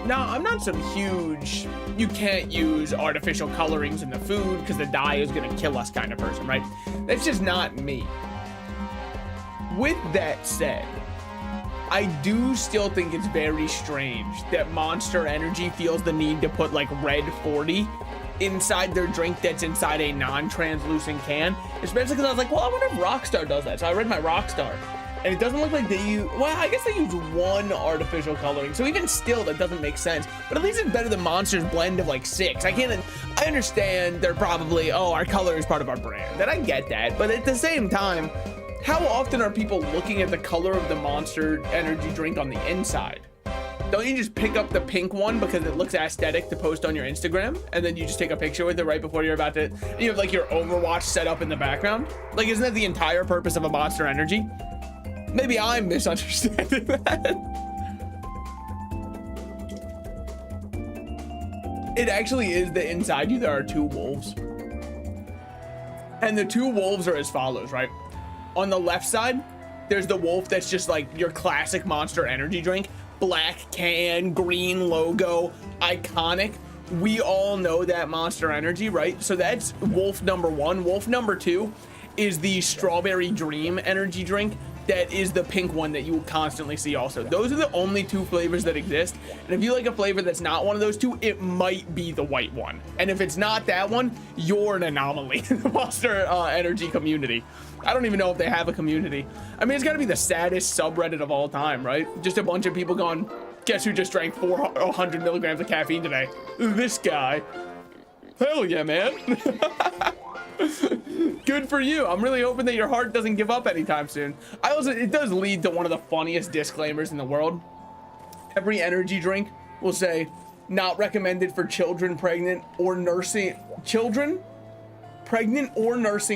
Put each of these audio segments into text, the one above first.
Now, I'm not some huge, you can't use artificial colorings in the food because the dye is going to kill us kind of person, right? That's just not me. With that said, I do still think it's very strange that Monster Energy feels the need to put like red 40 inside their drink that's inside a non-translucent can, especially because I was like, well, I wonder if Rockstar does that. So I read my Rockstar, and it doesn't look like they use, well, I guess they use one artificial coloring, so even still that doesn't make sense, but at least it's better than Monster's blend of like 6. I understand they're probably, oh, our color is part of our brand, and I get that, but at the same time, how often are people looking at the color of the Monster Energy drink on the inside? Don't you just pick up the pink one because it looks aesthetic to post on your Instagram, and then you just take a picture with it right before you're about to, and you have like your Overwatch set up in the background? Like, isn't that the entire purpose of a Monster Energy? Maybe I'm misunderstanding that. It actually is that inside you there are 2 wolves. And the 2 wolves are as follows, right? On the left side, there's the wolf that's just like your classic Monster Energy drink. Black can, green logo, iconic. We all know that Monster Energy, right? So that's wolf number 1. Wolf number 2 is the Strawberry Dream energy drink. That is the pink one that you will constantly see also. Those are the only 2 flavors that exist. And if you like a flavor that's not one of those 2, it might be the white one. And if it's not that one, you're an anomaly in the Monster Energy community. I don't even know if they have a community. I mean, it's gotta be the saddest subreddit of all time, right? Just a bunch of people going, guess who just drank 400 milligrams of caffeine today? This guy. Hell yeah, man. Good for you. I'm really hoping that your heart doesn't give up anytime soon. It does lead to one of the funniest disclaimers in the world. Every energy drink will say, not recommended for children, pregnant, or nursing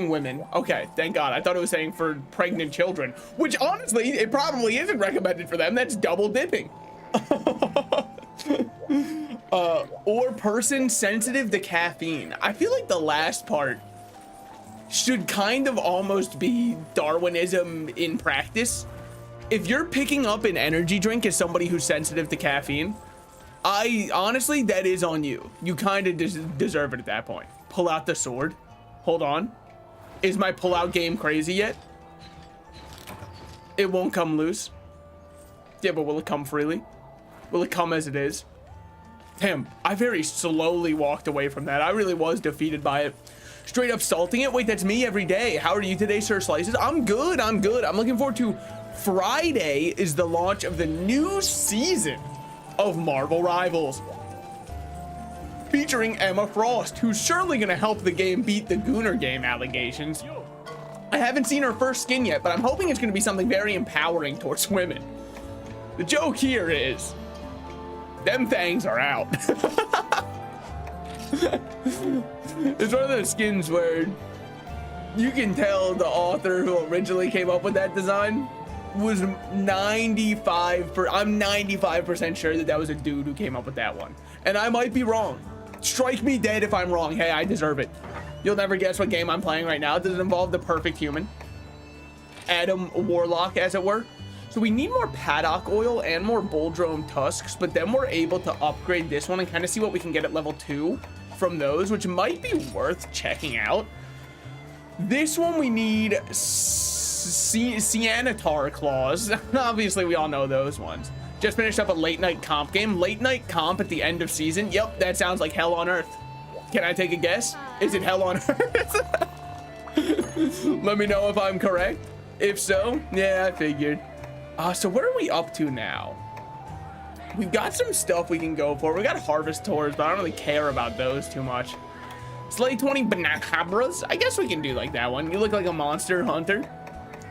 women. Okay, thank God. I thought it was saying for pregnant children, which honestly, it probably isn't recommended for them. That's double dipping. Or person sensitive to caffeine. I feel like the last part should kind of almost be Darwinism in practice. If you're picking up an energy drink as somebody who's sensitive to caffeine, honestly, that is on you. You kind of deserve it at that point. Pull out the sword. Hold on. Is my pull-out game crazy yet? It won't come loose. Yeah, but will it come freely? Will it come as it is? Damn, I very slowly walked away from that. I really was defeated by it. Straight up salting it. Wait, that's me every day. How are you today, Sir Slices? I'm good. I'm good. I'm looking forward to Friday is the launch of the new season of Marvel Rivals, featuring Emma Frost, who's surely going to help the game beat the Gooner game allegations. I haven't seen her first skin yet, but I'm hoping it's going to be something very empowering towards women. The joke here is, them fangs are out. It's one of those skins where you can tell the author who originally came up with that design was I'm 95% sure that was a dude who came up with that one. And I might be wrong. Strike me dead if I'm wrong. Hey, I deserve it. You'll never guess what game I'm playing right now. Does it involve the perfect human? Adam Warlock, as it were. So we need more paddock oil and more bulldrome tusks, but then we're able to upgrade this one and kind of see what we can get at level 2 from those, which might be worth checking out. This one we need Cyanitar claws. Obviously, we all know those ones. Just finished up a late night comp game. Late night comp at the end of season. Yep, that sounds like hell on earth. Can I take a guess? Is it hell on earth? Let me know if I'm correct. If so, yeah, I figured. So what are we up to now? We've got some stuff we can go for. We got harvest tours, but I don't really care about those too much. Slay 20 banacabras. I guess we can do like that one. You look like a monster hunter.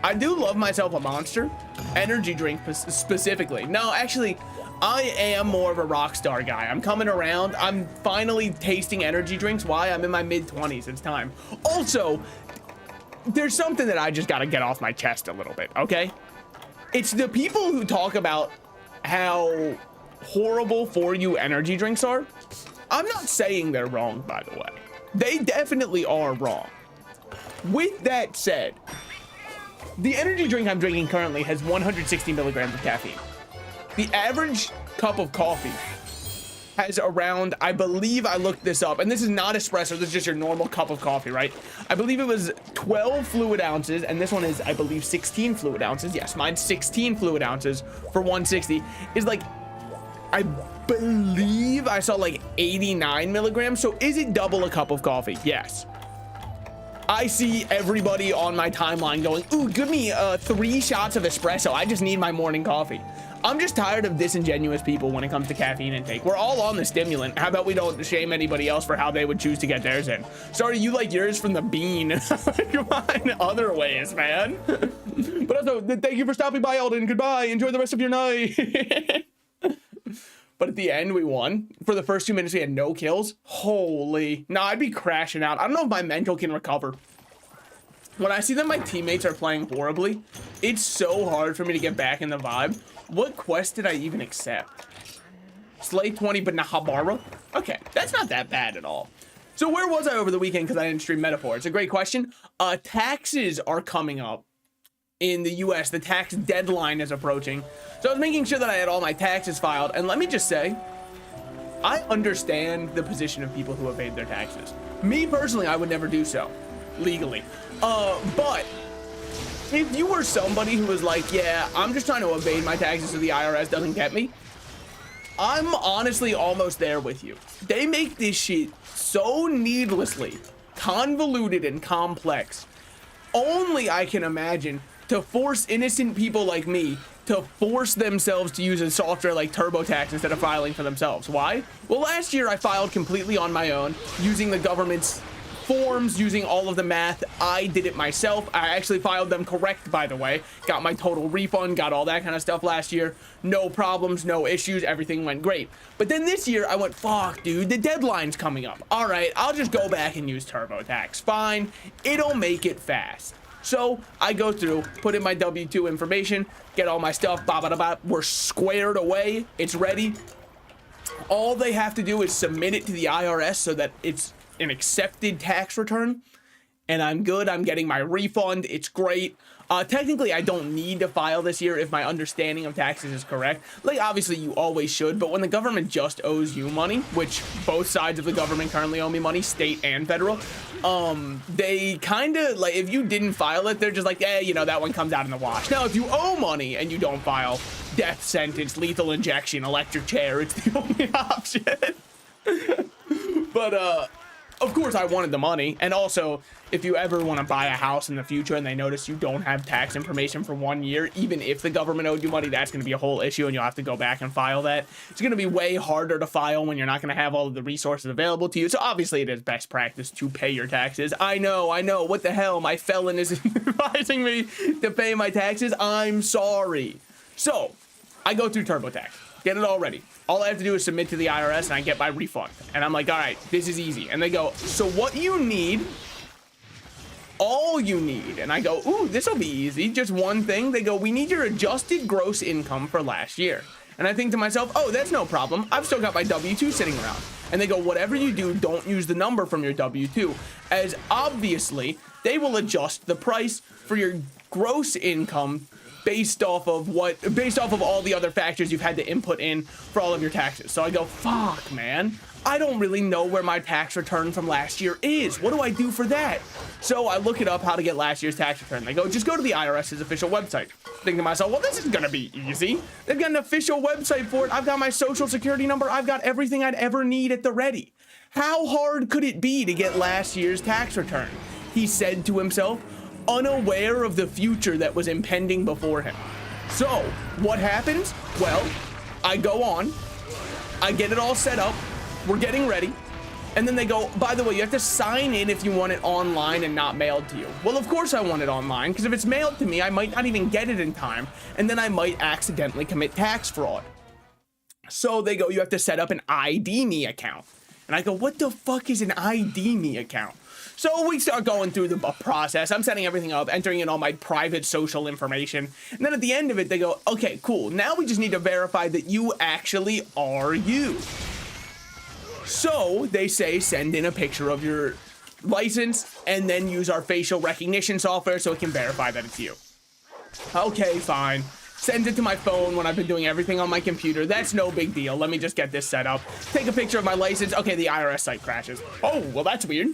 I do love myself a monster energy drink specifically. No, actually, I am more of a Rockstar guy. I'm coming around. I'm finally tasting energy drinks. Why? I'm in my mid-20s. It's time. Also, there's something that I just got to get off my chest a little bit, okay? It's the people who talk about how horrible for you energy drinks are. I'm not saying they're wrong, by the way. They definitely are wrong. With that said, the energy drink I'm drinking currently has 160 milligrams of caffeine. The average cup of coffee has around, I believe I looked this up, and this is not espresso, this is just your normal cup of coffee, right? I believe it was 12 fluid ounces, and this one is, I believe, 16 fluid ounces. Yes, mine's 16 fluid ounces for 160. Is like, I believe I saw like 89 milligrams. So is it double a cup of coffee? Yes. I see everybody on my timeline going, ooh, give me 3 shots of espresso. I just need my morning coffee. I'm just tired of disingenuous people when it comes to caffeine intake. We're all on the stimulant. How about we don't shame anybody else for how they would choose to get theirs in? Sorry, you like yours from the bean. Mine other ways, man. But also, thank you for stopping by, Alden. Goodbye. Enjoy the rest of your night. But at the end, we won. For the first 2 minutes, we had no kills. Holy. Nah, I'd be crashing out. I don't know if my mental can recover. When I see that my teammates are playing horribly, it's so hard for me to get back in the vibe. What quest did I even accept? Slay 20 but Nahabara? Okay, that's not that bad at all. So where was I over the weekend because I didn't stream Metaphor? It's a great question. Taxes are coming up in the US. The tax deadline is approaching. So I was making sure that I had all my taxes filed. And let me just say, I understand the position of people who evade their taxes. Me personally, I would never do so legally. But if you were somebody who was like, yeah, I'm just trying to evade my taxes so the IRS doesn't get me, I'm honestly almost there with you. They make this shit so needlessly convoluted and complex. Only I can imagine to force innocent people like me to force themselves to use a software like TurboTax instead of filing for themselves. Why? Well, last year I filed completely on my own using the government's forms, using all of the math. I did it myself. I actually filed them correct, by the way. Got my total refund, got all that kind of stuff last year. No problems, no issues, everything went great. But then this year I went, fuck, dude, the deadline's coming up. All right, I'll just go back and use TurboTax. Fine, it'll make it fast. So I go through, put in my W-2 information, get all my stuff, we're squared away, it's ready. All they have to do is submit it to the IRS so that it's an accepted tax return, and I'm good. I'm getting my refund. It's great. Technically, I don't need to file this year if my understanding of taxes is correct. Like, obviously, you always should, but when the government just owes you money, which both sides of the government currently owe me money, state and federal, they kind of, like, if you didn't file it, they're just like, you know, that one comes out in the wash. Now, if you owe money and you don't file, death sentence, lethal injection, electric chair, it's the only option. But, of course, I wanted the money. And also, if you ever want to buy a house in the future and they notice you don't have tax information for 1 year, even if the government owed you money, that's going to be a whole issue and you'll have to go back and file that. It's going to be way harder to file when you're not going to have all of the resources available to you. So obviously it is best practice to pay your taxes. I know. What the hell? My felon is advising me to pay my taxes. I'm sorry. So I go through TurboTax, get it all ready. All I have to do is submit to the IRS and I get my refund. And I'm like, all right, this is easy. And they go, so what you need, all you need. And I go, ooh, this will be easy. Just one thing. They go, we need your adjusted gross income for last year. And I think to myself, oh, that's no problem. I've still got my W-2 sitting around. And they go, whatever you do, don't use the number from your W-2, as obviously they will adjust the price for your gross income based off of all the other factors you've had to input in for all of your taxes. So I go, fuck, man, I don't really know where my tax return from last year is. What do I do for that? So I look it up, how to get last year's tax return. They go, just go to the IRS's official website. Thinking to myself, well, this is gonna be easy. They've got an official website for it. I've got my social security number. I've got everything I'd ever need at the ready. How hard could it be to get last year's tax return? He said to himself, unaware of the future that was impending before him. So what happens? Well, I go on, I get it all set up, we're getting ready, and then they go, by the way, you have to sign in if you want it online and not mailed to you. Well, of course I want it online, because if it's mailed to me, I might not even get it in time, and then I might accidentally commit tax fraud. So they go, you have to set up an ID Me account. And I go, what the fuck is an ID Me account? So we start going through the process. I'm setting everything up, entering in all my private social information. And then at the end of it, they go, okay, cool. Now we just need to verify that you actually are you. So they say, send in a picture of your license and then use our facial recognition software so it can verify that it's you. Okay, fine. sends it to my phone when I've been doing everything on my computer. That's no big deal. Let me just get this set up. Take a picture of my license. Okay, the IRS site crashes. Oh, well, that's weird.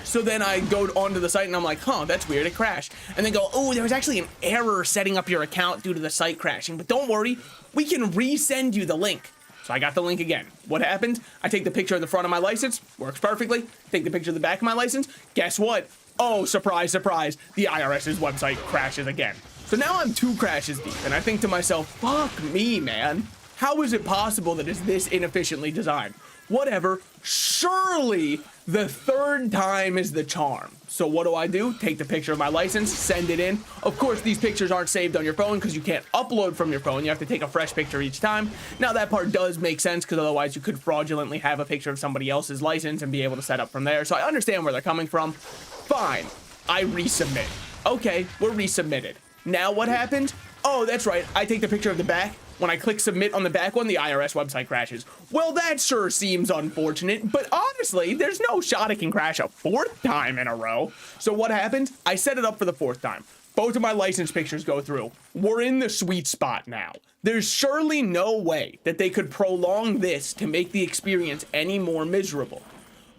So then I go onto the site and I'm like, huh, that's weird, it crashed. And then go, oh, there was actually an error setting up your account due to the site crashing. But don't worry, we can resend you the link. So I got the link again. What happened? I take the picture of the front of my license, works perfectly. Take the picture of the back of my license. Guess what? Oh, surprise, surprise. The IRS's website crashes again. So now I'm 2 crashes deep, and I think to myself, fuck me, man. How is it possible that it's this inefficiently designed? Whatever, surely the 3rd time is the charm. So what do? Take the picture of my license, send it in. Of course, these pictures aren't saved on your phone because you can't upload from your phone. You have to take a fresh picture each time. Now that part does make sense because otherwise you could fraudulently have a picture of somebody else's license and be able to set up from there. So I understand where they're coming from. Fine, I resubmit. Okay, we're resubmitted. Now what happened? Oh, that's right, I take the picture of the back. When I click submit on the back one, the IRS website crashes. Well, that sure seems unfortunate, but honestly, there's no shot it can crash a 4th time in a row. So what happened? I set it up for the 4th time. Both of my license pictures go through. We're in the sweet spot now. There's surely no way that they could prolong this to make the experience any more miserable.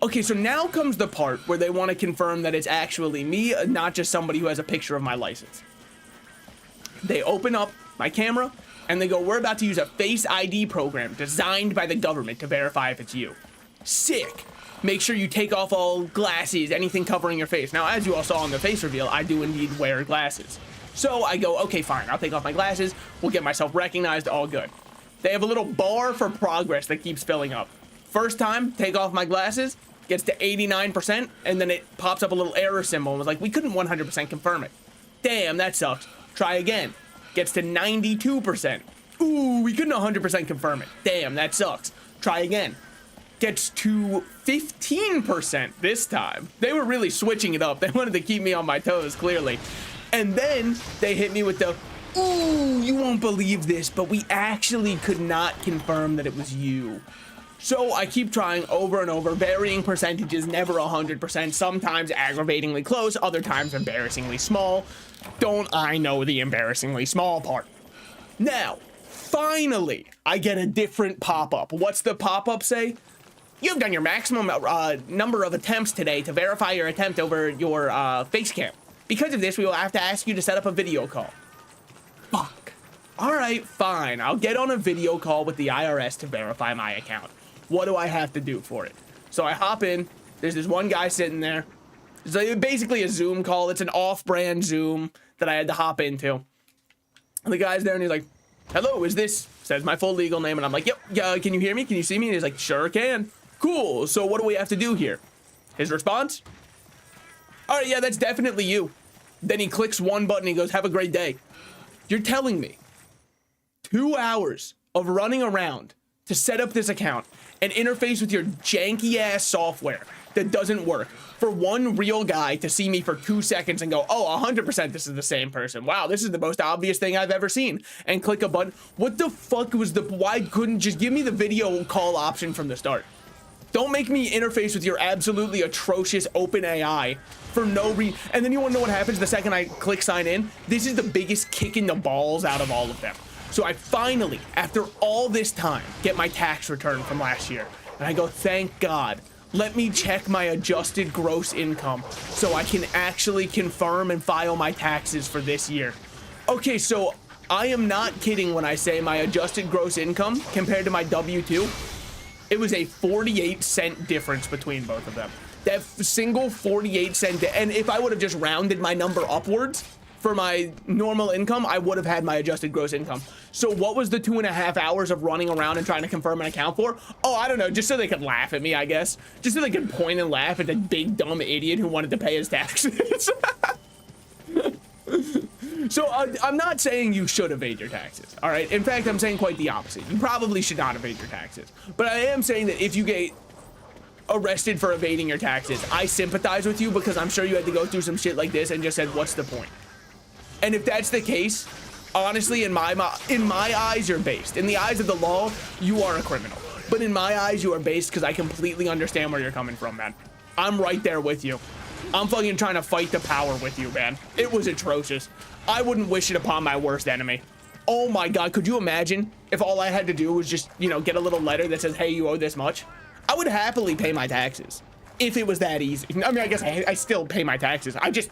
Okay, so now comes the part where they want to confirm that it's actually me, not just somebody who has a picture of my license. They open up my camera, and they go, we're about to use a Face ID program designed by the government to verify if it's you. Sick. Make sure you take off all glasses, anything covering your face. Now, as you all saw in the face reveal, I do indeed wear glasses. So I go, okay, fine, I'll take off my glasses. We'll get myself recognized, all good. They have a little bar for progress that keeps filling up. First time, take off my glasses, gets to 89%, and then it pops up a little error symbol and was like, we couldn't 100% confirm it. Damn, that sucks. Try again. Gets to 92%. Ooh, we couldn't 100% confirm it. Damn, that sucks. Try again. Gets to 15% this time. They were really switching it up. They wanted to keep me on my toes, clearly. And then they hit me with the, ooh, you won't believe this, but we actually could not confirm that it was you. So I keep trying over and over, varying percentages, never 100%, sometimes aggravatingly close, other times embarrassingly small. Don't I know the embarrassingly small part? Now, finally, I get a different pop-up. What's the pop-up say? You've done your maximum number of attempts today to verify your attempt over your face cam. Because of this, we will have to ask you to set up a video call. Fuck. All right, fine. I'll get on a video call with the IRS to verify my account. What do I have to do for it? So I hop in. There's this one guy sitting there. It's like basically a Zoom call. It's an off-brand Zoom that I had to hop into. And the guy's there and he's like, hello, is this? Says my full legal name. And I'm like, yep, yeah, can you hear me? Can you see me? And he's like, sure can. Cool. So what do we have to do here? His response? All right, yeah, that's definitely you. Then he clicks one button. And he goes, have a great day. You're telling me 2 hours of running around to set up this account and interface with your janky ass software that doesn't work for one real guy to see me for 2 seconds and go, oh, 100% this is the same person. Wow, this is the most obvious thing I've ever seen. And click a button. What the fuck was why couldn't just give me the video call option from the start? Don't make me interface with your absolutely atrocious OpenAI for no reason. And then you wanna know what happens the second I click sign in? This is the biggest kick in the balls out of all of them. So I finally, after all this time, get my tax return from last year. And I go, thank God. Let me check my adjusted gross income so I can actually confirm and file my taxes for this year. Okay, so I am not kidding when I say my adjusted gross income compared to my W-2, it was a 48-cent difference between both of them. That single 48-cent, and if I would have just rounded my number upwards for my normal income, I would have had my adjusted gross income. So what was the 2.5 hours of running around and trying to confirm an account for? Oh, I don't know, just so they could laugh at me, I guess. Just so they could point and laugh at the big dumb idiot who wanted to pay his taxes. So I'm not saying you should evade your taxes, all right? In fact, I'm saying quite the opposite. You probably should not evade your taxes. But I am saying that if you get arrested for evading your taxes, I sympathize with you because I'm sure you had to go through some shit like this and just said, what's the point? And if that's the case, honestly, in my eyes, you're based. In the eyes of the law, you are a criminal. But in my eyes, you are based because I completely understand where you're coming from, man. I'm right there with you. I'm fucking trying to fight the power with you, man. It was atrocious. I wouldn't wish it upon my worst enemy. Oh my God, could you imagine if all I had to do was just, you know, get a little letter that says, hey, you owe this much? I would happily pay my taxes if it was that easy. I mean, I guess I still pay my taxes. I just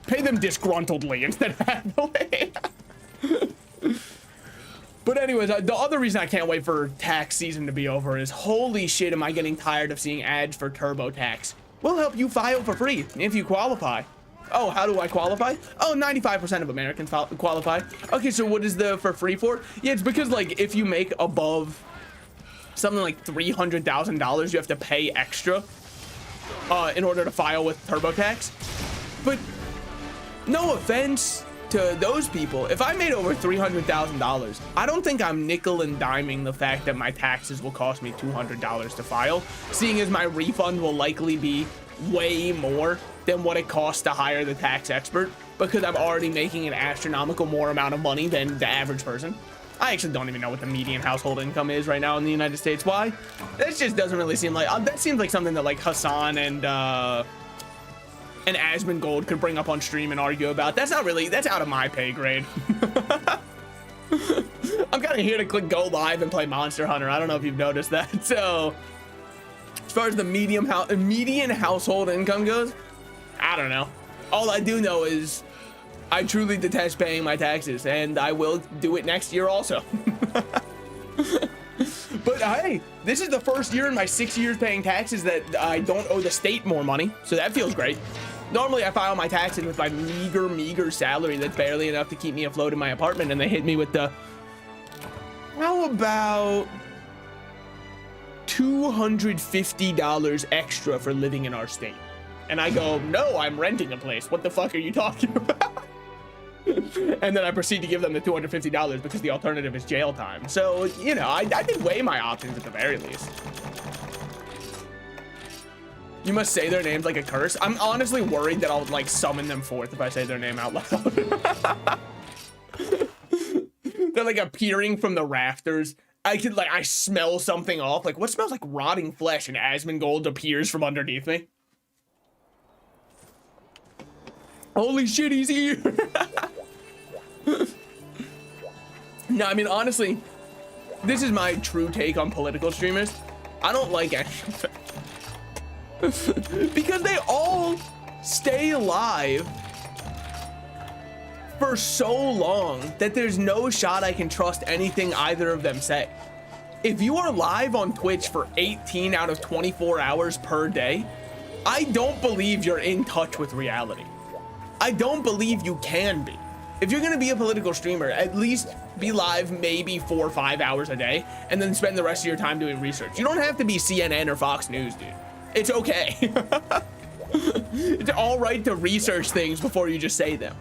pay them disgruntledly instead of happily. But anyways, the other reason I can't wait for tax season to be over is holy shit, am I getting tired of seeing ads for TurboTax. We'll help you file for free if you qualify. Oh, how do I qualify? Oh, 95% of Americans qualify. Okay, so what is the for free for? Yeah, it's because like if you make above something like $300,000, you have to pay extra in order to file with TurboTax. But no offense to those people, if I made over $300,000, I don't think I'm nickel and diming the fact that my taxes will cost me $200 to file, seeing as my refund will likely be way more than what it costs to hire the tax expert, because I'm already making an astronomical more amount of money than the average person. I actually don't even know what the median household income is right now in the United States. Why? That just doesn't really seem like, that seems like something that like Hassan and Asmongold could bring up on stream and argue about. That's not really, that's out of my pay grade. I'm kind of here to click go live and play Monster Hunter. I don't know if you've noticed that. So as far as the median household income goes, I don't know. All I do know is I truly detest paying my taxes, and I will do it next year also. But hey, this is the first year in my 6 years paying taxes that I don't owe the state more money, so that feels great. Normally I file my taxes with my meager salary that's barely enough to keep me afloat in my apartment, and they hit me with the, how about $250 extra for living in our state? And I go, no, I'm renting a place. What the fuck are you talking about? And then I proceed to give them the $250 because the alternative is jail time. So, you know, I did weigh my options at the very least. You must say their names like a curse. I'm honestly worried that I'll like summon them forth if I say their name out loud. They're like appearing from the rafters. I smell something off. Like, what smells like rotting flesh? And Asmongold appears from underneath me. Holy shit, he's here. No, I mean, honestly, this is my true take on political streamers. I don't like any of them. Because they all stay alive for so long that there's no shot I can trust anything either of them say. If you are live on Twitch for 18 out of 24 hours per day, I don't believe you're in touch with reality. I don't believe you can be. If you're gonna be a political streamer, at least be live maybe 4 or 5 hours a day and then spend the rest of your time doing research. You don't have to be CNN or Fox News, dude. It's okay. It's all right to research things before you just say them.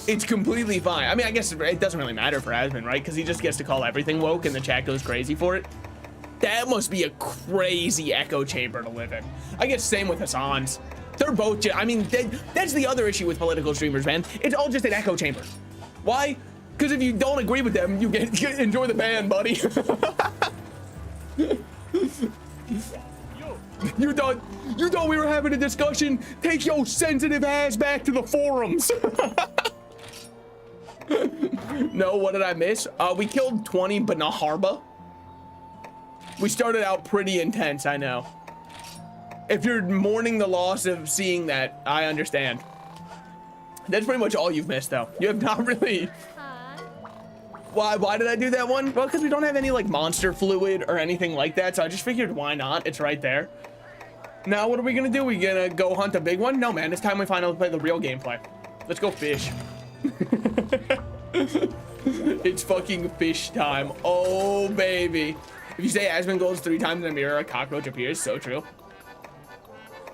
It's completely fine. I mean, I guess it doesn't really matter for Asmon, right? Because he just gets to call everything woke and the chat goes crazy for it. That must be a crazy echo chamber to live in. I guess same with Hassan's. They're both just, I mean, that's the other issue with political streamers, man. It's all just an echo chamber. Why? Because if you don't agree with them, you enjoy the ban, buddy. You thought we were having a discussion? Take your sensitive ass back to the forums. No, what did I miss? We killed 20 Banaharba. We started out pretty intense, I know. If you're mourning the loss of seeing that, I understand. That's pretty much all you've missed, though. You have not really... Why did I do that one? Well, because we don't have any, like, monster fluid or anything like that, so I just figured, why not? It's right there. Now, what are we gonna do? We gonna go hunt a big one? No, man, it's time we finally play the real gameplay. Let's go fish. It's fucking fish time. Oh, baby. If you say Asmongold's 3 times in a mirror, a cockroach appears. So true.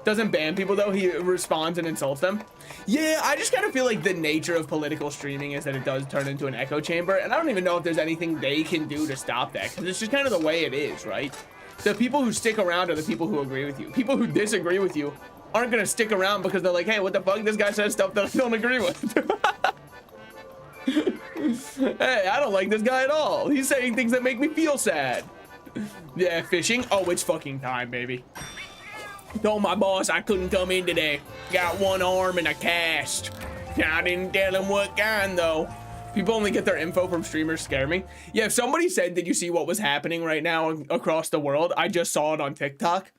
Doesn't ban people, though. He responds and insults them. Yeah, I just kind of feel like the nature of political streaming is that it does turn into an echo chamber, and I don't even know if there's anything they can do to stop that, because it's just kind of the way it is, right? The people who stick around are the people who agree with you. People who disagree with you aren't going to stick around because they're like, hey, what the fuck? This guy says stuff that I don't agree with. Hey, I don't like this guy at all. He's saying things that make me feel sad. Yeah, fishing. Oh, it's fucking time, baby. Told my boss I couldn't come in today. Got one arm and a cast. I didn't tell him what kind, though. People only get their info from streamers scare me. Yeah, if somebody said, did you see what was happening right now across the world? I just saw it on TikTok.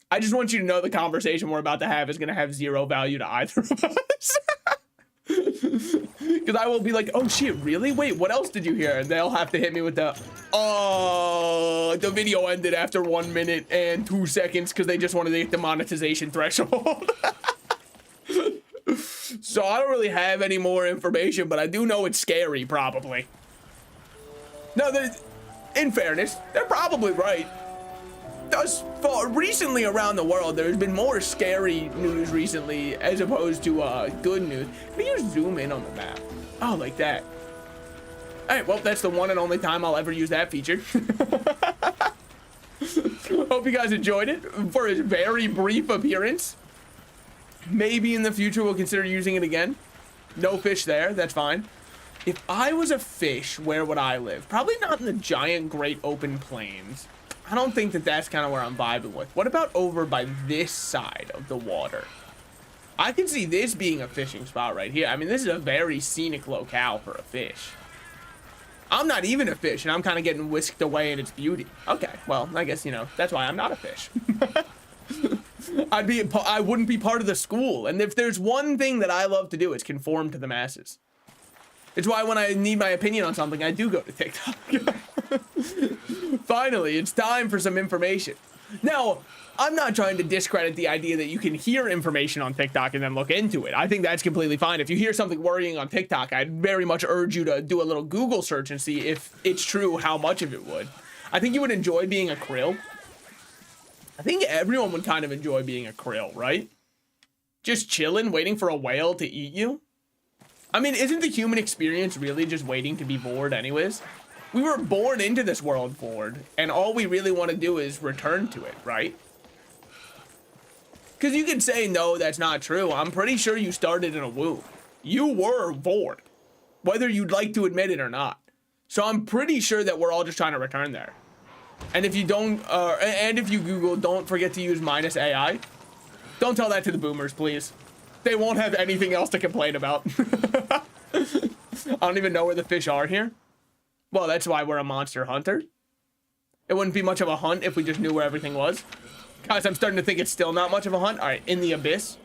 I just want you to know the conversation we're about to have is going to have zero value to either of us. Because I will be like, oh shit, really? Wait, what else did you hear? And they'll have to hit me with the, oh, the video ended after 1 minute and 2 seconds because they just wanted to hit the monetization threshold. So I don't really have any more information, but I do know it's scary, probably. No, in fairness, they're probably right. Recently around the world, there's been more scary news recently as opposed to good news. Can you zoom in on the map? Oh, like that. All right, well, that's the one and only time I'll ever use that feature. Hope you guys enjoyed it for a very brief appearance. Maybe in the future we'll consider using it again. No fish there, that's fine. If I was a fish, where would I live? Probably not in the giant great open plains. I don't think that that's kind of where I'm vibing with. What about over by this side of the water? I can see this being a fishing spot right here. I mean, this is a very scenic locale for a fish. I'm not even a fish, and I'm kind of getting whisked away in its beauty. Okay, well, I guess, you know, that's why I'm not a fish. I wouldn't be part of the school. And if there's one thing that I love to do, it's conform to the masses. It's why when I need my opinion on something, I do go to TikTok. Finally, it's time for some information. Now, I'm not trying to discredit the idea that you can hear information on TikTok and then look into it. I think that's completely fine. If you hear something worrying on TikTok, I'd very much urge you to do a little Google search and see if it's true, how much of it would. I think you would enjoy being a krill. I think everyone would kind of enjoy being a krill, right? Just chilling, waiting for a whale to eat you. I mean, isn't the human experience really just waiting to be bored anyways? We were born into this world bored, and all we really want to do is return to it, right? Because you could say, no, that's not true. I'm pretty sure you started in a womb. You were bored, whether you'd like to admit it or not. So I'm pretty sure that we're all just trying to return there. And if you don't, and if you Google, don't forget to use -AI. Don't tell that to the boomers, please. They won't have anything else to complain about. I don't even know where the fish are here. Well, that's why we're a monster hunter. It wouldn't be much of a hunt if we just knew where everything was. Guys, I'm starting to think it's still not much of a hunt. All right, in the abyss.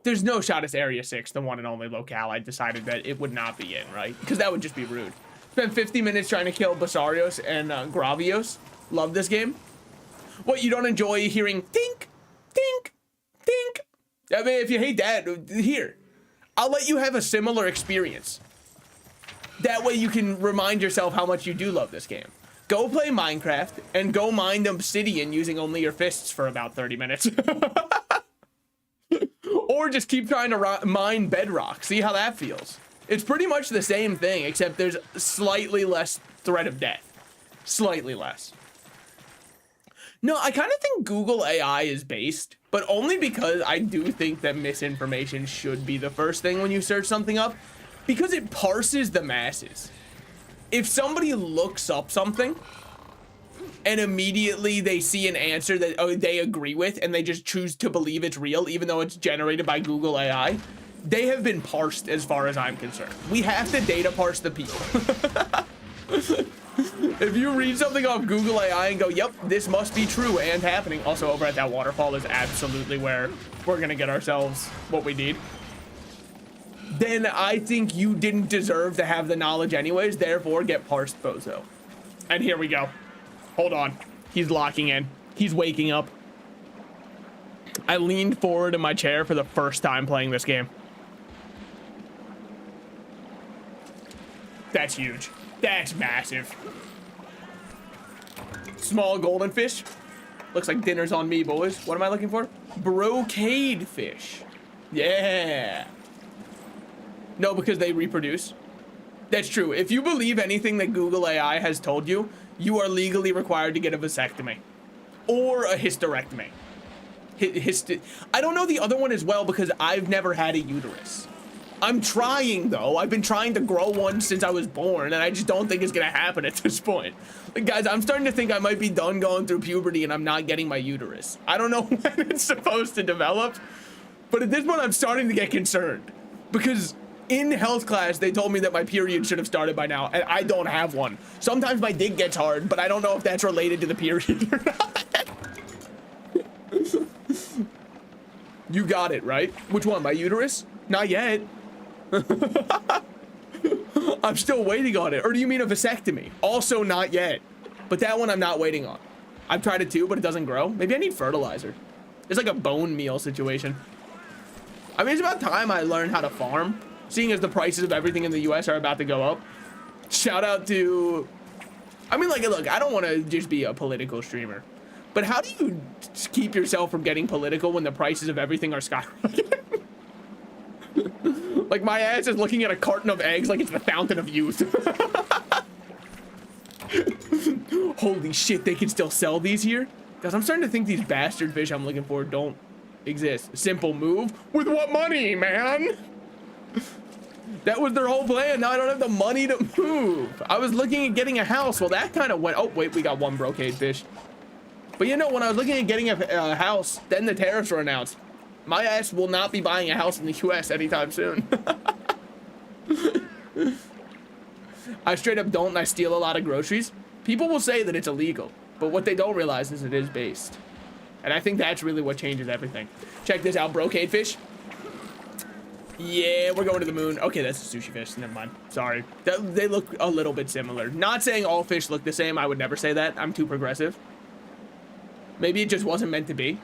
There's no shot it's Area 6, the one and only locale I decided that it would not be in, right? Because that would just be rude. Spent 50 minutes trying to kill Basarios and Gravios. Love this game. What, you don't enjoy hearing tink, tink, tink? I mean, if you hate that, here. I'll let you have a similar experience. That way you can remind yourself how much you do love this game. Go play Minecraft and go mine obsidian using only your fists for about 30 minutes. Or just keep trying to mine bedrock. See how that feels. It's pretty much the same thing, except there's slightly less threat of death. Slightly less. No, I kind of think Google AI is based, but only because I do think that misinformation should be the first thing when you search something up, because it parses the masses. If somebody looks up something and immediately they see an answer that they agree with and they just choose to believe it's real, even though it's generated by Google AI, they have been parsed as far as I'm concerned. We have to data parse the people. If you read something off Google AI and go, yep, this must be true and happening. Also, over at that waterfall is absolutely where we're going to get ourselves what we need. Then I think you didn't deserve to have the knowledge anyways, therefore get parsed, bozo. And here we go. Hold on. He's locking in. He's waking up. I leaned forward in my chair for the first time playing this game. That's huge. That's massive. Small golden fish. Looks like dinner's on me, boys. What am I looking for? Brocade fish. Yeah. No, because they reproduce. That's true. If you believe anything that Google AI has told you, you are legally required to get a vasectomy or a hysterectomy. I don't know the other one as well because I've never had a uterus. I'm trying though. I've been trying to grow one since I was born and I just don't think it's gonna happen at this point. Like, guys, I'm starting to think I might be done going through puberty and I'm not getting my uterus. I don't know when it's supposed to develop, but at this point I'm starting to get concerned because In health class, they told me that my period should have started by now, and I don't have one. Sometimes my dick gets hard, but I don't know if that's related to the period or not. You got it, right? Which one, my uterus? Not yet. I'm still waiting on it. Or do you mean a vasectomy? Also not yet. But that one I'm not waiting on. I've tried it too, but it doesn't grow. Maybe I need fertilizer. It's like a bone meal situation. I mean, it's about time I learned how to farm, seeing as the prices of everything in the US are about to go up. Shout out to... I mean, like, look, I don't want to just be a political streamer. But how do you keep yourself from getting political when the prices of everything are skyrocketing? Like, my ass is looking at a carton of eggs like it's the fountain of youth. Holy shit, they can still sell these here? Guys, I'm starting to think these bastard fish I'm looking for don't exist. Simple move. With what money, man? That was their whole plan. Now I don't have the money to move. I was looking at getting a house. Well, that kind of went... Oh, wait, we got one brocade fish. But you know, when I was looking at getting a house, then the tariffs were announced. My ass will not be buying a house in the US anytime soon. I straight up don't, and I steal a lot of groceries. People will say that it's illegal, but what they don't realize is it is based. And I think that's really what changes everything. Check this out, brocade fish. Yeah, we're going to the moon. Okay, that's a sushi fish. Never mind. Sorry. They look a little bit similar. Not saying all fish look the same. I would never say that. I'm too progressive. Maybe it just wasn't meant to be.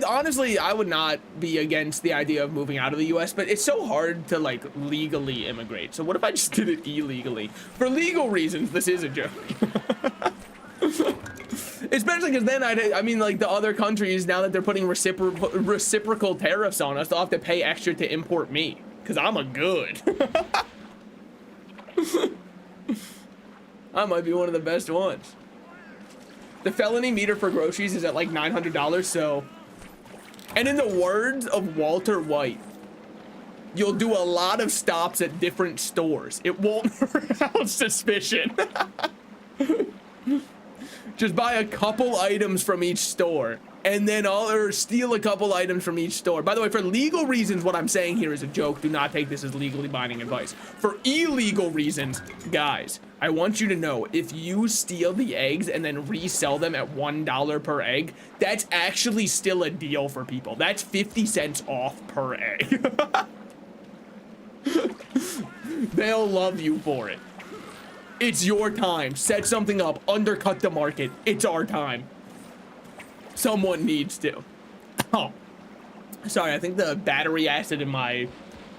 Honestly, I would not be against the idea of moving out of the US, but it's so hard to, like, legally immigrate. So what if I just did it illegally? For legal reasons, this is a joke. Especially because then I mean, like, the other countries, now that they're putting reciprocal tariffs on us, they'll have to pay extra to import me, because I'm a good. I might be one of the best ones. The felony meter for groceries is at like $900, so... And in the words of Walter White, you'll do a lot of stops at different stores. It won't arouse suspicion. Just buy a couple items from each store, and then or steal a couple items from each store. By the way, for legal reasons, what I'm saying here is a joke. Do not take this as legally binding advice. For illegal reasons, guys, I want you to know, if you steal the eggs and then resell them at $1 per egg, that's actually still a deal for people. That's 50 cents off per egg. They'll love you for it. It's your time. Set something up. Undercut the market. It's our time. Someone needs to. Oh. Sorry, I think the battery acid in my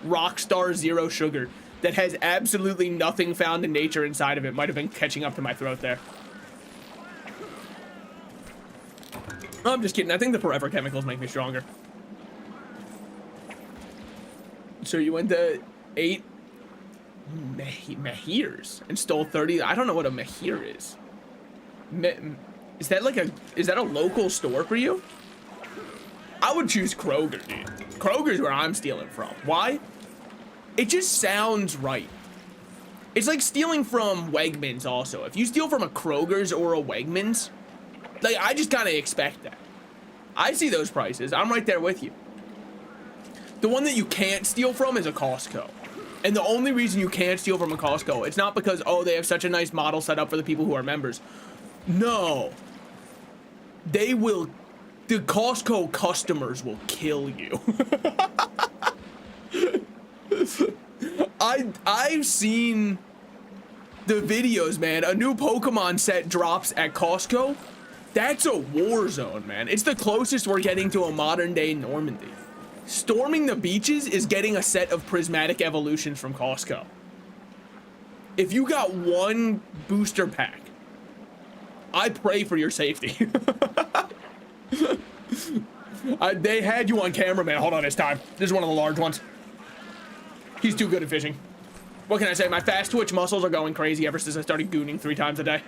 Rockstar Zero Sugar that has absolutely nothing found in nature inside of it might have been catching up to my throat there. Oh, I'm just kidding. I think the forever chemicals make me stronger. So you went to 8 Mahirs and stole 30. I don't know what a Mahir is. Is that like is that a local store for you? I would choose Kroger, dude. Kroger's where I'm stealing from. Why? It just sounds right. It's like stealing from Wegmans also. If you steal from a Kroger's or a Wegmans, like, I just kind of expect that. I see those prices. I'm right there with you. The one that you can't steal from is a Costco. And the only reason you can't steal from a Costco, it's not because, oh, they have such a nice model set up for the people who are members. No. They will, the Costco customers will kill you. I've seen the videos, man. A new Pokemon set drops at Costco. That's a war zone, man. It's the closest we're getting to a modern day Normandy. Storming the beaches is getting a set of prismatic evolutions from Costco. If you got one booster pack, I pray for your safety. They had you on camera, man. Hold on, it's time. This is one of the large ones. He's too good at fishing. What can I say? My fast twitch muscles are going crazy ever since I started gooning 3 times a day.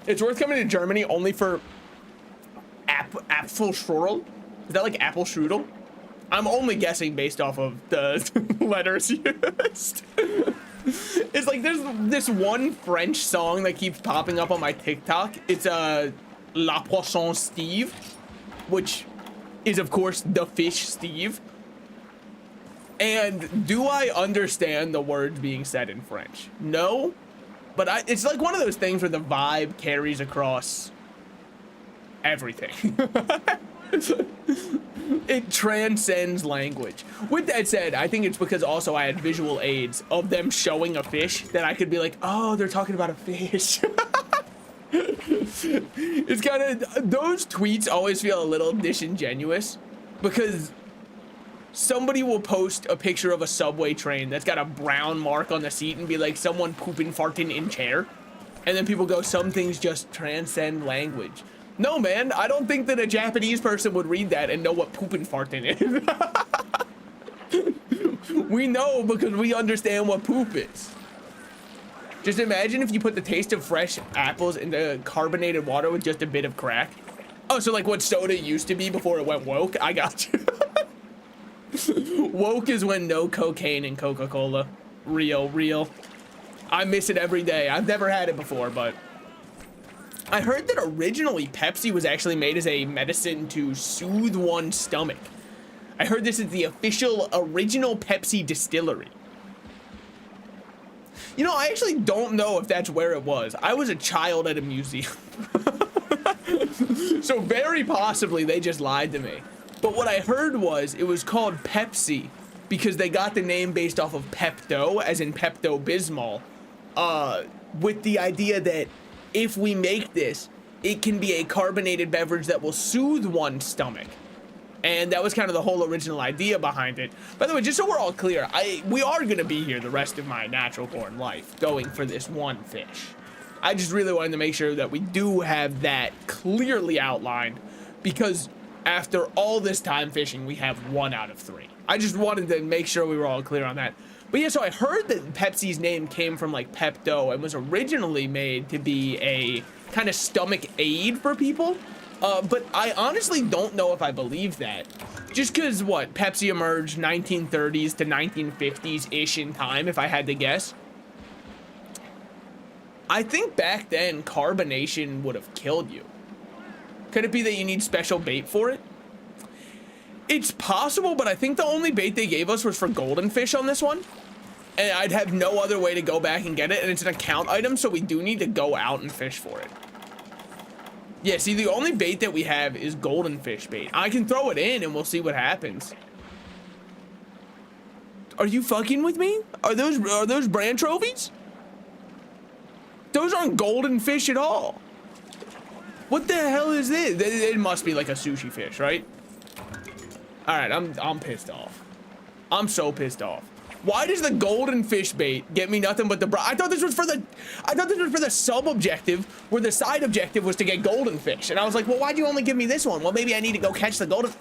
It's worth coming to Germany only for Apfelstrudel. Is that like apple strudel? I'm only guessing based off of the letters used. It's like there's this one French song that keeps popping up on my TikTok. It's La Poisson Steve, which is of course the fish Steve. And do I understand the words being said in French? No, but it's like one of those things where the vibe carries across everything. It transcends language. With that said, I think it's because also I had visual aids of them showing a fish that I could be like, oh, they're talking about a fish. It's kind of, those tweets always feel a little disingenuous because somebody will post a picture of a subway train that's got a brown mark on the seat and be like, someone pooping, farting in chair. And then people go, some things just transcend language. No, man, I don't think that a Japanese person would read that and know what pooping farting is. We know because we understand what poop is. Just imagine if you put the taste of fresh apples into carbonated water with just a bit of crack. Oh, so like what soda used to be before it went woke? I got you. Woke is when no cocaine in Coca-Cola. Real. I miss it every day. I've never had it before, but I heard that originally Pepsi was actually made as a medicine to soothe one's stomach. I heard this is the official original Pepsi distillery. You know, I actually don't know if that's where it was. I was a child at a museum. So very possibly they just lied to me. But what I heard was it was called Pepsi because they got the name based off of Pepto, as in Pepto-Bismol, with the idea that if we make this, it can be a carbonated beverage that will soothe one's stomach. And that was kind of the whole original idea behind it. By the way, just so we're all clear, we are going to be here the rest of my natural born life going for this one fish. I just really wanted to make sure that we do have that clearly outlined because after all this time fishing, we have 1 out of 3. I just wanted to make sure we were all clear on that. But yeah, so I heard that Pepsi's name came from like Pepto and was originally made to be a kind of stomach aid for people. But I honestly don't know if I believe that. Just because, what, Pepsi emerged 1930s to 1950s-ish in time, if I had to guess. I think back then, carbonation would have killed you. Could it be that you need special bait for it? It's possible, but I think the only bait they gave us was for golden fish on this one. And I'd have no other way to go back and get it, and it's an account item, so we do need to go out and fish for it. Yeah, see, the only bait that we have is golden fish bait. I can throw it in and we'll see what happens. Are you fucking with me? Are those brand trophies? Those aren't golden fish at all. What the hell is this? It must be like a sushi fish, right? All right, I'm pissed off. I'm so pissed off. Why does the golden fish bait get me nothing but the I thought this was for the sub objective where the side objective was to get golden fish. And I was like, well, why'd you only give me this one? Well, maybe I need to go catch the golden.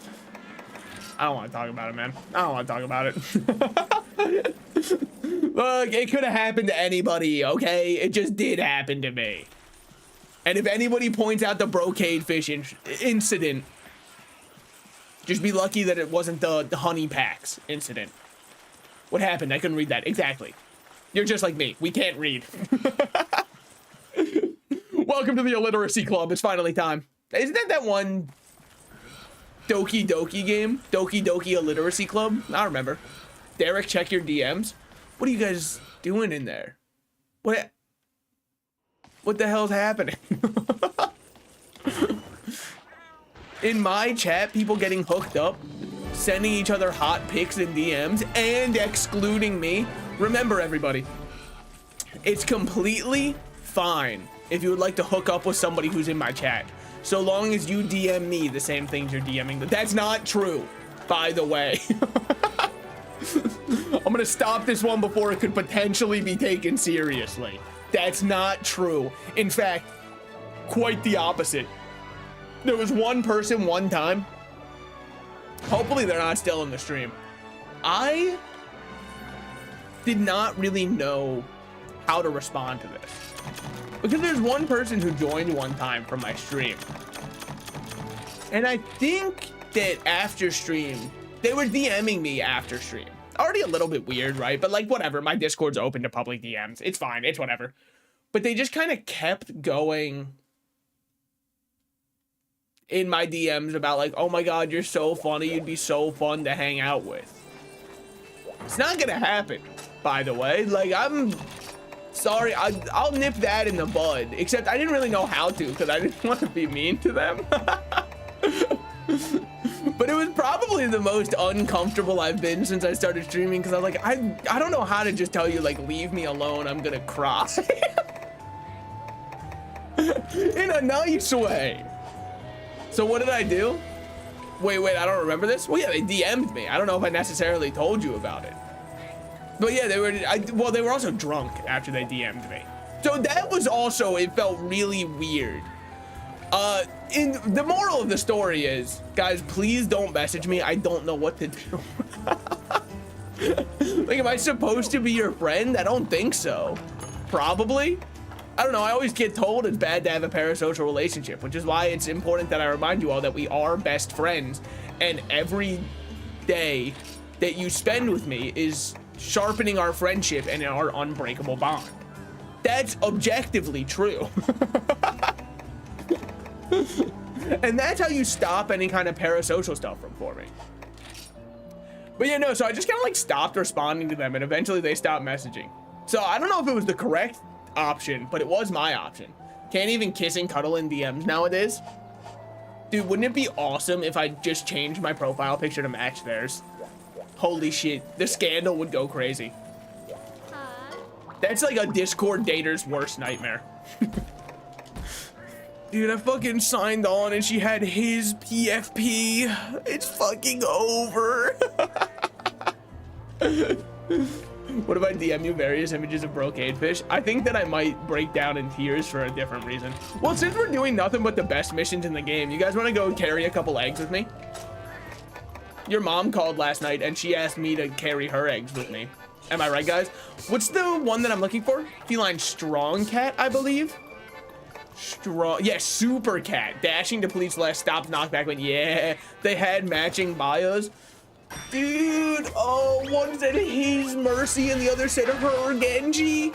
I don't want to talk about it, man. I don't want to talk about it. Look, it could have happened to anybody, okay? It just did happen to me. And if anybody points out the brocade fish incident, just be lucky that it wasn't the honey packs incident. What happened? I couldn't read that. Exactly. You're just like me. We can't read. Welcome to the illiteracy club. It's finally time. Isn't that one Doki Doki game? Doki Doki illiteracy club? I don't remember. Derek, check your DMs. What are you guys doing in there? What the hell's happening? In my chat, people getting hooked up, sending each other hot pics and DMs, and excluding me. Remember, everybody, it's completely fine if you would like to hook up with somebody who's in my chat, so long as you DM me the same things you're DMing them. That's not true, by the way. I'm gonna stop this one before it could potentially be taken seriously. That's not true. In fact, quite the opposite. There was one person one time. Hopefully they're not still in the stream. I did not really know how to respond to this. Because there's one person who joined one time from my stream. And I think that after stream, they were DMing me after stream. Already a little bit weird, right? But like, whatever, my Discord's open to public DMs. It's fine, it's whatever. But they just kind of kept going in my DMs about like, oh my God, you're so funny. You'd be so fun to hang out with. It's not gonna happen, by the way. Like, I'm sorry, I'll nip that in the bud, except I didn't really know how to because I didn't want to be mean to them. But it was probably the most uncomfortable I've been since I started streaming, because I was like, I don't know how to just tell you, like, leave me alone, I'm gonna cry. In a nice way. So what did I do? Wait, I don't remember this. Well, yeah, they DM'd me. I don't know if I necessarily told you about it. But yeah, they were also drunk after they DM'd me. So that was also, it felt really weird. In the moral of the story is, guys, please don't message me. I don't know what to do. Like, am I supposed to be your friend? I don't think so. Probably. I don't know. I always get told it's bad to have a parasocial relationship, which is why it's important that I remind you all that we are best friends. And every day that you spend with me is sharpening our friendship and our unbreakable bond. That's objectively true. And that's how you stop any kind of parasocial stuff from forming. But yeah, no, so I just kind of like stopped responding to them, and eventually they stopped messaging. So I don't know if it was the correct option, but it was my option. Can't even kiss and cuddle in DMs nowadays. Dude, wouldn't it be awesome if I just changed my profile picture to match theirs? Holy shit, the scandal would go crazy. That's like a Discord dater's worst nightmare. Dude, I fucking signed on and she had his PFP. It's fucking over. What if I DM you various images of brocade fish? I think that I might break down in tears for a different reason. Well, since we're doing nothing but the best missions in the game, you guys want to go carry a couple eggs with me? Your mom called last night and she asked me to carry her eggs with me. Am I right, guys? What's the one that I'm looking for? Feline strong cat, I believe. Strong, yeah, super cat. Dashing to police less, stopped knockback when, yeah, they had matching bios. Dude, oh, one said his Mercy and the other said her Genji.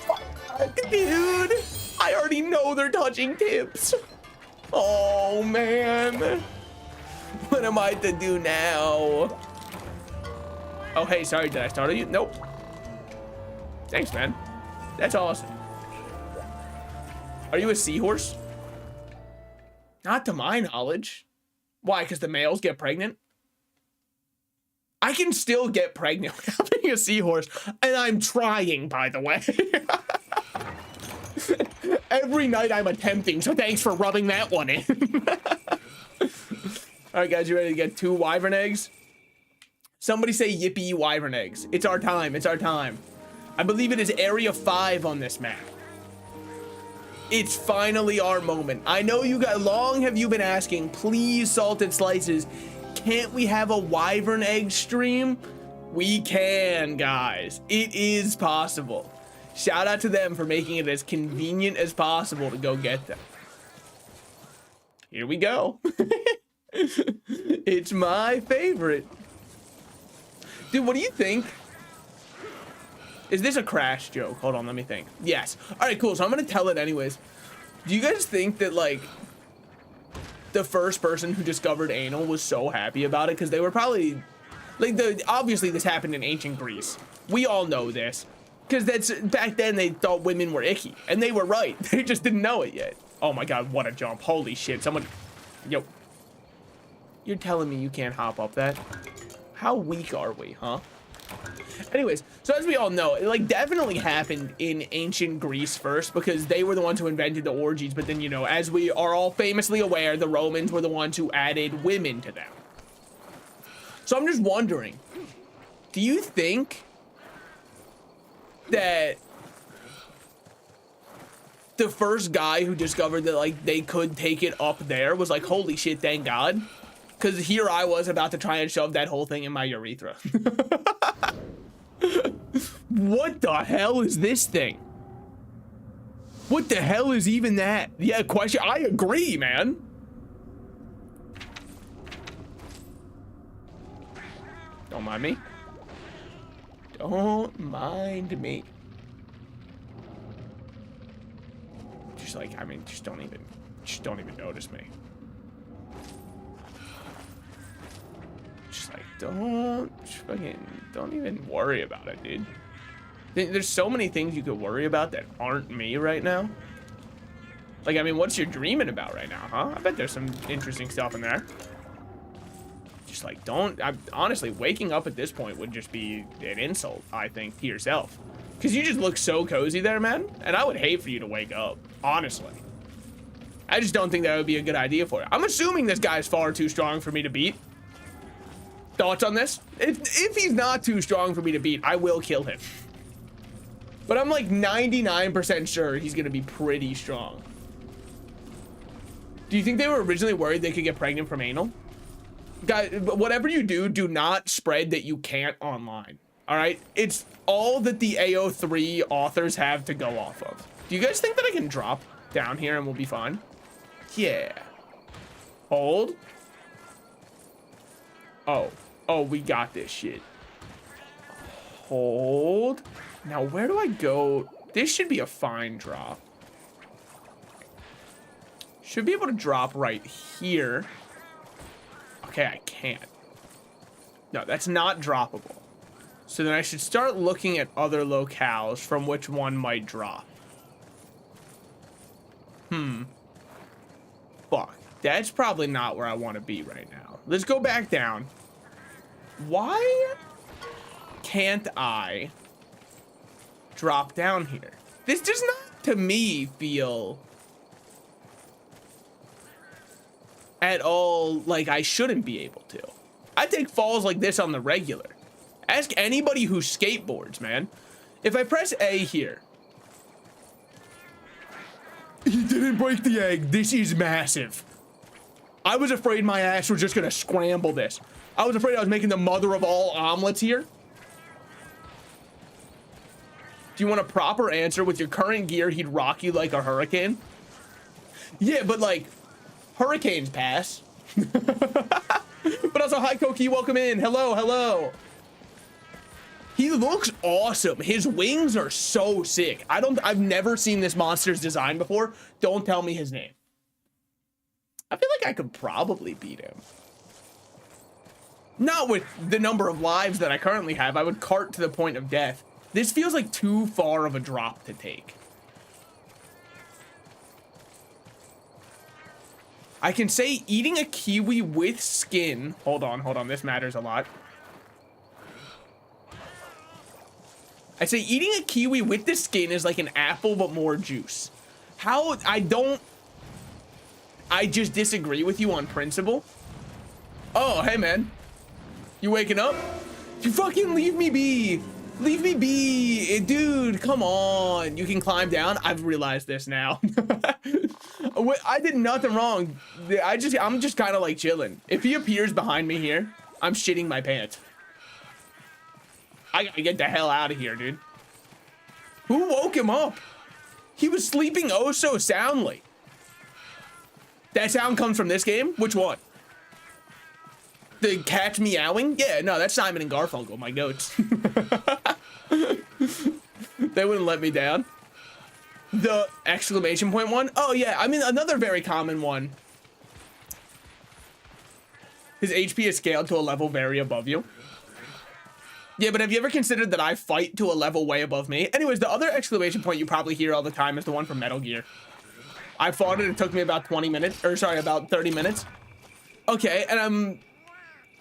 Fuck, dude, I already know they're touching tips. Oh, man. What am I to do now? Oh, hey, sorry, did I startle you? Nope. Thanks, man. That's awesome. Are you a seahorse? Not to my knowledge. Why? Because the males get pregnant? I can still get pregnant without being a seahorse, and I'm trying, by the way. Every night I'm attempting, so thanks for rubbing that one in. All right, guys, you ready to get 2 wyvern eggs? Somebody say yippee wyvern eggs. It's our time. It's our time. I believe it is area 5 on this map. It's finally our moment. I know you guys, long have you been asking, please, Salted Slices, can't we have a wyvern egg stream? We can, guys. It is possible. Shout out to them for making it as convenient as possible to go get them. Here we go. It's my favorite. Dude, what do you think? Is this a crash joke? Hold on, let me think. Yes. All right, cool. So I'm going to tell it anyways. Do you guys think that, like, the first person who discovered anal was so happy about it? Because they were probably, like, obviously this happened in ancient Greece. We all know this. Because that's, back then they thought women were icky. And they were right. They just didn't know it yet. Oh my God, what a jump. Holy shit. Someone, yo. You're telling me you can't hop up that? How weak are we, huh? Anyways, so as we all know, it like definitely happened in ancient Greece first, because they were the ones who invented the orgies. But then, you know, as we are all famously aware, the Romans were the ones who added women to them. So I'm just wondering, do you think that the first guy who discovered that, like, they could take it up there was like, holy shit, thank God? Because here I was about to try and shove that whole thing in my urethra. What the hell is this thing? What the hell is even that? Yeah, question. I agree, man. Don't mind me. Don't mind me. Just like, I mean, just don't even notice me. Just like, don't even worry about it, dude. There's so many things you could worry about that aren't me right now. Like, I mean, what's your dreaming about right now, huh? I bet there's some interesting stuff in there. Just like, honestly, waking up at this point would just be an insult, I think, to yourself. Because you just look so cozy there, man. And I would hate for you to wake up, honestly. I just don't think that would be a good idea for you. I'm assuming this guy's far too strong for me to beat. Thoughts on this? If he's not too strong for me to beat, I will kill him. But I'm like 99% sure he's gonna be pretty strong. Do you think they were originally worried they could get pregnant from anal? Guys, whatever you do, do not spread that you can't online. All right? It's all that the AO3 authors have to go off of. Do you guys think that I can drop down here and we'll be fine? Yeah. Hold. Oh, we got this shit. Hold. Now, where do I go? This should be a fine drop. Should be able to drop right here. Okay, I can't. No, that's not droppable. So then I should start looking at other locales from which one might drop. Fuck. That's probably not where I want to be right now. Let's go back down. Why can't I drop down here? This does not, to me, feel at all like I shouldn't be able to. I take falls like this on the regular. Ask anybody who skateboards, man. If I press A here, he didn't break the egg. This is massive. I was afraid my ass was just gonna scramble this. I was afraid I was making the mother of all omelets here. Do you want a proper answer? With your current gear, he'd rock you like a hurricane. Yeah, but like, hurricanes pass. But also, hi Koki, welcome in. Hello, hello. He looks awesome. His wings are so sick. I've never seen this monster's design before. Don't tell me his name. I feel like I could probably beat him. Not with the number of lives that I currently have. I would cart to the point of death. This feels like too far of a drop to take. I can say eating a kiwi with skin. Hold on. This matters a lot. I say eating a kiwi with the skin is like an apple, but more juice. I just disagree with you on principle. Oh, hey, man. You waking up? You fucking leave me be. Leave me be. Dude, come on. You can climb down. I've realized this now. I did nothing wrong. I'm just kind of like chilling. If he appears behind me here, I'm shitting my pants. I gotta get the hell out of here, dude. Who woke him up? He was sleeping oh so soundly. That sound comes from this game? Which one? The cat meowing? Yeah, no, that's Simon and Garfunkel, my notes. They wouldn't let me down. The exclamation point one? Oh yeah, I mean, another very common one. His HP is scaled to a level very above you. Yeah, but have you ever considered that I fight to a level way above me? Anyways, the other exclamation point you probably hear all the time is the one from Metal Gear. I fought it took me about 20 minutes, or sorry, about 30 minutes. Okay, and I'm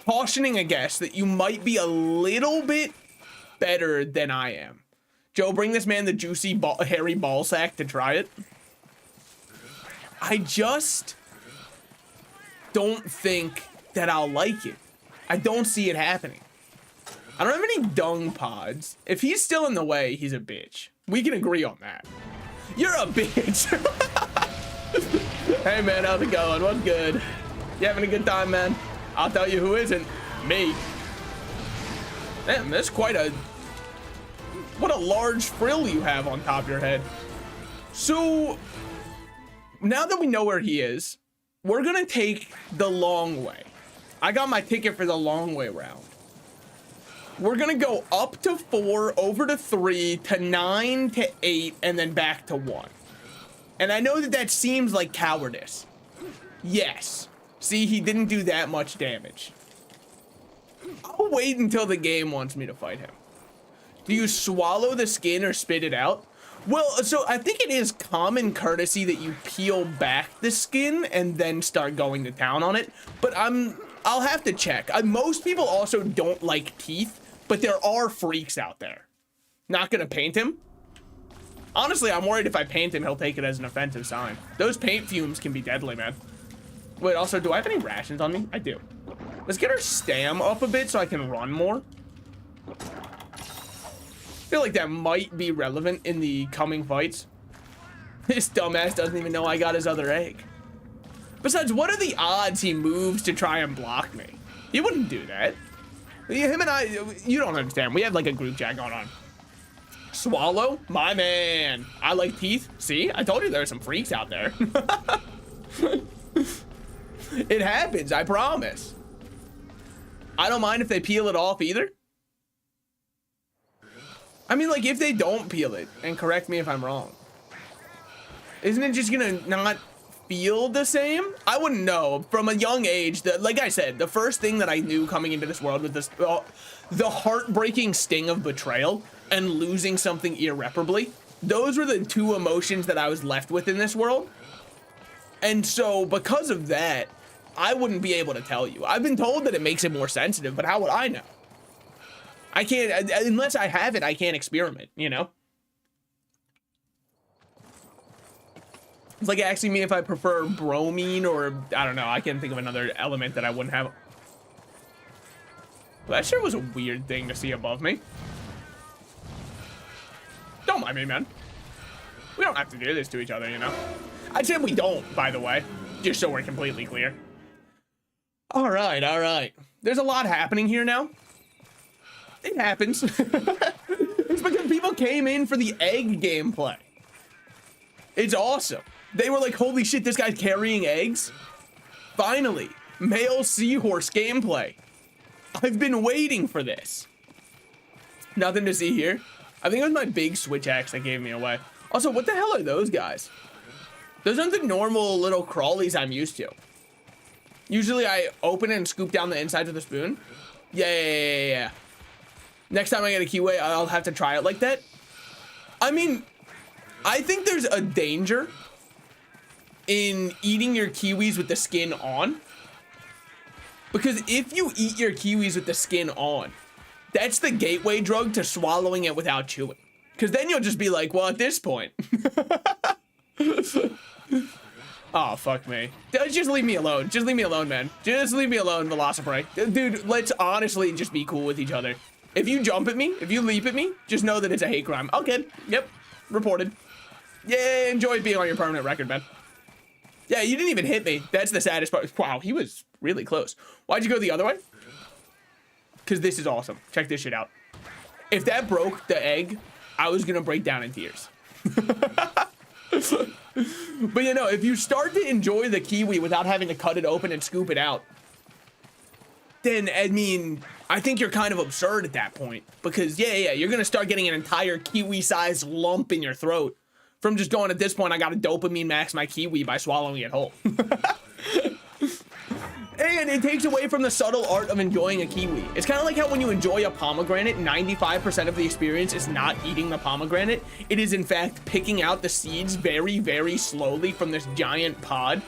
cautioning a guess that you might be a little bit better than I am. Joe, bring this man the juicy, hairy ball sack to try it. I just don't think that I'll like it. I don't see it happening. I don't have any dung pods. If he's still in the way, he's a bitch. We can agree on that. You're a bitch. Hey man, how's it going? What's good? You having a good time, man? I'll tell you who isn't. Me. Man, that's quite a... What a large frill you have on top of your head. So, now that we know where he is, we're gonna take the long way. I got my ticket for the long way round. We're gonna go up to 4, over to 3, to 9, to 8, and then back to 1. And I know that that seems like cowardice. Yes. See, he didn't do that much damage. I'll wait until the game wants me to fight him. Do you swallow the skin or spit it out? Well, so I think it is common courtesy that you peel back the skin and then start going to town on it. But I'll have to check. Most people also don't like teeth, but there are freaks out there. Not gonna paint him. Honestly, I'm worried if I paint him, he'll take it as an offensive sign. Those paint fumes can be deadly, man. Wait, also, do I have any rations on me? I do. Let's get our stam up a bit so I can run more. I feel like that might be relevant in the coming fights. This dumbass doesn't even know I got his other egg. Besides, what are the odds he moves to try and block me? He wouldn't do that. Him and I, you don't understand. We have like a group chat going on. Swallow? My man. I like teeth. See? I told you there are some freaks out there. It happens, I promise. I don't mind if they peel it off either. I mean, like, if they don't peel it, and correct me if I'm wrong, isn't it just gonna not feel the same? I wouldn't know. From a young age, like I said, the first thing that I knew coming into this world was this, the heartbreaking sting of betrayal and losing something irreparably. Those were the two emotions that I was left with in this world. And so, because of that, I wouldn't be able to tell you. I've been told that it makes it more sensitive, but how would I know? I can't, unless I have it, I can't experiment, you know? It's like asking me if I prefer bromine or, I don't know, I can't think of another element that I wouldn't have. Well, that sure was a weird thing to see above me. Don't mind me, man. We don't have to do this to each other, you know? I said we don't, by the way, just so we're completely clear. All right, all right. There's a lot happening here now. It happens. It's because people came in for the egg gameplay. It's awesome. They were like, holy shit, this guy's carrying eggs. Finally, male seahorse gameplay. I've been waiting for this. Nothing to see here. I think it was my big switch axe that gave me away. Also, what the hell are those guys? Those aren't the normal little crawlies I'm used to. Usually I open it and scoop down the insides with a spoon. Yeah. Next time I get a kiwi, I'll have to try it like that. I mean, I think there's a danger in eating your kiwis with the skin on. Because if you eat your kiwis with the skin on, that's the gateway drug to swallowing it without chewing. Because then you'll just be like, well, at this point. Oh, fuck me. Just leave me alone. Just leave me alone, man. Just leave me alone, Velociprey. Dude, let's honestly just be cool with each other. If you jump at me, if you leap at me, just know that it's a hate crime. Okay, yep, reported. Yeah, enjoy being on your permanent record, man. Yeah, you didn't even hit me. That's the saddest part. Wow, he was really close. Why'd you go the other way? Because this is awesome. Check this shit out. If that broke the egg, I was gonna break down in tears. But you know, if you start to enjoy the kiwi without having to cut it open and scoop it out, then, I mean, I think you're kind of absurd at that point. Because, yeah, you're gonna start getting an entire kiwi-sized lump in your throat from just going, at this point, I gotta dopamine max my kiwi by swallowing it whole. And it takes away from the subtle art of enjoying a kiwi. It's kind of like how when you enjoy a pomegranate, 95% of the experience is not eating the pomegranate. It is, in fact, picking out the seeds very, very slowly from this giant pod.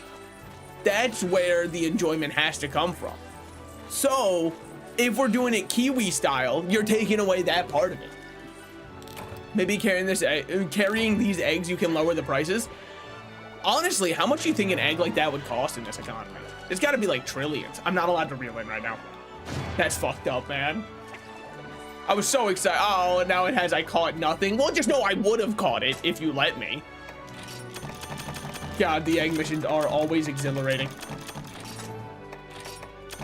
That's where the enjoyment has to come from. So, if we're doing it kiwi style, you're taking away that part of it. Maybe carrying these eggs, you can lower the prices. Honestly, how much do you think an egg like that would cost in this economy? It's got to be like trillions. I'm not allowed to reel in right now. That's fucked up, man. I was so excited. Oh, now it has I caught nothing. Well, just know I would have caught it if you let me. God, the egg missions are always exhilarating.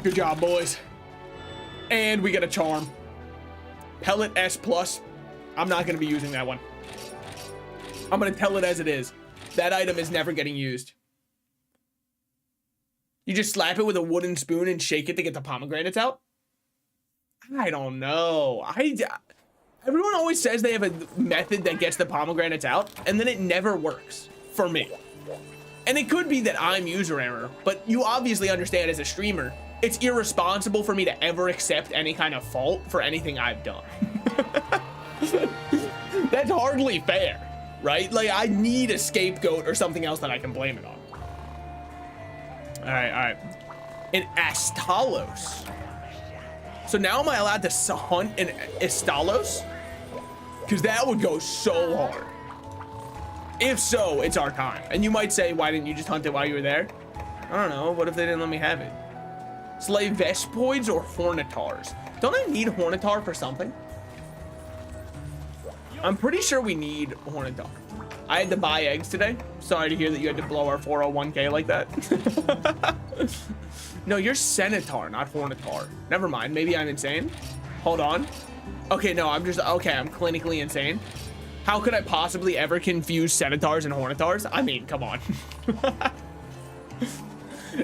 Good job, boys. And we get a charm. Pellet S+. I'm not going to be using that one. I'm going to tell it as it is. That item is never getting used. You just slap it with a wooden spoon and shake it to get the pomegranates out? I don't know. Everyone always says they have a method that gets the pomegranates out, and then it never works for me. And it could be that I'm user error, but you obviously understand as a streamer, it's irresponsible for me to ever accept any kind of fault for anything I've done. That's hardly fair, right? Like, I need a scapegoat or something else that I can blame it on. All right. In Astalos. So now am I allowed to hunt in Astalos? Because that would go so hard. If so, it's our time. And you might say, why didn't you just hunt it while you were there? I don't know. What if they didn't let me have it? Slave Vespoids or Hornitars? Don't I need Hornitar for something? I'm pretty sure we need Hornitar. I had to buy eggs today. Sorry to hear that you had to blow our 401k like that. No, you're Centaur, not Hornitar. Never mind. Maybe I'm insane. Hold on. Okay, no, I'm clinically insane. How could I possibly ever confuse Centaurs and Hornitars? I mean, come on.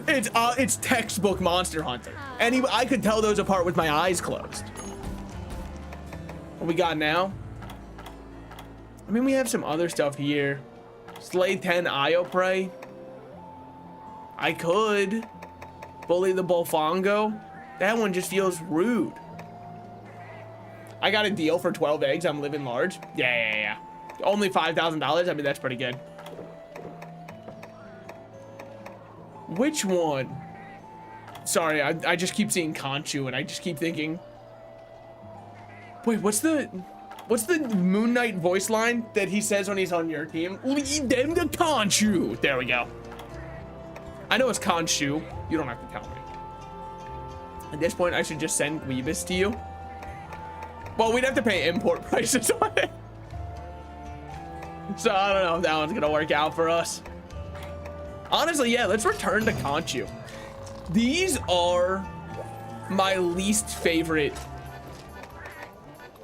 It's textbook Monster Hunter. I could tell those apart with my eyes closed. What we got now? I mean, we have some other stuff here. Slay 10 Ioprey. I could. Bully the Bolfongo. That one just feels rude. I got a deal for 12 eggs. I'm living large. Yeah. Only $5,000. I mean, that's pretty good. Which one? Sorry, I just keep seeing Conchu and I just keep thinking. Wait, what's the Moon Knight voice line that he says when he's on your team? Lead them to Conchu. There we go. I know it's Conchu. You don't have to tell me. At this point, I should just send Weebus to you. Well, we'd have to pay import prices on it. So I don't know if that one's gonna work out for us. Honestly, yeah, let's return to Conchu. These are my least favorite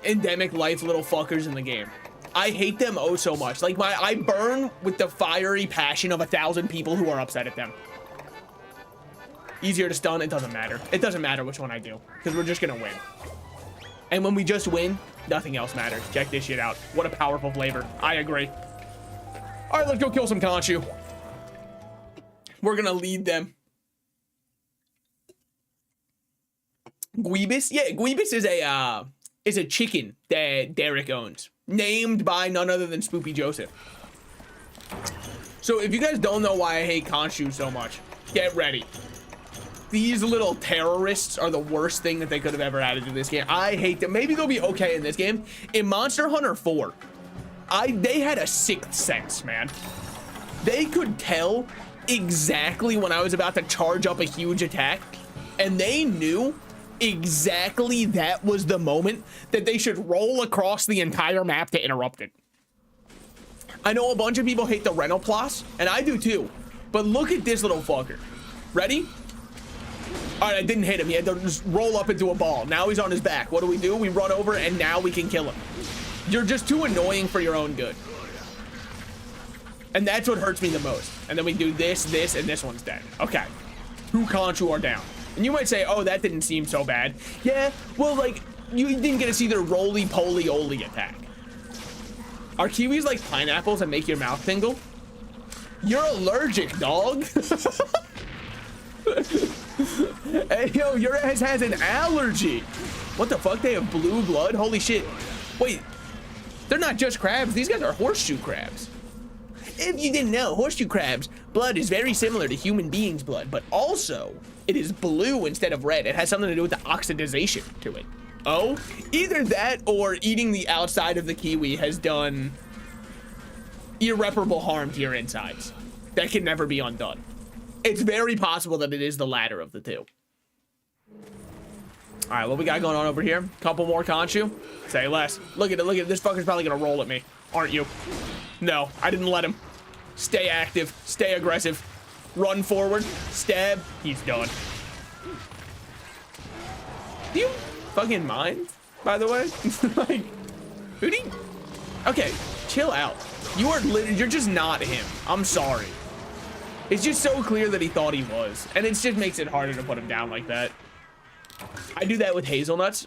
endemic life little fuckers in the game. I hate them oh so much. Like, I burn with the fiery passion of 1,000 people who are upset at them. Easier to stun, it doesn't matter. It doesn't matter which one I do, because we're just gonna win. And when we just win, nothing else matters. Check this shit out. What a powerful flavor. I agree. All right, let's go kill some Conchu. We're gonna lead them. Guibus? Yeah, Guibus is a chicken that Derek owns, named by none other than Spoopy Joseph. So if you guys don't know why I hate Conchu so much, get ready. These little terrorists are the worst thing that they could have ever added to this game. I hate them. Maybe they'll be okay in this game. In Monster Hunter 4, they had a sixth sense, man. They could tell exactly when I was about to charge up a huge attack, and they knew exactly that was the moment that they should roll across the entire map to interrupt it. I know a bunch of people hate the Renoplast, and I do too, but look at this little fucker. Ready? All right, I didn't hit him. He had to just roll up into a ball. Now he's on his back. What do? We run over, and now we can kill him. You're just too annoying for your own good. And that's what hurts me the most. And then we do this, and this one's dead. Okay. 2 Conchu are down. And you might say, oh, that didn't seem so bad. Yeah, well, like, you didn't get to see their roly-poly-oly attack. Are kiwis like pineapples that make your mouth tingle? You're allergic, dog. Hey, yo, your ass has an allergy. What the fuck? They have blue blood? Holy shit. Wait, they're not just crabs. These guys are horseshoe crabs. If you didn't know, horseshoe crabs' blood is very similar to human beings' blood, but also it is blue instead of red. It has something to do with the oxidization to it. Oh, either that or eating the outside of the kiwi has done irreparable harm to your insides. That can never be undone. It's very possible that it is the latter of the two. All right, what we got going on over here? Couple more Conchu. Say less. Look at it, look at it. This fucker's probably gonna roll at me, aren't you? No, I didn't let him. Stay active, stay aggressive. Run forward, stab, he's done. Do you fucking mind, by the way? Like, Booty? Okay, chill out. You're just not him. I'm sorry. It's just so clear that he thought he was, and it just makes it harder to put him down like that. I do that with hazelnuts.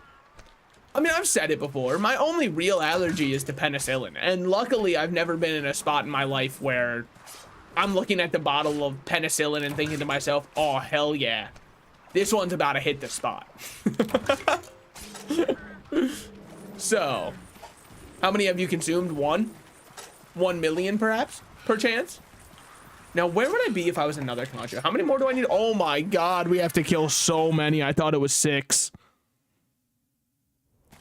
I mean, I've said it before. My only real allergy is to penicillin, and luckily I've never been in a spot in my life where I'm looking at the bottle of penicillin and thinking to myself, oh, hell yeah. This one's about to hit the spot. So, how many have you consumed? 1 million, perhaps, per chance. Now, where would I be if I was another contra? How many more do I need? Oh my God, we have to kill so many. I thought it was 6.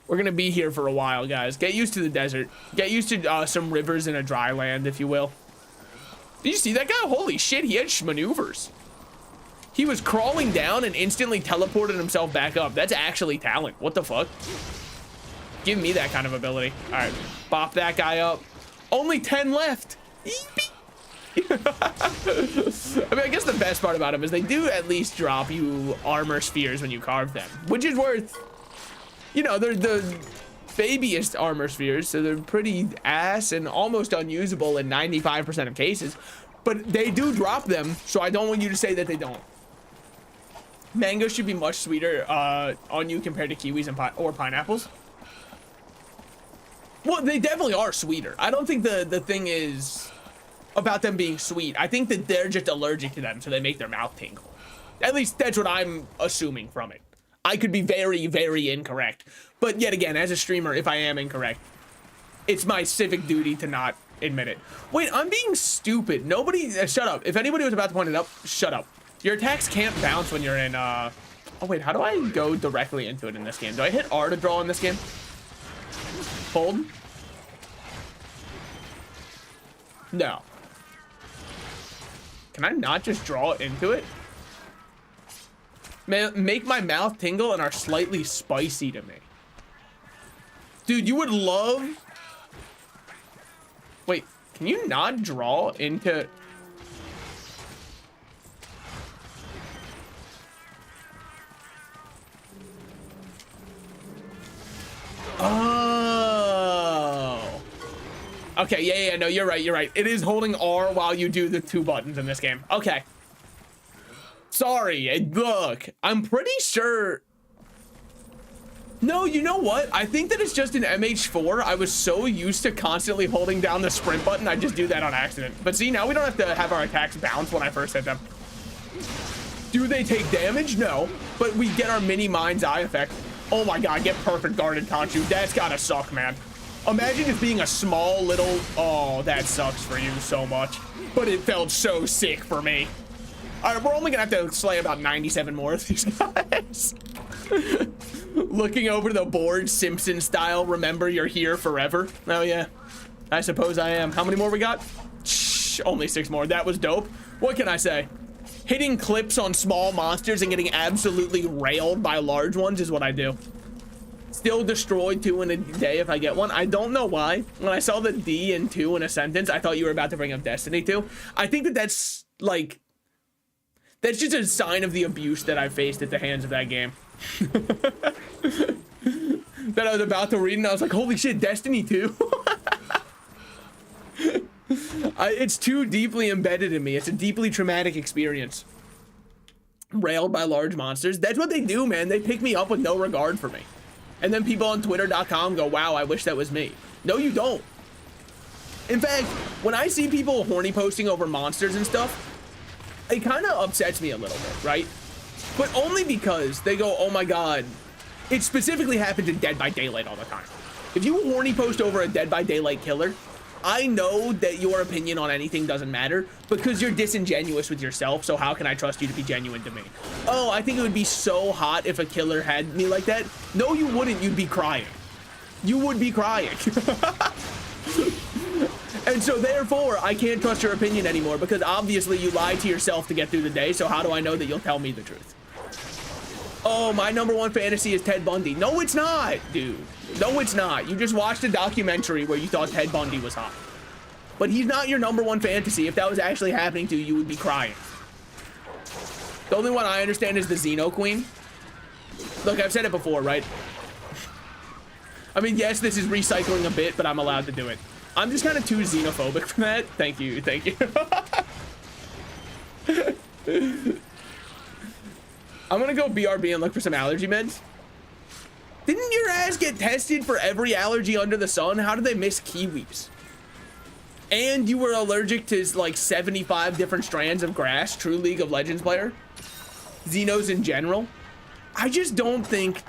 We're gonna be here for a while, guys. Get used to the desert. Get used to some rivers in a dry land, if you will. Did you see that guy? Holy shit, he had maneuvers. He was crawling down and instantly teleported himself back up. That's actually talent. What the fuck? Give me that kind of ability. All right, bop that guy up. Only 10 left. I mean, I guess the best part about them is they do at least drop you armor spheres when you carve them, which is worth, you know, they're the babyest armor spheres, so they're pretty ass and almost unusable in 95% of cases, but they do drop them, so I don't want you to say that they don't. Mango should be much sweeter on you compared to kiwis and or pineapples. Well, they definitely are sweeter. I don't think the thing is about them being sweet. I think that they're just allergic to them, so they make their mouth tingle. At least that's what I'm assuming from it. I could be very, very incorrect. But yet again, as a streamer, if I am incorrect, it's my civic duty to not admit it. Wait, I'm being stupid. Nobody, shut up. If anybody was about to point it up, shut up. Your attacks can't bounce when you're in, oh wait, how do I go directly into it in this game? Do I hit R to draw in this game? Hold. No. Can I not just draw into it? Make my mouth tingle and are slightly spicy to me. Dude, you would love... Wait, can you not draw into... Oh. Okay, yeah, no, you're right. It is holding R while you do the 2 buttons in this game. Okay. Sorry, look, I'm pretty sure... No, you know what? I think that it's just in MH4. I was so used to constantly holding down the sprint button, I just do that on accident. But see, now we don't have to have our attacks bounce when I first hit them. Do they take damage? No, but we get our mini mind's eye effect. Oh my God, get perfect guarded Conchu. That's gotta suck, man. Imagine just being a small little... Oh, that sucks for you so much. But it felt so sick for me. All right, we're only gonna have to slay about 97 more of these guys. Looking over the board, Simpson style, remember you're here forever. Oh yeah, I suppose I am. How many more we got? Shh, only 6 more. That was dope. What can I say? Hitting clips on small monsters and getting absolutely railed by large ones is what I do. Still destroy 2 in a day if I get one. I don't know why. When I saw the D and 2 in a sentence, I thought you were about to bring up Destiny 2. I think that that's like... That's just a sign of the abuse that I faced at the hands of that game. That I was about to read and I was like, holy shit, Destiny 2? It's too deeply embedded in me. It's a deeply traumatic experience. Railed by large monsters. That's what they do, man. They pick me up with no regard for me. And then people on twitter.com go, wow, I wish that was me. No, you don't. In fact, when I see people horny posting over monsters and stuff, it kind of upsets me a little bit, right? But only because they go, oh my God. It specifically happens in Dead by Daylight all the time. If you horny post over a Dead by Daylight killer, I know that your opinion on anything doesn't matter because you're disingenuous with yourself, so how can I trust you to be genuine to me? Oh, I think it would be so hot if a killer had me like that. No, you wouldn't. You'd be crying. You would be crying. And so therefore, I can't trust your opinion anymore because obviously you lied to yourself to get through the day, so how do I know that you'll tell me the truth? Oh, my #1 fantasy is Ted Bundy. No, it's not, dude. No, it's not. You just watched a documentary where you thought Ted Bundy was hot. But he's not your #1 fantasy. If that was actually happening to you, you would be crying. The only one I understand is the Xeno Queen. Look, I've said it before, right? I mean, yes, this is recycling a bit, but I'm allowed to do it. I'm just kind of too xenophobic for that. Thank you, thank you. I'm gonna go BRB and look for some allergy meds. Didn't your ass get tested for every allergy under the sun? How did they miss kiwis? And you were allergic to like 75 different strands of grass, true League of Legends player? Xenos in general, I just don't think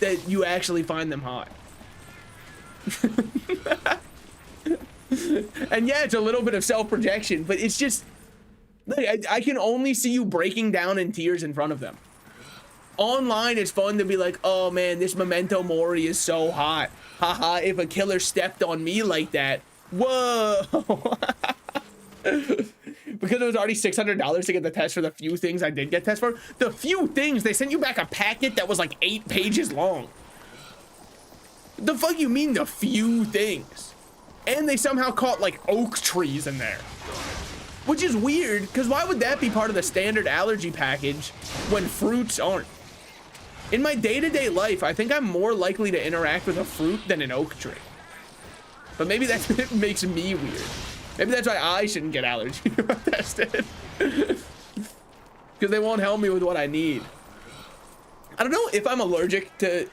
that you actually find them hot. And yeah, it's a little bit of self-projection, but it's just, like, I can only see you breaking down in tears in front of them. Online, it's fun to be like, oh man, this Memento Mori is so hot. Haha, if a killer stepped on me like that, whoa. Because it was already $600 to get the test for the few things I did get test for. The few things, they sent you back a packet that was like 8 pages long. The fuck you mean the few things? And they somehow caught like oak trees in there. Which is weird, because why would that be part of the standard allergy package when fruits aren't? In my day-to-day life, I think I'm more likely to interact with a fruit than an oak tree. But maybe that's what makes me weird. Maybe that's why I shouldn't get allergy tested. Because they won't help me with what I need. I don't know if I'm allergic to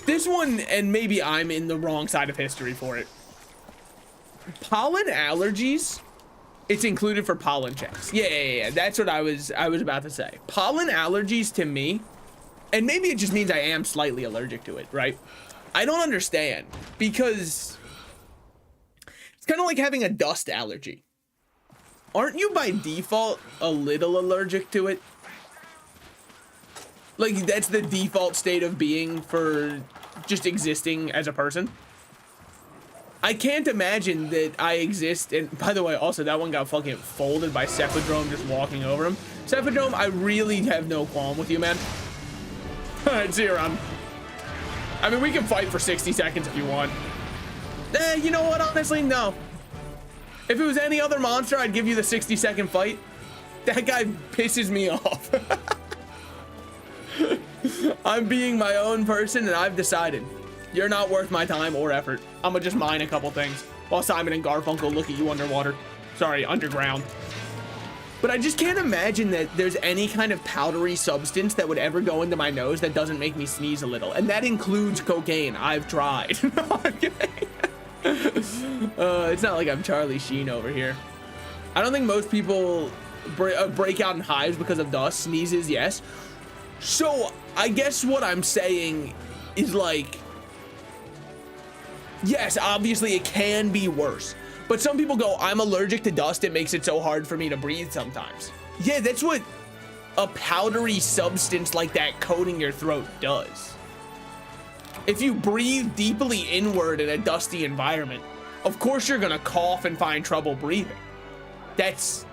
this one, and maybe I'm in the wrong side of history for it. Pollen allergies, it's included for pollen checks. Yeah. That's what I was about to say. Pollen allergies to me, and maybe it just means I am slightly allergic to it, right? I don't understand, because it's kind of like having a dust allergy. Aren't you by default a little allergic to it? Like, that's the default state of being for just existing as a person. I can't imagine that I exist, and by the way, also that one got fucking folded by Cephadrome just walking over him. Cephadrome, I really have no qualm with you, man. Alright, see you around. I mean, we can fight for 60 seconds if you want. You know what, honestly, no. If it was any other monster, I'd give you the 60-second fight. That guy pisses me off. I'm being my own person, and I've decided you're not worth my time or effort. I'm gonna just mine a couple things while Simon and Garfunkel look at you underwater. Sorry, underground. But I just can't imagine that there's any kind of powdery substance that would ever go into my nose that doesn't make me sneeze a little. And that includes cocaine. I've tried. No, I'm kidding. It's not like I'm Charlie Sheen over here. I don't think most people break out in hives because of dust. Sneezes, yes. So I guess what I'm saying is, like, yes, obviously it can be worse. But some people go, I'm allergic to dust. It makes it so hard for me to breathe sometimes. Yeah, that's what a powdery substance like that coating your throat does. If you breathe deeply inward in a dusty environment, of course you're gonna cough and find trouble breathing. It's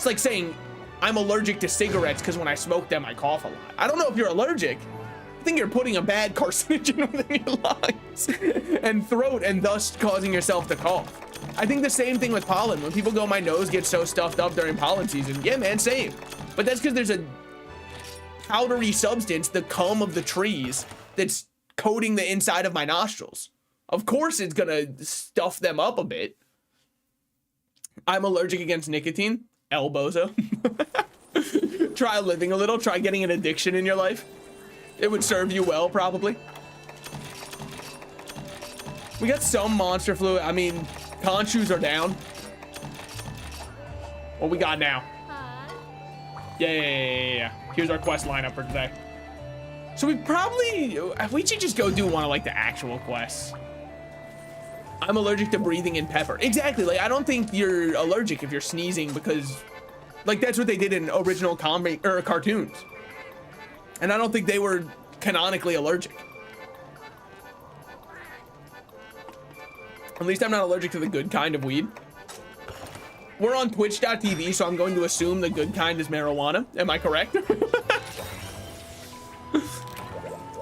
like saying, I'm allergic to cigarettes because when I smoke them, I cough a lot. I don't know if you're allergic. I think you're putting a bad carcinogen within your lungs and throat, and thus causing yourself to cough. I think the same thing with pollen. When people go, my nose gets so stuffed up during pollen season. Yeah, man, same. But that's because there's a powdery substance, the cum of the trees, that's coating the inside of my nostrils. Of course it's gonna stuff them up a bit. I'm allergic against nicotine. Elbozo. Try living a little. Try getting an addiction in your life. It would serve you well, probably. We got some monster fluid. I mean, conchus are down. What we got now? Yeah. Here's our quest lineup for today. So we should just go do one of like the actual quests. I'm allergic to breathing in pepper. Exactly. Like, I don't think you're allergic if you're sneezing, because like that's what they did in original comic or cartoons. And I don't think they were canonically allergic. At least I'm not allergic to the good kind of weed. We're on twitch.tv, so I'm going to assume the good kind is marijuana. Am I correct?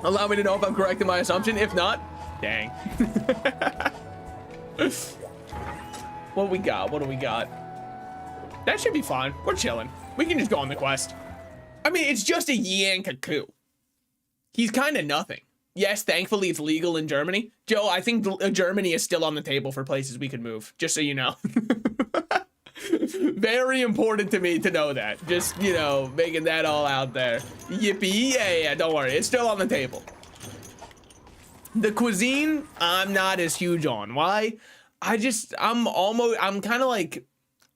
Allow me to know if I'm correct in my assumption. If not, dang. What we got? What do we got? That should be fine. We're chilling. We can just go on the quest. I mean, it's just a Yankaku. He's kind of nothing. Yes, thankfully it's legal in Germany. Joe, I think Germany is still on the table for places we could move, just so you know. Very important to me to know that. Just, you know, making that all out there. Yippee, yeah, don't worry. It's still on the table. The cuisine, I'm not as huge on. Why? I'm kind of like,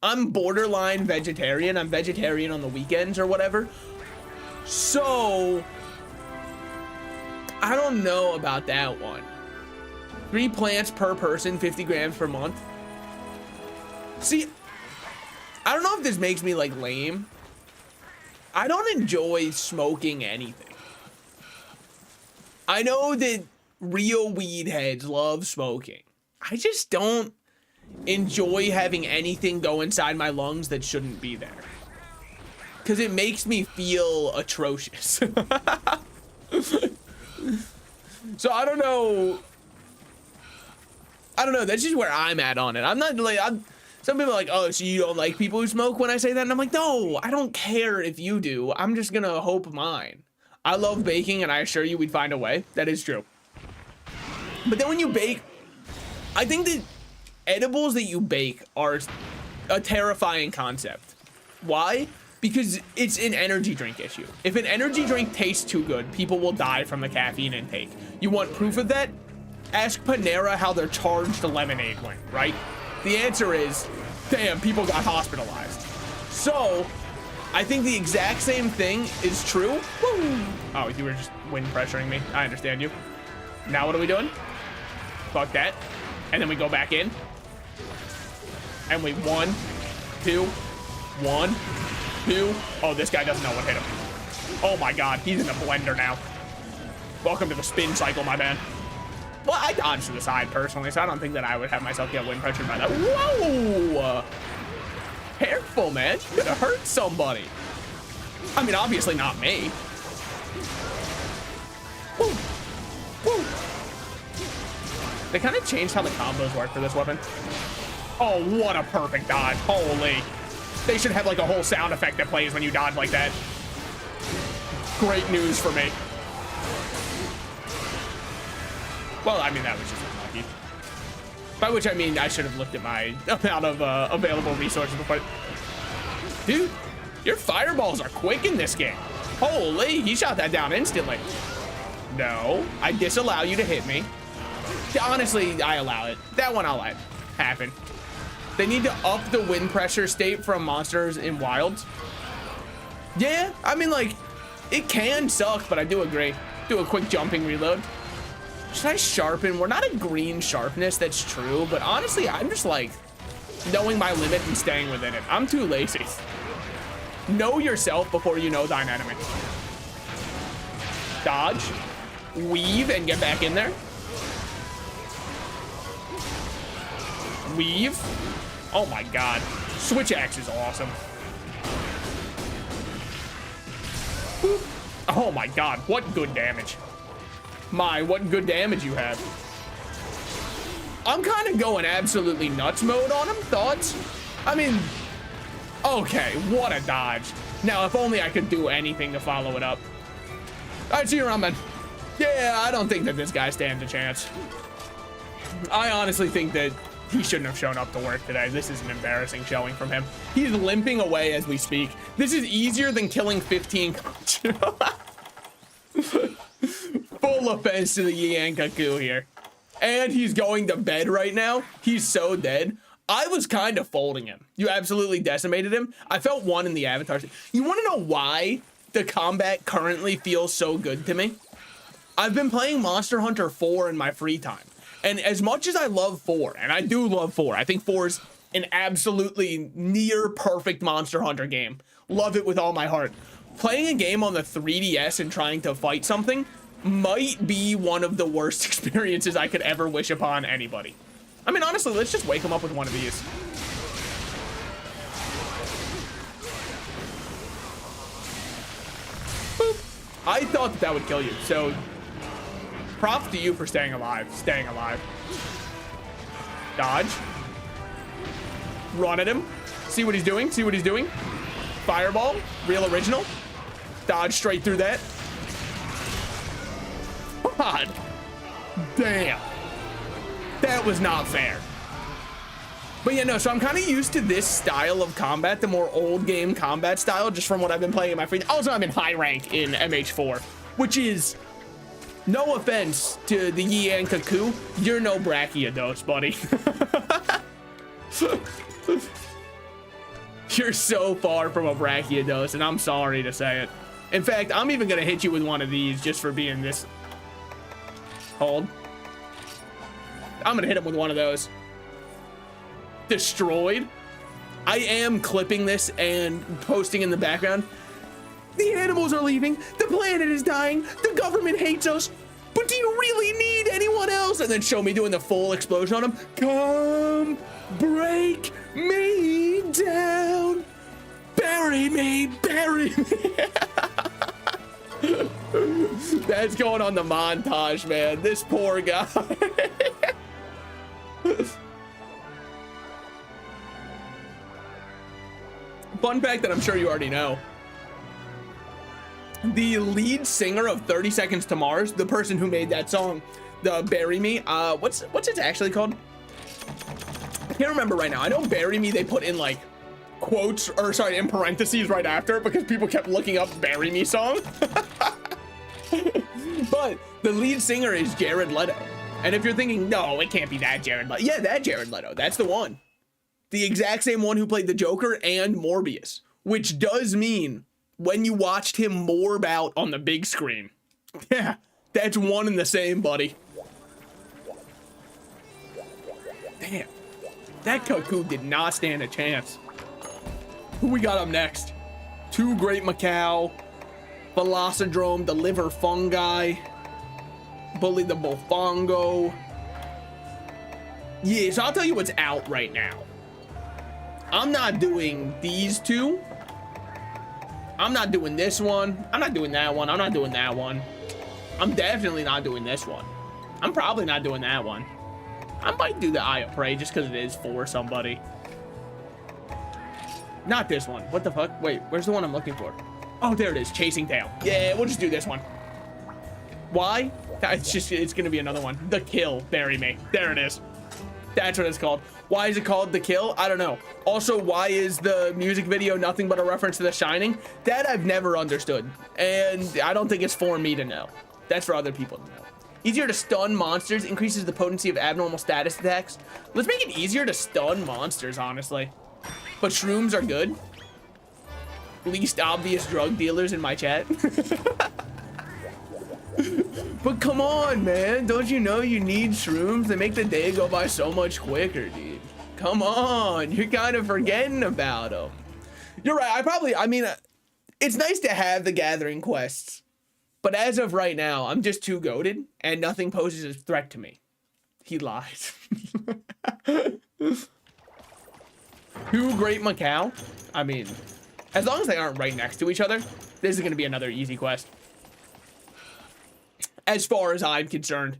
I'm borderline vegetarian. I'm vegetarian on the weekends or whatever. So I don't know about that one. 3 plants per person, 50 grams per month. See, I don't know if this makes me like lame. I don't enjoy smoking anything. I know that real weed heads love smoking. I just don't enjoy having anything go inside my lungs that shouldn't be there. Because it makes me feel atrocious. So I don't know. That's just where I'm at on it. I'm not like, some people are like, oh, so you don't like people who smoke when I say that? And I'm like, no, I don't care if you do. I'm just gonna hope mine. I love baking, and I assure you we'd find a way. That is true. But then when you bake, I think that edibles that you bake are a terrifying concept. Why? Because it's an energy drink issue. If an energy drink tastes too good, people will die from the caffeine intake. You want proof of that? Ask Panera how their charged lemonade went, right? The answer is, damn, people got hospitalized. So, I think the exact same thing is true. Woo! Oh, you were just wind pressuring me. I understand you. Now what are we doing? Fuck that. And then we go back in. And we 1, 2, 1, 2. Oh, this guy doesn't know what hit him. Oh my God, he's in the blender now. Welcome to the spin cycle, my man. Well, I dodged to the side personally, so I don't think that I would have myself get wind pressured by that. Whoa! Careful, man. You could have hurt somebody. I mean, obviously not me. Woo! Woo! They kind of changed how the combos work for this weapon. Oh, what a perfect dodge. Holy. They should have like a whole sound effect that plays when you dodge like that. Great news for me. Well, I mean, that was just unlucky. By which I mean, I should have looked at my amount of available resources before. Dude, your fireballs are quick in this game. Holy, he shot that down instantly. No, I disallow you to hit me. Honestly, I allow it. That one I'll let happen. They need to up the wind pressure state from monsters in wilds. Yeah, I mean, like, it can suck, but I do agree. Do a quick jumping reload. Should I sharpen? We're not at green sharpness, that's true, but honestly, I'm just like knowing my limit and staying within it. I'm too lazy. Know yourself before you know thine enemy. Dodge, weave, and get back in there. Weave. Oh my God. Switch axe is awesome. Boop. Oh my God, what good damage. My, what good damage you have. I'm kind of going absolutely nuts mode on him. Thoughts? I mean, okay, what a dodge. Now, if only I could do anything to follow it up. All right, see you around, man. Yeah, I don't think that this guy stands a chance. I honestly think that he shouldn't have shown up to work today. This is an embarrassing showing from him. He's limping away as we speak. This is easier than killing 15 Full offense to the Yankaku here. And he's going to bed right now. He's so dead. I was kind of folding him. You absolutely decimated him. I felt one in the avatar. You want to know why the combat currently feels so good to me? I've been playing Monster Hunter 4 in my free time. And as much as I love 4, and I do love 4, I think 4 is an absolutely near perfect Monster Hunter game. Love it with all my heart. Playing a game on the 3DS and trying to fight something might be one of the worst experiences I could ever wish upon anybody. I mean, honestly, let's just wake him up with one of these. Boop. I thought that would kill you, so props to you for staying alive. Dodge. Run at him. See what he's doing. Fireball. Real original. Dodge straight through that. God damn. That was not fair. But yeah, no, so I'm kind of used to this style of combat, the more old game combat style, just from what I've been playing in my free. Also, I'm in high rank in MH4, which is, no offense to the Yankaku, you're no Brachiodos, buddy. You're so far from a Brachiodos, and I'm sorry to say it. In fact, I'm even gonna hit you with one of these just for being this. Hold. I'm gonna hit him with one of those. Destroyed. I am clipping this and posting in the background. The animals are leaving. The planet is dying. The government hates us. But do you really need anyone else? And then show me doing the full explosion on him. Come break me down. Bury me, bury me. That's going on the montage, man. This poor guy. Fun fact that I'm sure you already know. The lead singer of 30 Seconds to Mars, the person who made that song, the Bury Me, what's it actually called? I can't remember right now. I know Bury Me they put in like quotes, or sorry, in parentheses right after because people kept looking up Bury Me song. But the lead singer is Jared Leto. And if you're thinking, no, it can't be that Jared Leto. Yeah, that Jared Leto. That's the one. The exact same one who played the Joker and Morbius, which does mean when you watched him morb out on the big screen. Yeah, that's one and the same, buddy. Damn, that Cuckoo did not stand a chance. Who we got up next? Two Great Macau, Velocidrome, the Liver Fungi, Bully the Bofongo. Yeah, so I'll tell you what's out right now. I'm not doing these two. I'm not doing this one. I'm not doing that one. I'm not doing that one. I'm definitely not doing this one. I'm probably not doing that one. I might do the Eye of Prey just because it is for somebody. Not this one. What the fuck? Wait, where's the one I'm looking for? Oh, there it is. Chasing Tail. Yeah, we'll just do this one. Why? It's gonna be another one. The Kill. Bury Me. There it is. That's what it's called. Why is it called The Kill? I don't know. Also, why is the music video nothing but a reference to The Shining? That I've never understood. And I don't think it's for me to know. That's for other people to know. Easier to stun monsters, increases the potency of abnormal status attacks. Let's make it easier to stun monsters, honestly. But shrooms are good. Least obvious drug dealers in my chat. But come on, man. Don't you know you need shrooms? They make the day go by so much quicker, dude. Come on. You're kind of forgetting about them. You're right. I mean, it's nice to have the gathering quests. But as of right now, I'm just too goated and nothing poses a threat to me. He lies. Two Great Macau. I mean, as long as they aren't right next to each other, this is going to be another easy quest. As far as I'm concerned,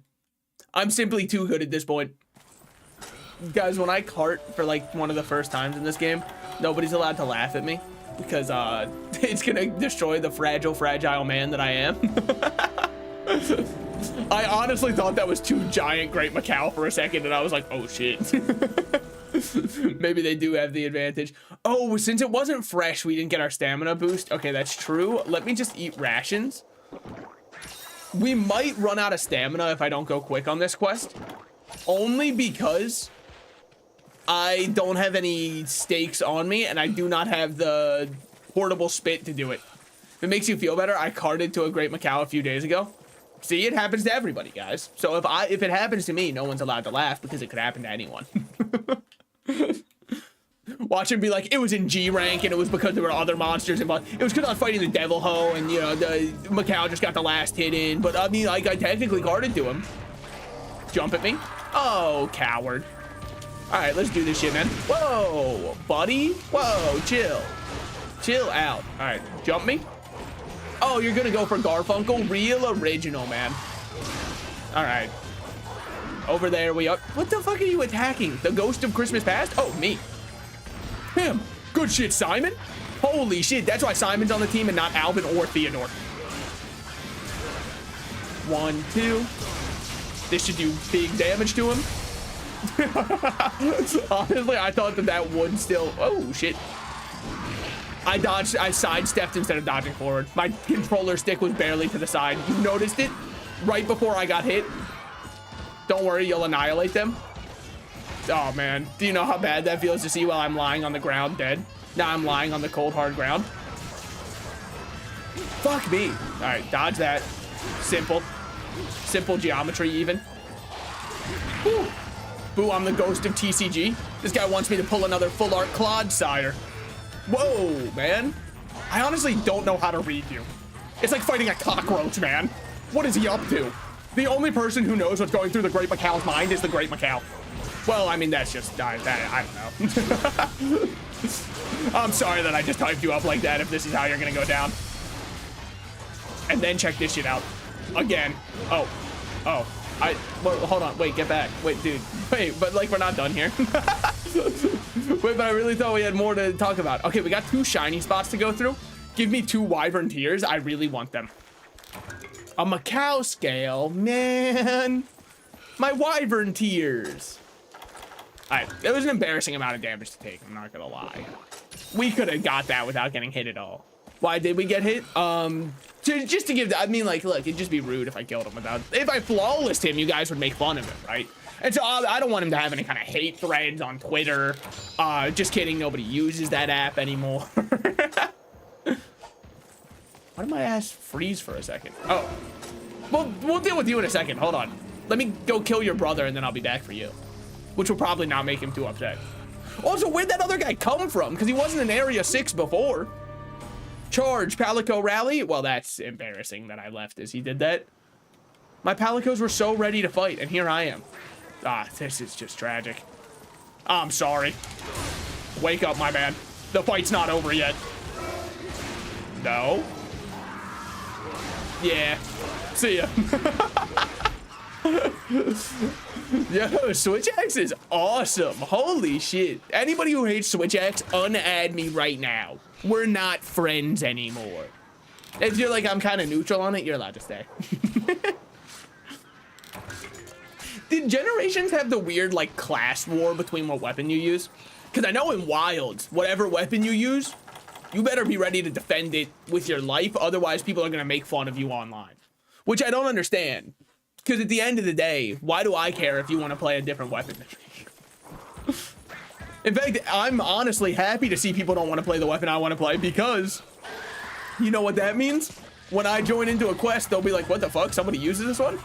I'm simply too good at this point. Guys, when I cart for like one of the first times in this game, nobody's allowed to laugh at me because it's gonna destroy the fragile man that I am. I honestly thought that was two giant Great Macau for a second, and I was like, oh shit. Maybe they do have the advantage. Oh, since it wasn't fresh, we didn't get our stamina boost. Okay, that's true. Let me just eat rations. We might run out of stamina if I don't go quick on this quest. Only because I don't have any stakes on me and I do not have the portable spit to do it. If it makes you feel better, I carted to a Great Macau a few days ago. See, it happens to everybody, guys. So if it happens to me, no one's allowed to laugh because it could happen to anyone. Watch him be like, it was in G rank and it was because there were other monsters involved. It was because I was fighting the Devil Ho and, you know, the Macau just got the last hit in. But I mean, like, I technically guarded to him. Jump at me. Oh, coward. All right, let's do this shit, man. Whoa, buddy. Whoa, chill. Chill out. All right, jump me. Oh, you're gonna go for Garfunkel? Real original, man. All right. Over there we are. What the fuck are you attacking? The ghost of Christmas past? Oh, me. Him. Good shit, Simon. Holy shit, that's why Simon's on the team and not Alvin or Theodore. 1, 2. This should do big damage to him. Honestly, I thought that would still... Oh, shit. I sidestepped instead of dodging forward. My controller stick was barely to the side. You noticed it right before I got hit. Don't worry, you'll annihilate them. Oh man, do you know how bad that feels to see while I'm lying on the ground dead? Now I'm lying on the cold hard ground. Fuck me. All right, dodge that. Simple geometry even. Woo. Boo, I'm the ghost of TCG. This guy wants me to pull another full art Claude Sire. Whoa, man. I honestly don't know how to read you. It's like fighting a cockroach, man. What is he up to? The only person who knows what's going through the Great Macau's mind is the Great Macau. Well, I mean, that's just, I don't know. I'm sorry that I just typed you up like that if this is how you're gonna go down. And then check this shit out. Again. Oh. Well, hold on. Wait, get back. Wait, dude. Wait, but like, we're not done here. Wait, but I really thought we had more to talk about. Okay, we got 2 shiny spots to go through. Give me 2 wyvern tears. I really want them. A Macau scale, man. My wyvern tears. All right, it was an embarrassing amount of damage to take. I'm not gonna lie. We could have got that without getting hit at all. Why did we get hit? Just to give, I mean, like, look, it'd just be rude if I killed him without, if I flawlessed him, you guys would make fun of him, right? And so I don't want him to have any kind of hate threads on Twitter. Just kidding, nobody uses that app anymore. Why did my ass freeze for a second? Oh, we'll deal with you in a second. Hold on. Let me go kill your brother and then I'll be back for you. Which will probably not make him too upset. Also, where'd that other guy come from? Because he wasn't in Area 6 before. Charge, Palico Rally. Well, that's embarrassing that I left as he did that. My Palicos were so ready to fight, and here I am. This is just tragic. I'm sorry. Wake up, my man. The fight's not over yet. No. Yeah. See ya. Yo, Switch Axe is awesome. Holy shit. Anybody who hates Switch Axe, unadd me right now. We're not friends anymore. If you're like, I'm kind of neutral on it, you're allowed to stay. Did Generations have the weird, like, class war between what weapon you use? Because I know in Wilds, whatever weapon you use, you better be ready to defend it with your life. Otherwise, people are going to make fun of you online. Which I don't understand. Because at the end of the day, why do I care if you want to play a different weapon? In fact, I'm honestly happy to see people don't want to play the weapon I want to play, because you know what that means? When I join into a quest, they'll be like, what the fuck? Somebody uses this one?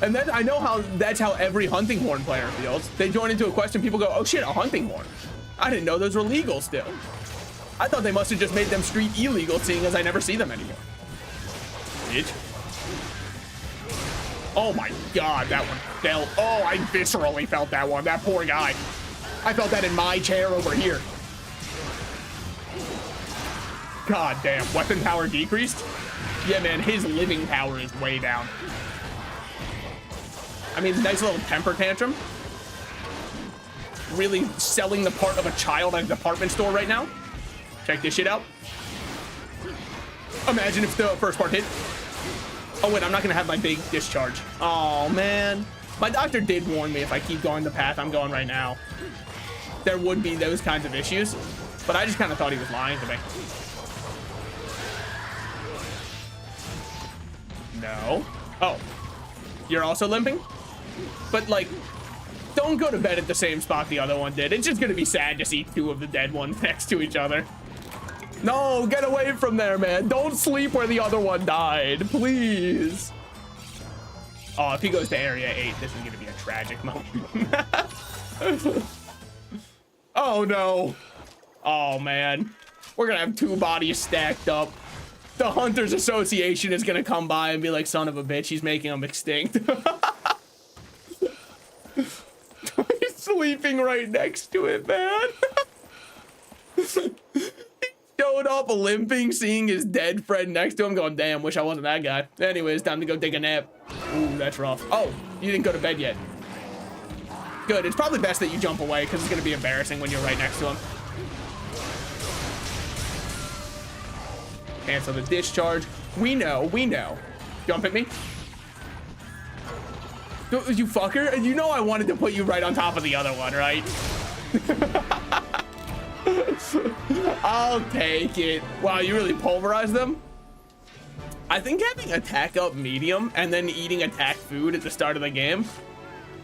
And then I know how that's how every hunting horn player feels. They join into a quest and people go, oh shit, a hunting horn. I didn't know those were legal still. I thought they must have just made them street illegal, seeing as I never see them anymore. Bitch. Oh my god, that one fell. Oh, I viscerally felt that one. That poor guy. I felt that in my chair over here. God damn, weapon power decreased? Yeah, man, his living power is way down. I mean, nice little temper tantrum. Really selling the part of a child at a department store right now. Check this shit out. Imagine if the first part hit. Oh wait, I'm not gonna have my big discharge. Oh man. My doctor did warn me if I keep going the path I'm going right now, there would be those kinds of issues. But I just kind of thought he was lying to me. No. Oh. You're also limping? But like, don't go to bed at the same spot the other one did. It's just gonna be sad to see 2 of the dead ones next to each other. No, get away from there, man. Don't sleep where the other one died, please. Oh, if he goes to Area 8, this is gonna be a tragic moment. Oh no. Oh man. We're gonna have 2 bodies stacked up. The Hunters Association is gonna come by and be like, son of a bitch, he's making them extinct. He's sleeping right next to it, man. He showed up limping, seeing his dead friend next to him, going, damn, wish I wasn't that guy. Anyways, time to go take a nap. Ooh, that's rough. Oh, you didn't go to bed yet. Good, it's probably best that you jump away, because it's gonna be embarrassing when you're right next to him. Cancel the discharge. We know, we know. Jump at me. You fucker. You know I wanted to put you right on top of the other one, right? I'll take it. Wow, you really pulverized them? I think having attack up medium and then eating attack food at the start of the game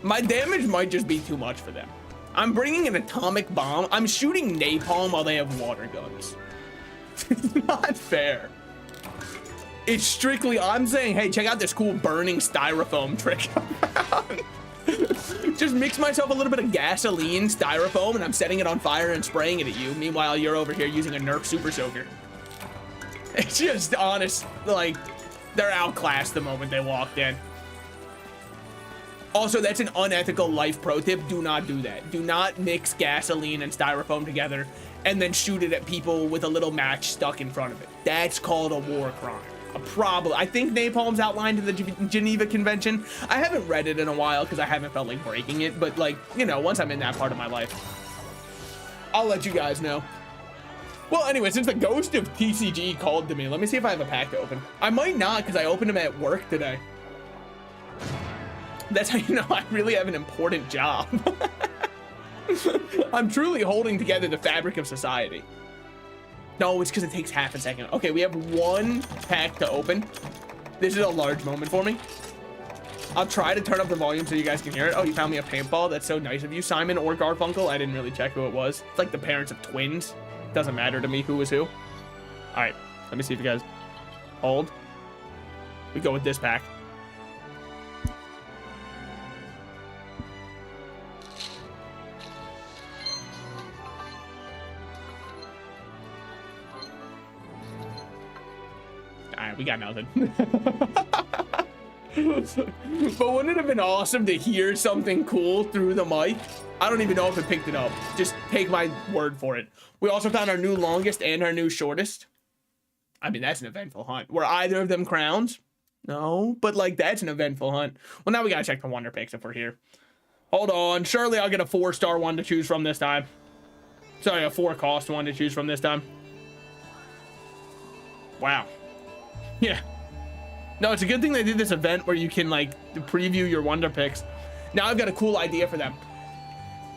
My damage might just be too much for them. I'm bringing an atomic bomb. I'm shooting napalm while they have water guns. It's not fair. It's strictly, I'm saying, hey, check out this cool burning styrofoam trick. Just mix myself a little bit of gasoline, styrofoam, and I'm setting it on fire and spraying it at you. Meanwhile, you're over here using a Nerf Super Soaker. It's just honest, like, they're outclassed the moment they walked in. Also, that's an unethical life pro tip. Do not do that. Do not mix gasoline and styrofoam together and then shoot it at people with a little match stuck in front of it. That's called a war crime. A problem. I think napalm's outlined in the Geneva Convention. I haven't read it in a while because I haven't felt like breaking it, but like, you know, once I'm in that part of my life, I'll let you guys know. Well, anyway, since the ghost of TCG called to me, let me see if I have a pack to open. I might not because I opened them at work today. That's how you know I really have an important job. I'm truly holding together the fabric of society. No, it's because it takes half a second. Okay, we have one pack to open. This is a large moment for me. I'll try to turn up the volume so you guys can hear it. Oh, you found me a paintball. That's so nice of you, Simon or Garfunkel. I didn't really check who it was. It's like the parents of twins. Doesn't matter to me who was who. All right, let me see if you guys hold. We go with this pack. All right, we got nothing. But wouldn't it have been awesome to hear something cool through the mic? I don't even know if it picked it up. Just take my word for it. We also found our new longest and our new shortest. I mean, that's an eventful hunt. Were either of them crowns? No, but like that's an eventful hunt. Well, now we gotta check the wonder picks if we're here. Hold on. Surely I'll get a 4-star one to choose from this time. Sorry, a 4-cost one to choose from this time. Wow. Yeah. No, it's a good thing they did this event where you can like preview your wonder picks. Now I've got a cool idea for them.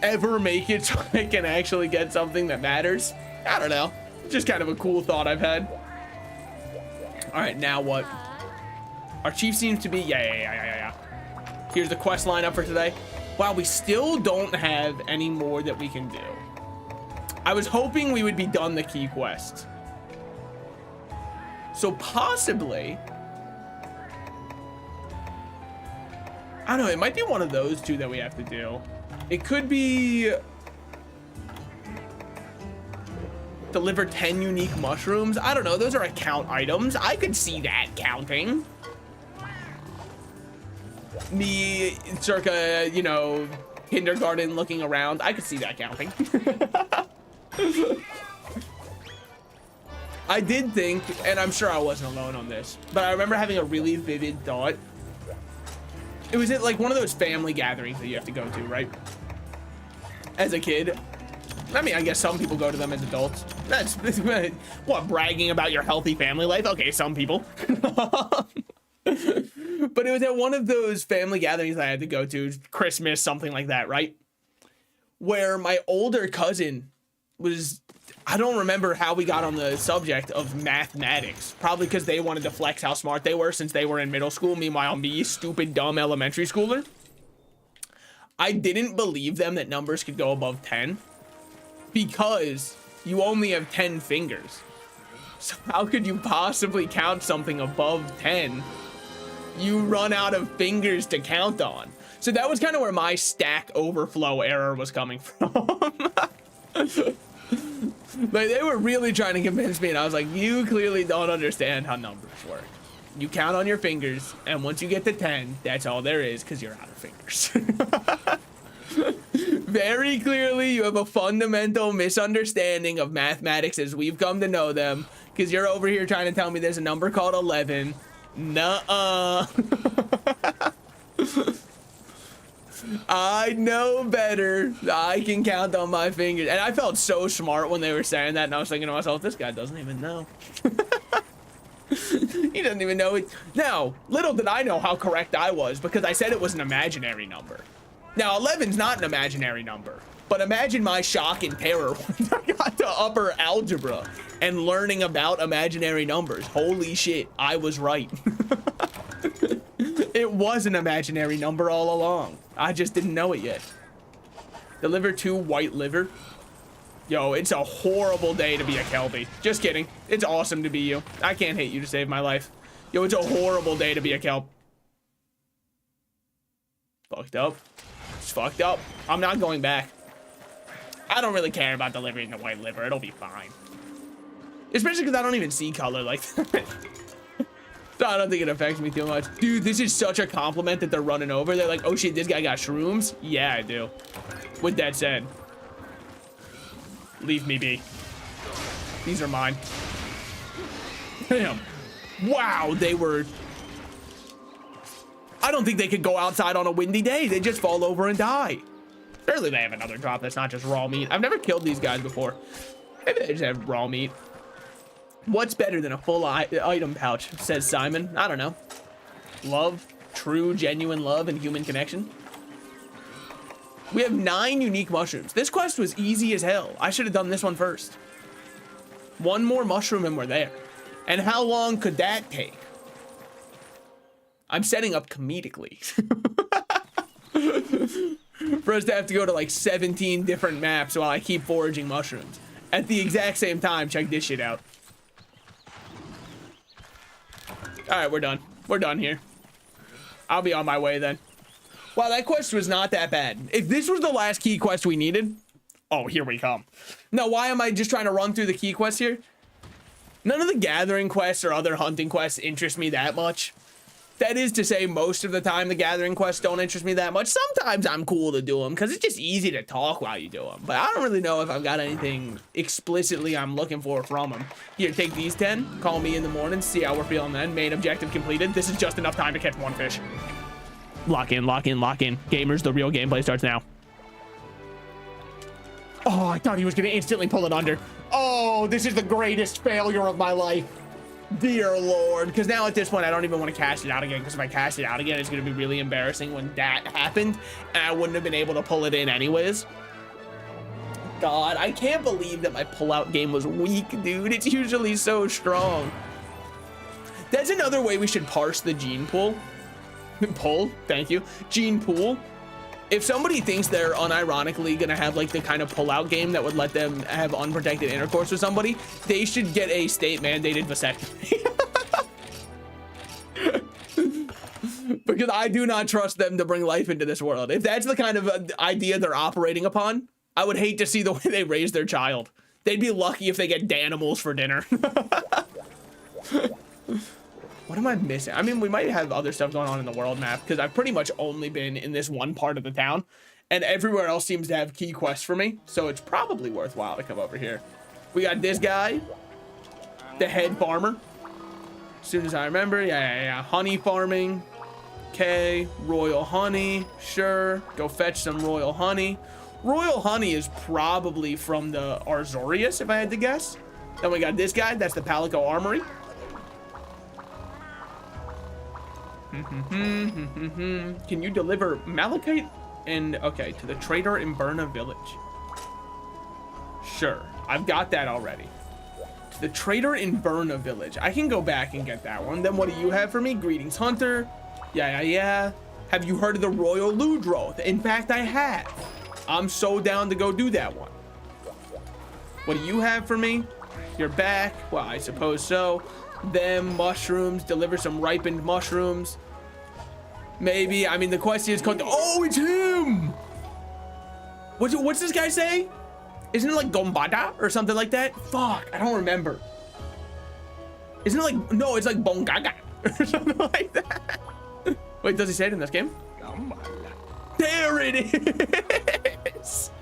Ever make it so I can actually get something that matters? I don't know. Just kind of a cool thought I've had. All right, now what? Our chief seems to be, yeah. Here's the quest lineup for today. Wow, we still don't have any more that we can do. I was hoping we would be done the key quest. So possibly, I don't know, it might be one of those two that we have to do. It could be deliver 10 unique mushrooms. I don't know, those are account items. I could see that counting. Me circa, you know, kindergarten looking around. I could see that counting. I did think, and I'm sure I wasn't alone on this, but I remember having a really vivid thought. It was at like one of those family gatherings that you have to go to, right? As a kid. I mean, I guess some people go to them as adults. That's what, bragging about your healthy family life? Okay, some people. But it was at one of those family gatherings I had to go to, Christmas, something like that, right? Where my older cousin was, I don't remember how we got on the subject of mathematics. Probably because they wanted to flex how smart they were since they were in middle school. Meanwhile, me, stupid, dumb elementary schooler, I didn't believe them that numbers could go above 10 because you only have 10 fingers. So how could you possibly count something above 10? You run out of fingers to count on. So that was kind of where my stack overflow error was coming from. Like, they were really trying to convince me, and I was like, you clearly don't understand how numbers work. You count on your fingers, and once you get to 10, that's all there is, because you're out of fingers. Very clearly, you have a fundamental misunderstanding of mathematics as we've come to know them, because you're over here trying to tell me there's a number called 11. Nuh-uh. I know better. I can count on my fingers. And I felt so smart when they were saying that, and I was thinking to myself, this guy doesn't even know. He doesn't even know it. Now, little did I know how correct I was, because I said it was an imaginary number. Now, 11's not an imaginary number, but imagine my shock and terror when I got to upper algebra and learning about imaginary numbers. Holy shit, I was right. It was an imaginary number all along. I just didn't know it yet. Deliver 2 white liver. Yo, it's a horrible day to be a Kelpie. Just kidding. It's awesome to be you. I can't hate you to save my life. Yo, it's a horrible day to be a Kelp. Fucked up. It's fucked up. I'm not going back. I don't really care about delivering the white liver. It'll be fine. Especially because I don't even see color like that. So I don't think it affects me too much. Dude, this is such a compliment that they're running over. They're like, oh shit, this guy got shrooms? Yeah, I do. With that said, leave me be. These are mine. Damn. Wow, they were... I don't think they could go outside on a windy day. They just fall over and die. Surely they have another drop that's not just raw meat. I've never killed these guys before. Maybe they just have raw meat. What's better than a full item pouch, says Simon. I don't know. Love, true, genuine love and human connection. We have 9 unique mushrooms. This quest was easy as hell. I should have done this one first. 1 more mushroom and we're there. And how long could that take? I'm setting up comedically. For us to have to go to like 17 different maps while I keep foraging mushrooms. At the exact same time, check this shit out. Alright, we're done. We're done here. I'll be on my way then. Wow, that quest was not that bad. If this was the last key quest we needed... Oh, here we come. Now, why am I just trying to run through the key quests here? None of the gathering quests or other hunting quests interest me that much. That is to say, most of the time, the gathering quests don't interest me that much. Sometimes I'm cool to do them, because it's just easy to talk while you do them. But I don't really know if I've got anything explicitly I'm looking for from them. Here, take these 10. Call me in the morning. See how we're feeling then. Main objective completed. This is just enough time to catch 1 fish. Lock in, lock in, lock in. Gamers, the real gameplay starts now. Oh, I thought he was going to instantly pull it under. Oh, this is the greatest failure of my life. Dear Lord. Because now at this point, I don't even want to cast it out again. Because if I cast it out again, it's going to be really embarrassing when that happened. And I wouldn't have been able to pull it in anyways. God, I can't believe that my pullout game was weak, dude. It's usually so strong. That's another way we should parse the gene pool. Thank you. Gene pool. If somebody thinks they're unironically gonna have like the kind of pullout game that would let them have unprotected intercourse with somebody, they should get a state mandated vasectomy. Because I do not trust them to bring life into this world. If that's the kind of idea they're operating upon, I would hate to see the way they raise their child. They'd be lucky if they get Danimals for dinner. What am I missing? I mean, we might have other stuff going on in the world map because I've pretty much only been in this one part of the town and everywhere else seems to have key quests for me. So it's probably worthwhile to come over here. We got this guy, the head farmer. As soon as I remember, yeah. Honey farming. Okay, royal honey. Sure, go fetch some royal honey. Royal honey is probably from the Arzorius, if I had to guess. Then we got this guy. That's the Palico Armory. Can you deliver malachite and okay to the trader in Berna village? Sure, I've got that already. To the trader in Berna village. I can go back and get that one. Then what do you have for me? Greetings, hunter. Yeah. Have you heard of the royal Ludroth? In fact, I have. I'm so down to go do that one. What do you have for me? You're back. Well, I suppose so. Them mushrooms, deliver some ripened mushrooms. Maybe. I mean, the question is called. Oh, it's him. What's this guy say? Isn't it like Gombada or something like that? Fuck, I don't remember. Isn't it like, no, it's like Bongaga or something like that. Wait, does he say it in this game? There it is.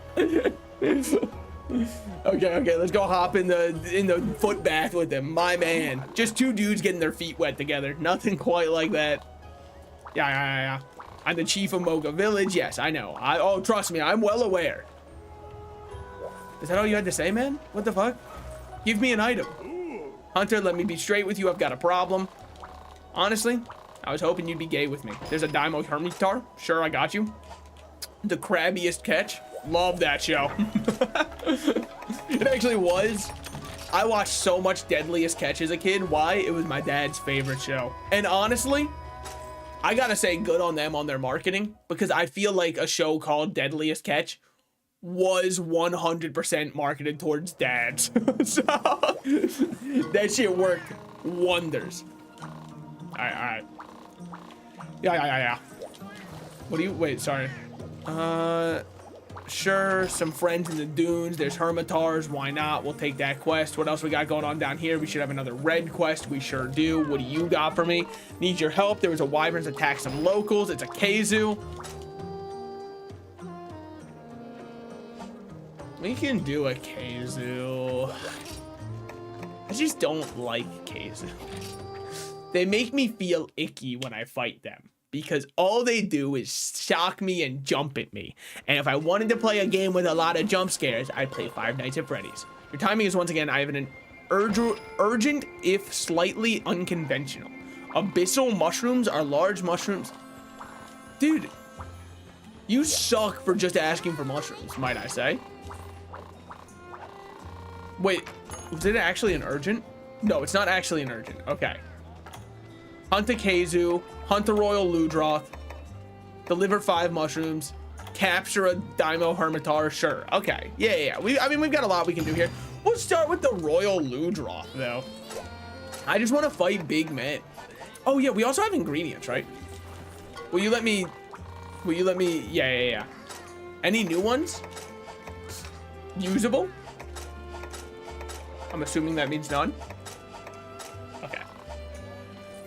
Okay, let's go hop in the foot bath with him. My man. Just 2 dudes getting their feet wet together. Nothing quite like that. Yeah. I'm the chief of Moga Village. Yes, I know. Oh, trust me, I'm well aware. Is that all you had to say, man? What the fuck? Give me an item. Hunter, let me be straight with you. I've got a problem. Honestly, I was hoping you'd be gay with me. There's a Daimo Hermitar. Sure, I got you. The crabbiest catch. Love that show. It actually was. I watched so much Deadliest Catch as a kid. Why? It was my dad's favorite show. And honestly, I gotta say good on them on their marketing, because I feel like a show called Deadliest Catch was 100% marketed towards dads. So that shit worked wonders. All right. Yeah. What do you, wait, sorry. Sure, some friends in the dunes. There's hermitars, why not? We'll take that quest. What else we got going on down here? We should have another red quest. We sure do. What do you got for me? Need your help. There was a wyverns attack some locals. It's a Kazoo. We can do a Kazoo. I just don't like Kazoo. They make me feel icky when I fight them, because all they do is shock me and jump at me. And if I wanted to play a game with a lot of jump scares, I'd play Five Nights at Freddy's. Your timing is, once again, I have an urgent, if slightly unconventional. Abyssal mushrooms are large mushrooms. Dude, you suck for just asking for mushrooms, might I say. Wait, was it actually an urgent? No, it's not actually an urgent. Okay. Hunt a Kazoo, hunt a Royal Ludroth, deliver 5 mushrooms, capture a Daimo Hermitar. Sure. Okay. Yeah. I mean, we've got a lot we can do here. We'll start with the Royal Ludroth, though. I just want to fight big men. Oh, yeah. We also have ingredients, right? Will you let me? Yeah. Any new ones? Usable? I'm assuming that means none. Okay.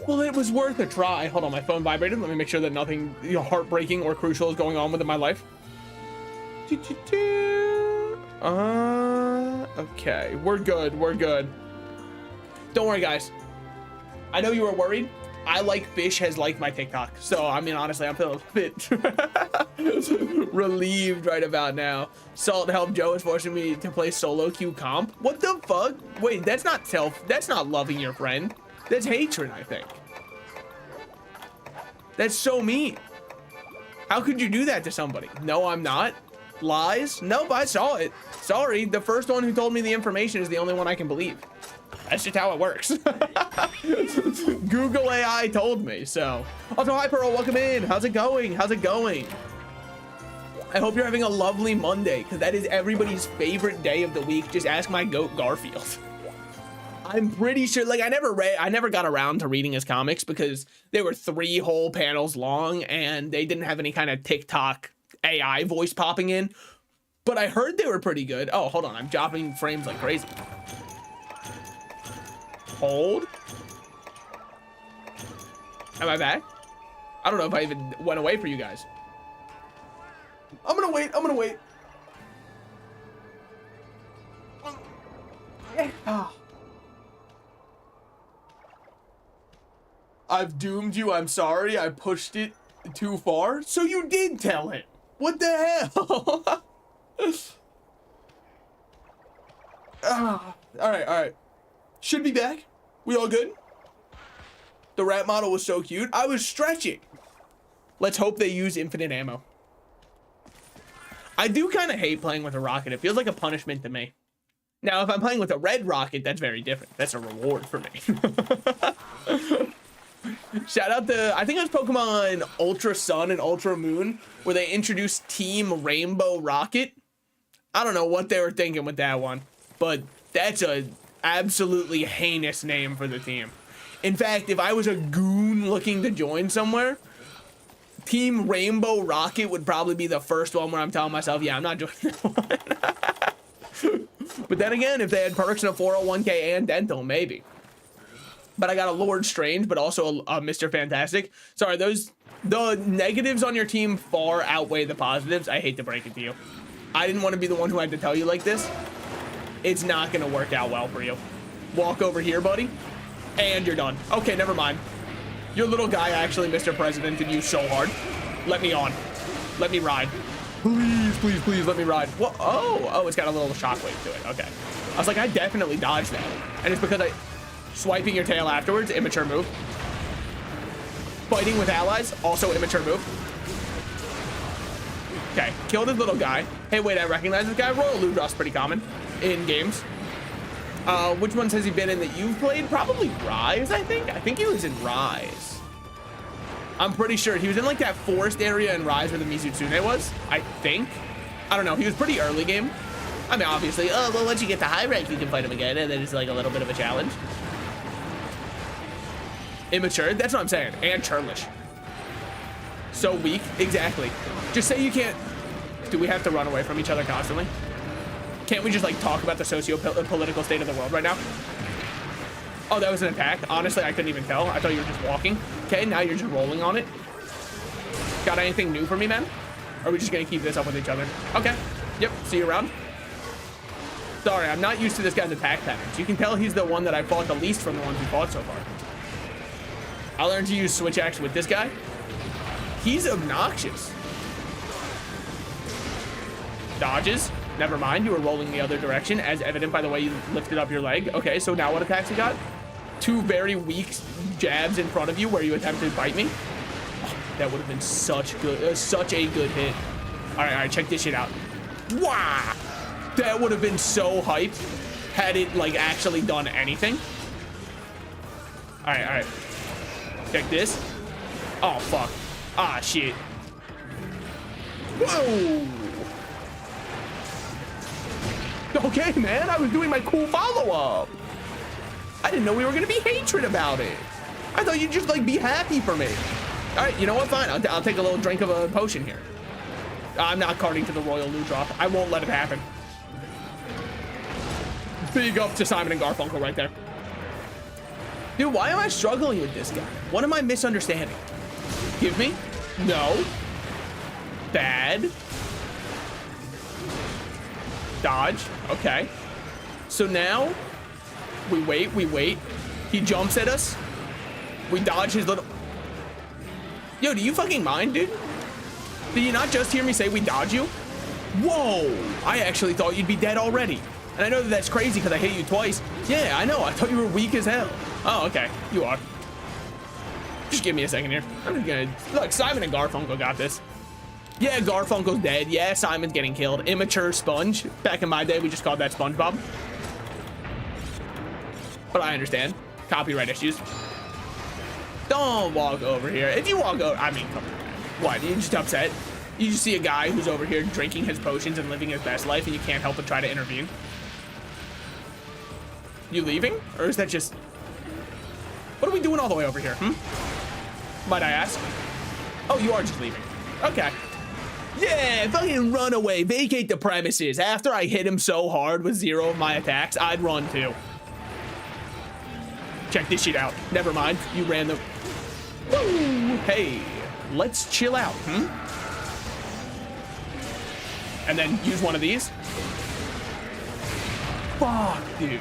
Well, it was worth a try. Hold on, my phone vibrated. Let me make sure that nothing heartbreaking or crucial is going on within my life. Okay, we're good. Don't worry, guys. I know you were worried. I like fish has liked my TikTok. So, I mean, honestly, I'm feeling a bit relieved right about now. Salt help Joe is forcing me to play solo queue comp. What the fuck? Wait, that's not loving your friend. That's hatred, I think. That's so mean. How could you do that to somebody? No, I'm not. Lies? Nope, I saw it. Sorry, the first one who told me the information is the only one I can believe. That's just how it works. Google AI told me, so. Also, hi, Pearl, welcome in. How's it going? I hope you're having a lovely Monday, because that is everybody's favorite day of the week. Just ask my goat Garfield. I'm pretty sure, like, I never got around to reading his comics because they were 3 whole panels long and they didn't have any kind of TikTok AI voice popping in. But I heard they were pretty good. Oh, hold on, I'm dropping frames like crazy. Hold. Am I back? I don't know if I even went away for you guys. I'm gonna wait. Yeah. I've doomed you. I'm sorry. I pushed it too far. So you did tell him. What the hell? All right. Should be back. We all good? The rat model was so cute. I was stretching. Let's hope they use infinite ammo. I do kind of hate playing with a rocket. It feels like a punishment to me. Now, if I'm playing with a red rocket, that's very different. That's a reward for me. Shout out to, I think it was Pokemon Ultra Sun and Ultra Moon, where they introduced Team Rainbow Rocket. I don't know what they were thinking with that one, but that's a absolutely heinous name for the team. In fact, if I was a goon looking to join somewhere, Team Rainbow Rocket would probably be the first one where I'm telling myself, yeah, I'm not joining that one. But then again, if they had perks and a 401k and dental, maybe. But I got a Lord Strange, but also a Mr. Fantastic. Sorry, the negatives on your team far outweigh the positives. I hate to break it to you. I didn't want to be the one who had to tell you like this. It's not going to work out well for you. Walk over here, buddy. And you're done. Okay, never mind. Your little guy actually, Mr. President, did you so hard. Let me on. Let me ride. Please, let me ride. What? Oh, it's got a little shockwave to it. Okay. I was like, I definitely dodged that. And it's because swiping your tail afterwards, immature move. Fighting with allies, also immature move. Okay, killed his little guy. Hey, wait, I recognize this guy. Royal Ludroth's pretty common in games. Which ones has he been in that you've played? Probably Rise, I think. I think he was in Rise. I'm pretty sure he was in like that forest area in Rise where the Mizutsune was, I think. I don't know, he was pretty early game. I mean, obviously, oh, well, once you get to high rank, you can fight him again, and then it's like a little bit of a challenge. Immature, that's what I'm saying, and churlish. So weak, exactly. Just say you can't. Do we have to run away from each other constantly? Can't we just like talk about the socio-political state of the world right now? Oh, that was an attack. Honestly, I couldn't even tell. I thought you were just walking. Okay, now you're just rolling on it. Got anything new for me, man? Or are we just gonna keep this up with each other? Okay. Yep, see you around. Sorry, I'm not used to this guy's attack patterns. You can tell he's the one that I fought the least from the ones we fought so far. I learned to use switch action with this guy. He's obnoxious. Dodges. Never mind, you were rolling the other direction, as evident by the way you lifted up your leg. Okay, so now what attacks you got? Two very weak jabs in front of you where you attempted to bite me. Oh, that would have been such a good hit. All right, check this shit out. Wow, that would have been so hyped had it like actually done anything. All right. Check this. Oh fuck. Ah shit. Whoa. Okay, man, I was doing my cool follow-up. I didn't know we were gonna be hatred about it. I thought you'd just like be happy for me. All right, you know what? Fine, I'll take a little drink of a potion here. I'm not carding to the Royal Loot Drop. I won't let it happen. Big up to Simon and Garfunkel right there. Dude, why am I struggling with this guy? What am I misunderstanding? Give me? No. Bad. Dodge. Okay. So now we wait. He jumps at us. We dodge his little. Yo, do you fucking mind, dude? Did you not just hear me say we dodge you? Whoa! I actually thought you'd be dead already. And I know that that's crazy because I hit you twice. Yeah, I know. I thought you were weak as hell. Oh, okay. You are. Just give me a second here. I'm just gonna look. Simon and Garfunkel got this. Yeah, Garfunkel's dead. Yeah, Simon's getting killed. Immature sponge. Back in my day, we just called that SpongeBob. But I understand. Copyright issues. Don't walk over here. If you walk over, I mean, come on. What? You just upset? You just see a guy who's over here drinking his potions and living his best life, and you can't help but try to intervene. You leaving? Or is that just... What are we doing all the way over here, Might I ask? Oh, you are just leaving. Okay. Yeah, fucking run away. Vacate the premises. After I hit him so hard with 0 of my attacks, I'd run too. Check this shit out. Never mind. You ran the... Woo! Hey, let's chill out, And then use one of these. Fuck, dude.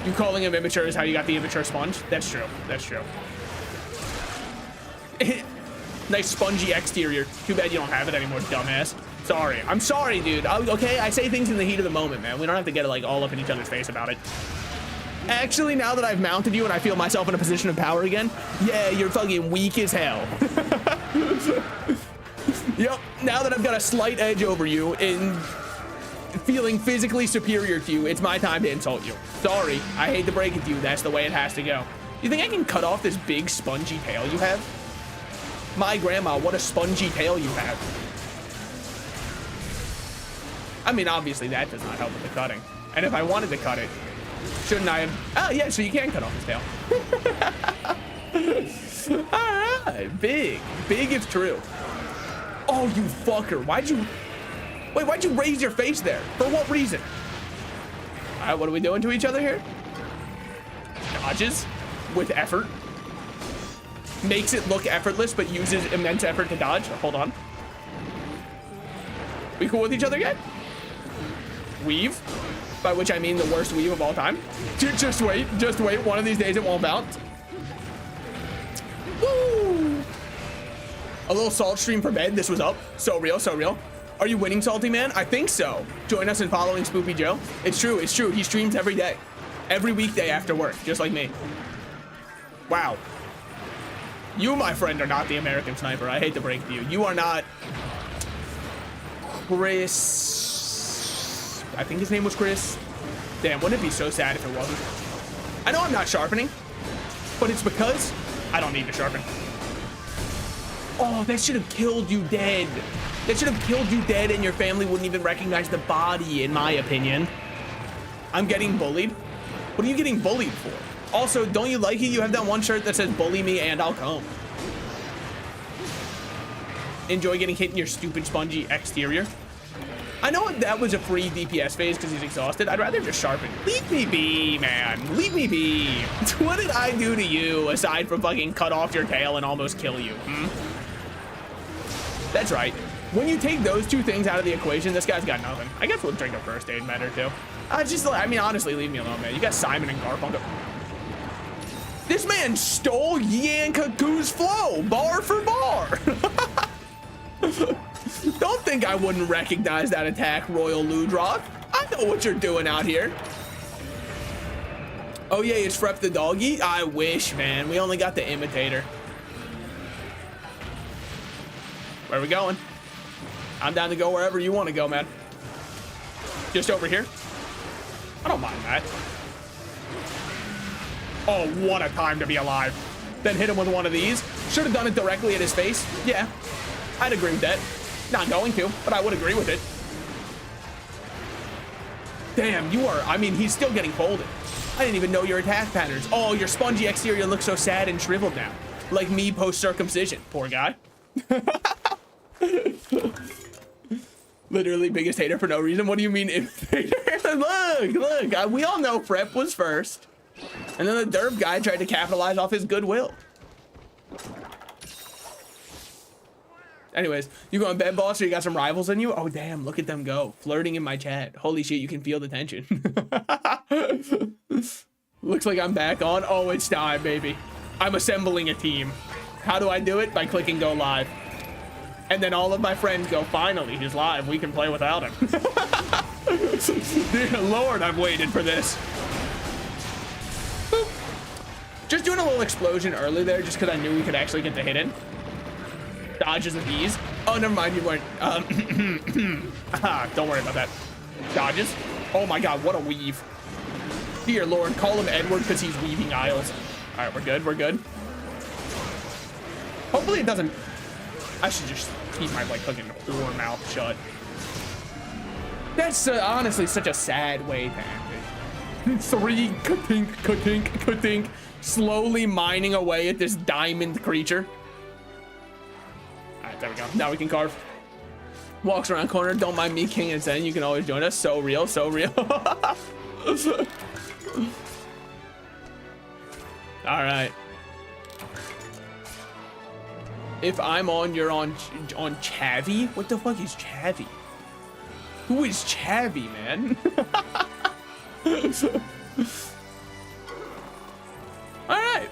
You calling him immature is how you got the immature sponge? That's true. That's true. Nice spongy exterior. Too bad you don't have it anymore, dumbass. Sorry. I'm sorry, dude. Okay, I say things in the heat of the moment, man. We don't have to get like all up in each other's face about it. Actually, now that I've mounted you and I feel myself in a position of power again, yeah, you're fucking weak as hell. Yep, now that I've got a slight edge over you in feeling physically superior to you, it's my time to insult you. Sorry, I hate to break it to you, that's the way it has to go. You think I can cut off this big spongy tail you have? My grandma, what a spongy tail you have. I mean, obviously that does not help with the cutting. And if I wanted to cut it, shouldn't I have? Oh, yeah, so you can cut off his tail. All right, big if true. Oh, you fucker. Why'd you raise your face there? For what reason? All right, what are we doing to each other here? Dodges with effort. Makes it look effortless, but uses immense effort to dodge. Hold on. We cool with each other yet? Weave. By which I mean the worst weave of all time. Just wait. One of these days it won't bounce. Woo! A little salt stream for bed. This was up. So real. Are you winning, Salty Man? I think so. Join us in following Spoopy Joe. It's true. He streams every day. Every weekday after work, just like me. Wow. You, my friend, are not the American Sniper. I hate to break it to you. You are not Chris. I think his name was Chris. Damn, wouldn't it be so sad if it wasn't? I know I'm not sharpening, but it's because I don't need to sharpen. Oh, that should have killed you dead. That should have killed you dead and your family wouldn't even recognize the body, in my opinion. I'm getting bullied. What are you getting bullied for? Also, don't you like it? You have that one shirt that says bully me and I'll come. Enjoy getting hit in your stupid spongy exterior. I know that was a free DPS phase because he's exhausted. I'd rather just sharpen. Leave me be, man. Leave me be. What did I do to you aside from fucking cut off your tail and almost kill you? That's right. When you take those two things out of the equation, this guy's got nothing. I guess we'll drink a first aid med or two. I mean, honestly, leave me alone, man. You got Simon and Garfunkel. This man stole Yan Kaku's flow, bar for bar. Don't think I wouldn't recognize that attack, Royal Ludroth. I know what you're doing out here. Oh yeah, it's Frep the doggy? I wish, man. We only got the imitator. Where are we going? I'm down to go wherever you want to go, man. Just over here? I don't mind that. Oh, what a time to be alive. Then hit him with one of these. Should have done it directly at his face. Yeah, I'd agree with that. Not going to, but I would agree with it. Damn, you are, I mean, he's still getting folded. I didn't even know your attack patterns. Oh, your spongy exterior looks so sad and shriveled now. Like me post-circumcision. Poor guy. Literally biggest hater for no reason. What do you mean imitator? Look, we all know Frep was first. And then the derp guy tried to capitalize off his goodwill. Anyways, you going bed, boss, or you got some rivals in you? Oh, damn, look at them go. Flirting in my chat. Holy shit, you can feel the tension. Looks like I'm back on. Oh, it's time, baby. I'm assembling a team. How do I do it? By clicking go live. And then all of my friends go, finally, he's live. We can play without him. Dear Lord, I've waited for this. Boop. Just doing a little explosion early there just because I knew we could actually get the hit in. Dodges of these. Oh, never mind. You weren't. Don't worry about that. Dodges. Oh my God, what a weave. Dear Lord, call him Edward because he's weaving aisles. All right, we're good. We're good. Hopefully it doesn't. I should just keep my like fucking whore mouth shut. That's honestly such a sad way to end it. 3 ka-tink, slowly mining away at this diamond creature. All right, there we go. Now we can carve. Walks around corner. Don't mind me, King and Zen. You can always join us. So real, so real. All right. If I'm on, you're on Chavi? What the fuck is Chavi? Who is Chavi, man? All right.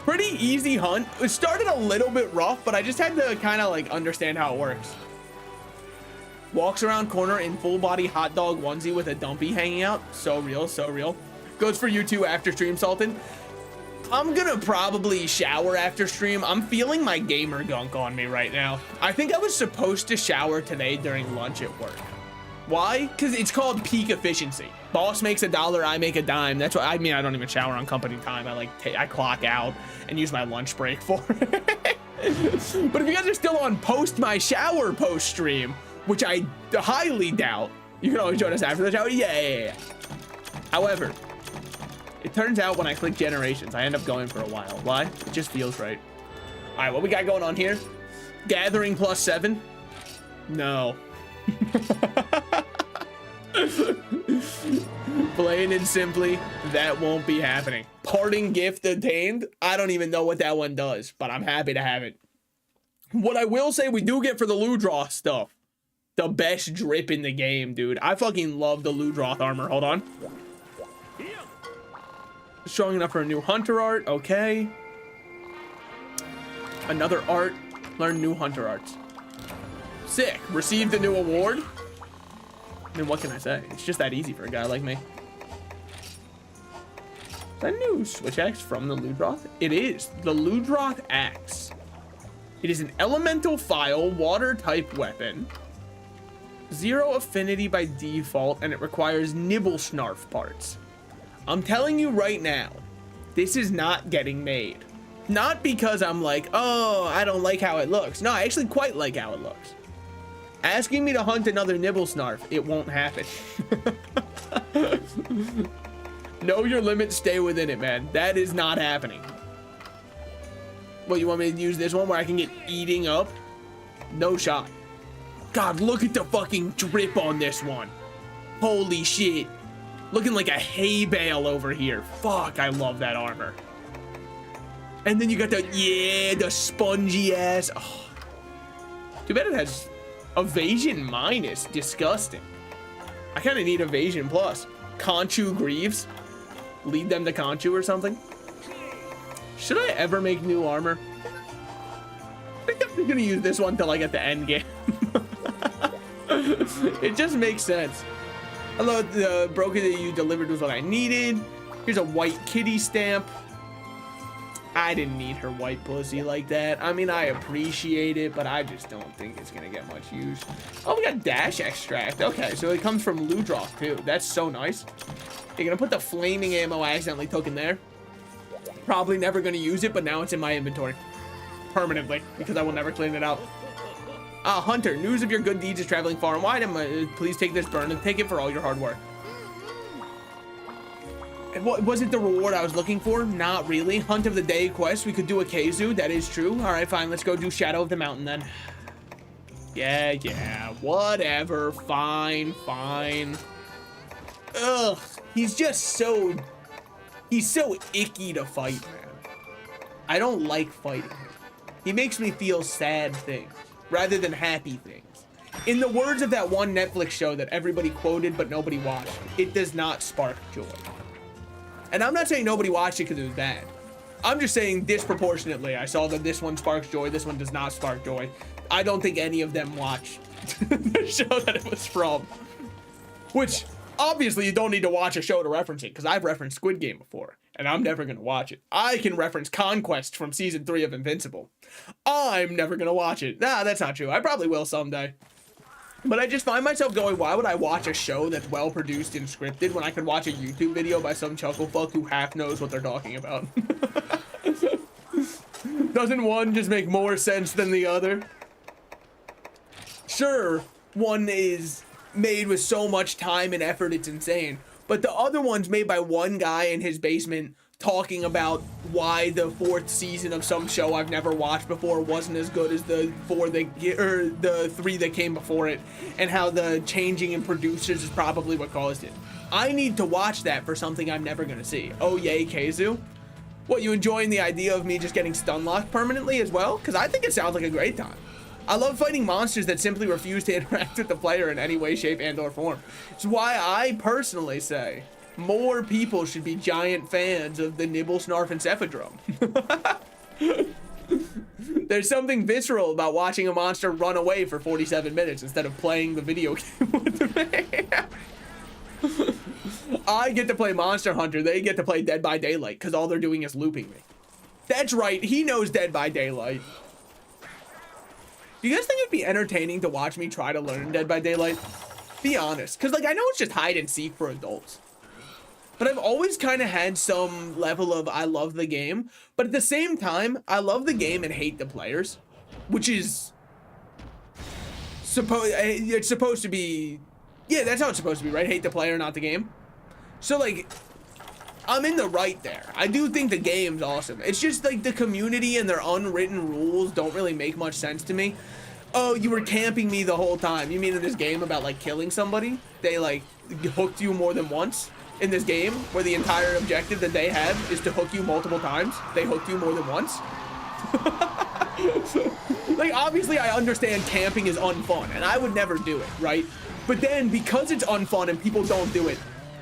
Pretty easy hunt. It started a little bit rough, but I just had to kind of like understand how it works. Walks around corner in full body hot dog onesie with a dumpy hanging out. So real, so real. Goes for you too after stream, Sultan. I'm gonna probably shower after stream. I'm feeling my gamer gunk on me right now. I think I was supposed to shower today during lunch at work. Why? Because it's called peak efficiency. Boss makes $1, I make a dime. That's what I mean. I don't even shower on company time. I clock out and use my lunch break for it. But if you guys are still on my shower post stream, which I highly doubt, you can always join us after the shower. Yeah. However, it turns out when I click generations, I end up going for a while. Why? It just feels right. All right, what we got going on here? Gathering +7? No. Plain and simply, that won't be happening. Parting gift obtained? I don't even know what that one does, but I'm happy to have it. What I will say we do get for the Ludroth stuff. The best drip in the game, dude. I fucking love the Ludroth armor. Hold on. Strong enough for a new hunter art. Okay. Another art. Learn new hunter arts. Sick. Received a new award. I mean, what can I say? It's just that easy for a guy like me. Is that a new switch axe from the Ludroth? It is. The Ludroth axe. It is an elemental file water type weapon. 0 affinity by default, and it requires nibble snarf parts. I'm telling you right now, this is not getting made. Not because I'm like, oh, I don't like how it looks. No, I actually quite like how it looks. Asking me to hunt another nibble snarf, it won't happen. Know your limit, stay within it, man. That is not happening. What, you want me to use this one where I can get eating up? No shot. God, look at the fucking drip on this one. Holy shit. Looking like a hay bale over here. Fuck, I love that armor. And then you got the, yeah, the spongy ass. Oh. Too bad it has evasion minus. Disgusting. I kind of need evasion plus. Conchu Greaves. Lead them to Conchu or something. Should I ever make new armor? I think I'm gonna use this one till like at the end game. It just makes sense. Hello, the broker that you delivered was what I needed. Here's a white kitty stamp. I didn't need her white pussy like that. I mean, I appreciate it, but I just don't think it's gonna get much use. Oh, we got dash extract. Okay, so it comes from Ludroth too. That's so nice. You're gonna put the flaming ammo I accidentally took in there. Probably never gonna use it, but now it's in my inventory permanently because I will never clean it out. Hunter, news of your good deeds is traveling far and wide. Please take this burn and take it for all your hard work. And what was it, the reward I was looking for? Not really. Hunt of the day quest. We could do a Keizu. That is true. All right, fine. Let's go do Shadow of the Mountain then. Yeah. Whatever. Fine. Ugh. He's just so... He's so icky to fight, man. I don't like fighting him. He makes me feel sad things rather than happy things. In the words of that one Netflix show that everybody quoted but nobody watched, it does not spark joy. And I'm not saying nobody watched it because it was bad. I'm just saying disproportionately, I saw that this one sparks joy, this one does not spark joy. I don't think any of them watched the show that it was from. Which, obviously, you don't need to watch a show to reference it, because I've referenced Squid Game before, and I'm never going to watch it. I can reference Conquest from Season 3 of Invincible. I'm never going to watch it. Nah, that's not true. I probably will someday. But I just find myself going, why would I watch a show that's well-produced and scripted when I could watch a YouTube video by some chucklefuck who half knows what they're talking about? Doesn't one just make more sense than the other? Sure, one is made with so much time and effort, it's insane. But the other one's made by one guy in his basement talking about why the 4th season of some show I've never watched before wasn't as good as the 3 that came before it, and how the changing in producers is probably what caused it. I need to watch that for something I'm never gonna see. Oh yay, Keizu? What, you enjoying the idea of me just getting stun locked permanently as well? Because I think it sounds like a great time. I love fighting monsters that simply refuse to interact with the player in any way, shape, and or form. It's why I personally say more people should be giant fans of the Nibble, Snarf, and Cephadrome. There's something visceral about watching a monster run away for 47 minutes instead of playing the video game with me. I get to play Monster Hunter, they get to play Dead by Daylight because all they're doing is looping me. That's right, he knows Dead by Daylight. Do you guys think it'd be entertaining to watch me try to learn Dead by Daylight? Be honest, because like I know it's just hide and seek for adults. But I've always kind of had some level of I love the game, but at the same time, I love the game and hate the players, which is it's supposed to be, yeah, that's how it's supposed to be, right? Hate the player, not the game. So like, I'm in the right there. I do think the game's awesome. It's just like the community and their unwritten rules don't really make much sense to me. Oh, you were camping me the whole time. You mean in this game about like killing somebody? They like hooked you more than once? In this game, where the entire objective that they have is to hook you multiple times, they hooked you more than once. Like, obviously, I understand camping is unfun, and I would never do it, right? But then, because it's unfun and people don't do it,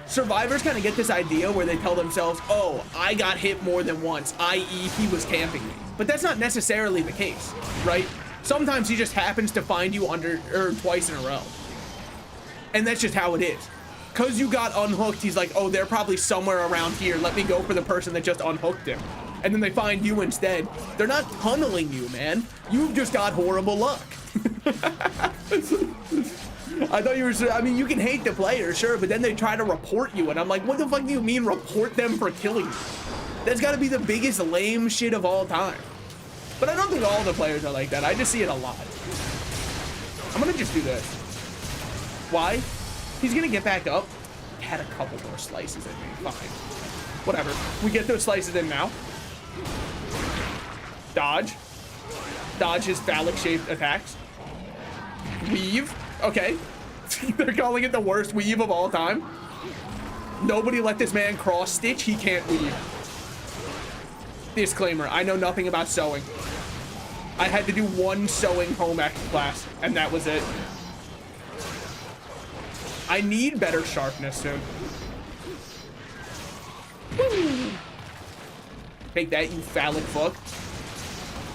survivors kind of get this idea where they tell themselves, oh, I got hit more than once, i.e. he was camping me. But that's not necessarily the case, right? Sometimes he just happens to find you twice in a row. And that's just how it is. Because you got unhooked, he's like, oh, they're probably somewhere around here. Let me go for the person that just unhooked him. And then they find you instead. They're not tunneling you, man. You've just got horrible luck. I thought you were, I mean, you can hate the player, sure, but then they try to report you. And I'm like, what the fuck do you mean report them for killing you? That's got to be the biggest lame shit of all time. But I don't think all the players are like that. I just see it a lot. I'm gonna just do this. Why? He's gonna get back up. Had a couple more slices in me. Fine. Whatever. We get those slices in now. Dodge. Dodge his phallic-shaped attacks. Weave. Okay. They're calling it the worst weave of all time. Nobody let this man cross-stitch. He can't weave. Disclaimer, I know nothing about sewing. I had to do one sewing home ec class, and that was it. I need better sharpness soon. Woo. Take that, you phallic fuck.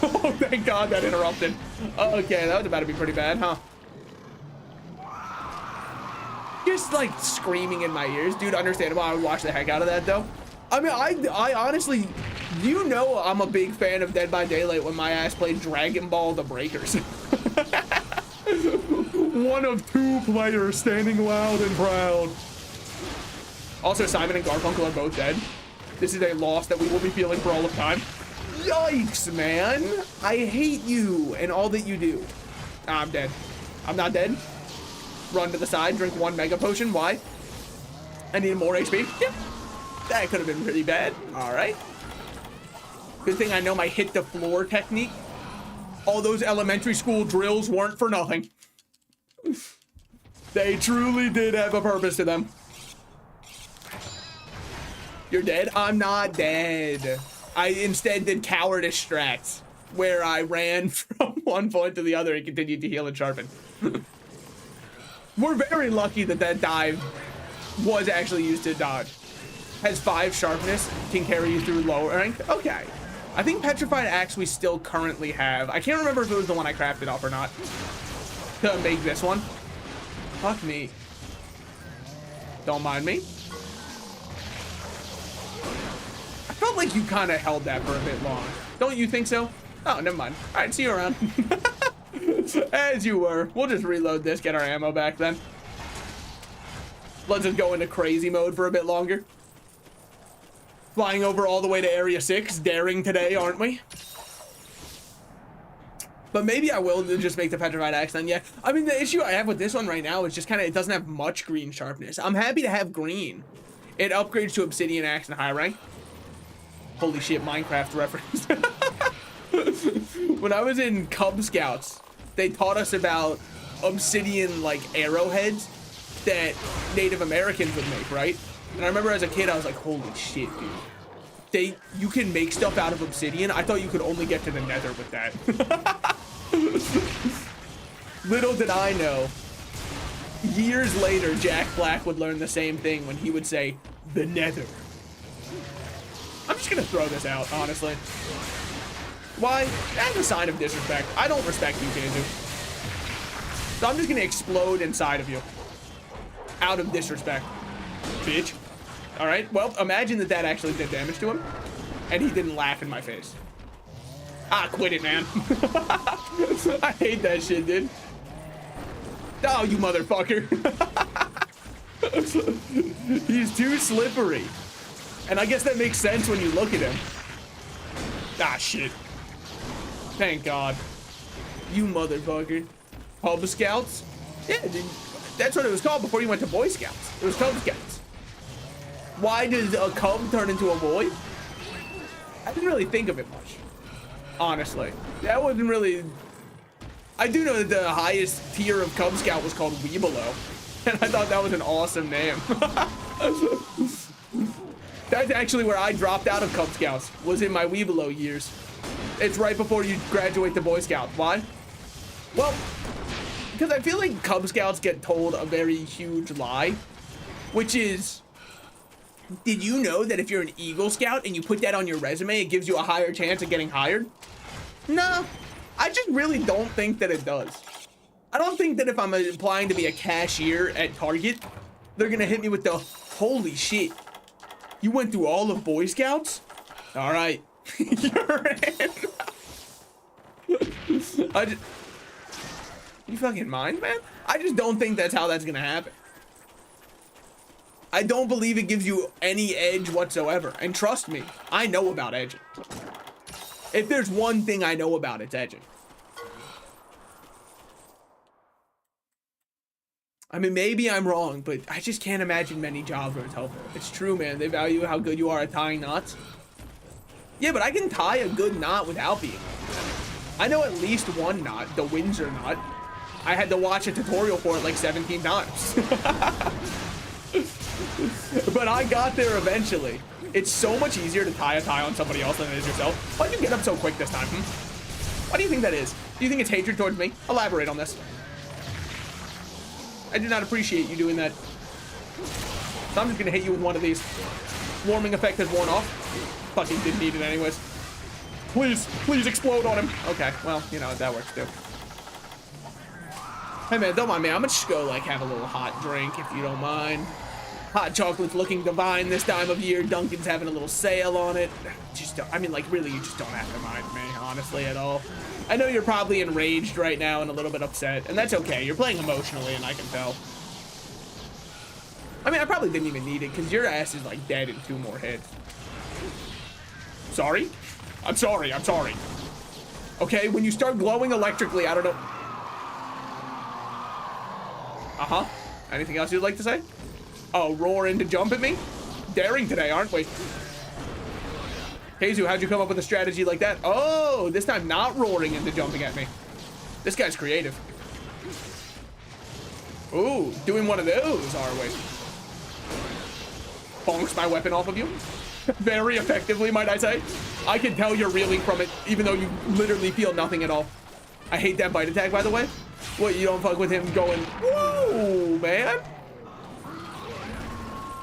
Oh, thank God that interrupted. Okay, that was about to be pretty bad, huh? Just like screaming in my ears. Dude, understandable. I would watch the heck out of that, though. I mean, I honestly, you know, I'm a big fan of Dead by Daylight when my ass played Dragon Ball The Breakers. One of two players standing loud and proud. Also, Simon and Garfunkel are both dead. This is a loss that we will be feeling for all of time. Yikes, man. I hate you and all that you do. I'm dead. I'm not dead. Run to the side, drink 1 mega potion. Why? I need more HP. Yeah. That could have been really bad. All right. Good thing I know my hit the floor technique. All those elementary school drills weren't for nothing. They truly did have a purpose to them. You're dead? I'm not dead. I instead did cowardice strats, where I ran from one point to the other and continued to heal and sharpen. We're very lucky that that dive was actually used to dodge. Has 5 sharpness, can carry you through lower rank. Okay. I think Petrified Axe we still currently have. I can't remember if it was the one I crafted up or not to make this one. Fuck me. Don't mind me. I felt like you kind of held that for a bit long. Don't you think so? Oh, never mind. All right, see you around. As you were. We'll just reload this, get our ammo back then. Let's just go into crazy mode for a bit longer. Flying over all the way to Area 6, daring today, aren't we? But maybe I will just make the Petrified Axe then, yeah. I mean, the issue I have with this one right now is just kind of, it doesn't have much green sharpness. I'm happy to have green. It upgrades to Obsidian Axe in high rank. Holy shit, Minecraft reference. When I was in Cub Scouts, they taught us about obsidian, like, arrowheads that Native Americans would make, right? And I remember as a kid, I was like, holy shit, dude. You can make stuff out of obsidian? I thought you could only get to the nether with that. Little did I know. Years later, Jack Black would learn the same thing when he would say, the nether. I'm just gonna throw this out, honestly. Why? That's a sign of disrespect. I don't respect you, Kanzu. So I'm just gonna explode inside of you. Out of disrespect. Bitch. Alright, well, imagine that that actually did damage to him. And he didn't laugh in my face. Ah, quit it, man. I hate that shit, dude. Oh, you motherfucker. He's too slippery. And I guess that makes sense when you look at him. Ah, shit. Thank God. You motherfucker. Cub Scouts? Yeah, dude. That's what it was called before you went to Boy Scouts. It was Cub Scouts. Why does a cub turn into a boy? I didn't really think of it much. Honestly. That wasn't really... I do know that the highest tier of Cub Scout was called Weebelo. And I thought that was an awesome name. That's actually where I dropped out of Cub Scouts, was in my Weebelo years. It's right before you graduate to Boy Scout. Why? Well, because I feel like Cub Scouts get told a very huge lie, which is, did you know that if you're an Eagle Scout and you put that on your resume, it gives you a higher chance of getting hired? No, I just really don't think that it does. I don't think that if I'm applying to be a cashier at Target, they're gonna hit me with the, holy shit, you went through all of Boy Scouts? All right, you're in. You fucking mind, man? I just don't think that's how that's gonna happen. I don't believe it gives you any edge whatsoever. And trust me, I know about edging. If there's one thing I know about, it's edging. I mean, maybe I'm wrong, but I just can't imagine many jobs where it's helpful. It's true, man. They value how good you are at tying knots. Yeah, but I can tie a good knot without being. I know at least one knot, the Windsor knot. I had to watch a tutorial for it like 17 times. But I got there eventually. It's so much easier to tie a tie on somebody else than it is yourself. Why'd you get up so quick this time, Why do you think that is? Do you think it's hatred towards me? Elaborate on this. I do not appreciate you doing that. So I'm just gonna hit you with one of these. Warming effect has worn off. Fucking didn't need it anyways. Please, please explode on him. Okay, well, you know, that works too. Hey man, don't mind me. I'm gonna just go like have a little hot drink if you don't mind. Hot chocolate's looking divine this time of year. Dunkin's having a little sale on it. Just don't, I mean, like really, you just don't have to mind me, honestly, at all. I know you're probably enraged right now and a little bit upset, and that's okay. You're playing emotionally, and I can tell. I mean, I probably didn't even need it, because your ass is, like, dead in 2 more hits. Sorry? I'm sorry, I'm sorry. Okay, when you start glowing electrically, I don't know. Uh-huh. Anything else you'd like to say? Oh, roar in to jump at me? Daring today, aren't we? Keizu, how'd you come up with a strategy like that? Oh, this time not roaring into jumping at me. This guy's creative. Ooh, doing one of those, are we? Bonks my weapon off of you. Very effectively, might I say. I can tell you're reeling from it, even though you literally feel nothing at all. I hate that bite attack, by the way. What, you don't fuck with him going, whoa, man?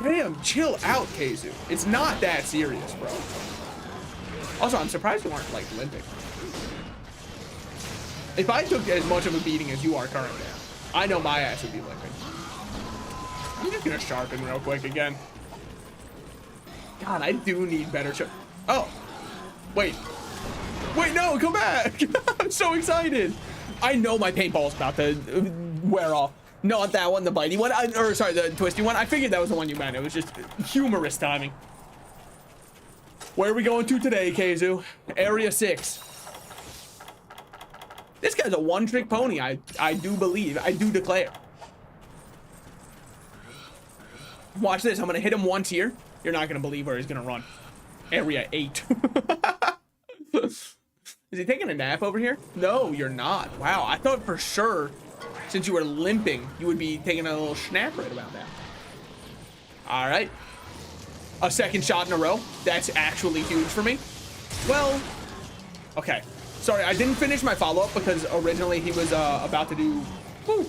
Damn, chill out, Keizu. It's not that serious, bro. Also, I'm surprised you aren't, like, limping. If I took as much of a beating as you are currently, I know my ass would be limping. I'm just gonna sharpen real quick again. God, I do need better Oh, wait. Wait, no, come back. I'm so excited. I know my paintball's about to wear off. Not that one, the bitey one. Or, sorry, the twisty one. I figured that was the one you meant. It was just humorous timing. Where are we going to today, Keizu? Area 6. This guy's a one-trick pony, I do believe. I do declare. Watch this. I'm going to hit him once here. You're not going to believe where he's going to run. Area 8. Is he taking a nap over here? No, you're not. Wow, I thought for sure, since you were limping, you would be taking a little snap right about now. All right. A second shot in a row. That's actually huge for me. Well, okay. Sorry, I didn't finish my follow-up because originally he was about to do... Woo,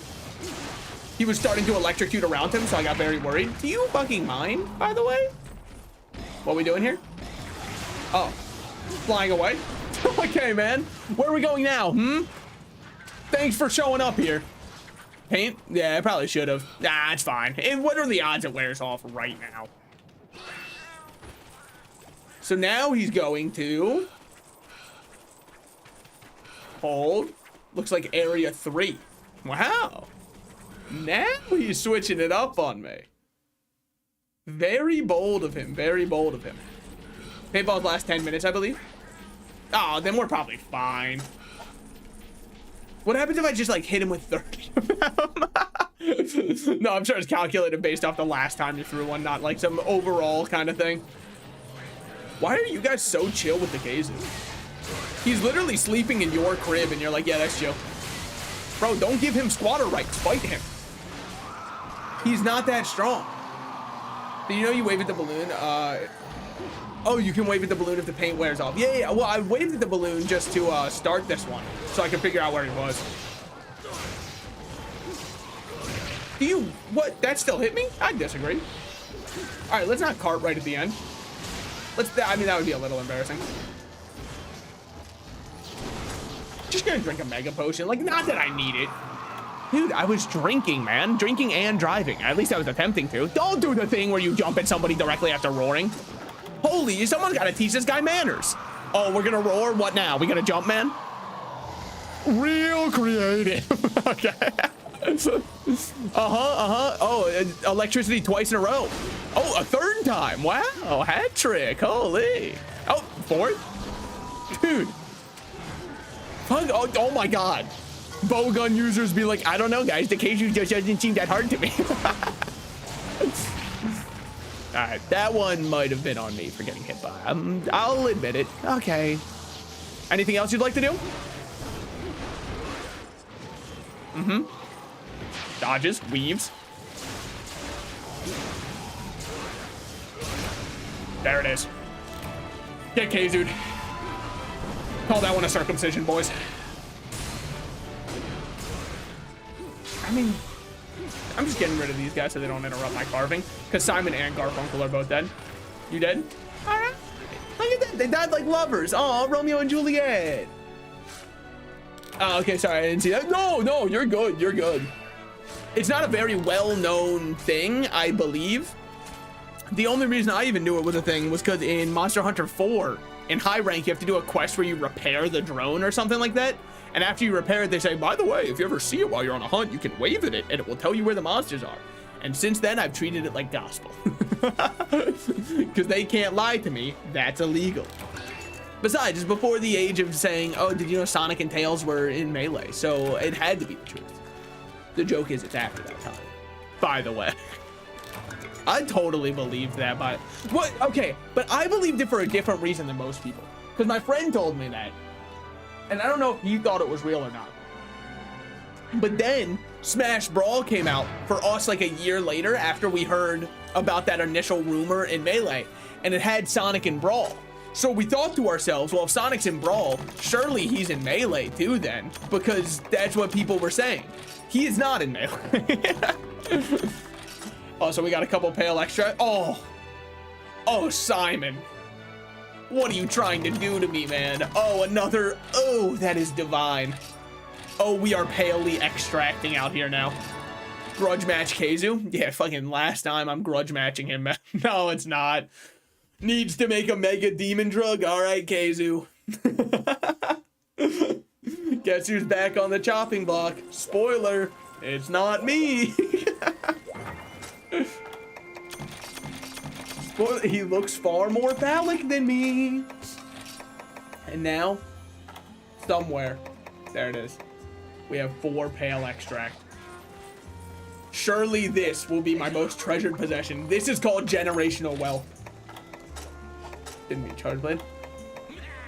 he was starting to electrocute around him, so I got very worried. Do you fucking mind, by the way? What are we doing here? Oh, flying away? Okay, man. Where are we going now, Thanks for showing up here. Paint? Yeah, I probably should have. Nah, it's fine. And what are the odds it wears off right now? So now he's going to hold. Looks like area 3. Wow. Now he's switching it up on me. Very bold of him. Very bold of him. Paintball's last 10 minutes, I believe. Oh, then we're probably fine. What happens if I just like hit him with 30 of them? No, I'm sure it's calculated based off the last time you threw one, not like some overall kind of thing. Why are you guys so chill with the Keizu? He's literally sleeping in your crib and you're like, yeah, that's chill. Bro, don't give him squatter rights. Fight him. He's not that strong. Did you know you wave at the balloon? Oh, you can wave at the balloon if the paint wears off. Yeah, yeah. Well, I waved at the balloon just to start this one, so I could figure out where he was. Do you... What? That still hit me? I disagree. All right, let's not cart right at the end. Let's... I mean, that would be a little embarrassing. Just gonna drink a mega potion. Like, not that I need it. Dude, I was drinking, man. Drinking and driving. At least I was attempting to. Don't do the thing where you jump at somebody directly after roaring. Holy, someone's got to teach this guy manners. Oh, we're going to roar? What now? We going to jump, man? Real creative. Okay. Oh, electricity twice in a row. Oh, a third time. Wow, hat trick. Holy. Oh, fourth. Dude. Fuck. Oh my God. Bowgun users be like, I don't know, guys. The Keiju just doesn't seem that hard to me. All right, that one might have been on me for getting hit by. I'll admit it. Okay. Anything else you'd like to do? Mm-hmm. Dodges, weaves. There it is. Get Kazu'd. Call that one a circumcision, boys. I mean, I'm just getting rid of these guys so they don't interrupt my carving. Because Simon and Garfunkel are both dead. You dead? All right. Look at that. They died like lovers. Oh, Romeo and Juliet. Oh, okay, sorry, I didn't see that. No, you're good. You're good. It's not a very well-known thing, I believe. The only reason I even knew it was a thing was because in Monster Hunter 4, in high rank, you have to do a quest where you repair the drone or something like that. And after you repair it, they say, by the way, if you ever see it while you're on a hunt, you can wave at it and it will tell you where the monsters are. And since then, I've treated it like gospel. Because they can't lie to me. That's illegal. Besides, it's before the age of saying, oh, did you know Sonic and Tails were in Melee? So it had to be the truth. The joke is it's after that time. By the way. I totally believed that, but what? Okay, but I believed it for a different reason than most people. Because my friend told me that. And I don't know if he thought it was real or not. But then Smash Brawl came out for us like a year later after we heard about that initial rumor in Melee. And it had Sonic in Brawl. So we thought to ourselves, well, if Sonic's in Brawl, surely he's in Melee too then. Because that's what people were saying. He is not in Melee. Oh, so we got a couple pale extra. Oh, Simon. What are you trying to do to me, man? Oh, another. Oh, that is divine. Oh, we are palely extracting out here now. Grudge match Kazu? Yeah, fucking last time I'm grudge matching him. No, it's not. Needs to make a mega demon drug? All right, Kazu. Guess who's back on the chopping block? Spoiler, it's not me. He looks far more phallic than me. And now, somewhere, there it is. We have 4 pale extract. Surely this will be my most treasured possession. This is called generational wealth. Didn't mean charge blade.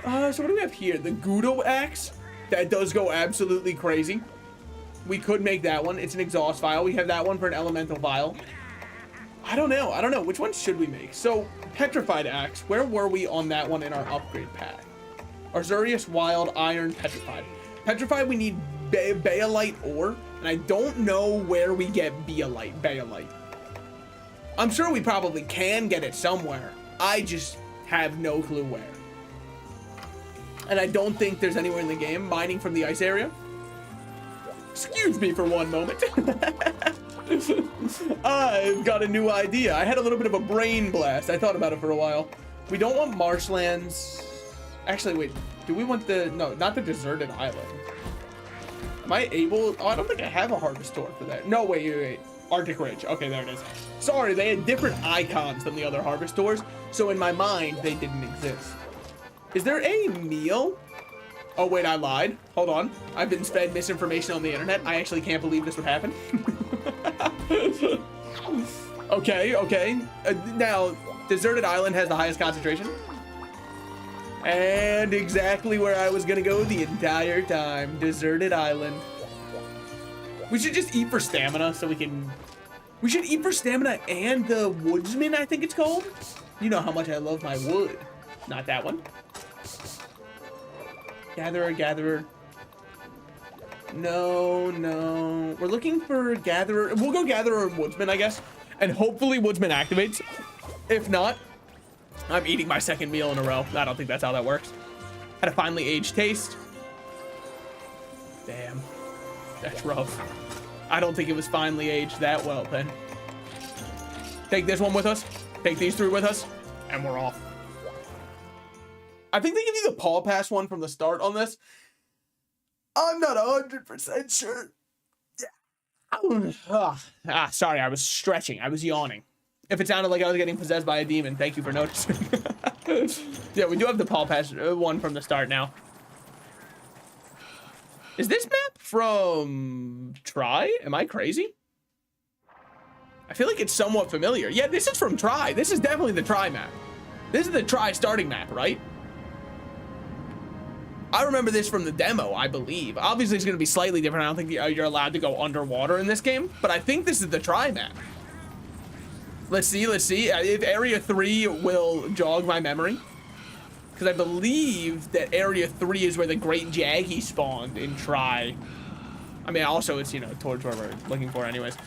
So what do we have here? The Gudo axe. That does go absolutely crazy. We could make that one. It's an exhaust vial. We have that one for an elemental vial. I don't know. Which one should we make? So, Petrified Axe. Where were we on that one in our upgrade pack? Arzurius, Wild, Iron, Petrified. Petrified, we need Bayalite ore. And I don't know where we get Bayalite. I'm sure we probably can get it somewhere. I just have no clue where. And I don't think there's anywhere in the game. Mining from the ice area. Excuse me for one moment. I've got a new idea. I had a little bit of a brain blast. I thought about it for a while. We don't want marshlands. Actually, wait. Do we want the... No, not the deserted island. Am I able... Oh, I don't think I have a harvest store for that. No, wait. Arctic Ridge. Okay, there it is. Sorry, they had different icons than the other harvest stores. So in my mind, they didn't exist. Is there a meal? Oh, wait, I lied. Hold on. I've been fed misinformation on the internet. I actually can't believe this would happen. Okay. Now, deserted island has the highest concentration. And exactly where I was gonna go the entire time. Deserted island. We should just eat for stamina so we can... We should eat for stamina and the woodsman, I think it's called. You know how much I love my wood. Not that one. Gatherer. No. We're looking for Gatherer. We'll go Gatherer and Woodsman, I guess. And hopefully Woodsman activates. If not, I'm eating my second meal in a row. I don't think that's how that works. Had a finely aged taste. Damn. That's rough. I don't think it was finely aged that well, then. Take this one with us. Take these 3 with us. And we're off. I think they give you the Paw Pass one from the start on this. I'm not 100% sure. Yeah. Sorry, I was stretching. I was yawning. If it sounded like I was getting possessed by a demon, thank you for noticing. Yeah, we do have the Paul Pass one from the start now. Is this map from Tri? Am I crazy? I feel like it's somewhat familiar. Yeah, this is from Tri. This is definitely the Tri map. This is the Tri starting map, right? I remember this from the demo, I believe. Obviously, it's going to be slightly different. I don't think you're allowed to go underwater in this game, but I think this is the Tri map. Let's see. If Area 3 will jog my memory. Because I believe that Area 3 is where the Great Jaggy spawned in Tri. I mean, also, it's, you know, towards where we're looking for anyways.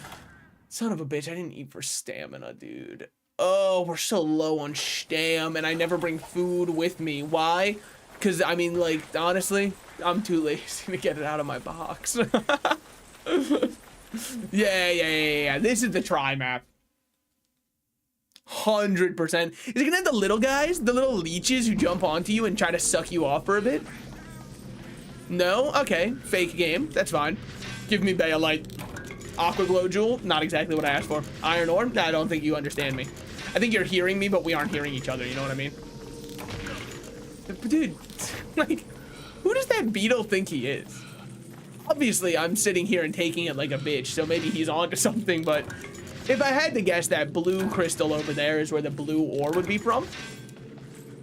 Son of a bitch, I didn't eat for stamina, dude. Oh, we're so low on stam, and I never bring food with me. Why? Because, I mean, like, honestly, I'm too lazy to get it out of my box. Yeah. This is the Tri map. 100%. Is it gonna have the little guys? The little leeches who jump onto you and try to suck you off for a bit? No? Okay. Fake game. That's fine. Give me Bayalite. Aqua Glow Jewel. Not exactly what I asked for. Iron Ore. I don't think you understand me. I think you're hearing me, but we aren't hearing each other. You know what I mean? Dude, like, who does that beetle think he is? Obviously, I'm sitting here and taking it like a bitch, so maybe he's onto something, but if I had to guess, that blue crystal over there is where the blue ore would be from.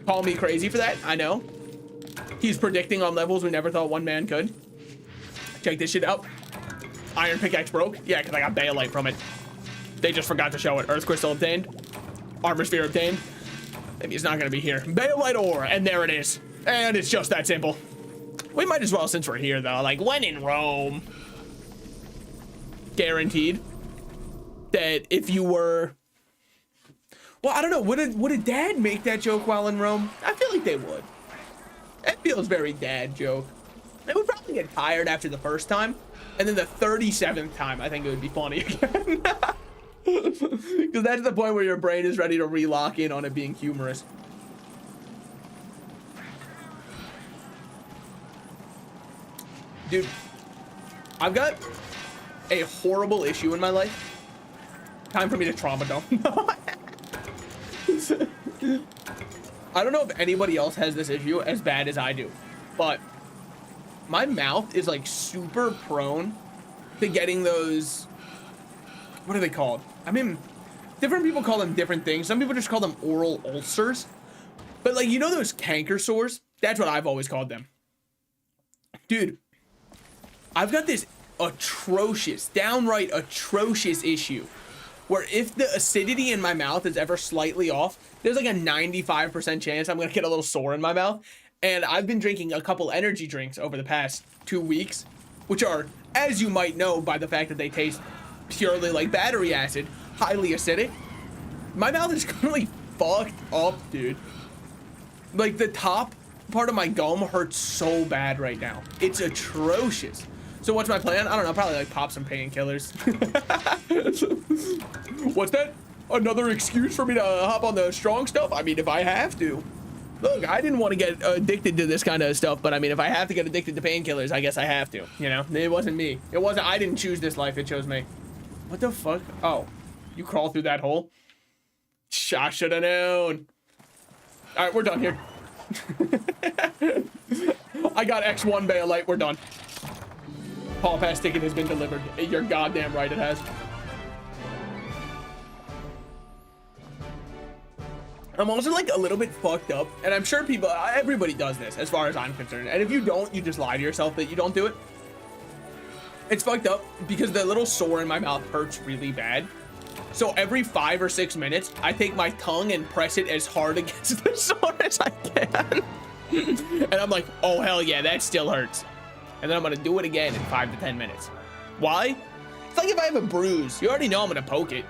Call me crazy for that, I know. He's predicting on levels we never thought one man could. Check this shit out. Iron pickaxe broke. Yeah, because I got Bayalite from it. They just forgot to show it. Earth crystal obtained. Armor sphere obtained. Maybe it's not going to be here. Bayalite ore, and there it is. And it's just that simple. We might as well, since we're here, though. Like, when in Rome. Guaranteed that if you were... Well, I don't know. Would a dad make that joke while in Rome? I feel like they would. That feels very dad joke. They would probably get tired after the first time. And then the 37th time, I think it would be funny again. Because that's the point where your brain is ready to re-lock in on it being humorous. Dude, I've got a horrible issue in my life. Time for me to trauma dump. I don't know if anybody else has this issue as bad as I do, but my mouth is like super prone to getting those, what are they called? I mean, different people call them different things. Some people just call them oral ulcers, but like, you know, those canker sores? That's what I've always called them. Dude, I've got this atrocious, downright atrocious issue where if the acidity in my mouth is ever slightly off, there's like a 95% chance I'm gonna get a little sore in my mouth. And I've been drinking a couple energy drinks over the past 2 weeks, which are, as you might know by the fact that they taste purely like battery acid, highly acidic. My mouth is currently fucked up, dude. Like, the top part of my gum hurts so bad right now. It's atrocious. So what's my plan? I don't know, probably like pop some painkillers. What's that? Another excuse for me to hop on the strong stuff? I mean, if I have to. Look, I didn't want to get addicted to this kind of stuff, but I mean, if I have to get addicted to painkillers, I guess I have to, you know? It wasn't me. I didn't choose this life, it chose me. What the fuck? Oh, you crawl through that hole? I should have known. All right, we're done here. I got X1 Bayalite, we're done. Paul Pass ticket has been delivered. You're goddamn right it has. I'm also like a little bit fucked up, and I'm sure everybody does this as far as I'm concerned. And if you don't, you just lie to yourself that you don't do it. It's fucked up because the little sore in my mouth hurts really bad. So every 5 or 6 minutes, I take my tongue and press it as hard against the sore as I can. And I'm like, oh hell yeah, that still hurts. And then I'm gonna do it again in 5 to 10 minutes. Why? It's like if I have a bruise, you already know I'm gonna poke it.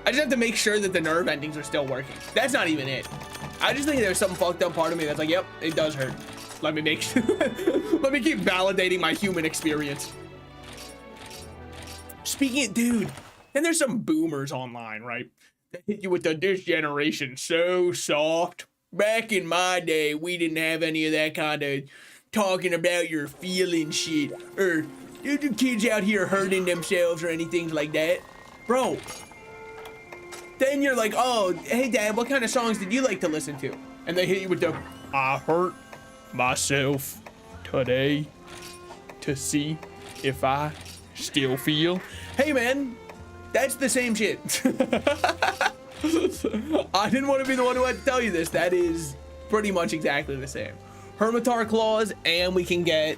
I just have to make sure that the nerve endings are still working. That's not even it. I just think there's some fucked up part of me that's like, yep, it does hurt. Let me make sure. Let me keep validating my human experience. Speaking of, dude, then there's some boomers online, right? That hit you with this generation so soft. Back in my day, we didn't have any of that kind of talking about your feeling shit, or The kids out here hurting themselves or anything like that. Bro. Then you're like, oh, hey, Dad, what kind of songs did you like to listen to? And they hit you with the, I hurt myself today to see if I still feel. Hey, man, that's the same shit. I didn't want to be the one who had to tell you this. That is pretty much exactly the same. Hermitar claws, and we can get...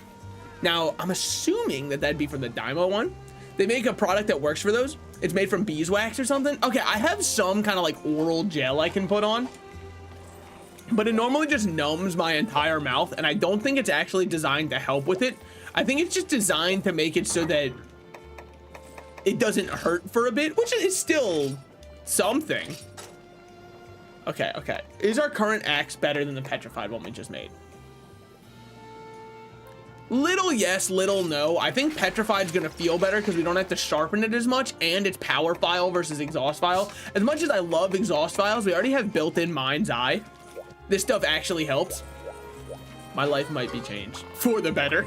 Now, I'm assuming that that'd be from the Dymo one. They make a product that works for those. It's made from beeswax or something. Okay, I have some kind of like oral gel I can put on, but it normally just numbs my entire mouth, and I don't think it's actually designed to help with it. I think it's just designed to make it so that it doesn't hurt for a bit, which is still something. Okay, okay. Is our current axe better than the petrified one we just made? Little yes, little no. I think petrified's gonna feel better because we don't have to sharpen it as much, and it's power file versus exhaust file. As much as I love exhaust files, we already have built-in mind's eye. This stuff actually helps. My life might be changed for the better.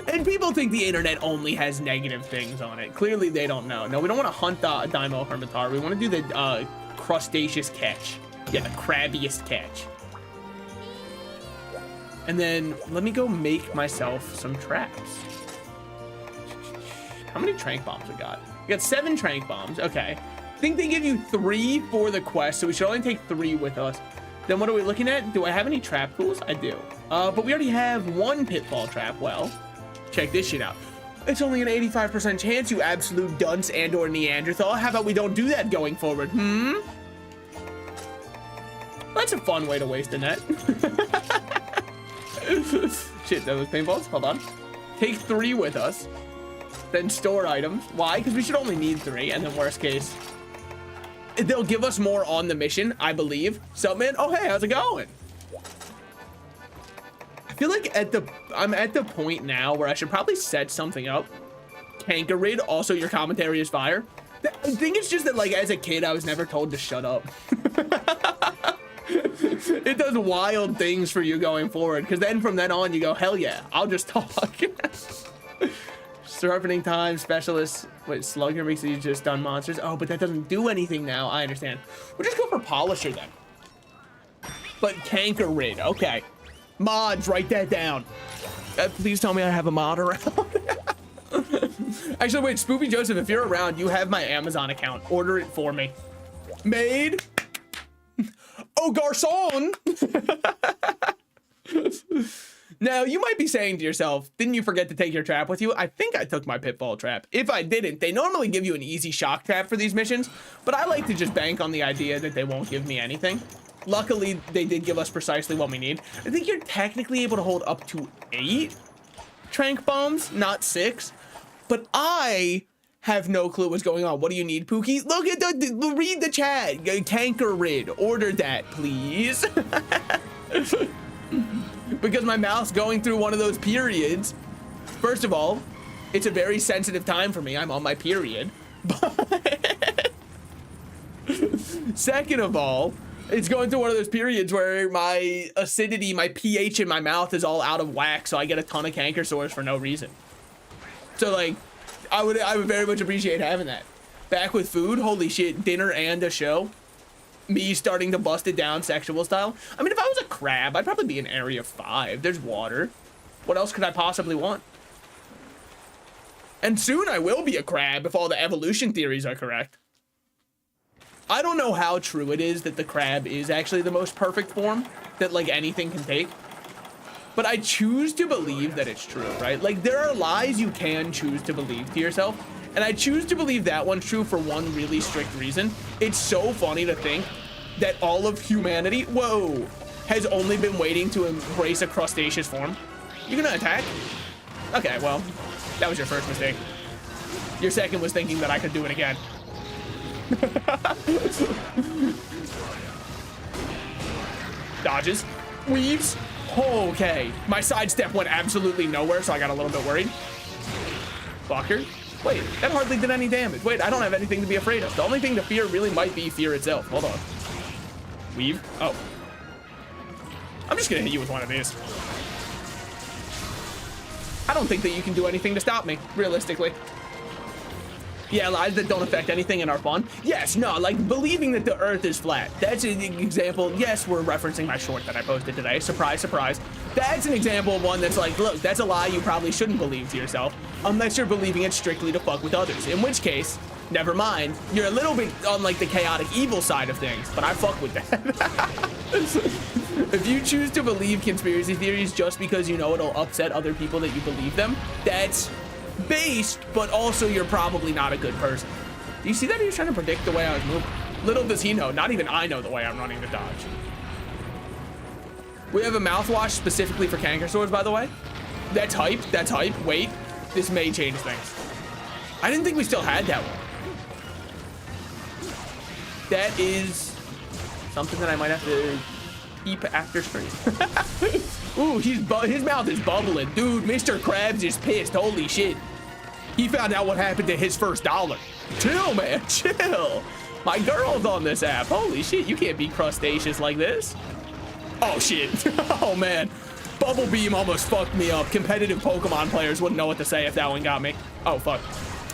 And people think the internet only has negative things on it. Clearly they don't know. No, we don't want to hunt the Dymo Hermitar. We want to do the crustaceous catch. Yeah, the crabbiest catch. And then let me go make myself some traps. How many trank bombs we got? We got 7 trank bombs. Okay. I think they give you 3 for the quest, so we should only take 3 with us. Then what are we looking at? Do I have any trap tools? I do. But we already have 1 pitfall trap. Well, check this shit out. It's only an 85% chance, you absolute dunce and or Neanderthal. How about we don't do that going forward? That's a fun way to waste a net. Shit, those paintballs. Hold on. Take 3 with us. Then store items. Why? Because we should only need 3. And then worst case, they'll give us more on the mission, I believe. So, man. Oh, hey, how's it going? I feel like I'm at the point now where I should probably set something up. Kankarid. Also, your commentary is fire. I think it's just that, like, as a kid, I was never told to shut up. It does wild things for you going forward, because then from then on you go, hell yeah, I'll just talk. Sharpening time, specialist. Wait, slugger makes you just stun monsters. Oh, but that doesn't do anything now. I understand. We'll just go for polisher then. But Kankarid, okay. Mods, write that down. Please tell me I have a mod around. Actually, wait, Spoopy Joseph, if you're around, you have my Amazon account. Order it for me. Made. Oh, garçon! Now, you might be saying to yourself, didn't you forget to take your trap with you? I think I took my pitfall trap. If I didn't, they normally give you an easy shock trap for these missions, but I like to just bank on the idea that they won't give me anything. Luckily, they did give us precisely what we need. I think you're technically able to hold up to 8 trank bombs, not 6, but I have no clue what's going on. What do you need, Pookie? Look at read the chat. Kankarid, order that, please. Because my mouth's going through one of those periods. First of all, it's a very sensitive time for me. I'm on my period. But second of all, it's going through one of those periods where my acidity, my pH in my mouth is all out of whack, so I get a ton of canker sores for no reason. So, like, I would very much appreciate having that. Back with food, holy shit, dinner and a show. Me starting to bust it down sexual style. I mean, if I was a crab, I'd probably be in area 5. There's water. What else could I possibly want? And soon I will be a crab if all the evolution theories are correct. I don't know how true it is that the crab is actually the most perfect form that, like, anything can take. But I choose to believe that it's true, right? Like, there are lies you can choose to believe to yourself. And I choose to believe that one's true for one really strict reason. It's so funny to think that all of humanity, whoa, has only been waiting to embrace a crustaceous form. You gonna attack? Okay, well, that was your first mistake. Your second was thinking that I could do it again. Dodges, weaves. Okay, my sidestep went absolutely nowhere, so I got a little bit worried. Fucker. Wait, that hardly did any damage. Wait, I don't have anything to be afraid of. The only thing to fear really might be fear itself. Hold on. Weave. Oh. I'm just gonna hit you with one of these. I don't think that you can do anything to stop me, realistically. Yeah, lies that don't affect anything and are fun. Yes, no, like believing that the earth is flat. That's an example. Yes, we're referencing my short that I posted today. Surprise, surprise. That's an example of one that's like, look, that's a lie you probably shouldn't believe to yourself unless you're believing it strictly to fuck with others. In which case, never mind. You're a little bit on like the chaotic evil side of things, but I fuck with that. If you choose to believe conspiracy theories just because you know it'll upset other people that you believe them, that's based, but also you're probably not a good person. Do you see that he was trying to predict the way I was moving? Little does he know, not even I know the way I'm running the dodge. We have a mouthwash specifically for canker sores, by the way. That's hype, that's hype. Wait, this may change things. I didn't think we still had that one. That is something that I might have to keep after stream. Ooh, his mouth is bubbling. Dude, Mr. Krabs is pissed. Holy shit. He found out what happened to his first $1. Chill, man, chill. My girl's on this app. Holy shit, you can't be crustaceous like this. Oh, shit. Oh, man. Bubble Beam almost fucked me up. Competitive Pokemon players wouldn't know what to say if that one got me. Oh, fuck.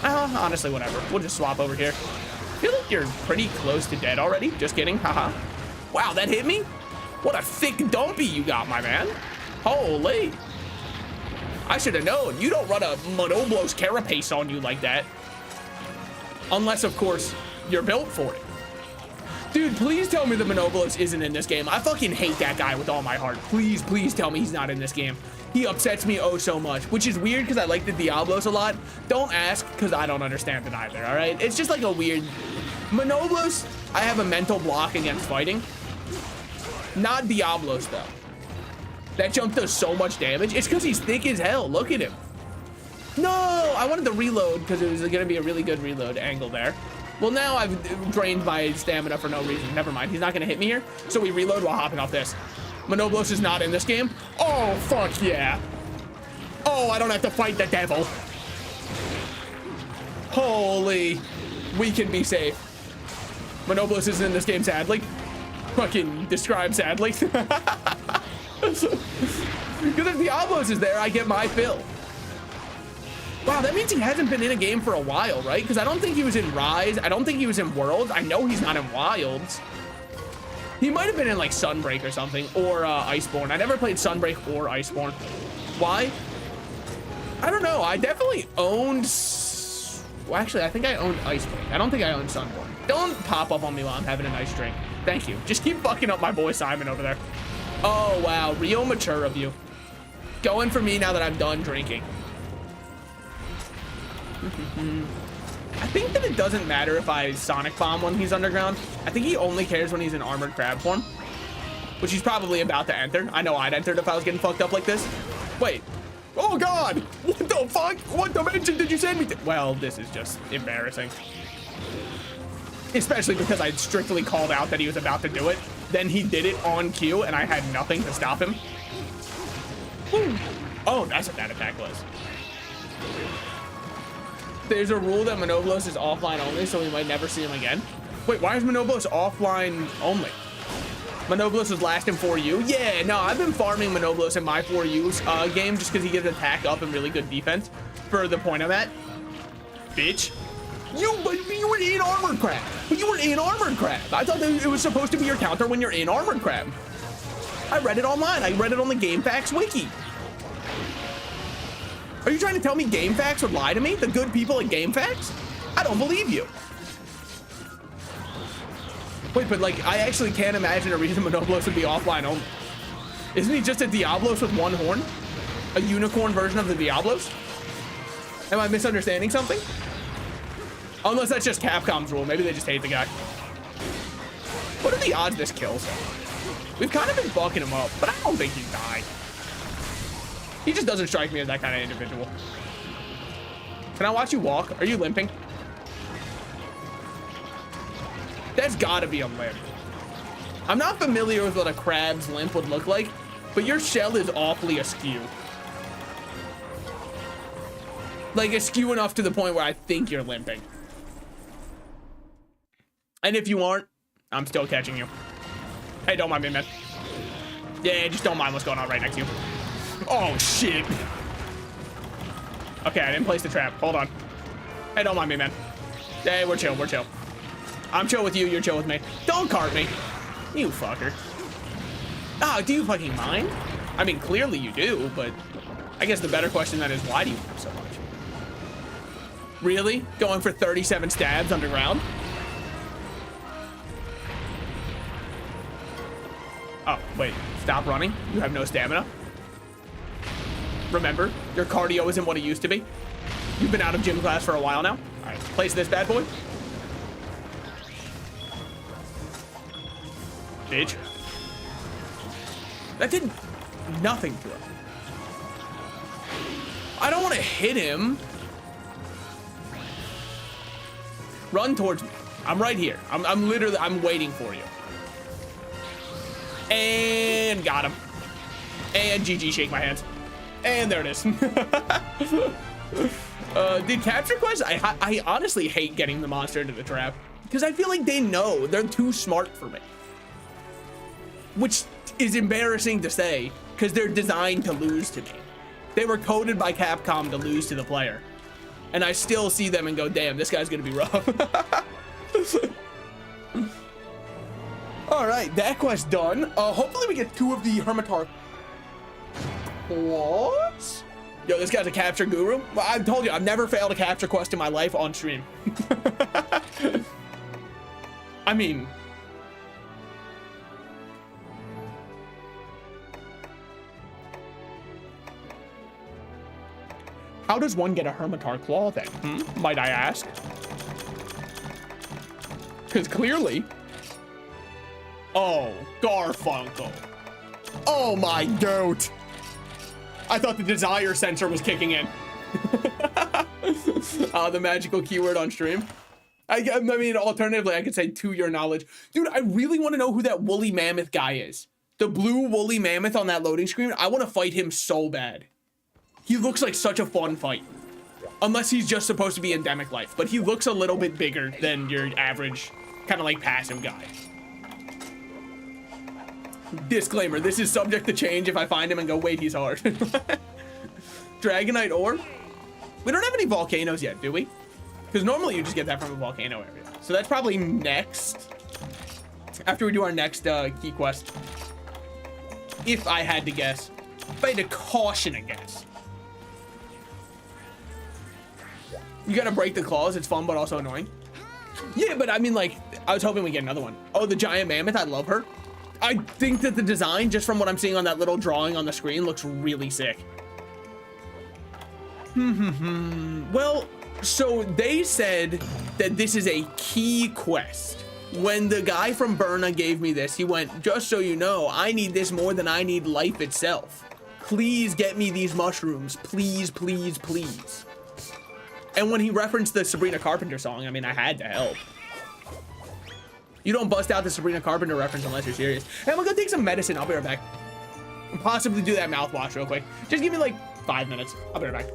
Honestly, whatever. We'll just swap over here. I feel like you're pretty close to dead already. Just kidding. Haha. Wow, that hit me? What a thick dumpy you got, my man. Holy. I should have known. You don't run a Monoblos Carapace on you like that. Unless, of course, you're built for it. Dude, please tell me the Monoblos isn't in this game. I fucking hate that guy with all my heart. Please, please tell me he's not in this game. He upsets me oh so much, which is weird because I like the Diablos a lot. Don't ask because I don't understand it either, all right? It's just like a weird... Monoblos, I have a mental block against fighting. Not Diablos, though. That jump does so much damage. It's because he's thick as hell. Look at him. No, I wanted to reload because it was going to be a really good reload angle there. Well, now I've drained my stamina for no reason. Never mind. He's not going to hit me here. So we reload while hopping off this. Monoblos is not in this game. Oh, fuck yeah. Oh, I don't have to fight the devil. Holy. We can be safe. Monoblos isn't in this game, sadly. Fucking describe sadly. Because if Diablos is there, I get my fill. Wow, that means he hasn't been in a game for a while, right? Because I don't think he was in Rise. I don't think he was in Worlds. I know he's not in Wilds. He might have been in like Sunbreak or something, or Iceborne. I never played Sunbreak or Iceborne. Why? I don't know. I definitely owned... Well, actually, I think I owned Iceborne. I don't think I owned Sunborn. Don't pop up on me while I'm having a nice drink. Thank you. Just keep fucking up my boy Simon over there. Oh, wow. Real mature of you. Going for me now that I'm done drinking. I think that it doesn't matter if I Sonic Bomb when he's underground. I think he only cares when he's in Armored Crab form, which he's probably about to enter. I know I'd entered if I was getting fucked up like this. Wait. Oh, God. What the fuck? What dimension did you send me to? Well, this is just embarrassing. Especially because I strictly called out that he was about to do it. Then he did it on cue, and I had nothing to stop him. Woo. Oh, that's what that attack was. There's a rule that Monoblos is offline only, so we might never see him again. Wait, why is Monoblos offline only? Monoblos was last in 4U? Yeah, no, I've been farming Monoblos in my 4U game just because he gives attack up and really good defense for the point I'm at. Bitch. You were in Armored Crab. You were in Armored Crab. I thought that it was supposed to be your counter when you're in Armored Crab. I read it online. I read it on the GameFAQs wiki. Are you trying to tell me GameFAQs would lie to me? The good people at GameFAQs? I don't believe you. Wait, but like, I actually can't imagine a reason Monoblos would be offline only. Isn't he just a Diablos with one horn? A unicorn version of the Diablos? Am I misunderstanding something? Unless that's just Capcom's rule. Maybe they just hate the guy. What are the odds this kills? We've kind of been fucking him up, but I don't think he'd die. He just doesn't strike me as that kind of individual. Can I watch you walk? Are you limping? That's gotta be a limp. I'm not familiar with what a crab's limp would look like, but your shell is awfully askew. Like askew enough to the point where I think you're limping. And if you aren't, I'm still catching you. Hey, don't mind me, man. Yeah, just don't mind what's going on right next to you. Oh, shit. Okay, I didn't place the trap. Hold on. Hey, don't mind me, man. Hey, we're chill. We're chill. I'm chill with you. You're chill with me. Don't cart me. You fucker. Ah, do you fucking mind? I mean, clearly you do, but I guess the better question then is why do you have so much? Really? Going for 37 stabs underground? Oh, wait. Stop running. You have no stamina. Remember, your cardio isn't what it used to be. You've been out of gym class for a while now. All right, place this bad boy. Bitch. That did nothing to him. I don't want to hit him. Run towards me. I'm right here. I'm literally, I'm waiting for you. And got him. And GG, shake my hands. And there it is. Dude, capture quest, I honestly hate getting the monster into the trap because I feel like they know they're too smart for me, which is embarrassing to say because they're designed to lose to me. They were coded by Capcom to lose to the player, and I still see them and go, damn, this guy's gonna be rough. All right, that quest done. Hopefully we get 2 of the Hermitar. What? Yo, this guy's a capture guru. Well, I told you, I've never failed a capture quest in my life on stream. I mean, how does one get a Hermitar claw then? Might I ask? Because clearly, oh, Garfunkel. Oh my goat. I thought the desire sensor was kicking in. The magical keyword on stream. I mean, alternatively, I could say to your knowledge. Dude, I really want to know who that woolly mammoth guy is. The blue woolly mammoth on that loading screen. I want to fight him so bad. He looks like such a fun fight. Unless he's just supposed to be endemic life. But he looks a little bit bigger than your average kind of like passive guy. Disclaimer, this is subject to change if I find him and go, wait, he's hard. Dragonite ore? We don't have any volcanoes yet, do we? Because normally you just get that from a volcano area. So that's probably next. After we do our next key quest. If I had to guess. If I had to caution a guess. You gotta break the claws. It's fun, but also annoying. Yeah, but I mean, like, I was hoping we get another one. Oh, the giant mammoth. I love her. I think that the design, just from what I'm seeing on that little drawing on the screen, looks really sick. Well, so they said that this is a key quest. When the guy from Berna gave me this, he went, just so you know, I need this more than I need life itself. Please get me these mushrooms. Please, please, please. And when he referenced the Sabrina Carpenter song, I mean, I had to help. You don't bust out the Sabrina Carpenter reference unless you're serious. Hey, I'm gonna go take some medicine. I'll be right back. And possibly do that mouthwash real quick. Just give me like 5 minutes. I'll be right back.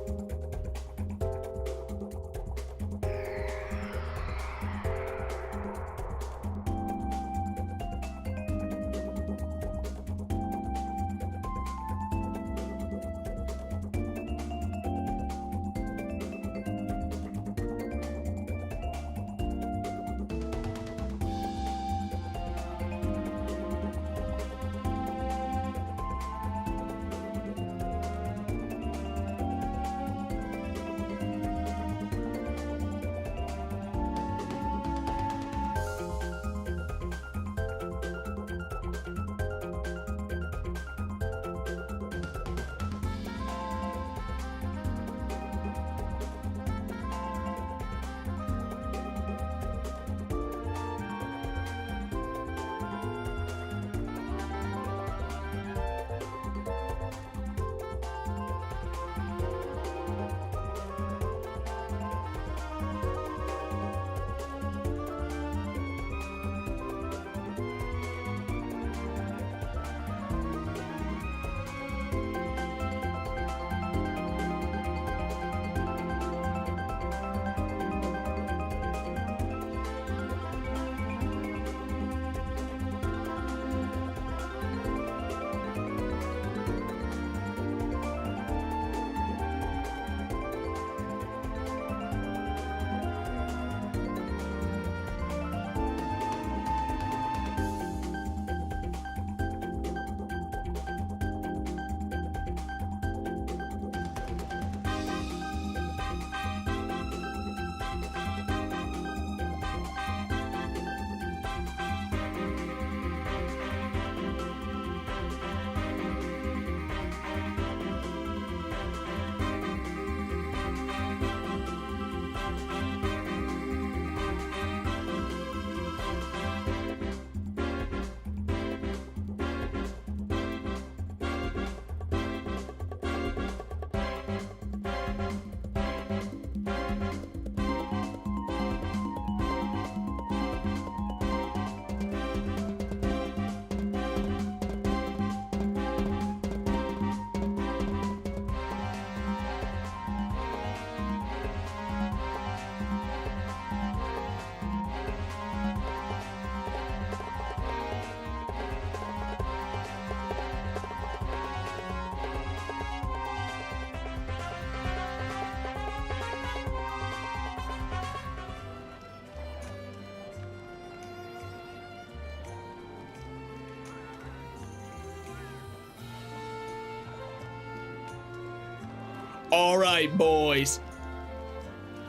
All right, boys.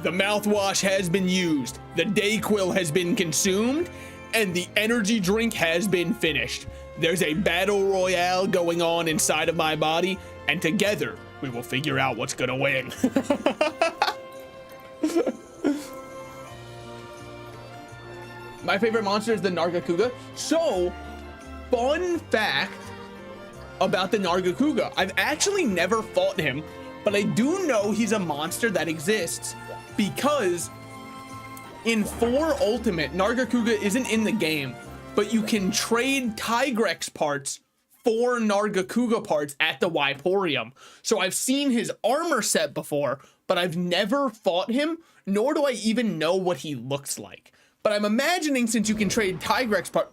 The mouthwash has been used, the Dayquil has been consumed, and the energy drink has been finished. There's a battle royale going on inside of my body, and together we will figure out what's gonna win. My favorite monster is the Nargacuga. So, fun fact about the Nargacuga. I've actually never fought him, but I do know he's a monster that exists because in 4 Ultimate, Nargacuga isn't in the game, but you can trade Tigrex parts for Nargacuga parts at the Wyporium. So I've seen his armor set before, but I've never fought him, nor do I even know what he looks like. But I'm imagining since you can trade Tigrex part.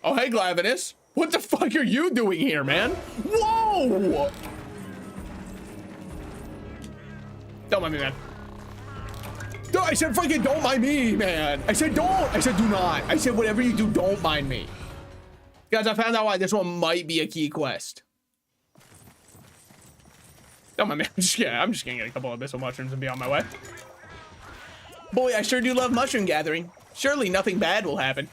Oh, hey, Glavenus. What the fuck are you doing here, man? Whoa! Don't mind me, man. I said fucking don't mind me, man. I said don't. I said do not. I said whatever you do, don't mind me. Guys, I found out why this one might be a key quest. Don't mind me. I'm just gonna get a couple of abyssal mushrooms and be on my way. Boy, I sure do love mushroom gathering. Surely nothing bad will happen.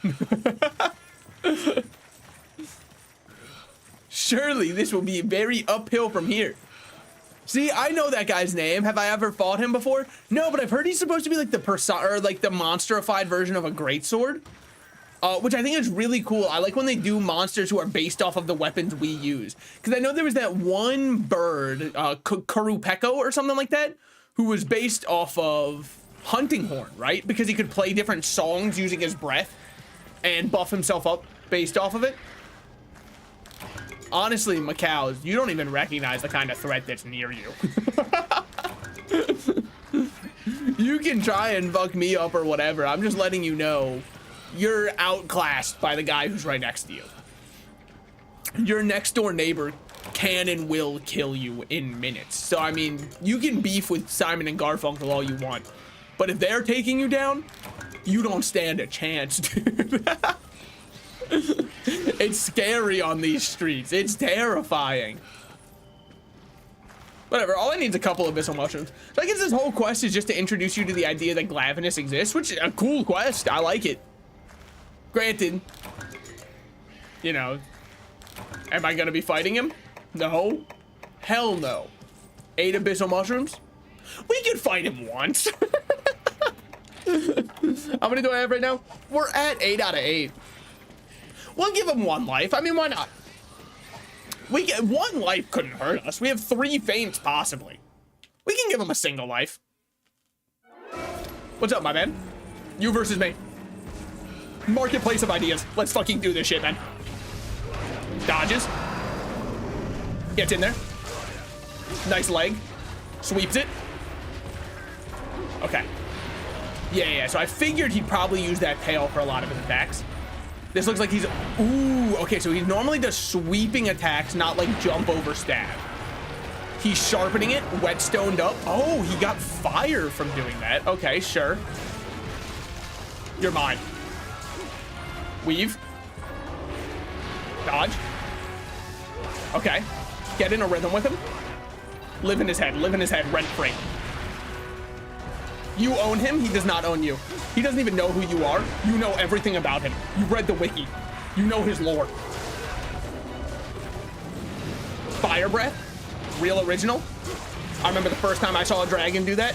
Surely this will be very uphill from here. See, I know that guy's name. Have I ever fought him before? No, but I've heard he's supposed to be like the monsterified version of a greatsword, which I think is really cool. I like when they do monsters who are based off of the weapons we use, because I know there was that one bird, Karupeko or something like that, who was based off of Hunting Horn, right? Because he could play different songs using his breath and buff himself up based off of it. Honestly, Macaws, you don't even recognize the kind of threat that's near you. You can try and fuck me up or whatever. I'm just letting you know you're outclassed by the guy who's right next to you. Your next door neighbor can and will kill you in minutes. So, I mean, you can beef with Simon and Garfunkel all you want, but if they're taking you down, you don't stand a chance, dude. It's scary on these streets. It's terrifying. Whatever, all I need is a couple of abyssal mushrooms. So I guess this whole quest is just to introduce you to the idea that Glavenus exists, which is a cool quest. I like it. Granted, you know, am I gonna be fighting him? No. Hell no. 8 abyssal mushrooms? We could fight him once. How many do I have right now? We're at 8 out of 8. We'll give him 1 life. I mean, why not? We get 1 life couldn't hurt us. We have 3 faints, possibly. We can give him a single life. What's up, my man? You versus me. Marketplace of ideas. Let's fucking do this shit, man. Dodges. Gets in there. Nice leg. Sweeps it. Okay. Yeah. So I figured he'd probably use that tail for a lot of his attacks. This looks like he's, ooh, okay, so he normally does sweeping attacks, not like jump over stab. He's sharpening it, whetstoneed up. Oh, he got fire from doing that. Okay, sure. You're mine. Weave. Dodge. Okay. Get in a rhythm with him. Live in his head, rent free. You own him, he does not own you. He doesn't even know who you are. You know everything about him. You read the wiki. You know his lore. Fire breath, real original. I remember the first time I saw a dragon do that.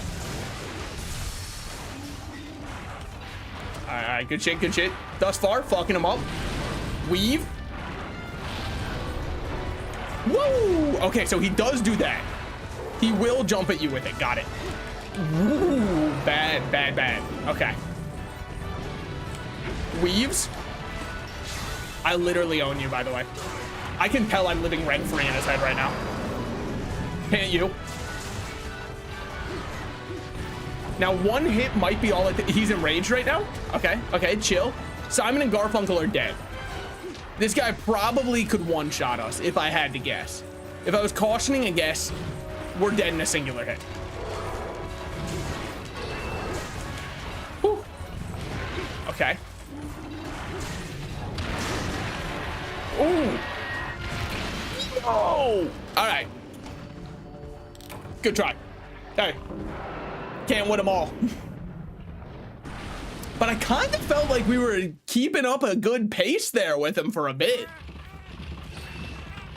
All right, good shit. Thus far, fucking him up. Weave. Woo! Okay, so he does do that. He will jump at you with it, got it. Ooh, bad. Okay. Weaves. I literally own you, by the way. I can tell I'm living rent-free in his head right now. Can't you? Now, 1 hit might be all it. He's enraged right now. Okay, chill. Simon and Garfunkel are dead. This guy probably could one-shot us, if I had to guess. If I was cautioning a guess, we're dead in a singular hit. Whew. Okay. Ooh. Oh! All right. Good try. Hey. Can't win them all. But I kind of felt like we were keeping up a good pace there with him for a bit.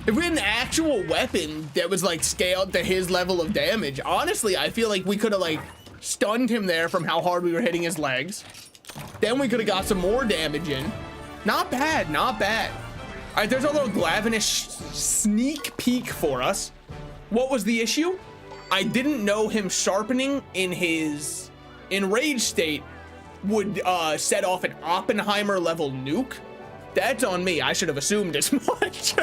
If we had an actual weapon that was like scaled to his level of damage, honestly, I feel like we could have like stunned him there from how hard we were hitting his legs. Then we could have got some more damage in. Not bad, not bad. All right, there's a little Glavinish sneak peek for us. What was the issue? I didn't know him sharpening in his enraged state would set off an Oppenheimer level nuke. That's on me. I should have assumed as much.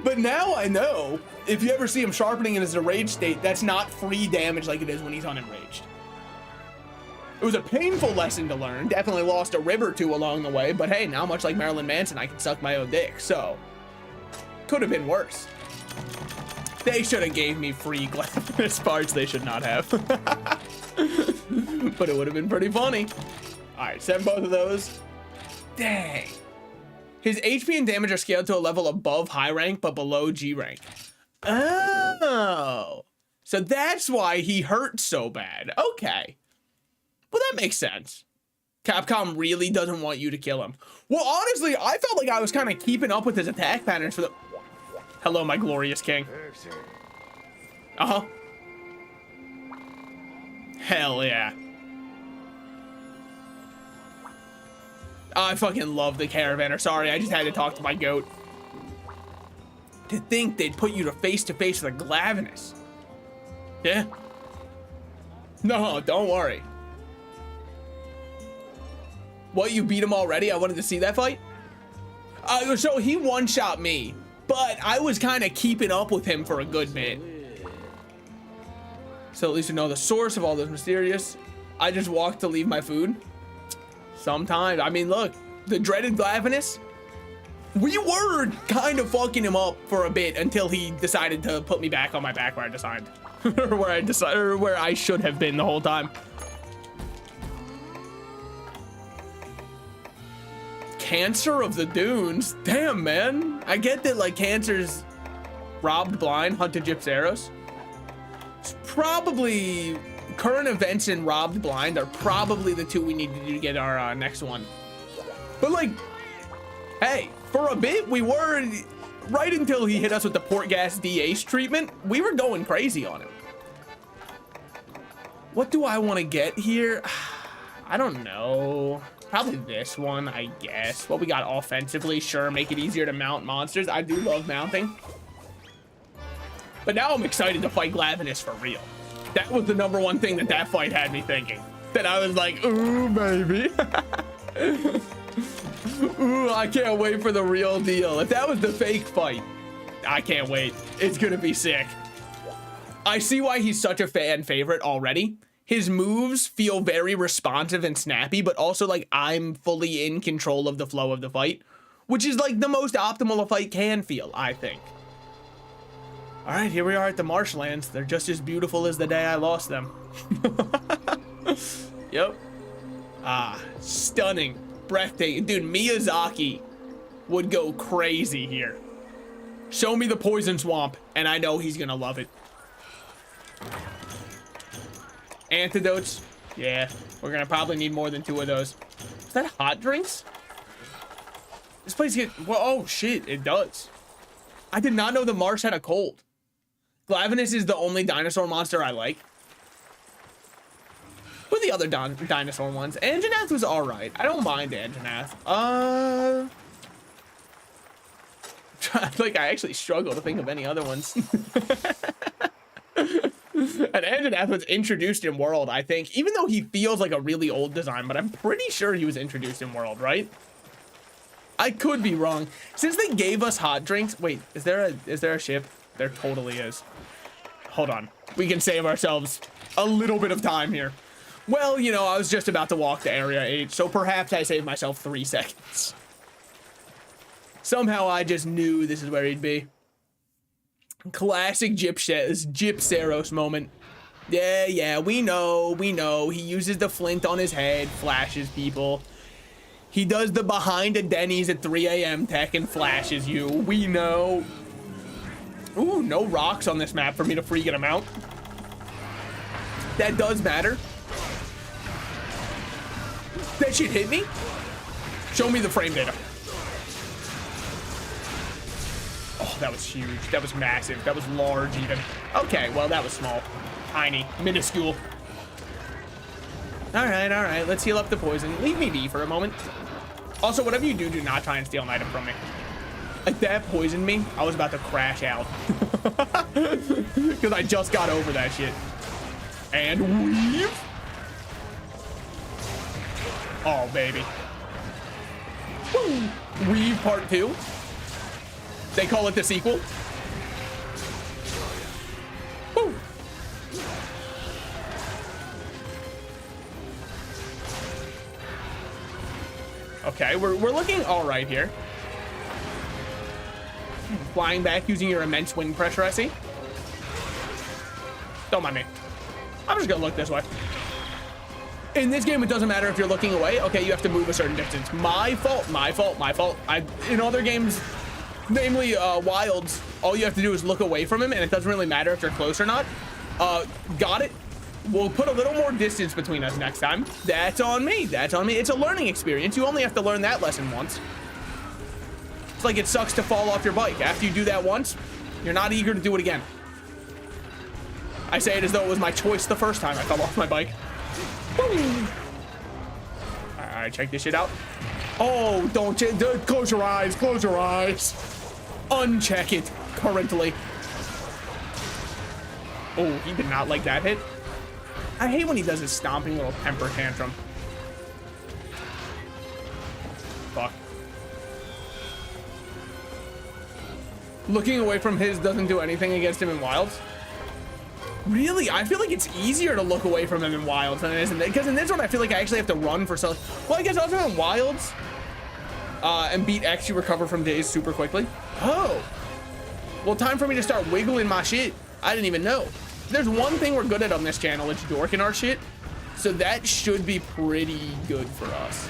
But now I know if you ever see him sharpening in his enraged state, that's not free damage like it is when he's unenraged. It was a painful lesson to learn. Definitely lost a rib or two along the way, but hey, now much like Marilyn Manson, I can suck my own dick, so could have been worse. They should have gave me free Glavinish parts. They should not have. But it would have been pretty funny. All right, send both of those. Dang. His HP and damage are scaled to a level above high rank, but below G rank. Oh. So that's why he hurt so bad. Okay. Well, that makes sense. Capcom really doesn't want you to kill him. Well, honestly, I felt like I was kind of keeping up with his attack patterns for the... Hello, my glorious king. Uh-huh. Hell yeah. I fucking love the Caravaner. Sorry, I just had to talk to my goat. To think they'd put you to face with a Glavenus. Yeah? No, don't worry. What, you beat him already? I wanted to see that fight. So he one-shot me, but I was kind of keeping up with him for a good bit. So at least we know the source of all this mysterious. I just walked to leave my food. Sometimes, I mean, look, the dreaded Glavenus, we were kind of fucking him up for a bit until he decided to put me back on my back where I decided, or where I should have been the whole time. Cancer of the Dunes. Damn, man. I get that, like, Cancer's robbed blind, hunted Gypseros. It's probably current events and robbed blind are probably the two we need to do to get our next one. But, like, hey, for a bit, we were, right until he hit us with the port gas DH treatment, we were going crazy on him. What do I want to get here? I don't know. Probably this one, I guess. What we got offensively, sure, make it easier to mount monsters. I do love mounting. But now I'm excited to fight Glavenus for real. That was the #1 thing that fight had me thinking. That I was like, ooh, baby. Ooh, I can't wait for the real deal. If that was the fake fight, I can't wait. It's gonna be sick. I see why he's such a fan favorite already. His moves feel very responsive and snappy, but also like I'm fully in control of the flow of the fight, which is like the most optimal a fight can feel, I think. All right, here we are at the marshlands. They're just as beautiful as the day I lost them. Yep. Ah, stunning, breathtaking. Dude, Miyazaki would go crazy here. Show me the poison swamp, and I know he's gonna love it. Antidotes. Yeah, we're gonna probably need more than 2 of those. Is that hot drinks? This place get, well, oh shit, it does. I did not know the marsh had a cold. Glavenus is the only dinosaur monster I like. What are the other dinosaur ones? Anjanath was alright. I don't mind Anjanath. Like, I actually struggle to think of any other ones. And Anjanath was introduced in World, I think, even though he feels like a really old design, but I'm pretty sure he was introduced in World, right? I could be wrong. Since they gave us hot drinks, wait, is there a ship? There totally is. Hold on. We can save ourselves a little bit of time here. Well, you know, I was just about to walk to Area 8, so perhaps I saved myself 3 seconds. Somehow I just knew this is where he'd be. Classic Gypseros moment. Yeah, we know. He uses the flint on his head, flashes people. He does the behind a Denny's at 3 a.m. tech and flashes you. We know. Ooh, no rocks on this map for me to free get him out. That does matter. That shit hit me? Show me the frame data. Oh, that was huge. That was massive. That was large even. Okay, well, that was small. Tiny. Minuscule. All right. Let's heal up the poison. Leave me be for a moment. Also, whatever you do, do not try and steal an item from me. Like, that poisoned me. I was about to crash out. Because I just got over that shit. And weave. Oh, baby. Woo. Weave part 2. They call it the sequel. Woo. Okay, we're looking all right here. Flying back using your immense wind pressure, I see. Don't mind me. I'm just gonna look this way. In this game, it doesn't matter if you're looking away. Okay, you have to move a certain distance. My fault. In other games, namely Wilds, all you have to do is look away from him, and it doesn't really matter if you're close or not. Got it. We'll put a little more distance between us next time. That's on me. That's on me. It's a learning experience. You only have to learn that lesson once. It's like it sucks to fall off your bike. After you do that once, you're not eager to do it again. I say it as though it was my choice the first time I fell off my bike. Woo. All right, check this shit out. Oh, don't close your eyes. Close your eyes. Uncheck it currently. Oh, he did not like that hit. I hate when he does his stomping little temper tantrum. Fuck. Looking away from his doesn't do anything against him in Wilds. Really? I feel like it's easier to look away from him in Wilds than it is in this. Because in this one, I feel like I actually have to run for so. Well, I guess also in Wilds and beat X, you recover from days super quickly. Oh. Well, time for me to start wiggling my shit. I didn't even know. There's one thing we're good at on this channel. It's dorking our shit. So that should be pretty good for us.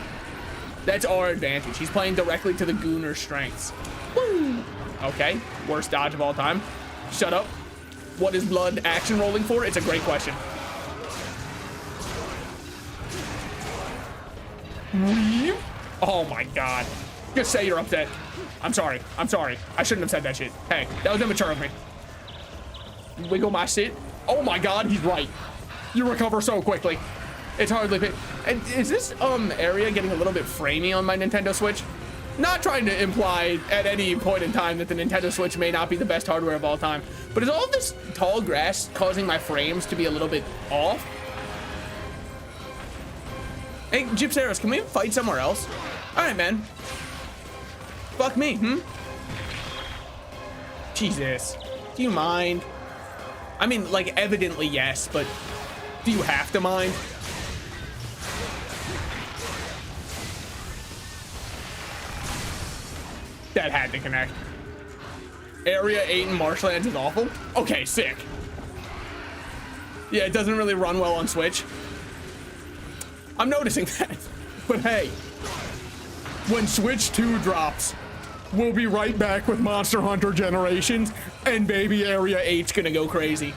That's our advantage. He's playing directly to the Gooner's strengths. Woo. Okay. Worst dodge of all time. Shut up. What is blood action rolling for? It's a great question. Oh my god. Just say you're upset. I'm sorry. I'm sorry. I shouldn't have said that shit. Hey, that was immature of me. Wiggle my shit. Oh my god, he's right. You recover so quickly. It's hardly. And is this area getting a little bit framey on my Nintendo Switch? Not trying to imply at any point in time that the Nintendo Switch may not be the best hardware of all time, but is all of this tall grass causing my frames to be a little bit off? Hey, Gypseros, can we fight somewhere else? All right, man. Fuck me, Jesus. Do you mind? I mean, like, evidently yes, but do you have to mind? That had to connect. Area 8 in Marshlands is awful. Okay, sick. Yeah, it doesn't really run well on Switch. I'm noticing that. But hey, when Switch 2 drops, we'll be right back with Monster Hunter Generations, and baby Area 8's gonna go crazy.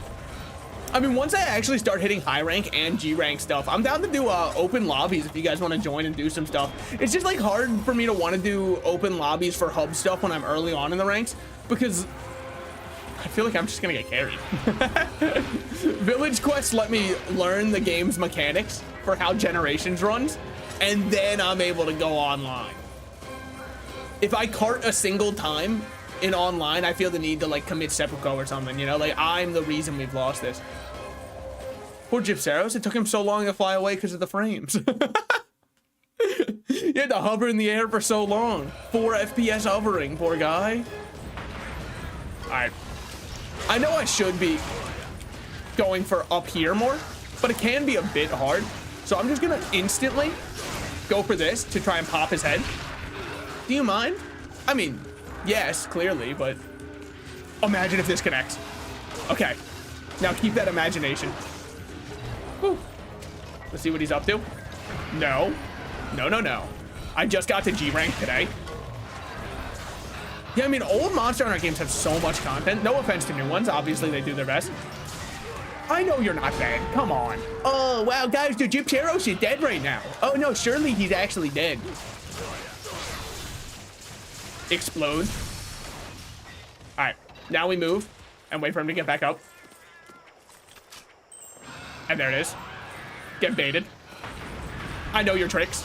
I mean, once I actually start hitting high rank and G rank stuff, I'm down to do open lobbies if you guys want to join and do some stuff. It's just like hard for me to want to do open lobbies for hub stuff when I'm early on in the ranks, because I feel like I'm just gonna get carried. Village quests let me learn the game's mechanics for how Generations runs, and then I'm able to go online. If I cart a single time in online, I feel the need to like commit seppuku or something, you know, like I'm the reason we've lost this. Poor Gypseros, it took him so long to fly away because of the frames. You had to hover in the air for so long. 4 FPS hovering, poor guy. All right, I know I should be going for up here more, but it can be a bit hard. So I'm just gonna instantly go for this to try and pop his head. Do you mind? I mean, yes, clearly, but imagine if this connects. Okay, now keep that imagination. Whew. Let's see what he's up to. No, no, no, no. I just got to G rank today. Yeah, I mean, old Monster Hunter games have so much content. No offense to new ones. Obviously, they do their best. I know you're not dead. Come on. Oh, wow, guys, dude, Jim Cheros is dead right now. Oh, no, surely he's actually dead. Explode. All right, now we move and wait for him to get back up. And there it is. Get baited. I know your tricks.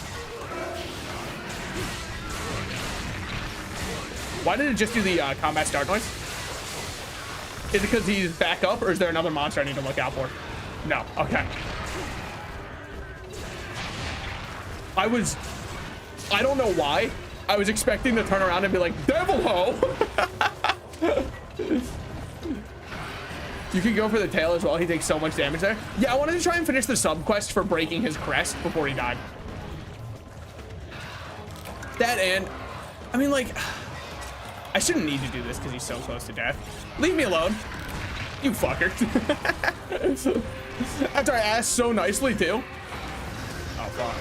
Why did it just do the combat start noise? Is it because he's back up, or is there another monster I need to look out for? No. Okay. I don't know why. I was expecting to turn around and be like, Devil Ho! You can go for the tail as well. He takes so much damage there. Yeah, I wanted to try and finish the sub quest for breaking his crest before he died. That and, I mean, like, I shouldn't need to do this because he's so close to death. Leave me alone, you fucker. After I asked so nicely too. Oh, fuck.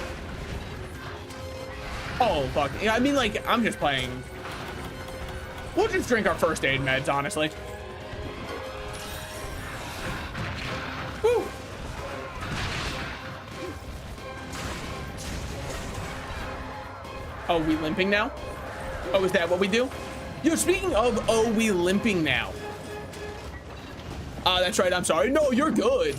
Oh, fuck. Yeah, I mean, like, I'm just playing. We'll just drink our first aid meds, honestly. Woo. Oh, we limping now? Oh, is that what we do? Yo, speaking of, oh, we limping now. That's right, I'm sorry. No, you're good.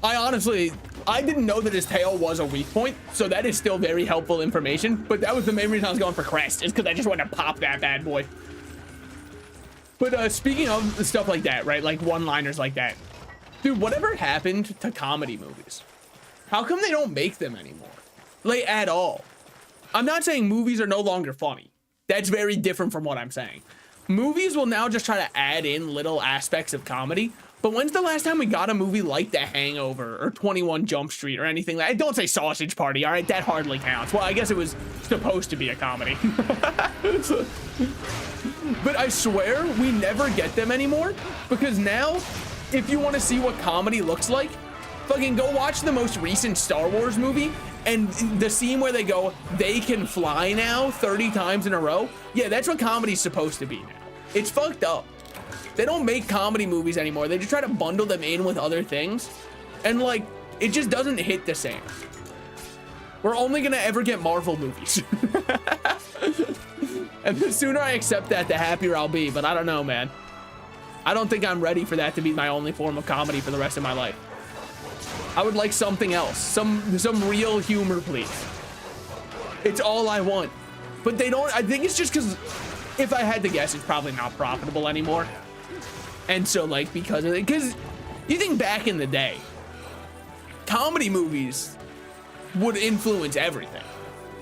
I didn't know that his tail was a weak point, so that is still very helpful information, but that was the main reason I was going for crest, is because I just wanted to pop that bad boy. But speaking of stuff like that, right, like one-liners like that, dude, whatever happened to comedy movies? How come they don't make them anymore? Like, at all. I'm not saying movies are no longer funny. That's very different from what I'm saying. Movies will now just try to add in little aspects of comedy, but when's the last time we got a movie like The Hangover or 21 Jump Street or anything like that? Don't say Sausage Party, all right? That hardly counts. Well, I guess it was supposed to be a comedy. But I swear we never get them anymore, because now, if you want to see what comedy looks like, fucking go watch the most recent Star Wars movie, and the scene where they go, they can fly now 30 times in a row. Yeah, that's what comedy's supposed to be now. It's fucked up. They don't make comedy movies anymore. They just try to bundle them in with other things. And like, it just doesn't hit the same. We're only gonna ever get Marvel movies. And the sooner I accept that, the happier I'll be. But I don't know, man. I don't think I'm ready for that to be my only form of comedy for the rest of my life. I would like something else, some real humor, please. It's all I want. But they don't, I think it's just because, if I had to guess, it's probably not profitable anymore. And so, like, because of it, because you think back in the day, comedy movies would influence everything.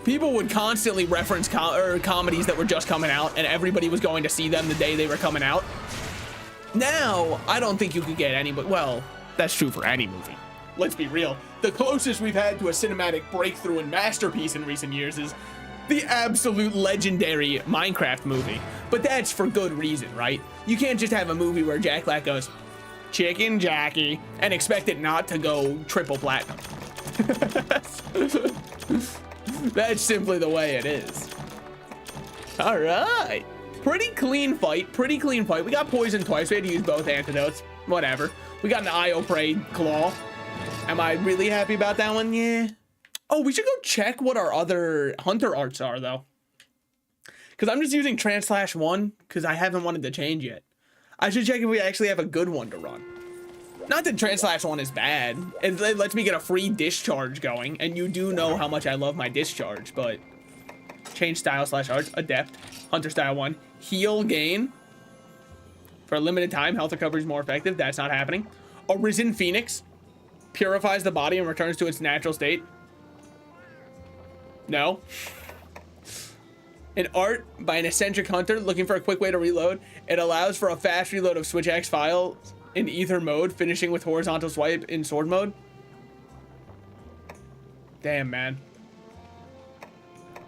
People would constantly reference comedies that were just coming out, and everybody was going to see them the day they were coming out. Now, I don't think you could get anybody, well, that's true for any movie. Let's be real. The closest we've had to a cinematic breakthrough and masterpiece in recent years is the absolute legendary Minecraft movie. But that's for good reason, right? You can't just have a movie where Jack Black goes, Chicken Jackie, and expect it not to go triple platinum. That's simply the way it is. All right. Pretty clean fight. Pretty clean fight. We got poisoned twice. We had to use both antidotes. Whatever. We got an Io Prey claw. Am I really happy about that one? Yeah. Oh, we should go check what our other hunter arts are, though. Because I'm just using Trans/1 because I haven't wanted to change yet. I should check if we actually have a good one to run. Not that Trans/1 is bad. It lets me get a free discharge going, and you do know how much I love my discharge, but change style/arts, adept, hunter style 1, heal gain. For a limited time, health recovery is more effective. That's not happening. Arisen Phoenix purifies the body and returns to its natural state. No. An art by an eccentric hunter looking for a quick way to reload. It allows for a fast reload of Switch X file in ether mode, finishing with horizontal swipe in sword mode. Damn, man.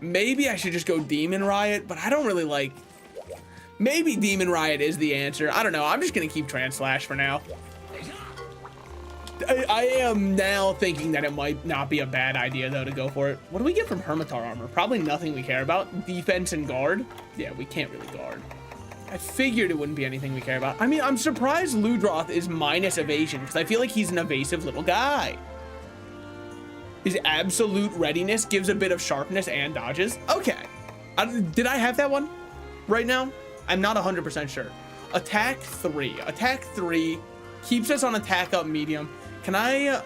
Maybe I should just go Demon Riot, but I don't really like... Maybe Demon Riot is the answer. I don't know. I'm just going to keep Trans/for now. I am now thinking that it might not be a bad idea, though, to go for it. What do we get from Hermitar armor? Probably nothing we care about. Defense and guard. Yeah, we can't really guard. I figured it wouldn't be anything we care about. I mean, I'm surprised Ludroth is minus evasion, because I feel like he's an evasive little guy. His absolute readiness gives a bit of sharpness and dodges. Okay. Did I have that one right now? I'm not 100% sure. Attack 3. Attack 3 keeps us on attack up medium. Can I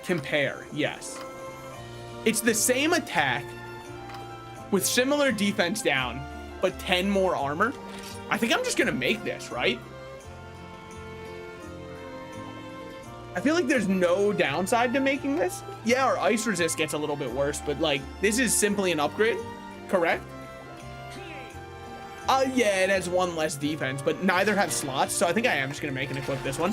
compare? Yes. It's the same attack with similar defense down, but 10 more armor. I think I'm just gonna make this, right? I feel like there's no downside to making this. Yeah, our ice resist gets a little bit worse, but like, this is simply an upgrade, correct? Yeah, it has one less defense, but neither have slots, so I think I am just gonna make and equip this one.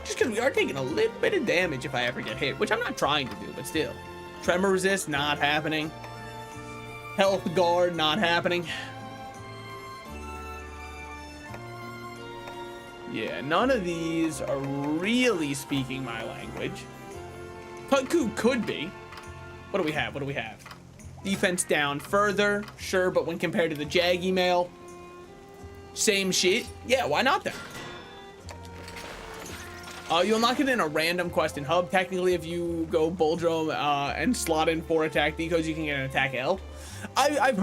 Just because we are taking a little bit of damage if I ever get hit, which I'm not trying to do, but still. Tremor resist, not happening. Health guard, not happening. Yeah, none of these are really speaking my language. Kutku could be. What do we have? What do we have? Defense down further, sure, but when compared to the Jag email, same shit. Yeah, why not then? You'll knock it in a random quest in hub. Technically, if you go Bulldrum and slot in 4 attack decoys, you can get an attack L. I've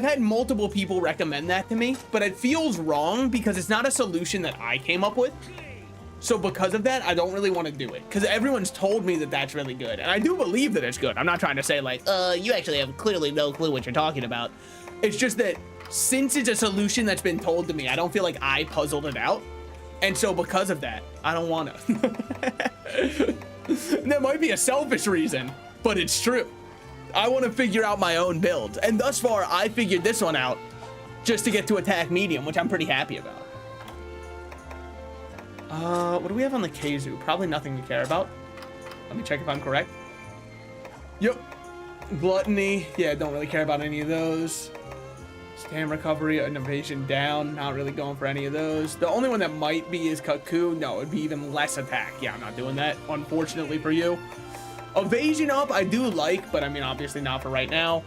had multiple people recommend that to me, but it feels wrong because it's not a solution that I came up with. So because of that, I don't really want to do it because everyone's told me that that's really good. And I do believe that it's good. I'm not trying to say like, you actually have clearly no clue what you're talking about. It's just that since it's a solution that's been told to me, I don't feel like I puzzled it out. And so because of that, I don't want to. That might be a selfish reason, but it's true. I want to figure out my own build. And thus far, I figured this one out just to get to attack medium, which I'm pretty happy about. What do we have on the Keizu? Probably nothing we care about. Let me check if I'm correct. Yep. Gluttony. Yeah, don't really care about any of those. Stam recovery, an evasion down. Not really going for any of those. The only one that might be is Kutku. No, it'd be even less attack. Yeah, I'm not doing that, unfortunately for you. Evasion up, I do like, but I mean, obviously not for right now.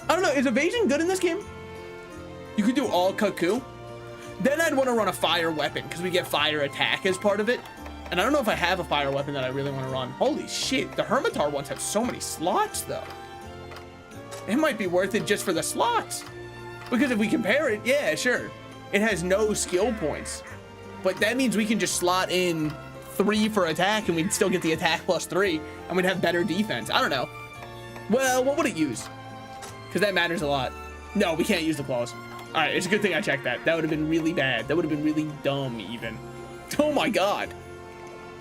I don't know, is evasion good in this game? You could do all Kutku. Then I'd want to run a fire weapon because we get fire attack as part of it. And I don't know if I have a fire weapon that I really want to run. Holy shit, the Hermitar ones have so many slots though. It might be worth it just for the slots. Because if we compare it, yeah, sure. It has no skill points. But that means we can just slot in 3 for attack and we'd still get the attack plus 3 and we'd have better defense. I don't know. Well, what would it use? Because that matters a lot. No, we can't use the claws. All right, it's a good thing I checked that. That would have been really bad. That would have been really dumb even. Oh my God.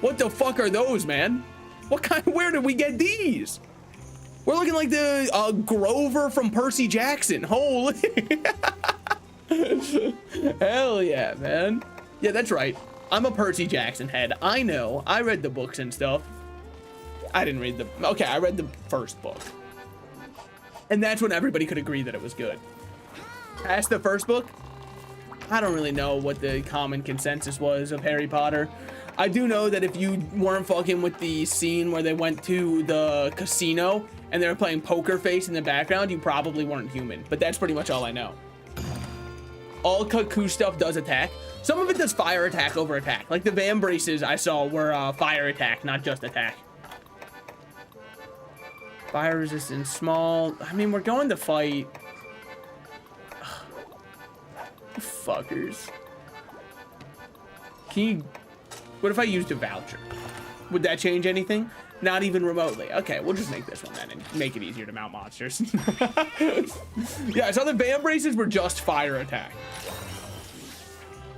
What the fuck are those, man? What kind, where did we get these? We're looking like the Grover from Percy Jackson. Holy. Hell yeah, man. Yeah, that's right. I'm a Percy Jackson head. I know. I read the books and stuff. I didn't read the... Okay, I read the first book. And that's when everybody could agree that it was good. Past the first book, I don't really know what the common consensus was of Harry Potter. I do know that if you weren't fucking with the scene where they went to the casino and they were playing Poker Face in the background, you probably weren't human. But that's pretty much all I know. All Kutku stuff does attack. Some of it does fire attack over attack. Like the Van Braces I saw were fire attack, not just attack. Fire resistance small. I mean, we're going to fight... Fuckers. Can you... What if I used a voucher? Would that change anything? Not even remotely. Okay, we'll just make this one then and make it easier to mount monsters. Yeah, I saw the Van Braces were just fire attack.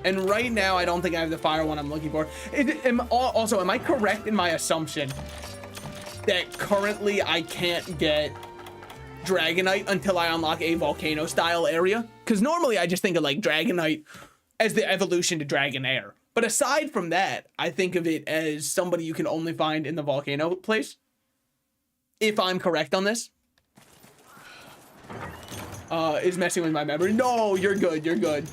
And right now, I don't think I have the fire one I'm looking for. Also, am I correct in my assumption that currently I can't get Dragonite until I unlock a volcano style area? Because normally I just think of like Dragonite as the evolution to Dragonair. But aside from that, I think of it as somebody you can only find in the volcano place. If I'm correct on this. Is messing with my memory. No, you're good, you're good.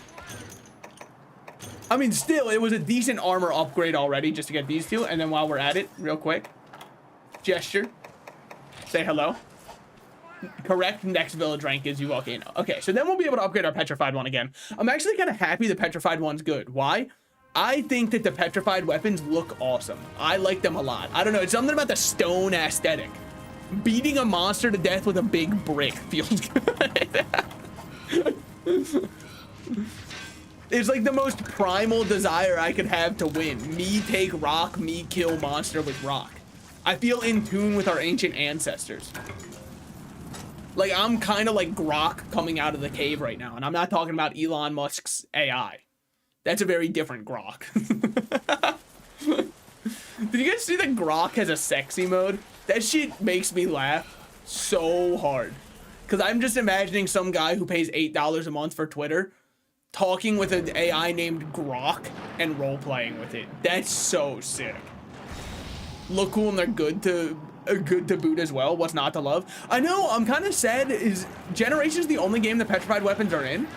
I mean, still, it was a decent armor upgrade already just to get these two. And then while we're at it, real quick, gesture, say hello. Correct, next village rank is you volcano. Okay, so then we'll be able to upgrade our petrified one again. I'm actually kind of happy the petrified one's good. Why? I think that the petrified weapons look awesome. I like them a lot. I don't know, it's something about the stone aesthetic. Beating a monster to death with a big brick feels good. It's like the most primal desire I could have to win. Me take rock, me kill monster with rock. I feel in tune with our ancient ancestors. Like, I'm kind of like Grok coming out of the cave right now. And I'm not talking about Elon Musk's AI. That's a very different Grok. Did you guys see that Grok has a sexy mode? That shit makes me laugh so hard. Because I'm just imagining some guy who pays $8 a month for Twitter talking with an AI named Grok and role-playing with it. That's so sick. Look cool and they're good to boot as well. What's not to love? I know, I'm kind of sad. Is Generations the only game the petrified weapons are in?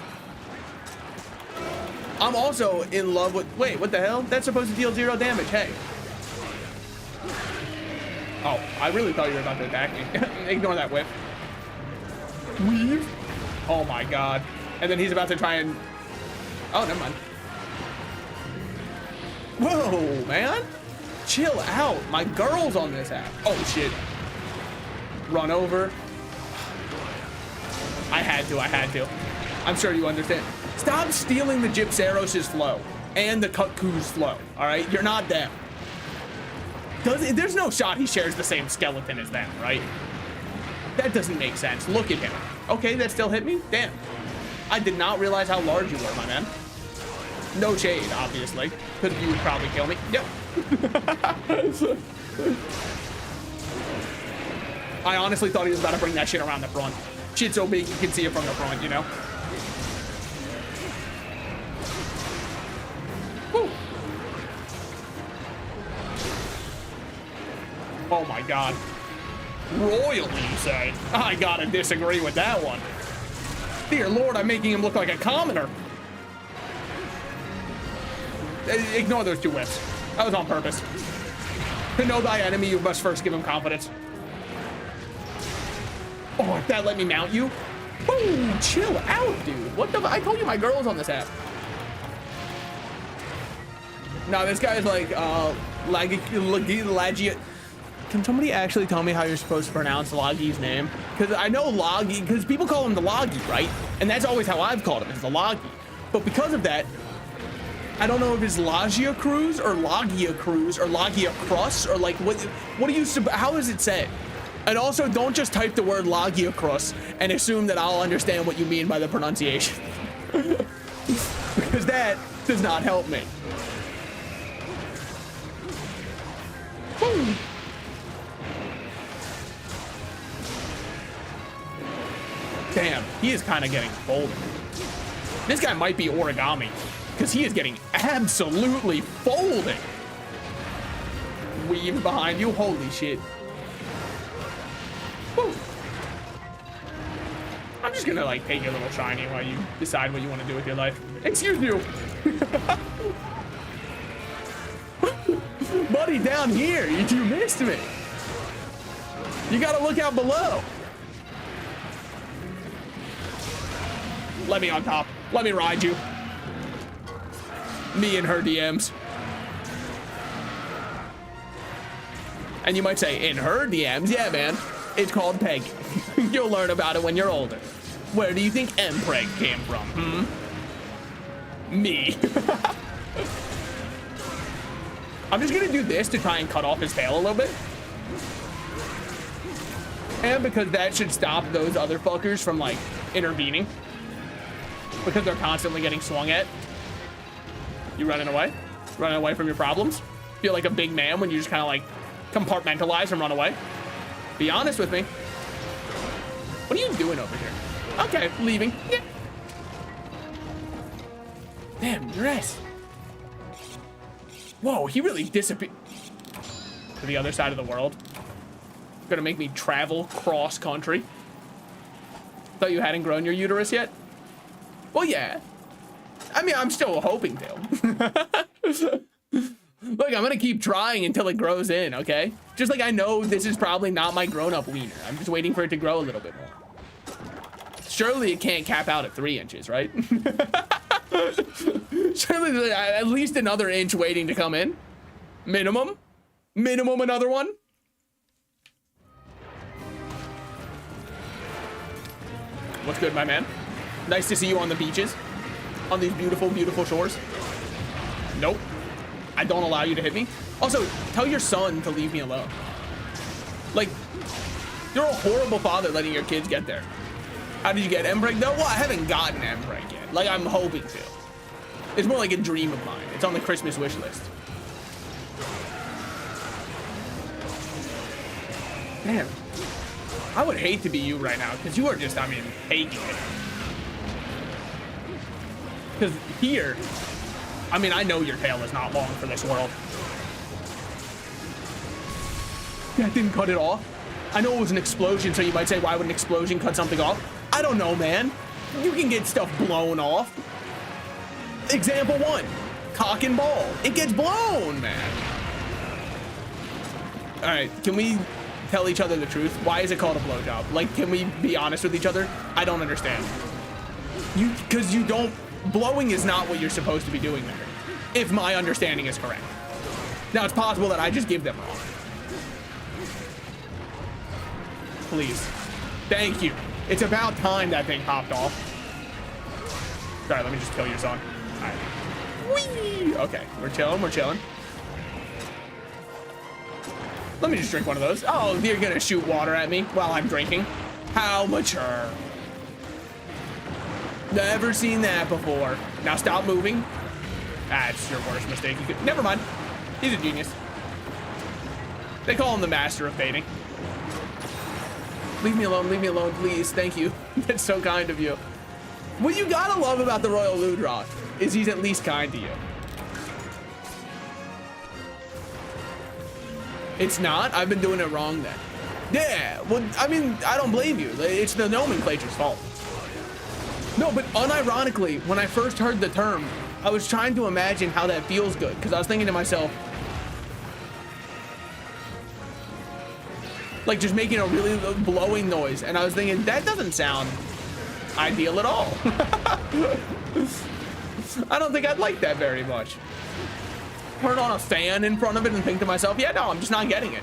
I'm also in love with... Wait, what the hell? That's supposed to deal 0 damage. Hey. Oh, I really thought you were about to attack me. Ignore that whip. Weave. Oh my god. And then he's about to try and... Oh, never mind. Whoa, man. Chill out. My girl's on this app. Oh, shit. Run over. I had to. I'm sure you understand. Stop stealing the Gypsaros' flow and the Kutku's flow, all right? You're not them. There's no shot he shares the same skeleton as them, right? That doesn't make sense. Look at him. Okay, that still hit me? Damn. I did not realize how large you were, my man. No shade, obviously, because you would probably kill me. Yep. I honestly thought he was about to bring that shit around the front. Shit so big you can see it from the front, you know? Woo. Oh my god. Royally, you say? I gotta disagree with that one. Dear Lord, I'm making him look like a commoner. Ignore those two whips. That was on purpose. To know thy enemy, you must first give him confidence. Oh, if that let me mount you? Ooh, chill out, dude. What the? I told you my girl's on this app. No, this guy's like, Lagia. Can somebody actually tell me how you're supposed to pronounce Loggy's name? Because I know Loggy, because people call him the Loggy, right? And that's always how I've called him, is the Loggy. But because of that, I don't know if it's Lagia Cruz or Logia Cruz or Logia Crus or like what do you, how is it said? And also don't just type the word Logia Crus and assume that I'll understand what you mean by the pronunciation. Because that does not help me. Woo. Damn, he is kind of getting folded. This guy might be origami. Because he is getting absolutely folded. Weave behind you. Holy shit. Woo. I'm just gonna like take your little shiny while you decide what you want to do with your life. Excuse you. Buddy, down here. You missed me. You gotta look out below. Let me on top. Let me ride you. Me and her DMs. And you might say, in her DMs? Yeah, man. It's called pegging. You'll learn about it when you're older. Where do you think M-Preg came from, Me. I'm just gonna do this to try and cut off his tail a little bit. And because that should stop those other fuckers from, like, intervening. Because they're constantly getting swung at. You running away? Running away from your problems? Feel like a big man when you just kind of like compartmentalize and run away? Be honest with me. What are you doing over here? Okay, leaving. Yeah. Damn, dress. Whoa, he really disappeared. To the other side of the world. Gonna make me travel cross country. Thought you hadn't grown your uterus yet? Well, yeah. I mean, I'm still hoping to. Look, I'm gonna keep trying until it grows in, okay? Just like I know this is probably not my grown-up wiener. I'm just waiting for it to grow a little bit more. Surely it can't cap out at 3 inches, right? Surely there's at least another inch waiting to come in. Minimum. Minimum another one. What's good, my man? Nice to see you on the beaches. On these beautiful, beautiful shores. Nope. I don't allow you to hit me. Also, tell your son to leave me alone. Like, you're a horrible father letting your kids get there. How did you get M-Break though? Well, I haven't gotten M-Break yet. Like, I'm hoping to. It's more like a dream of mine. It's on the Christmas wish list. Man, I would hate to be you right now because you are just, I mean, taking it. Because here, I mean, I know your tail is not long for this world. That didn't cut it off. I know it was an explosion, so you might say, why would an explosion cut something off? I don't know, man. You can get stuff blown off. Example 1, cock and ball. It gets blown, man. All right, can we tell each other the truth? Why is it called a blowjob? Like, can we be honest with each other? I don't understand. Because you don't, blowing is not what you're supposed to be doing there, if my understanding is correct. Now, it's possible that I just give them wrong. Please. Thank you. It's about time that thing popped off. Sorry, let me just kill your son. All right. Whee! Okay, we're chilling, we're chilling. Let me just drink one of those. Oh, you're gonna shoot water at me while I'm drinking? How mature. Never seen that before. Now stop moving. That's your worst mistake. You could, never mind. He's a genius. They call him the master of baiting. Leave me alone, please. Thank you. That's so kind of you. What you gotta love about the Royal Ludroth is he's at least kind to you. It's not? I've been doing it wrong then. Yeah, well, I mean, I don't blame you. It's the nomenclature's fault. No, but unironically, when I first heard the term, I was trying to imagine how that feels good, because I was thinking to myself, like just making a really blowing noise, and I was thinking, that doesn't sound ideal at all. I don't think I'd like that very much. Turn on a fan in front of it and think to myself, yeah, no, I'm just not getting it.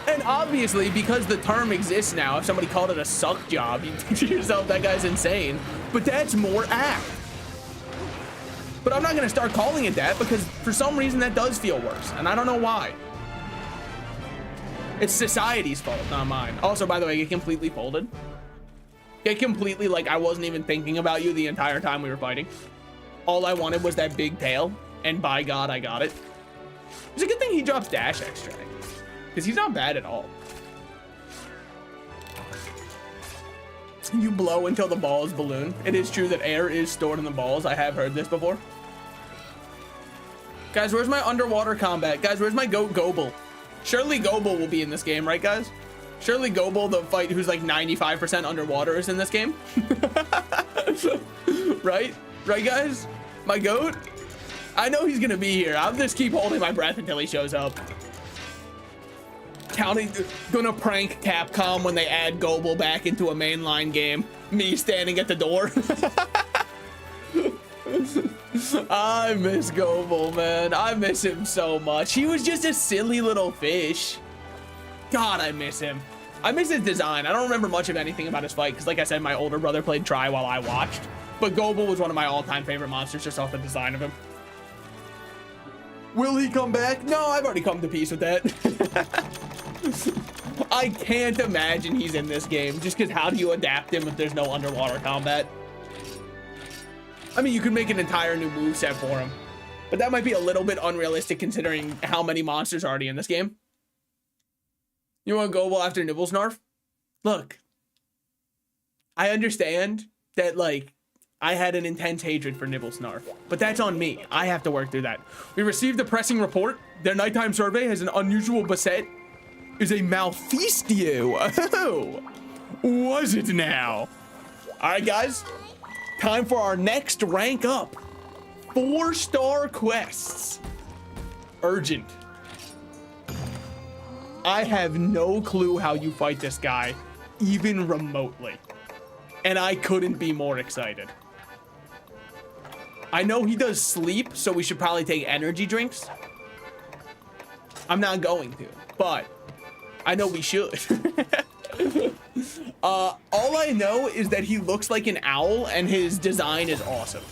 And obviously, because the term exists now, if somebody called it a suck job, you think to yourself, that guy's insane. But that's more apt. But I'm not gonna start calling it that because for some reason that does feel worse, and I don't know why. It's society's fault, not mine. Also, by the way, get completely folded. Get completely, like, I wasn't even thinking about you the entire time we were fighting. All I wanted was that big tail, and by God, I got it. It's a good thing he drops dash extract, because he's not bad at all. You blow until the ball is balloon. It is true that air is stored in the balls. I have heard this before. Guys, where's my underwater combat? Guys, where's my goat Goble? Surely Goble will be in this game, right, guys? Surely Goble, the fight who's like 95% underwater, is in this game. Right? Right, guys? My goat? I know he's gonna be here. I'll just keep holding my breath until he shows up. Gonna prank Capcom when they add Goble back into a mainline game. Me standing at the door. I miss Goble, man. I miss him so much. He was just a silly little fish. God, I miss him. I miss his design. I don't remember much of anything about his fight because, like I said, my older brother played Tri while I watched. But Goble was one of my all-time favorite monsters just off the design of him. Will he come back? No, I've already come to peace with that. I can't imagine he's in this game just because how do you adapt him if there's no underwater combat? I mean, you could make an entire new moveset for him, but that might be a little bit unrealistic considering how many monsters are already in this game. You want to go after Nibblesnarf? Look, I understand that, like, I had an intense hatred for Nibblesnarf, but that's on me. I have to work through that. We received a pressing report. Their nighttime survey has an unusual beset. Is a Malfestio. Oh, was it now? All right, guys. Time for our next rank up. 4-star quests. Urgent. I have no clue how you fight this guy, even remotely. And I couldn't be more excited. I know he does sleep, so we should probably take energy drinks. I'm not going to, but I know we should. All I know is that he looks like an owl and his design is awesome.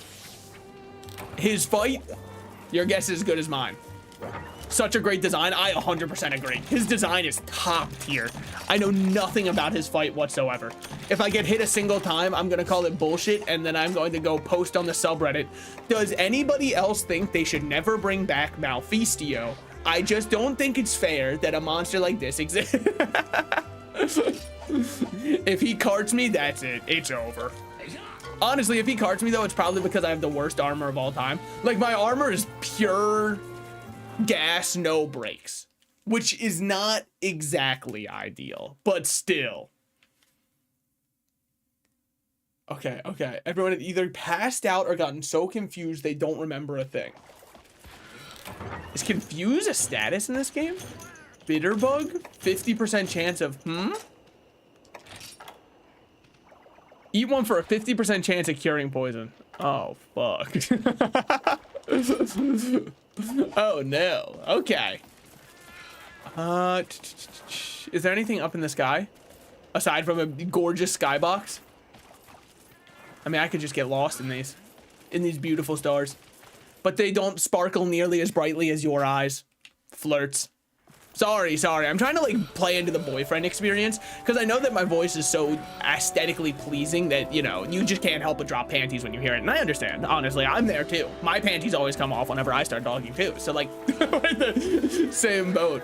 His fight, your guess is as good as mine. Such a great design. I 100% agree. His design is top tier. I know nothing about his fight whatsoever. If I get hit a single time, I'm going to call it bullshit, and then I'm going to go post on the subreddit. Does anybody else think they should never bring back Malfistio? I just don't think it's fair that a monster like this exists. If he carts me, that's it. It's over. Honestly, if he carts me, though, it's probably because I have the worst armor of all time. Like, my armor is pure gas, no brakes, which is not exactly ideal, but still. Okay. Everyone had either passed out or gotten so confused they don't remember a thing. Is confuse a status in this game? Bitterbug? 50% chance of, Eat one for a 50% chance of curing poison. Oh, fuck. Oh, no. Okay. Is there anything up in the sky? Aside from a gorgeous skybox? I mean, I could just get lost in these beautiful stars. But they don't sparkle nearly as brightly as your eyes. Flirts. Sorry. I'm trying to, like, play into the boyfriend experience, because I know that my voice is so aesthetically pleasing that, you know, you just can't help but drop panties when you hear it. And I understand. Honestly, I'm there, too. My panties always come off whenever I start dogging, too. So, like, we're in the same boat.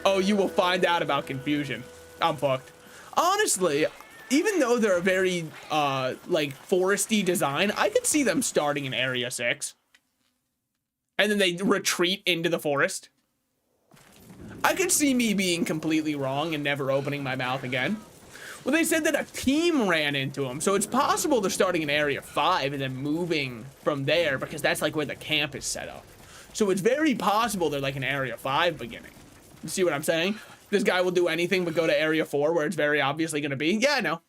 Oh, you will find out about confusion. I'm fucked. Honestly, even though they're a very, like, foresty design, I could see them starting in Area 6. And then they retreat into the forest. I could see me being completely wrong and never opening my mouth again. Well, they said that a team ran into them, so it's possible they're starting in Area 5 and then moving from there, because that's like where the camp is set up. So it's very possible they're like in Area 5 beginning. You see what I'm saying? This guy will do anything but go to Area 4, where it's very obviously going to be. Yeah, I know.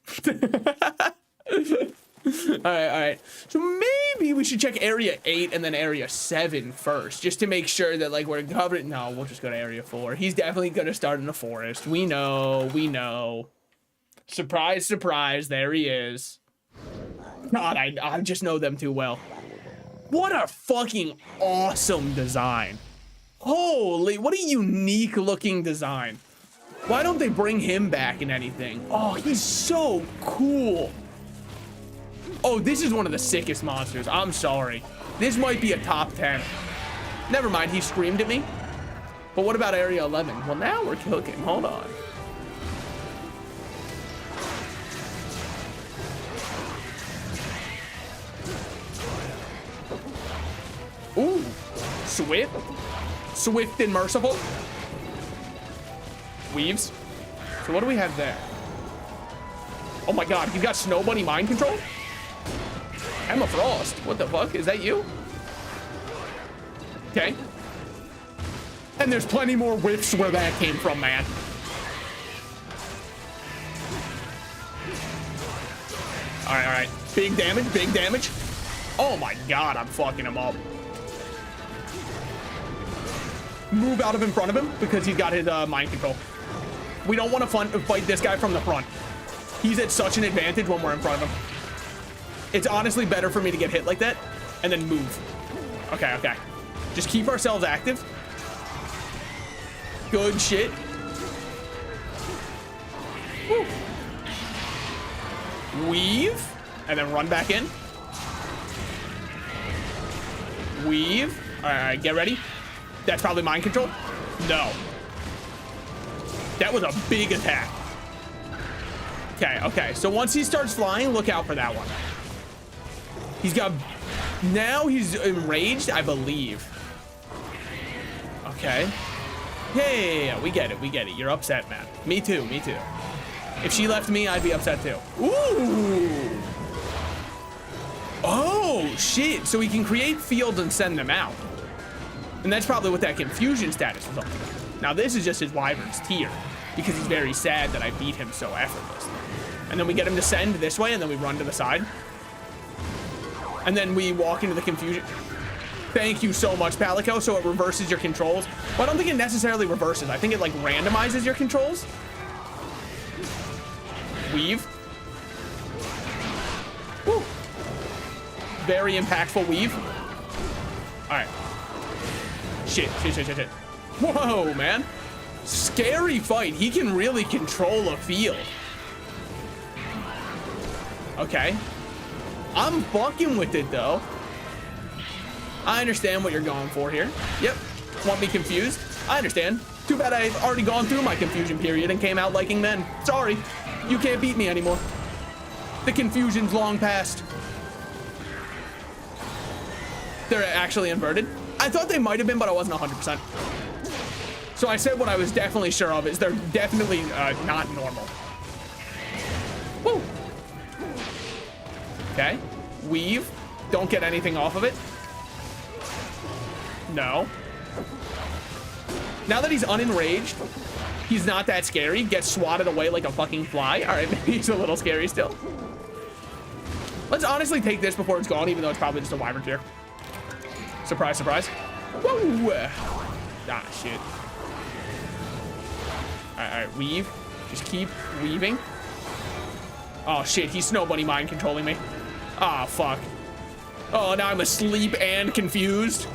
All right. So maybe we should check Area 8 and then Area 7 first, just to make sure that, like, we're covered. No, we'll just go to Area 4. He's definitely going to start in the forest. We know. Surprise, there he is. God, I just know them too well. What a fucking awesome design. Holy, what a unique looking design. Why don't they bring him back in anything? Oh, he's so cool. Oh, this is one of the sickest monsters. I'm sorry. This might be a top 10. Never mind, he screamed at me. But what about Area 11? Well, now we're cooking. Hold on. Ooh. Swift and merciful. Weaves. So what do we have there? Oh my god, he's got Snow Bunny mind control? Emma Frost, what the fuck? Is that you? Okay. And there's plenty more whiffs where that came from, man. All right. Big damage. Oh my god, I'm fucking him up. Move out of in front of him because he's got his mind control. We don't want to fight this guy from the front. He's at such an advantage when we're in front of him. It's honestly better for me to get hit like that and then move. Okay. Just keep ourselves active. Good shit. Woo. Weave. And then run back in. Weave. All right, get ready. That's probably mind control. No. That was a big attack. Okay. So once he starts flying, look out for that one. Now he's enraged, I believe. Okay. Yeah, we get it. You're upset, man. Me too. If she left me, I'd be upset too. Ooh. Oh, shit. So he can create fields and send them out. And that's probably what that confusion status was all about. Now, this is just his Wyvern's tier, because he's very sad that I beat him so effortlessly. And then we get him to send this way, and then we run to the side. And then we walk into the confusion. Thank you so much, Palico. So it reverses your controls. Well, I don't think it necessarily reverses. I think it, like, randomizes your controls. Weave. Woo. Very impactful weave. All right. Shit. Whoa, man. Scary fight. He can really control a field. Okay. I'm fucking with it, though. I understand what you're going for here. Yep. Want me confused? I understand. Too bad I've already gone through my confusion period and came out liking men. Sorry. You can't beat me anymore. The confusion's long past. They're actually inverted. I thought they might have been, but I wasn't 100%. So I said what I was definitely sure of is they're definitely not normal. Woo. Okay. Weave. Don't get anything off of it. No. Now that he's unenraged, he's not that scary. Gets swatted away like a fucking fly. All right, maybe he's a little scary still. Let's honestly take this before it's gone, even though it's probably just a Wyvern tier. Surprise, surprise. Woo! Ah, shit. All right, weave. Just keep weaving. Oh, shit, he's Snow Bunny mind controlling me. Ah, fuck. Oh, now I'm asleep and confused.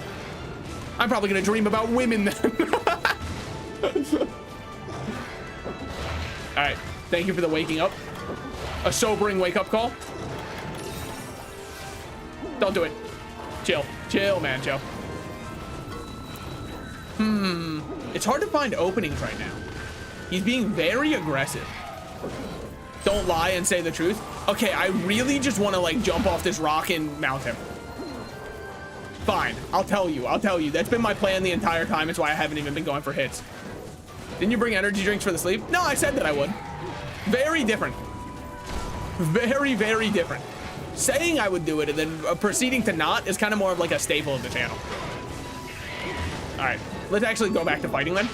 I'm probably gonna dream about women then. All right, thank you for the waking up. A sobering wake-up call. Don't do it. Chill, man, chill. It's hard to find openings right now. He's being very aggressive. Don't lie and say the truth. Okay, I really just want to, like, jump off this rock and mount him. Fine, I'll tell you. That's been my plan the entire time. It's why I haven't even been going for hits. Didn't you bring energy drinks for the sleep? No, I said that I would. Very different. Very, very different. Saying I would do it and then proceeding to not is kind of more of like a staple of the channel. All right, let's actually go back to fighting then.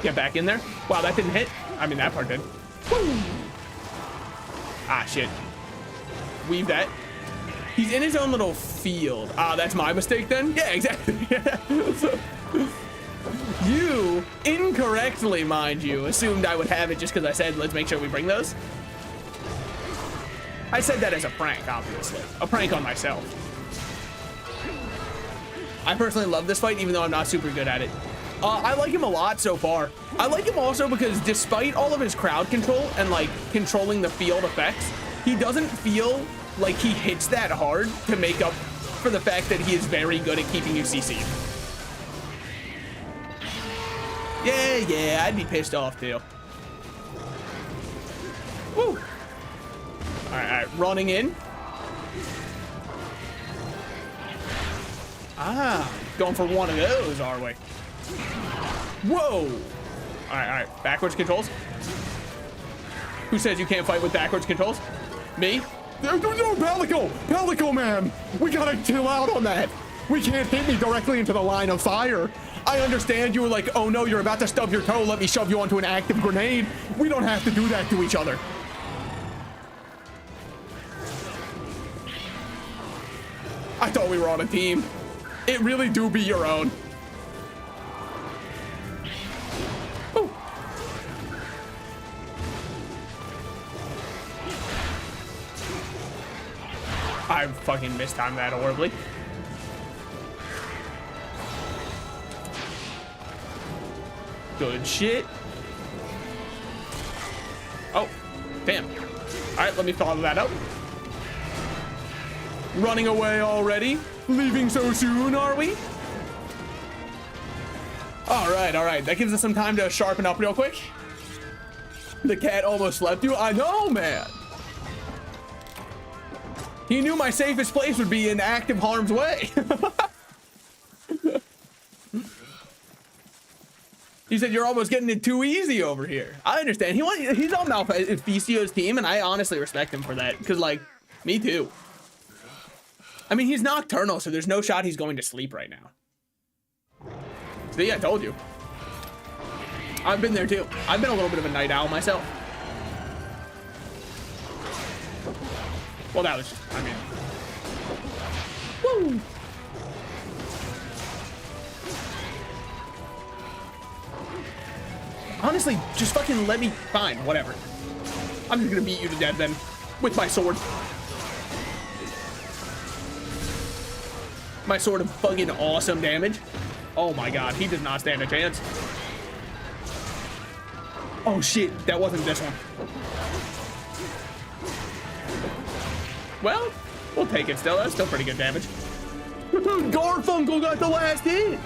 Get back in there. Wow, that didn't hit. I mean, that part did. Woo. Ah, shit. Weave that. He's in his own little field. Ah, that's my mistake then? Yeah, exactly. You, incorrectly, mind you, assumed I would have it just because I said, let's make sure we bring those. I said that as a prank, obviously. A prank on myself. I personally love this fight, even though I'm not super good at it. I like him a lot so far. I like him also because despite all of his crowd control and like controlling the field effects, he doesn't feel like he hits that hard to make up for the fact that he is very good at keeping you CC'd. Yeah, I'd be pissed off too. Woo. All right, running in. Ah, going for one of those, are we? Whoa. All right, backwards controls. Who says you can't fight with backwards controls? Me? No, Palico, man. We gotta chill out on that. We can't hit me directly into the line of fire. I understand you were like, oh no, you're about to stub your toe. Let me shove you onto an active grenade. We don't have to do that to each other. I thought we were on a team. It really do be your own. Ooh. I fucking mistimed that horribly. Good shit. Oh, damn. All right, let me follow that up. Running away already? Leaving so soon, are we? All right. That gives us some time to sharpen up real quick. The cat almost slept you. I know, man. He knew my safest place would be in active harm's way. He said you're almost getting it too easy over here. I understand. He's on Malfestio's team, and I honestly respect him for that. Because, like, me too. I mean, he's nocturnal, so there's no shot he's going to sleep right now. See, I told you. I've been there too. I've been a little bit of a night owl myself. Well, that was just, I mean. Woo! Honestly, just fucking let me, fine, whatever. I'm just gonna beat you to death then, with my sword. My sword of fucking awesome damage. Oh my god, he does not stand a chance. Oh shit, that wasn't this one. Well, we'll take it still, that's still pretty good damage. Garfunkel got the last hit.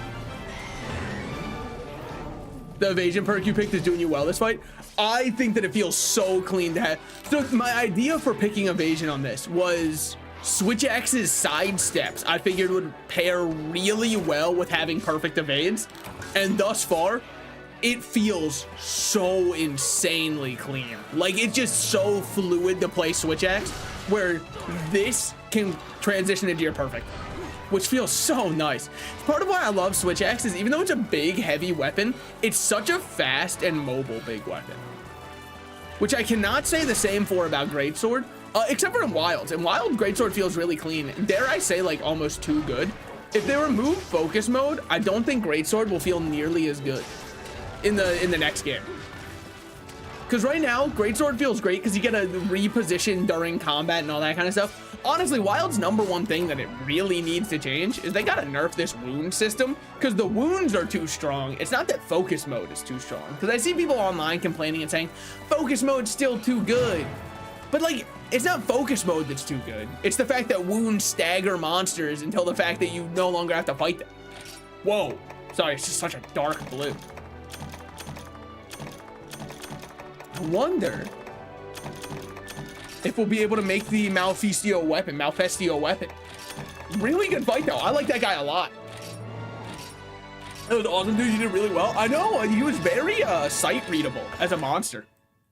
The evasion perk you picked is doing you well this fight. I think that it feels so clean to have. So my idea for picking evasion on this was Switch X's side steps. I figured would pair really well with having perfect evades. And thus far, it feels so insanely clean. Like, it's just so fluid to play Switch X, where this can transition into your perfect, which feels so nice. Part of why I love Switch X is even though it's a big, heavy weapon, it's such a fast and mobile big weapon, which I cannot say the same for about Greatsword, except for in Wilds. In Wild, Greatsword feels really clean. Dare I say, like, almost too good. If they remove focus mode, I don't think Greatsword will feel nearly as good in the next game. Because right now, Greatsword feels great because you get a reposition during combat and all that kind of stuff. Honestly, Wild's #1 thing that it really needs to change is they gotta nerf this wound system because the wounds are too strong. It's not that focus mode is too strong, because I see people online complaining and saying focus mode's still too good. But like, it's not focus mode that's too good. It's the fact that wounds stagger monsters until the fact that you no longer have to fight them. Whoa, sorry, it's just such a dark blue. I wonder if we'll be able to make the Malfestio weapon. Really good fight though. I like that guy a lot. That was awesome, dude. You did really well. I know, he was very sight readable as a monster.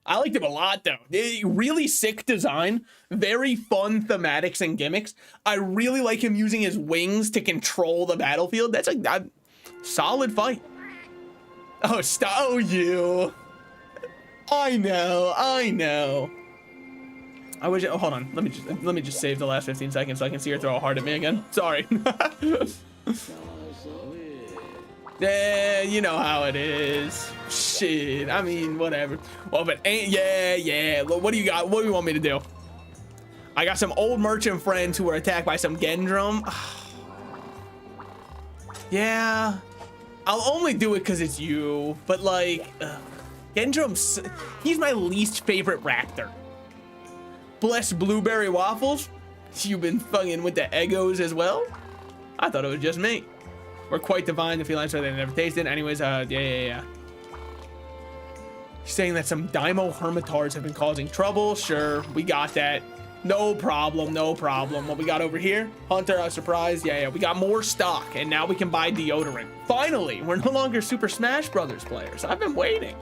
I liked him a lot though. Really sick design, very fun thematics and gimmicks. I really like him using his wings to control the battlefield. That's a solid fight. Oh, stop you. I know. I wish. Oh, hold on. Let me just save the last 15 seconds so I can see her throw a heart at me again. Sorry. Yeah, you know how it is. Shit. I mean, whatever. Well, but yeah. What do you got? What do you want me to do? I got some old merchant friends who were attacked by some Gendrum. Yeah. I'll only do it because it's you. But like. Gendrum's, he's my least favorite raptor. Bless blueberry waffles. You've been fucking with the egos as well? I thought it was just me. We're quite divine. The felines are they never tasted. Anyways, yeah. He's saying that some Daimo Hermitards have been causing trouble. Sure, we got that. No problem. What we got over here? Hunter, a surprise. Yeah, we got more stock, and now we can buy deodorant. Finally, we're no longer Super Smash Brothers players. I've been waiting.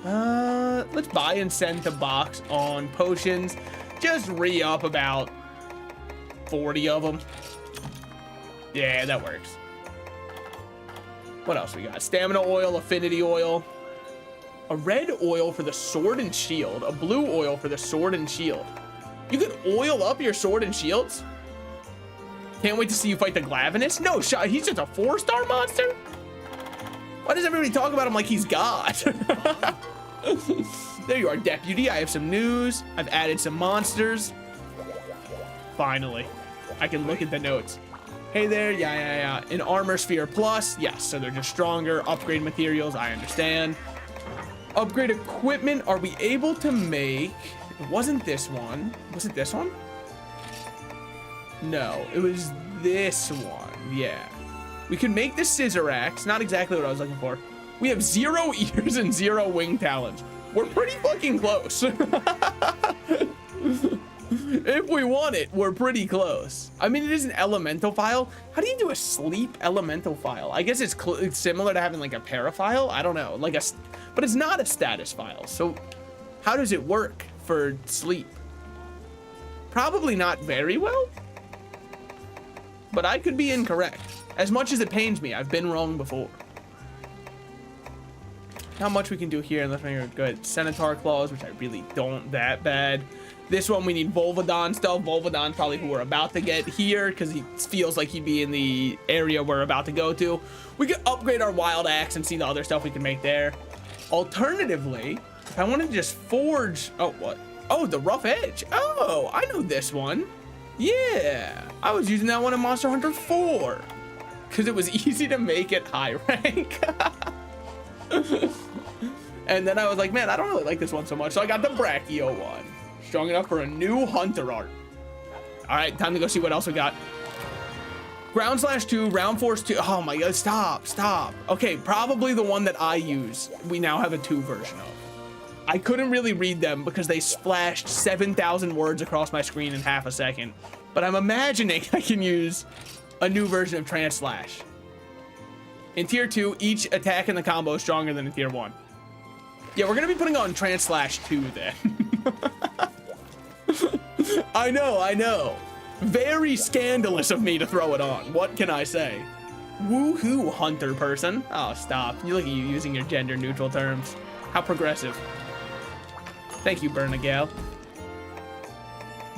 Let's buy and send to box on potions. Just re-up about 40 of them. Yeah, that works. What else we got? Stamina oil, affinity oil. A red oil for the sword and shield. A blue oil for the sword and shield. You could oil up your sword and shields? Can't wait to see you fight the Glavenus. No shot, he's just a 4-star monster? Why does everybody talk about him like he's God? There you are, Deputy. I have some news. I've added some monsters. Finally, I can look at the notes. Hey there, yeah. An armor sphere plus, yes, so they're just stronger. Upgrade materials, I understand. Upgrade equipment, are we able to make, it wasn't this one. Was it this one? No, it was this one, yeah. We can make the scissor axe, not exactly what I was looking for. We have 0 ears and 0 wing talons. We're pretty fucking close. If we want it, we're pretty close. I mean, it is an elemental file. How do you do a sleep elemental file? I guess it's similar to having like a parafile. I don't know, like but it's not a status file. So how does it work for sleep? Probably not very well, but I could be incorrect. As much as it pains me, I've been wrong before. How much we can do here, unless we're good. Centaur claws, which I really don't that bad. This one, we need Volvodon stuff. Volvodon's probably who we're about to get here, because he feels like he'd be in the area we're about to go to. We could upgrade our wild axe and see the other stuff we can make there. Alternatively, if I wanted to just forge, oh, what? Oh, the rough edge. Oh, I know this one. Yeah, I was using that one in Monster Hunter 4 because it was easy to make it high rank. And then I was like, man, I don't really like this one so much. So I got the Brachio one. Strong enough for a new hunter art. All right, time to go see what else we got. Ground slash 2, round force 2. Oh my God, stop. Okay, probably the one that I use, we now have a 2 version of. I couldn't really read them because they splashed 7,000 words across my screen in half a second. But I'm imagining I can use a new version of Trans Slash. In tier 2, each attack in the combo is stronger than in tier 1. Yeah, we're gonna be putting on Trans Slash 2 then. I know. Very scandalous of me to throw it on. What can I say? Woohoo, hunter person. Oh, stop. You look at you using your gender neutral terms. How progressive. Thank you, Burn a Gal.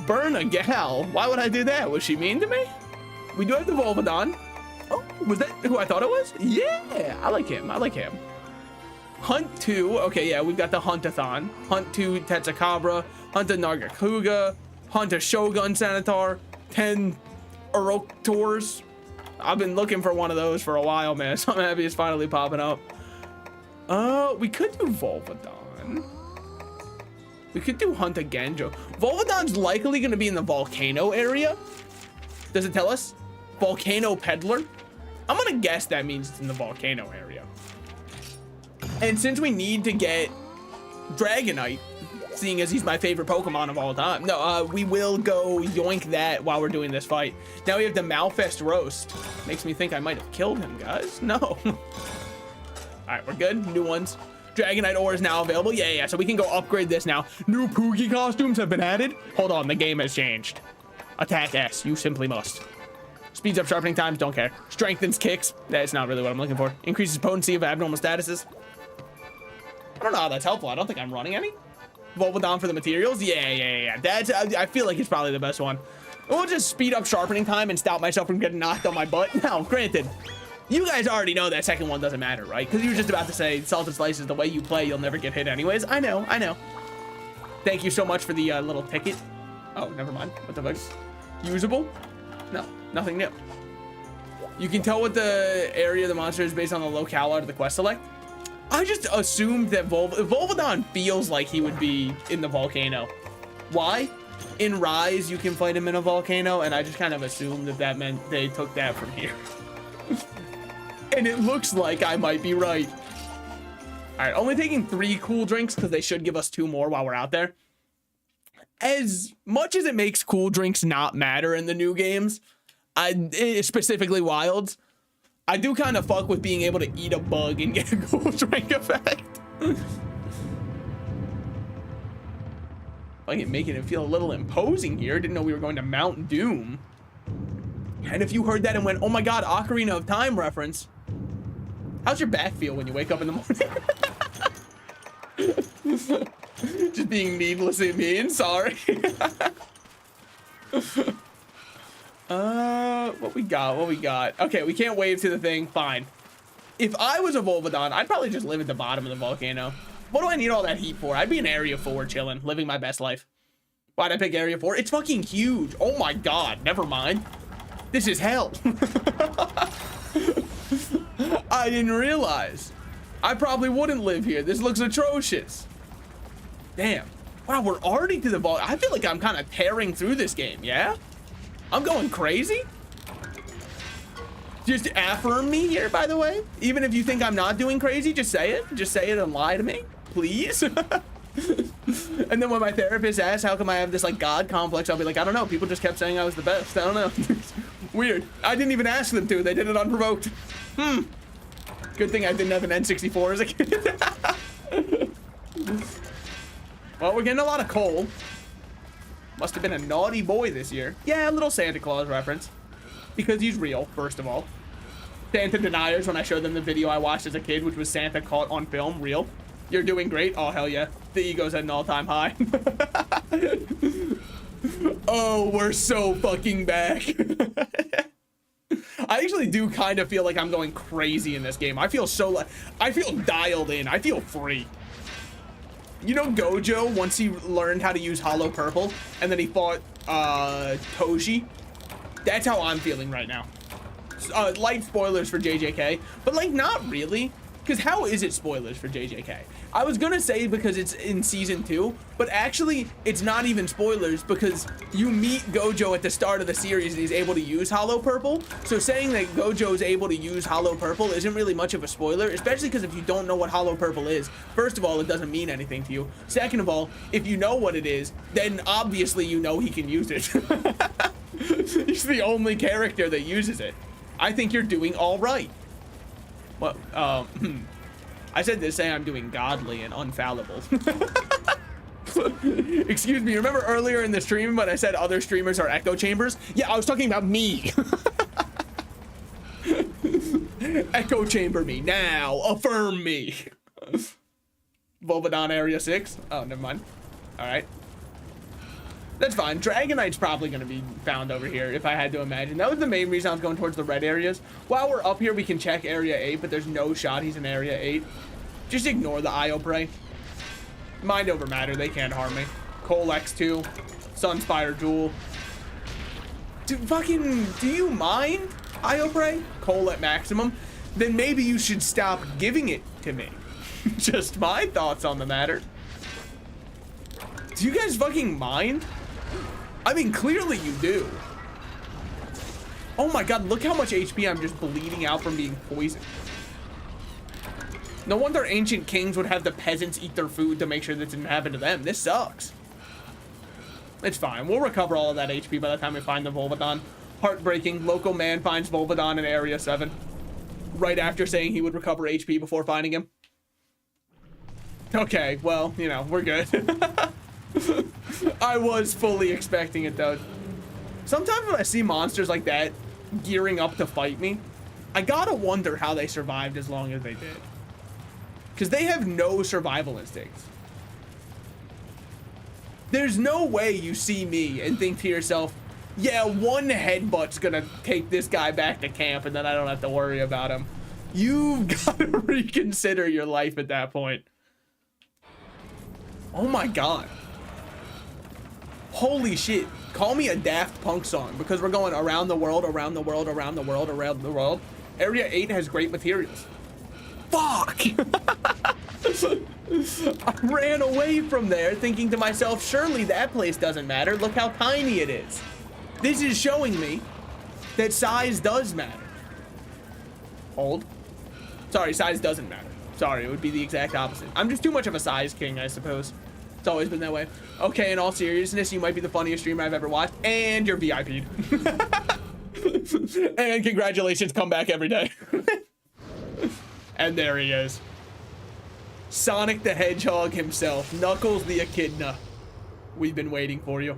Burn a Gal? Why would I do that? Was she mean to me? We do have the Volvodon. Oh, was that who I thought it was? Yeah, I like him. Hunt 2. Okay, yeah, we've got the Huntathon. Hunt 2 Tetsukabra. Hunt a Nargacuga. Hunt a Shogun Centaur. 10 Oroktors. I've been looking for one of those for a while, man, so I'm happy it's finally popping up. We could do Volvodon. We could do Hunt a Genjo. Volvodon's likely going to be in the volcano area. Does it tell us? Volcano Peddler? I'm going to guess that means it's in the volcano area. And since we need to get Dragonite, seeing as he's my favorite Pokemon of all time, no, we will go yoink that while we're doing this fight. Now we have the Malfest Roast. Makes me think I might have killed him, guys. No. All right, we're good. New ones. Dragonite ore is now available. Yeah. So we can go upgrade this now. New Poogie costumes have been added. Hold on, the game has changed. Attack S, you simply must. Speeds up sharpening times, don't care. Strengthens kicks. That's not really what I'm looking for. Increases potency of abnormal statuses. I don't know how that's helpful. I don't think I'm running any. Volvodon for the materials. Yeah. That's, I feel like it's probably the best one. We'll just speed up sharpening time and stop myself from getting knocked on my butt. Now, granted, you guys already know that second one doesn't matter, right? Because you were just about to say, Salted Slice is the way you play, you'll never get hit anyways. I know. Thank you so much for the little ticket. Oh, never mind. What the fuck? Usable? No, nothing new. You can tell what the area of the monster is based on the locale out of the quest select. I just assumed that Volvodon feels like he would be in the volcano. Why? In Rise, you can fight him in a volcano, and I just kind of assumed that meant they took that from here. And it looks like I might be right. All right, only taking 3 cool drinks because they should give us 2 more while we're out there. As much as it makes cool drinks not matter in the new games, specifically Wilds, I do kind of fuck with being able to eat a bug and get a cool drink effect. Like making it feel a little imposing here. Didn't know we were going to Mount Doom. And if you heard that and went, oh my God, Ocarina of Time reference. How's your back feel when you wake up in the morning? Just being needlessly mean, sorry. What we got? Okay, we can't wave to the thing, fine. If I was a Volvodon, I'd probably just live at the bottom of the volcano. What do I need all that heat for? I'd be in Area 4 chilling, living my best life. Why'd I pick Area 4? It's fucking huge. Oh my God, never mind. This is hell. I didn't realize. I probably wouldn't live here. This looks atrocious. Damn. Wow, we're already to the vault. I feel like I'm kind of tearing through this game, yeah? I'm going crazy? Just affirm me here, by the way. Even if you think I'm not doing crazy, just say it. Just say it and lie to me, please. And then when my therapist asks how come I have this like God complex, I'll be like, I don't know. People just kept saying I was the best. I don't know. Weird. I didn't even ask them to. They did it unprovoked. Good thing I didn't have an N64 as a kid. Well, we're getting a lot of coal. Must have been a naughty boy this year. Yeah, a little Santa Claus reference. Because he's real, first of all. Santa deniers when I showed them the video I watched as a kid, which was Santa caught on film, real. You're doing great. Oh, hell yeah. The ego's at an all-time high. Oh, we're so fucking back. I actually do kind of feel like I'm going crazy in this game. I feel so I feel dialed in. I feel free. You know Gojo, once he learned how to use Hollow Purple, and then he fought Toji? That's how I'm feeling right now. Light spoilers for JJK, but like not really. Because how is it spoilers for JJK? I was gonna say because it's in season 2, but actually it's not even spoilers because you meet Gojo at the start of the series and he's able to use Hollow Purple. So saying that Gojo is able to use Hollow Purple isn't really much of a spoiler, especially because if you don't know what Hollow Purple is, first of all, it doesn't mean anything to you. Second of all, if you know what it is, then obviously you know he can use it. He's the only character that uses it. I think you're doing all right. What? I said this saying I'm doing godly and unfallible. Excuse me, remember earlier in the stream when I said other streamers are echo chambers? Yeah, I was talking about me. Echo chamber me now, affirm me. Volvadon area 6. Oh, never mind. All right. That's fine. Dragonite's probably going to be found over here, if I had to imagine. That was the main reason I was going towards the red areas. While we're up here, we can check Area 8, but there's no shot he's in Area 8. Just ignore the Io Prey. Mind over matter. They can't harm me. Cole X2. Sunspire Jewel. Do you mind, Io Prey? Cole at maximum? Then maybe you should stop giving it to me. Just my thoughts on the matter. Do you guys fucking mind? I mean, clearly you do. Oh my god, look how much HP I'm just bleeding out from being poisoned. No wonder ancient kings would have the peasants eat their food to make sure this didn't happen to them. This sucks. It's fine. We'll recover all of that HP by the time we find the Volvadon. Heartbreaking. Local man finds Volvadon in Area 7. Right after saying he would recover HP before finding him. Okay, well, you know, we're good. I was fully expecting it though. Sometimes when I see monsters like that gearing up to fight me, I gotta wonder how they survived as long as they did. Because they have no survival instincts. There's no way you see me and think to yourself, yeah, one headbutt's gonna take this guy back to camp and then I don't have to worry about him. You've gotta reconsider your life at that point. Oh my god. Holy shit. Call me a Daft Punk song because we're going around the world, around the world, around the world, around the world. Area 8 has great materials. Fuck! I ran away from there thinking to myself, surely that place doesn't matter. Look how tiny it is. This is showing me that size does matter. Hold. Sorry, size doesn't matter. Sorry, it would be the exact opposite. I'm just too much of a size king, I suppose. It's always been that way. Okay, in all seriousness, you might be the funniest streamer I've ever watched, and you're VIP'd. And congratulations, come back every day. And there he is. Sonic the Hedgehog himself, Knuckles the Echidna. We've been waiting for you.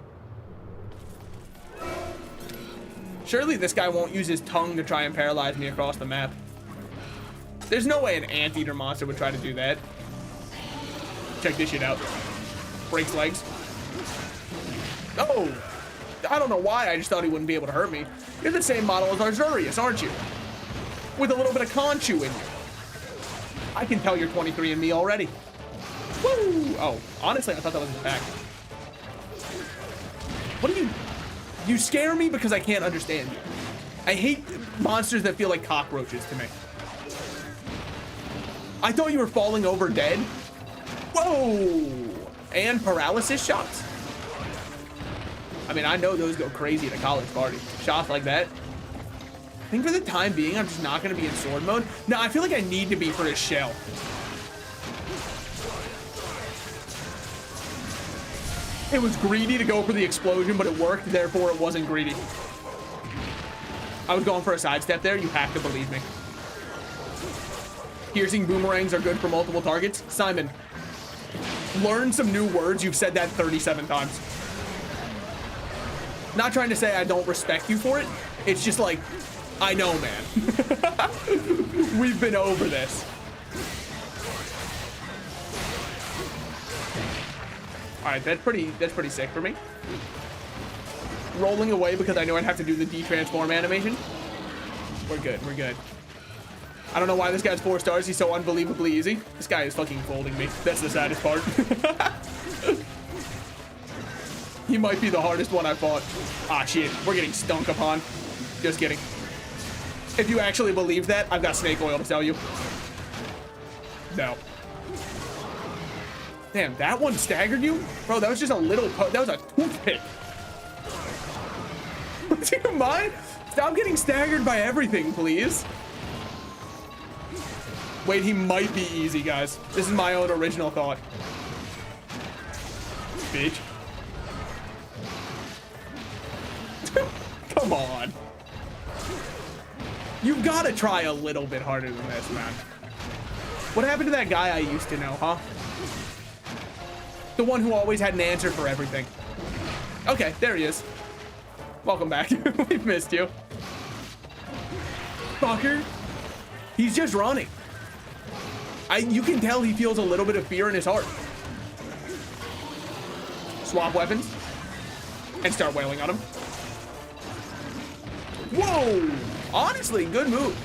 Surely this guy won't use his tongue to try and paralyze me across the map. There's no way an anteater monster would try to do that. Check this shit out. Breaks legs. Oh! I don't know why, I just thought he wouldn't be able to hurt me. You're the same model as Arzurius, aren't you? With a little bit of Conchu in you. I can tell you're 23 and me already. Woo! Oh, honestly, I thought that was his back. What do you... You scare me because I can't understand you. I hate monsters that feel like cockroaches to me. I thought you were falling over dead. Whoa! And paralysis shots. I mean, I know those go crazy at a college party. Shots like that. I think for the time being, I'm just not going to be in sword mode. No, I feel like I need to be for his shell. It was greedy to go for the explosion, but it worked, therefore it wasn't greedy. I was going for a sidestep there. You have to believe me. Piercing boomerangs are good for multiple targets. Simon, learn some new words. You've said that 37 times. Not trying to say I don't respect you for it. It's just like, I know, man. We've been over this. All right, that's pretty sick for me. Rolling away because I know I'd have to do the de-transform animation. We're good, we're good. I don't know why this guy's 4 stars. He's so unbelievably easy. This guy is fucking folding me. That's the saddest part. He might be the hardest one I've fought. Ah, shit. We're getting stunk upon. Just kidding. If you actually believe that, I've got snake oil to sell you. No. Damn, that one staggered you? Bro, that was just a little... That was a toothpick. Do you mind? Stop getting staggered by everything, please. Wait, he might be easy, guys. This is my own original thought. Bitch. Come on. You've got to try a little bit harder than this, man. What happened to that guy I used to know, huh? The one who always had an answer for everything. Okay, there he is. Welcome back. We've missed you. Fucker. He's just running. You can tell he feels a little bit of fear in his heart. Swap weapons. And start wailing on him. Whoa! Honestly, good move.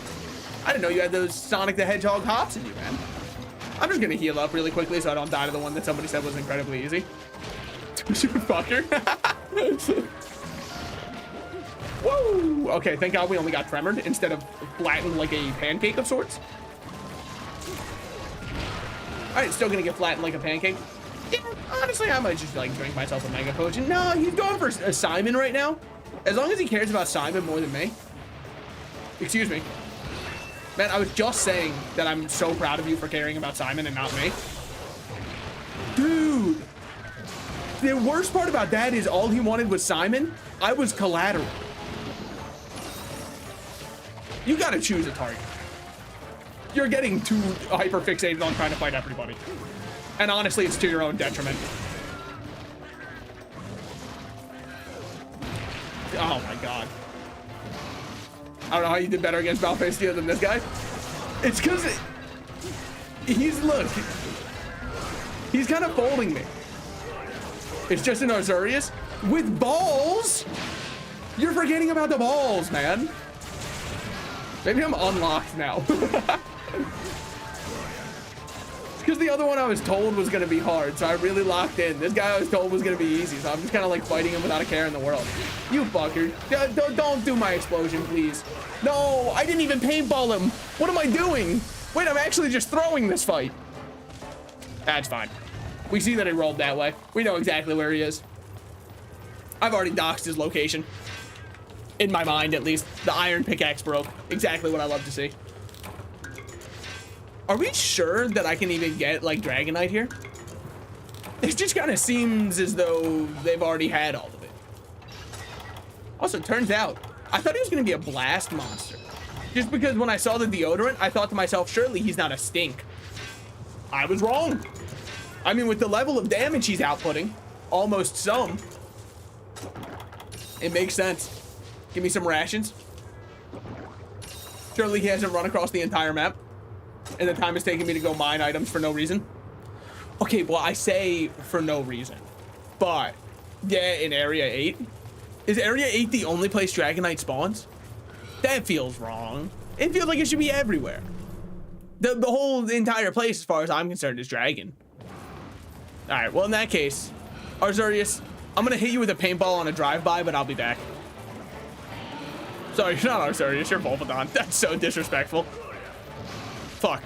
I didn't know you had those Sonic the Hedgehog hops in you, man. I'm just gonna heal up really quickly so I don't die to the one that somebody said was incredibly easy. Shoot, fucker. Whoa! Okay, thank God we only got tremored instead of flattened like a pancake of sorts. Alright, still gonna get flattened like a pancake. Yeah, honestly, I might just like drink myself a mega potion. No, he's going for Simon right now. As long as he cares about Simon more than me. Excuse me. Man, I was just saying that I'm so proud of you for caring about Simon and not me. Dude. The worst part about that is all he wanted was Simon. I was collateral. You gotta choose a target. You're getting too hyper fixated on trying to fight everybody. And honestly, it's to your own detriment. Oh my God. I don't know how you did better against Malfacia than this guy. It's because look, he's kind of folding me. It's just an Azurius with balls. You're forgetting about the balls, man. Maybe I'm unlocked now. Because the other one I was told was going to be hard, so I really locked in. This guy I was told was going to be easy, so I'm just kind of like fighting him without a care in the world. You fucker. Don't do my explosion, please. No, I didn't even paintball him. What am I doing? Wait, I'm actually just throwing this fight. That's fine. We see that he rolled that way. We know exactly where he is. I've already doxed his location. In my mind, at least. The iron pickaxe broke. Exactly what I love to see. Are we sure that I can even get, like, Dragonite here? It just kind of seems as though they've already had all of it. Also, it turns out, I thought he was going to be a blast monster. Just because when I saw the deodorant, I thought to myself, surely he's not a stink. I was wrong. I mean, with the level of damage he's outputting, almost some, it makes sense. Give me some rations. Surely he hasn't run across the entire map. And the time it's taking me to go mine items for no reason. Okay, well, I say for no reason. But, yeah, in Area 8. Is Area 8 the only place Dragonite spawns? That feels wrong. It feels like it should be everywhere. The whole entire place, as far as I'm concerned, is Dragon. Alright, well, in that case, Arzurius, I'm gonna hit you with a paintball on a drive-by, but I'll be back. Sorry, you're not Arzurius, you're Volvadon. That's so disrespectful. Fuck.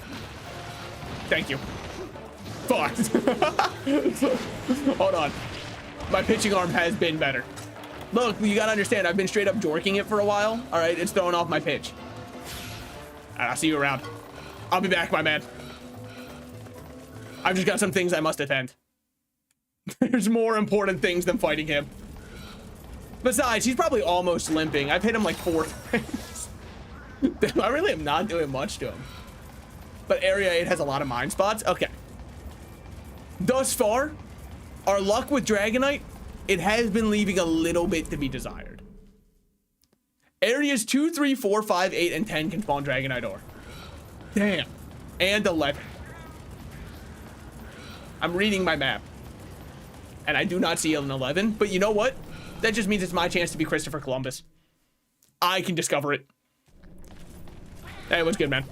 Thank you. Fuck. Hold on. My pitching arm has been better. Look, you gotta understand, I've been straight up jorking it for a while. All right, it's throwing off my pitch. All right, I'll see you around. I'll be back, my man. I've just got some things I must attend. There's more important things than fighting him. Besides, he's probably almost limping. I've hit him like 4 times. I really am not doing much to him. But Area 8 has a lot of mine spots. Okay. Thus far, our luck with Dragonite, it has been leaving a little bit to be desired. Areas 2, 3, 4, 5, 8, and 10 can spawn Dragonite ore. Damn. And 11. I'm reading my map. And I do not see an 11, but you know what? That just means it's my chance to be Christopher Columbus. I can discover it. Hey, what's good, man?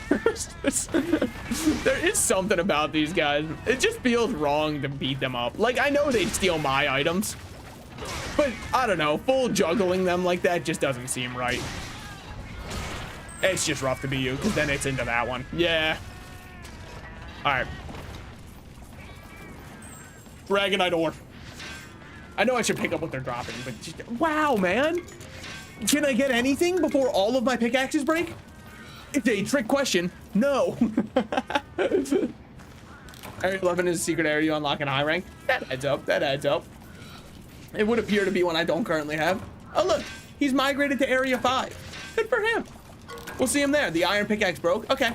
There is something about these guys. It just feels wrong to beat them up. Like, I know they'd steal my items, but I don't know, full juggling them like that just doesn't seem right. It's just rough to be you, because then it's into that one. Yeah. All right. Dragonite ore. I know I should pick up what they're dropping, but just, wow, man. Can I get anything before all of my pickaxes break? It's a trick question. No. Area 11 is a secret area you unlock in high rank. That adds up. That adds up. It would appear to be one I don't currently have. Oh, look. He's migrated to Area 5. Good for him. We'll see him there. The iron pickaxe broke. Okay.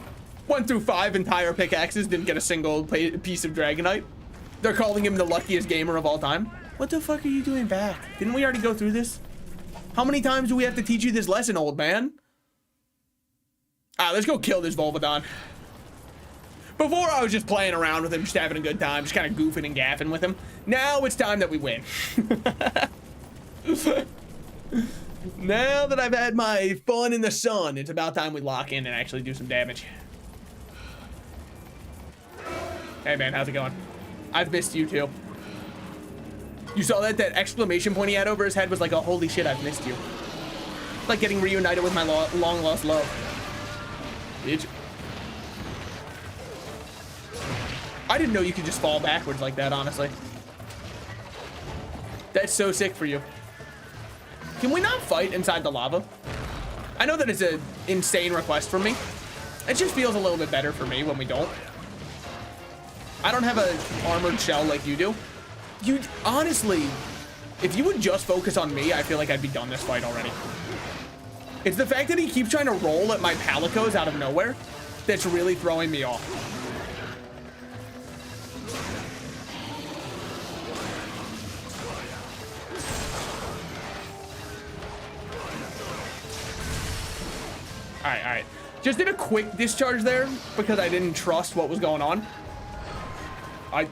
1 through 5 entire pickaxes. Didn't get a single piece of Dragonite. They're calling him the luckiest gamer of all time. What the fuck are you doing back? Didn't we already go through this? How many times do we have to teach you this lesson, old man? Let's go kill this Volvodon. Before I was just playing around with him, just having a good time, just kind of goofing and gaffing with him. Now it's time that we win. Now that I've had my fun in the sun, it's about time we lock in and actually do some damage. Hey man, how's it going? I've missed you too. You saw that? That exclamation point he had over his head was like, oh, holy shit, I've missed you. Like getting reunited with my long lost love. Bitch. I didn't know you could just fall backwards like that, honestly. That's so sick for you. Can we not fight inside the lava? I know that it's an insane request from me. It just feels a little bit better for me when we don't. I don't have an armored shell like you do. You, honestly, if you would just focus on me, I feel like I'd be done this fight already. It's the fact that he keeps trying to roll at my palicos out of nowhere that's really throwing me off. All right. Just did a quick discharge there because I didn't trust what was going on. Like,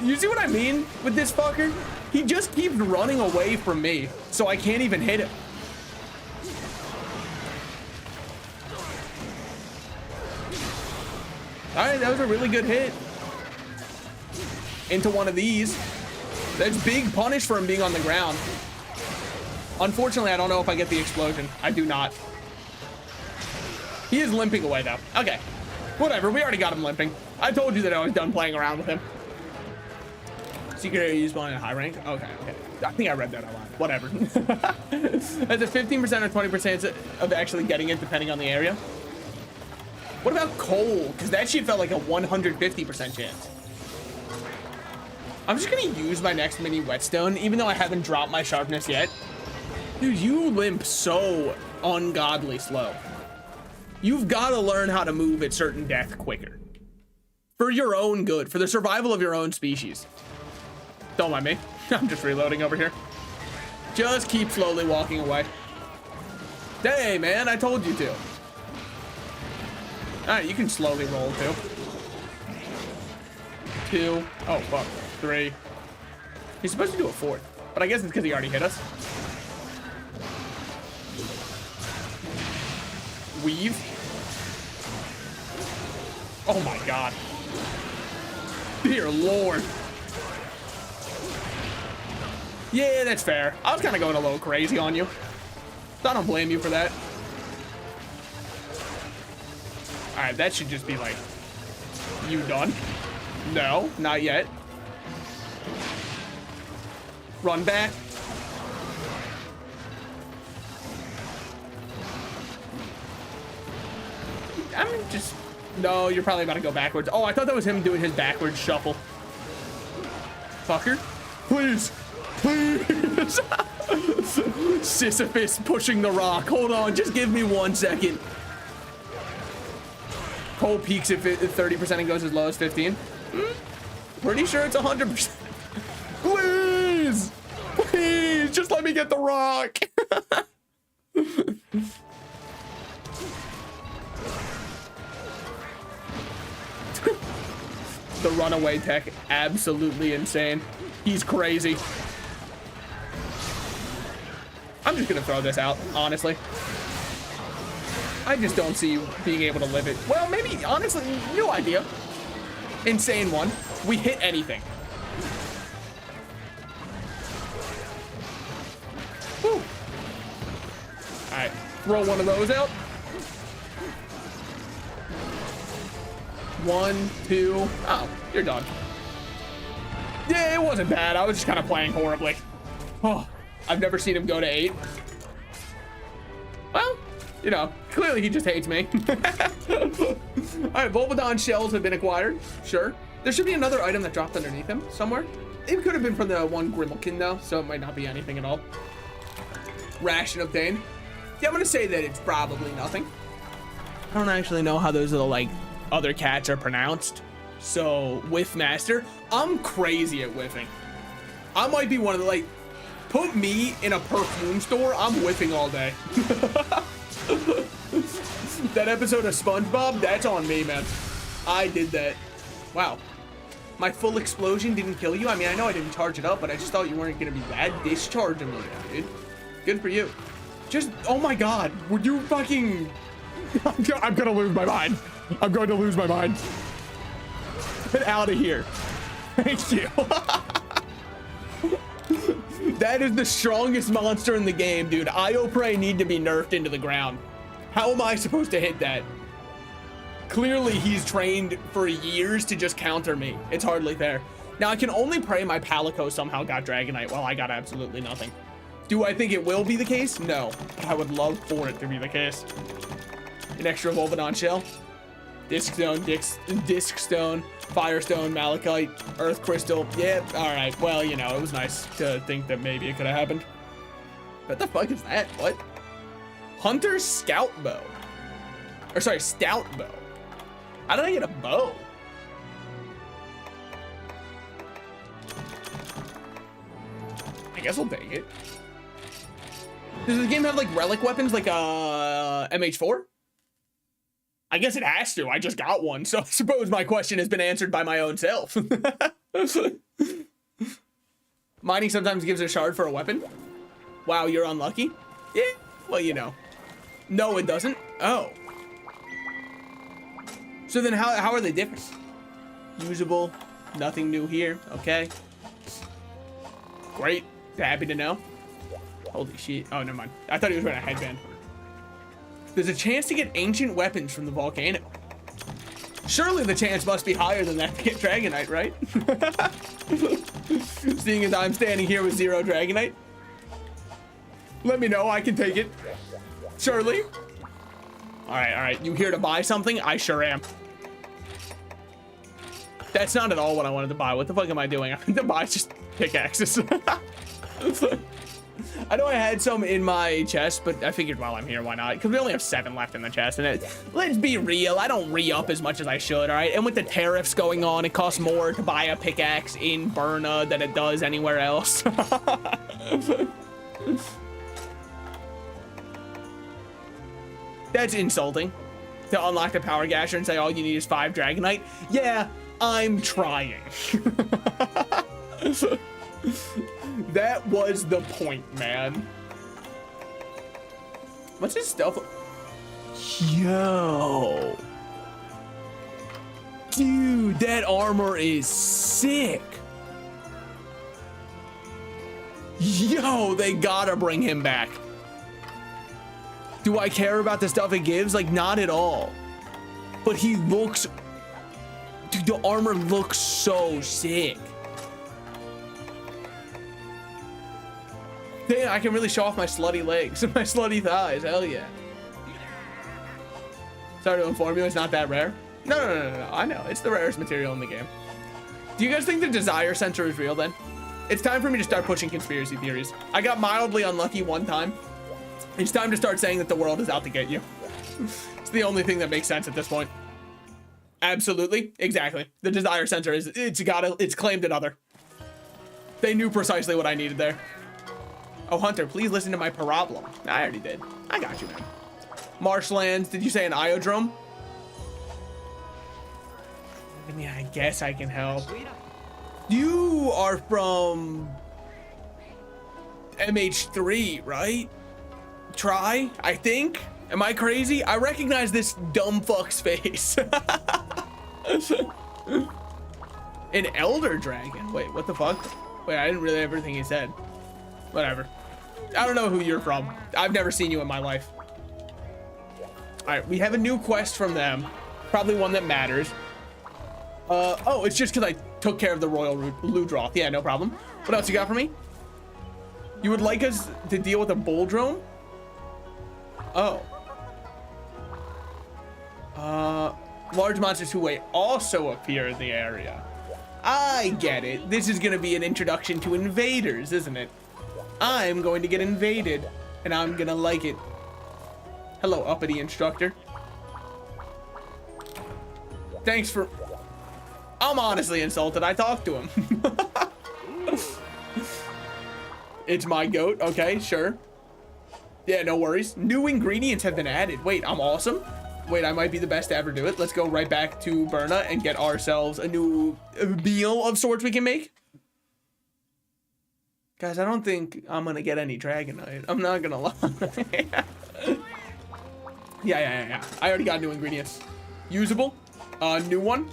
you see what I mean with this fucker? He just keeps running away from me, so I can't even hit him. All right, that was a really good hit. Into one of these. That's big punish for him being on the ground. Unfortunately, I don't know if I get the explosion. I do not. He is limping away, though. Okay. Whatever, we already got him limping. I told you that I was done playing around with him. Secret area you spawn in high rank? Okay. I think I read that out loud. Whatever. That's a 15% or 20% of actually getting it, depending on the area. What about coal? Because that shit felt like a 150% chance. I'm just gonna use my next mini whetstone, even though I haven't dropped my sharpness yet. Dude, you limp so ungodly slow. You've got to learn how to move at certain depth quicker. For your own good, for the survival of your own species. Don't mind me. I'm just reloading over here. Just keep slowly walking away. Hey, man, I told you to. All right, you can slowly roll too. 2. Oh, fuck. 3. He's supposed to do a 4th, but I guess it's because he already hit us. Weave. Oh my god. Dear Lord. Yeah, that's fair. I was kind of going a little crazy on you. So I don't blame you for that. Alright, that should just be like, you done? No, not yet. Run back. I'm just No, you're probably about to go backwards. Oh, I thought that was him doing his backwards shuffle. Fucker. Please. Please. Sisyphus pushing the rock. Hold on, just give me 1 second. Cole peaks at 30% and goes as low as 15. Pretty sure it's 100%. Please. Please, just let me get the rock. The runaway tech, absolutely insane. He's crazy. I'm just gonna throw this out, honestly. I just don't see you being able to live it. Well, maybe, honestly, no idea. Insane one. We hit anything. Woo. All right, throw one of those out. 1, 2. Oh, you're done. Yeah, it wasn't bad. I was just kind of playing horribly. Oh, I've never seen him go to 8. Well, you know, clearly he just hates me. All right, Volvodon shells have been acquired. Sure. There should be another item that dropped underneath him somewhere. It could have been from the one Grimalkin though, so it might not be anything at all. Ration obtained. Yeah, I'm gonna say that it's probably nothing. I don't actually know how those little like other cats are pronounced. So whiff master, I'm crazy at whiffing. I might be one of the like, put me in a perfume store, I'm whiffing all day. That episode of SpongeBob, that's on me, man. I did that. Wow. My full explosion didn't kill you? I mean, I know I didn't charge it up, but I just thought you weren't gonna be that discharging me, dude. Good for you. Just, oh my God, would you fucking... I'm gonna lose my mind. I'm going to lose my mind. Get out of here. Thank you. That is the strongest monster in the game, dude. Io Prey need to be nerfed into the ground. How am I supposed to hit that? Clearly, he's trained for years to just counter me. It's hardly fair. Now, I can only pray my Palico somehow got Dragonite while I got absolutely nothing. Do I think it will be the case? No. I would love for it to be the case. An extra Volvodon shell. Disc Stone, Firestone, Malachite, Earth Crystal. Yeah, alright. Well, you know, it was nice to think that maybe it could have happened. What the fuck is that? What? Hunter's Scout Bow. Or sorry, Stout Bow. How did I get a bow? I guess I'll take it. Does the game have like relic weapons like MH4? I guess it has to. I just got one, so I suppose my question has been answered by my own self. Mining sometimes gives a shard for a weapon. Wow, you're unlucky? Yeah, well, you know. No, it doesn't. Oh. So then how are they different? Usable, nothing new here, okay. Great, happy to know. Holy shit, oh, never mind. I thought he was wearing a headband. There's a chance to get ancient weapons from the volcano. Surely the chance must be higher than that to get Dragonite, right? Seeing as I'm standing here with 0 Dragonite. Let me know, I can take it. Surely. All right, you here to buy something? I sure am. That's not at all what I wanted to buy. What the fuck am I doing? I wanted to buy just pickaxes. I know I had some in my chest, but I figured while I'm here, why not? Because we only have 7 left in the chest, and let's be real, I don't re-up as much as I should, all right? And with the tariffs going on, it costs more to buy a pickaxe in Burna than it does anywhere else. That's insulting. To unlock the Power Gasher and say all you need is 5 Dragonite. Yeah, I'm trying. That was the point, man. What's his stealth? Yo. Dude, that armor is sick. Yo, they gotta bring him back. Do I care about the stuff it gives? Like, not at all. But he looks... Dude, the armor looks so sick. Damn, I can really show off my slutty legs and my slutty thighs. Hell yeah. Sorry to inform you, it's not that rare. No. I know. It's the rarest material in the game. Do you guys think the desire sensor is real then? It's time for me to start pushing conspiracy theories. I got mildly unlucky one time. It's time to start saying that the world is out to get you. It's the only thing that makes sense at this point. Absolutely. Exactly. The desire sensor it's claimed another. They knew precisely what I needed there. Oh, Hunter, please listen to my problem. I already did. I got you, man. Marshlands, did you say an iodrome? I mean, I guess I can help. You are from MH3, right? Tri, I think. Am I crazy? I recognize this dumb fuck's face. An elder dragon. Wait, what the fuck? Wait, I didn't really have everything he said. Whatever. I don't know who you're from. I've never seen you in my life. All right, we have a new quest from them. Probably one that matters. Oh, it's just because I took care of the royal Ludroth. Yeah, no problem. What else you got for me? You would like us to deal with a bull drone? Oh. Large monsters who may also appear in the area. I get it. This is gonna be an introduction to invaders, isn't it? I'm going to get invaded, and I'm gonna like it. Hello, uppity instructor. Thanks for... I'm honestly insulted. I talked to him. It's my goat. Okay, sure. Yeah, no worries. New ingredients have been added. Wait, I'm awesome? Wait, I might be the best to ever do it. Let's go right back to Berna and get ourselves a new meal of sorts we can make. Guys, I don't think I'm gonna get any Dragonite. I'm not gonna lie. Yeah. I already got new ingredients. Usable. New one.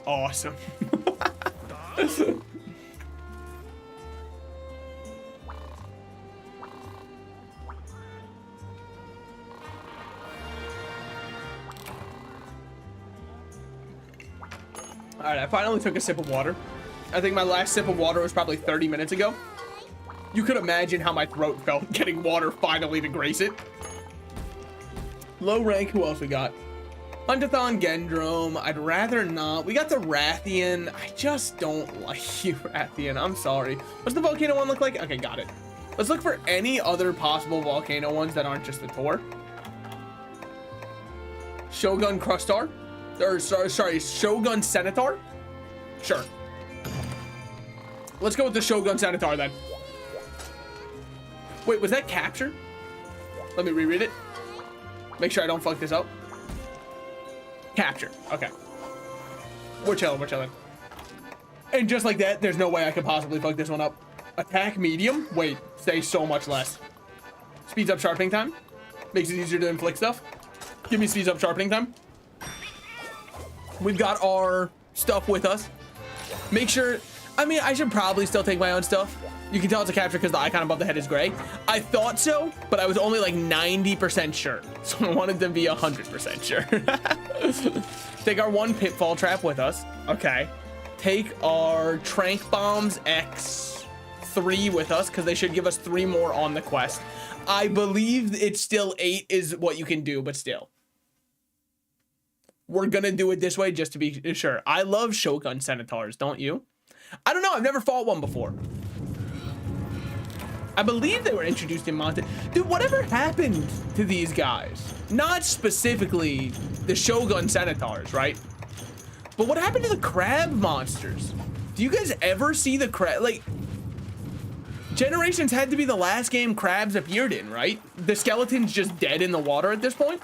Awesome. All right, I finally took a sip of water. I think my last sip of water was probably 30 minutes ago. You could imagine how my throat felt getting water finally to grace it. Low rank, who else we got? Huntathon, Gendrome, I'd rather not. We got the Rathian. I just don't like you, Rathian. I'm sorry. What's the volcano one look like? Okay, got it. Let's look for any other possible volcano ones that aren't just the Tor. Shogun Crustar? Or, sorry, Shogun Senator? Sure. Let's go with the Shogun Senator then. Wait, was that capture? Let me reread it. Make sure I don't fuck this up. Capture. Okay. We're chilling. And just like that, there's no way I could possibly fuck this one up. Attack medium? Wait, say so much less. Speeds up sharpening time. Makes it easier to inflict stuff. Give me speeds up sharpening time. We've got our stuff with us. Make sure, I mean, I should probably still take my own stuff. You can tell it's a capture because the icon above the head is gray. I thought so, but I was only like 90% sure. So I wanted to be 100% sure. Take our one pitfall trap with us. Okay. Take our Trank Bombs X3 with us because they should give us 3 more on the quest. I believe it's still 8 is what you can do, but still. We're gonna do it this way just to be sure. I love Shogun Senators, don't you? I don't know, I've never fought one before. I believe they were introduced in Monte. Dude, whatever happened to these guys? Not specifically the Shogun Senators, right? But what happened to the crab monsters? Do you guys ever see the crab? Like, Generations had to be the last game crabs appeared in, right? The skeleton's just dead in the water at this point.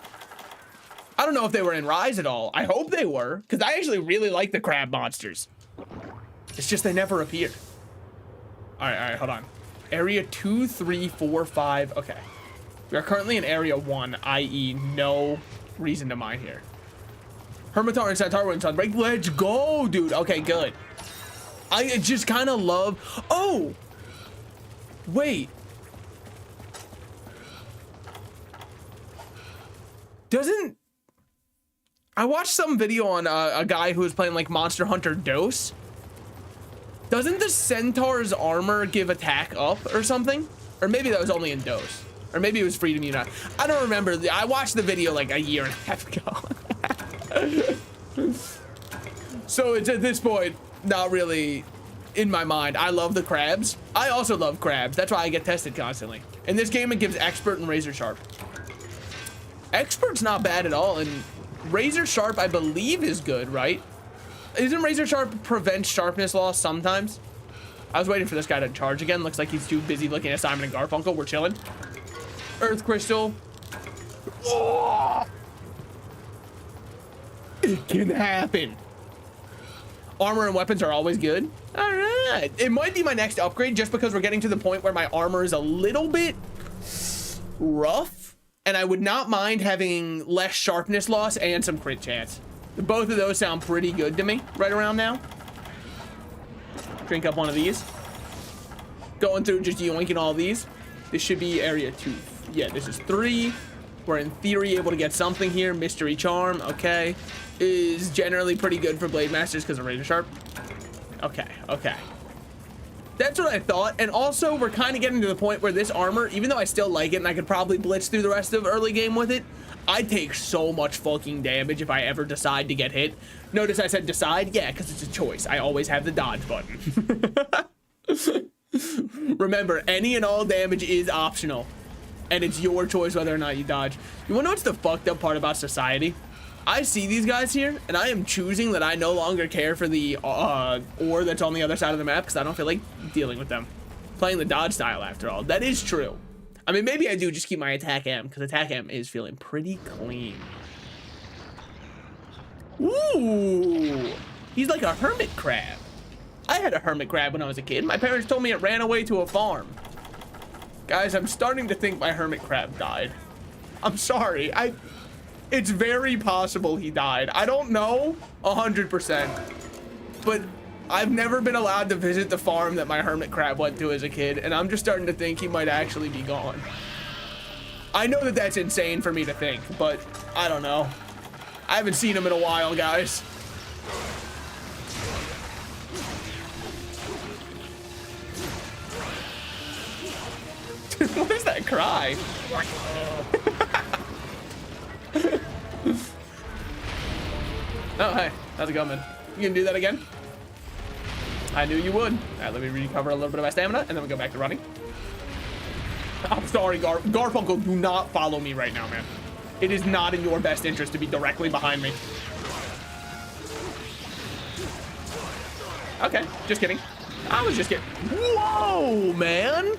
I don't know if they were in Rise at all. I hope they were, because I actually really like the crab monsters. It's just they never appeared. All right, hold on. Area 2, 3, 4, 5. Okay. We are currently in Area 1, i.e. no reason to mine here. Hermitar and Centaur and Sunbreak. Let's go, dude. Okay, good. I just kind of love... Oh! Wait. Doesn't... I watched some video on a guy who was playing like Monster Hunter DOS. Doesn't the Centaur's armor give attack up or something? Or maybe that was only in DOS. Or maybe it was Freedom Unite. I don't remember. I watched the video like a year and a half ago. So it's at this point, not really in my mind. I love the crabs. I also love crabs. That's why I get tested constantly. In this game, it gives Expert and Razor Sharp. Expert's not bad at all, and Razor Sharp, I believe, is good, right? Isn't Razor Sharp prevent sharpness loss sometimes? I was waiting for this guy to charge again. Looks like he's too busy looking at Simon and Garfunkel. We're chilling. Earth Crystal. Oh! It can happen. Armor and weapons are always good. All right. It might be my next upgrade just because we're getting to the point where my armor is a little bit rough. And I would not mind having less sharpness loss and some crit chance. Both of those sound pretty good to me right around now. Drink up one of these. Going through just yoinking all these. This should be area 2. Yeah, this is 3. We're in theory able to get something here. Mystery Charm, okay. Is generally pretty good for Blade Masters because of Razor Sharp. Okay, okay. That's what I thought. And also, we're kind of getting to the point where this armor, even though I still like it and I could probably blitz through the rest of early game with it, I take so much fucking damage if I ever decide to get hit. Notice I said decide? Yeah, because it's a choice. I always have the dodge button. Remember, any and all damage is optional. And it's your choice whether or not you dodge. You wanna know what's the fucked up part about society? I see these guys here, and I am choosing that I no longer care for the ore that's on the other side of the map because I don't feel like dealing with them. Playing the dodge style, after all. That is true. I mean, maybe I do just keep my attack M, because attack M is feeling pretty clean. Ooh! He's like a hermit crab. I had a hermit crab when I was a kid. My parents told me it ran away to a farm. Guys, I'm starting to think my hermit crab died. I'm sorry. It's very possible he died. I don't know 100%, but I've never been allowed to visit the farm that my hermit crab went to as a kid, and I'm just starting to think he might actually be gone. I know that that's insane for me to think, but I don't know. I haven't seen him in a while, guys. What is that cry? Oh, hey, how's it going, man? You gonna do that again? I knew you would. All right, let me recover a little bit of my stamina, and then we go back to running. I'm sorry, Garfunkel, do not follow me right now, man. It is not in your best interest to be directly behind me. Okay, just kidding. I was just kidding. Whoa, man.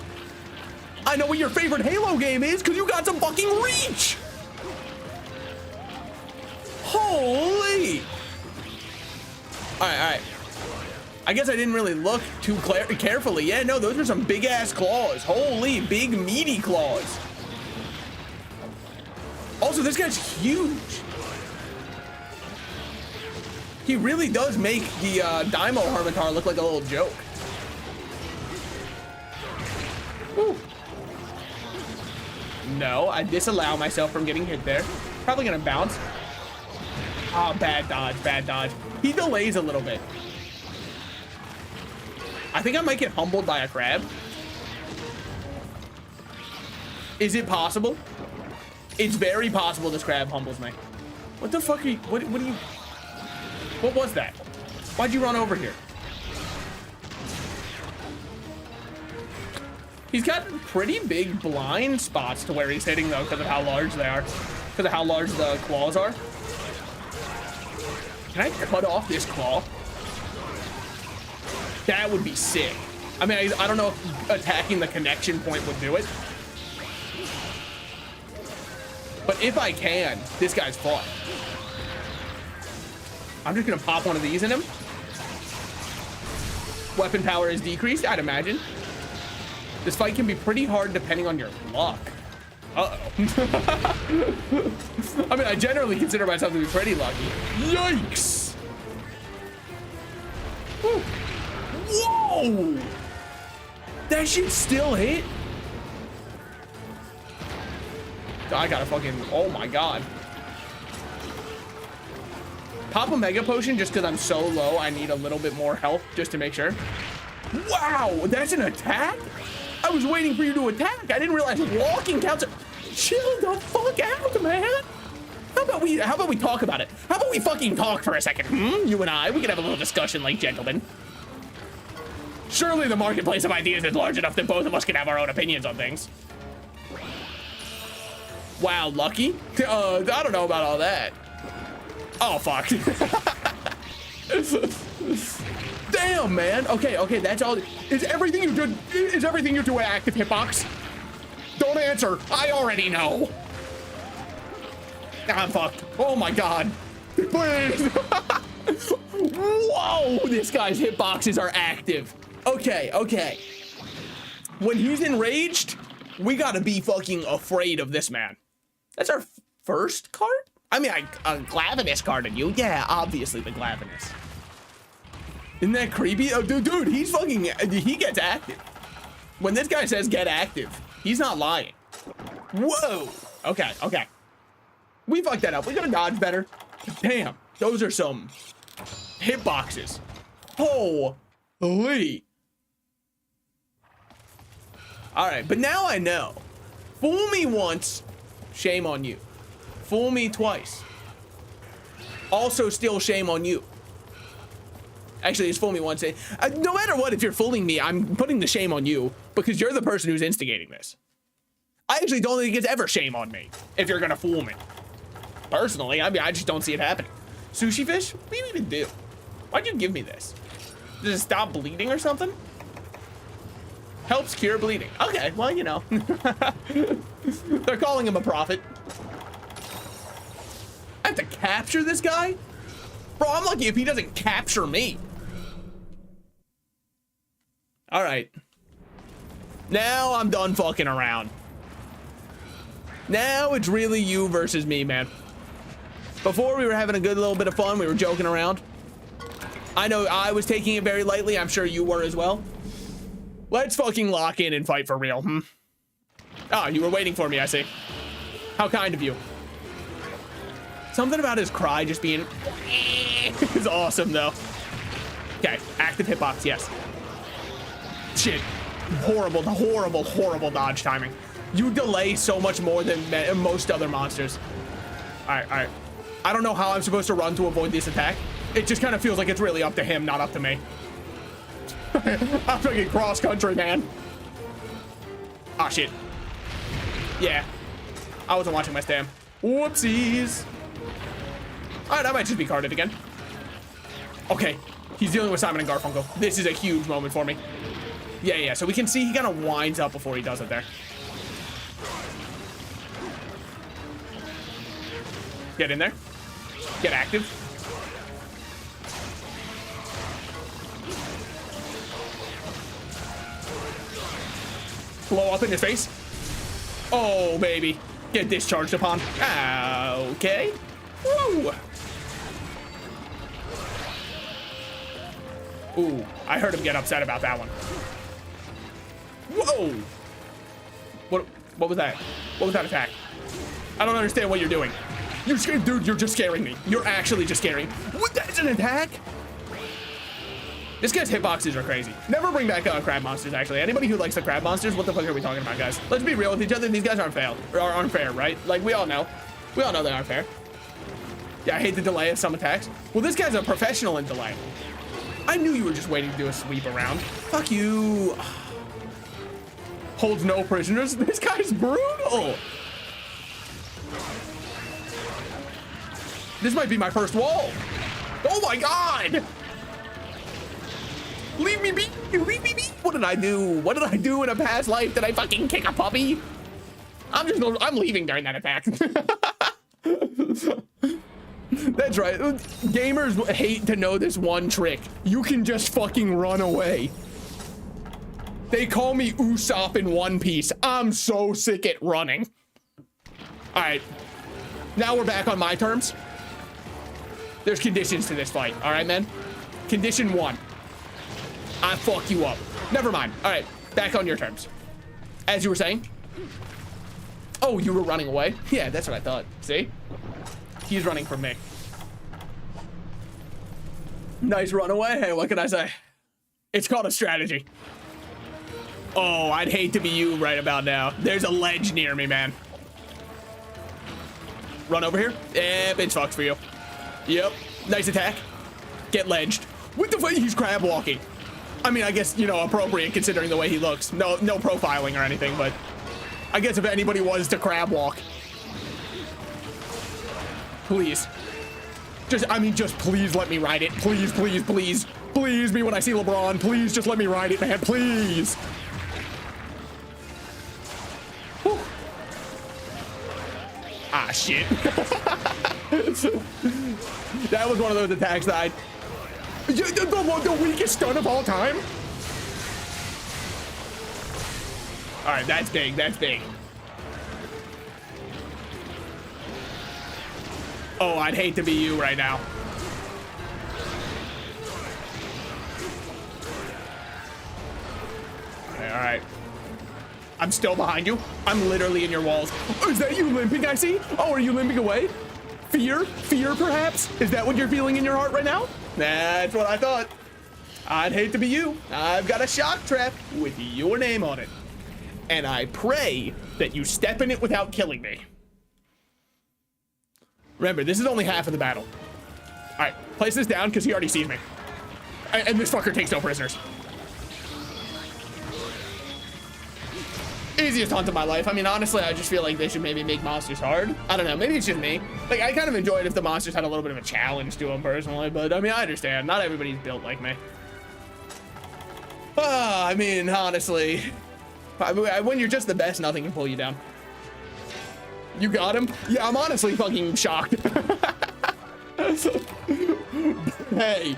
I know what your favorite Halo game is because you got some fucking reach. Holy. All right. I guess I didn't really look too carefully. Yeah, no, those are some big ass claws. Holy, big meaty claws. Also, this guy's huge. He really does make the Daimo Hermitar look like a little joke. Woo. No, I disallow myself from getting hit there. Probably gonna bounce. Oh, bad dodge, bad dodge. He delays a little bit. I think I might get humbled by a crab. Is it possible? It's very possible this crab humbles me. What the fuck are you, what are you, what was that? Why'd you run over here? He's got pretty big blind spots to where he's hitting though because of how large they are. Because of how large the claws are. Can I cut off this claw? That would be sick. I mean, I don't know if attacking the connection point would do it. But if I can, this guy's fun. I'm just gonna pop one of these in him. Weapon power is decreased, I'd imagine. This fight can be pretty hard depending on your luck. Uh-oh. I mean, I generally consider myself to be pretty lucky. Yikes! Woo. Whoa! That shit still hit? I gotta fucking, oh my god. Pop a mega potion just because I'm so low. I need a little bit more health just to make sure. Wow, that's an attack? I was waiting for you to attack. I didn't realize walking counts. Chill the fuck out, man. How about we talk about it? How about we fucking talk for a second? You and I, we can have a little discussion like gentlemen. Surely the marketplace of ideas is large enough that both of us can have our own opinions on things. Wow, lucky? I don't know about all that. Oh, fuck. Damn, man. Okay, that's all. Is everything you do an active hitbox? Don't answer. I already know. I'm fucked. Oh my god. Please. Whoa, this guy's hitboxes are active. Okay. When he's enraged, we gotta be fucking afraid of this man. That's our first card? I mean, a Glavenus carded you. Yeah, obviously the Glavenus. Isn't that creepy? Oh, dude, he gets active. When this guy says get active, he's not lying. Whoa. Okay. We fucked that up. We gotta dodge better. Damn, those are some hitboxes. Holy. All right, but now I know. Fool me once, shame on you. Fool me twice. Also still shame on you. Actually, it's fool me once. No matter what, if you're fooling me, I'm putting the shame on you because you're the person who's instigating this. I actually don't think it's ever shame on me if you're gonna fool me. Personally, I mean, I just don't see it happening. Sushi fish? What do you even do? Why'd you give me this? Does it stop bleeding or something? Helps cure bleeding. Okay, well, you know. They're calling him a prophet. I have to capture this guy? Bro, I'm lucky if he doesn't capture me. All right. Now I'm done fucking around. Now it's really you versus me, man. Before we were having a good little bit of fun. We were joking around. I know I was taking it very lightly. I'm sure you were as well. Let's fucking lock in and fight for real, Oh, you were waiting for me, I see. How kind of you. Something about his cry just being is awesome, though. Okay, active hitbox, yes. Shit, horrible dodge timing. You delay so much more than most other monsters. All right. I don't know how I'm supposed to run to avoid this attack. It just kind of feels like it's really up to him, not up to me. I'm fucking cross country, man. Ah, shit. Yeah, I wasn't watching my stam. Whoopsies. All right, I might just be carded again. Okay, he's dealing with Simon and Garfunkel. This is a huge moment for me. Yeah, so we can see he kind of winds up before he does it there. Get in there. Get active. Blow up in his face. Oh, baby. Get discharged upon. Okay. Woo. Ooh, I heard him get upset about that one. Whoa. What was that? What was that attack? I don't understand what you're doing. You're scared, dude, you're just scaring me. You're actually just scaring. What, that's an attack? This guy's hitboxes are crazy. Never bring back crab monsters, actually. Anybody who likes the crab monsters, what the fuck are we talking about, guys? Let's be real with each other. These guys aren't unfair, right? Like, we all know. We all know they aren't fair. Yeah, I hate the delay of some attacks. Well, this guy's a professional in delay. I knew you were just waiting to do a sweep around. Fuck you. Holds no prisoners. This guy's brutal. This might be my first wall. Oh my God. Leave me be. Leave me be. What did I do? What did I do in a past life? Did I fucking kick a puppy? I'm leaving during that attack. That's right. Gamers hate to know this one trick. You can just fucking run away. They call me Usopp in One Piece. I'm so sick at running. All right. Now we're back on my terms. There's conditions to this fight. All right, man? Condition 1. I fuck you up. Never mind. All right. Back on your terms. As you were saying. Oh, you were running away? Yeah, that's what I thought. See? He's running from me. Nice run away. Hey, what can I say? It's called a strategy. Oh, I'd hate to be you right about now. There's a ledge near me, man. Run over here. Yep, it's fucked for you. Yep, nice attack. Get ledged. What the fuck? He's crab walking. I mean, I guess, you know, appropriate considering the way he looks. No profiling or anything, but I guess if anybody was to crab walk. Please. Just please let me ride it. Please, please, please. Please be when I see LeBron. Please just let me ride it, man. Please. Whew. Ah, shit. That was one of those attacks that I... The weakest stun of all time? All right, that's big, that's big. Oh, I'd hate to be you right now. All right. I'm still behind you. I'm literally in your walls. Oh, is that you limping, I see? Oh, are you limping away? Fear? Fear, perhaps? Is that what you're feeling in your heart right now? That's what I thought. I'd hate to be you. I've got a shock trap with your name on it. And I pray that you step in it without killing me. Remember, this is only half of the battle. All right, place this down because he already sees me. And this fucker takes no prisoners. Easiest hunt of my life. I mean, honestly, I just feel like they should maybe make monsters hard. I don't know. Maybe it's just me. Like, I kind of enjoy it if the monsters had a little bit of a challenge to them personally. But, I mean, I understand. Not everybody's built like me. I mean, honestly, when you're just the best, nothing can pull you down. You got him? Yeah, I'm honestly fucking shocked. Hey.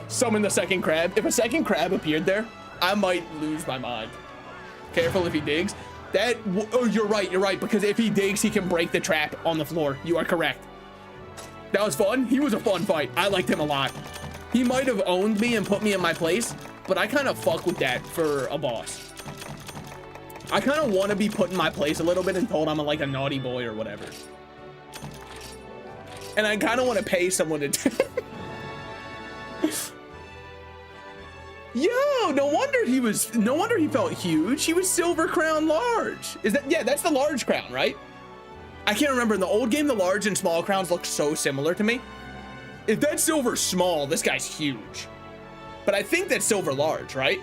Summon the second crab. If a second crab appeared there, I might lose my mind. Careful if he digs. Oh, you're right, because if he digs, he can break the trap on the floor. You are correct. That was fun. He was a fun fight. I liked him a lot. He might have owned me and put me in my place, but I kind of fuck with that for a boss. I kind of want to be put in my place a little bit and told I'm like a naughty boy or whatever. And I kind of want to pay someone to... Yo, no wonder he felt huge. He was silver crown large. Is that, yeah, that's the large crown, right? I can't remember. In the old game, the large and small crowns look so similar to me. If that's silver small, this guy's huge. But I think that's silver large, right?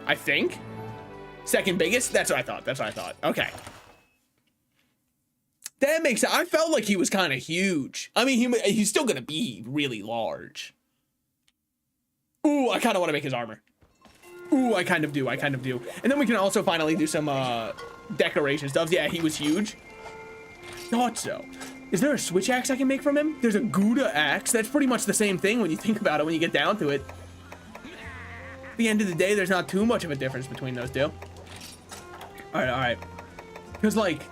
I think. Second biggest? That's what I thought. Okay. That makes sense. I felt like he was kind of huge. I mean, he's still going to be really large. Ooh, I kind of want to make his armor. Ooh, I kind of do. And then we can also finally do some decoration stuff. Yeah, he was huge. Thought so. Is there a switch axe I can make from him? There's a Gouda axe. That's pretty much the same thing when you think about it, when you get down to it. At the end of the day, there's not too much of a difference between those two. All right. Because, like,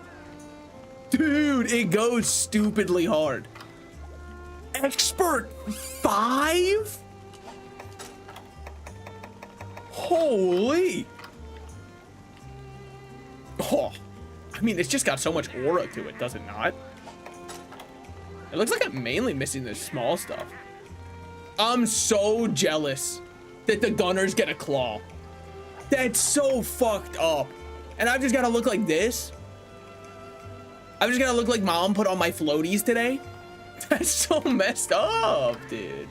dude, it goes stupidly hard. Expert 5? Holy. Oh, I mean, it's just got so much aura to it, does it not? It looks like I'm mainly missing the small stuff. I'm so jealous that the gunners get a claw. That's so fucked up. And I've just got to look like this. I've just got to look like mom put on my floaties today. That's so messed up, dude.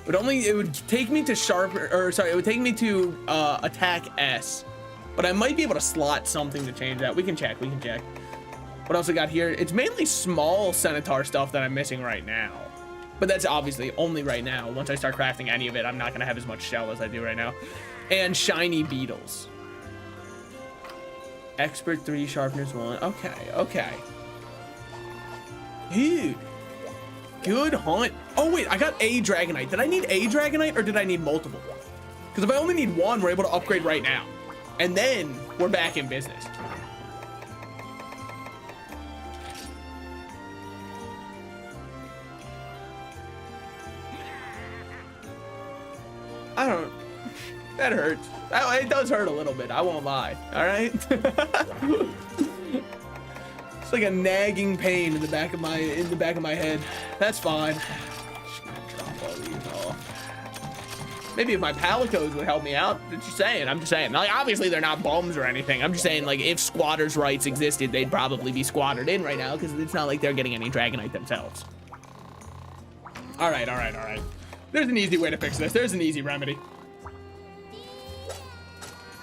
It would take me to it would take me to attack S. But I might be able to slot something to change that. We can check. What else we got here? It's mainly small centaur stuff that I'm missing right now. But that's obviously only right now. Once I start crafting any of it, I'm not going to have as much shell as I do right now. And shiny beetles. Expert 3, sharpness 1. Okay. Dude. Good hunt. Oh, wait, I got a Dragonite. Did I need a Dragonite or did I need multiple? Because if I only need one, we're able to upgrade right now. And then we're back in business. That hurts. It does hurt a little bit. I won't lie. All right. It's like a nagging pain in the back of my head. That's fine. Just gonna drop all these off. Maybe if my palicos would help me out. I'm just saying. Like, obviously, they're not bums or anything. I'm just saying, like, if squatters' rights existed, they'd probably be squattered in right now because it's not like they're getting any Dragonite themselves. All right. There's an easy way to fix this. There's an easy remedy.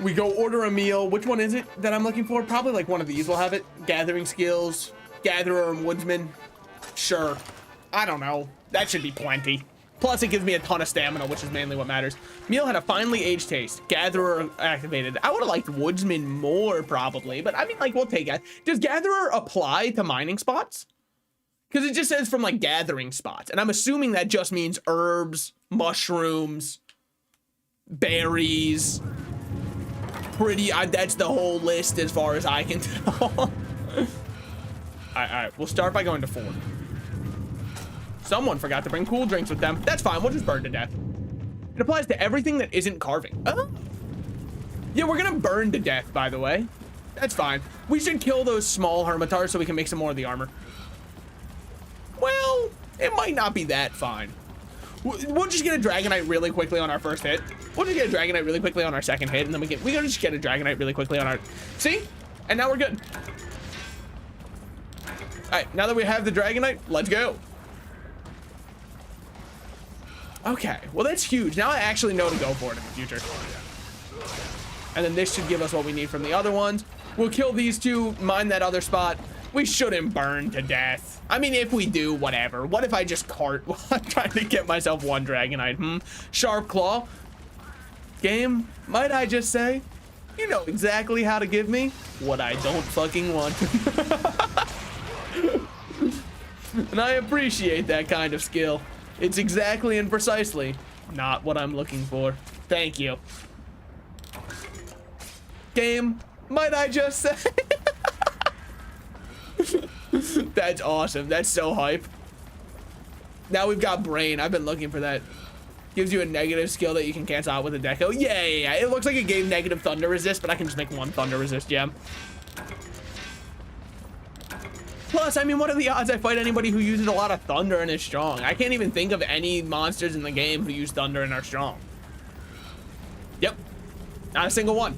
We go order a meal. Which one is it that I'm looking for? Probably like one of these will have it. Gathering skills, gatherer and woodsman. Sure. I don't know. That should be plenty. Plus, it gives me a ton of stamina, which is mainly what matters. Meal had a finely aged taste. Gatherer activated. I would have liked woodsman more, probably. But, I mean, like, we'll take it. Does gatherer apply to mining spots? Because it just says from, like, gathering spots. And I'm assuming that just means herbs, mushrooms, berries. That's the whole list as far as I can tell. All right. We'll start by going to 4. Someone forgot to bring cool drinks with them. That's fine. We'll just burn to death. It applies to everything that isn't carving. Oh. Yeah, we're going to burn to death, by the way. That's fine. We should kill those small hermitars so we can make some more of the armor. Well, it might not be that fine. We'll just get a Dragonite really quickly on our first hit. We'll just get a Dragonite really quickly on our second hit, and then we gotta just get a Dragonite really quickly on our... See? And now we're good. All right, now that we have the Dragonite, let's go. Okay, well, that's huge. Now I actually know to go for it in the future. And then this should give us what we need from the other ones. We'll kill these two, mine that other spot. We shouldn't burn to death. I mean, if we do, whatever. What if I just cart while I'm trying to get myself one Dragonite, Sharp Claw. Game, might I just say, you know exactly how to give me what I don't fucking want. And I appreciate that kind of skill. It's exactly and precisely not what I'm looking for. Thank you. Game, might I just say? That's awesome. That's so hype. Now we've got Brain. I've been looking for that. Gives you a negative skill that you can cancel out with a Deco. Yeah. It looks like it gave negative Thunder Resist, but I can just make one Thunder Resist gem. Plus, I mean, what are the odds I fight anybody who uses a lot of Thunder and is strong? I can't even think of any monsters in the game who use Thunder and are strong. Yep. Not a single one.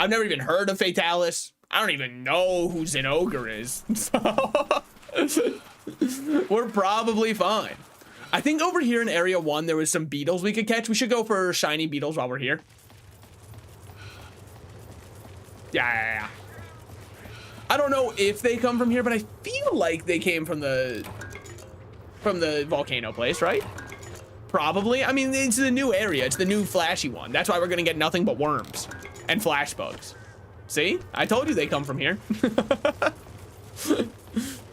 I've never even heard of Fatalis. I don't even know who Zinogre is. So we're probably fine. I think over here in Area 1, there was some beetles we could catch. We should go for shiny beetles while we're here. Yeah. I don't know if they come from here, but I feel like they came from the volcano place, right? Probably. I mean, it's the new area. It's the new flashy one. That's why we're going to get nothing but worms and flash bugs. See? I told you they come from here.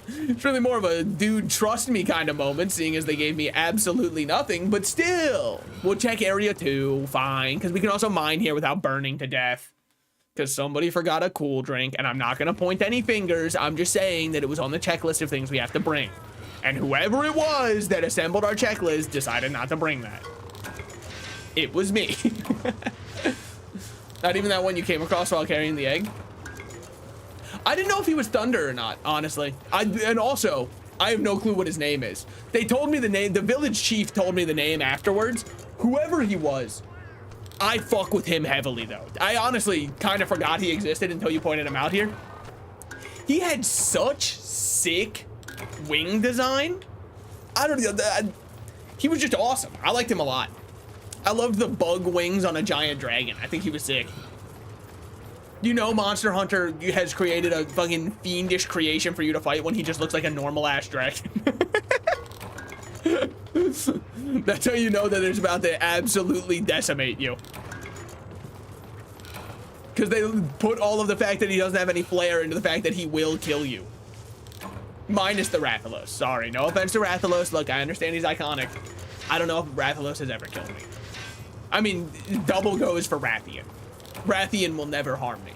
It's really more of a dude trust me kind of moment, seeing as they gave me absolutely nothing, but still. We'll check Area 2, fine, because we can also mine here without burning to death. Because somebody forgot a cool drink, and I'm not going to point any fingers. I'm just saying that it was on the checklist of things we have to bring. And whoever it was that assembled our checklist decided not to bring that. It was me. Not even that one you came across while carrying the egg. I didn't know if he was Thunder or not, honestly. And also, I have no clue what his name is. They told me the name. The village chief told me the name afterwards. Whoever he was, I fuck with him heavily, though. I honestly kind of forgot he existed until you pointed him out here. He had such sick wing design. I don't know. He was just awesome. I liked him a lot. I loved the bug wings on a giant dragon. I think he was sick. You know, Monster Hunter has created a fucking fiendish creation for you to fight when he just looks like a normal ass dragon. That's how you know that it's about to absolutely decimate you. Because they put all of the fact that he doesn't have any flair into the fact that he will kill you. Minus the Rathalos. Sorry, no offense to Rathalos. Look, I understand he's iconic. I don't know if Rathalos has ever killed me. I mean, double goes for Rathian. Rathian will never harm me.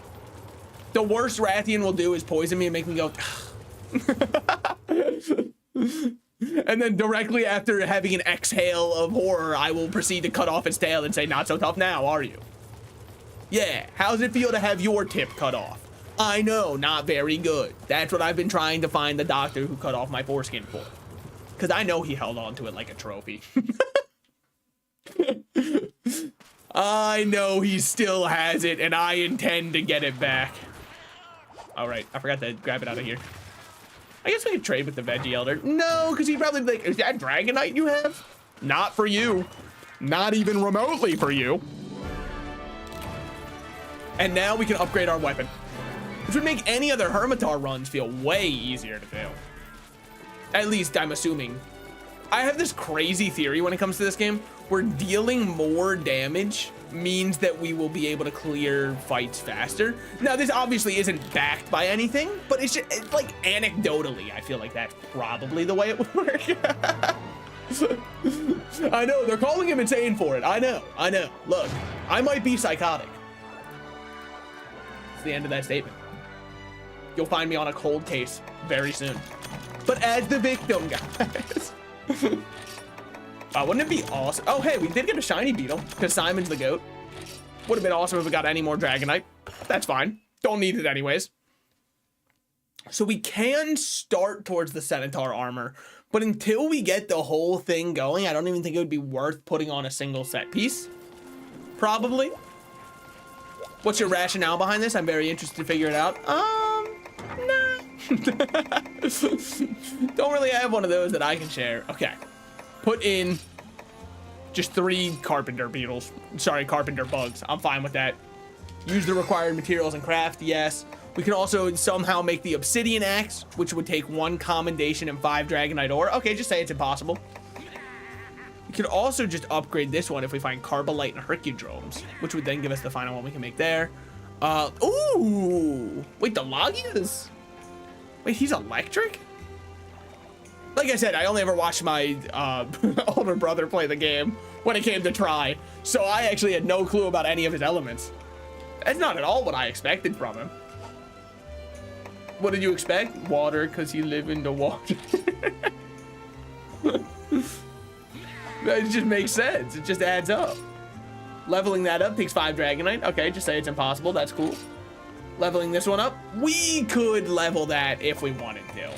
The worst Rathian will do is poison me and make me go... And then directly after having an exhale of horror, I will proceed to cut off its tail and say, not so tough now, are you? Yeah, how's it feel to have your tip cut off? I know, not very good. That's what I've been trying to find the doctor who cut off my foreskin for. Because I know he held on to it like a trophy. I know he still has it, and I intend to get it back. All right, I forgot to grab it out of here. I guess we could trade with the Veggie Elder. No, because he'd probably be like, is that Dragonite you have? Not for you. Not even remotely for you. And now we can upgrade our weapon, which would make any other Hermitar runs feel way easier to do. At least I'm assuming. I have this crazy theory when it comes to this game, where dealing more damage means that we will be able to clear fights faster. Now, this obviously isn't backed by anything, but it's like anecdotally, I feel like that's probably the way it would work. I know, they're calling him insane for it. I know. Look, I might be psychotic. It's the end of that statement. You'll find me on a cold case very soon. But as the victim, guys. Wouldn't it be awesome? Oh, hey, we did get a shiny beetle because Simon's the GOAT. Would have been awesome if we got any more Dragonite. That's fine. Don't need it anyways. So we can start towards the Centaur armor, but until we get the whole thing going, I don't even think it would be worth putting on a single set piece. Probably. What's your rationale behind this? I'm very interested to figure it out. Nah. Don't really have one of those that I can share. Okay. Put in just 3 carpenter beetles. Sorry, carpenter bugs. I'm fine with that. Use the required materials and craft. Yes. We can also somehow make the obsidian axe, which would take 1 commendation and 5 dragonite ore. Okay, just say it's impossible. We could also just upgrade this one if we find carbolite and hercudromes, which would then give us the final one we can make there. Ooh. Wait, the Logias? Wait, he's electric? Like I said, I only ever watched my older brother play the game when it came to Tri, so I actually had no clue about any of his elements. That's not at all what I expected from him. What did you expect? Water, because he live in the water. It just makes sense. It just adds up. Leveling that up takes 5 Dragonite. Okay, just say it's impossible. That's cool. Leveling this one up. We could level that if we wanted to.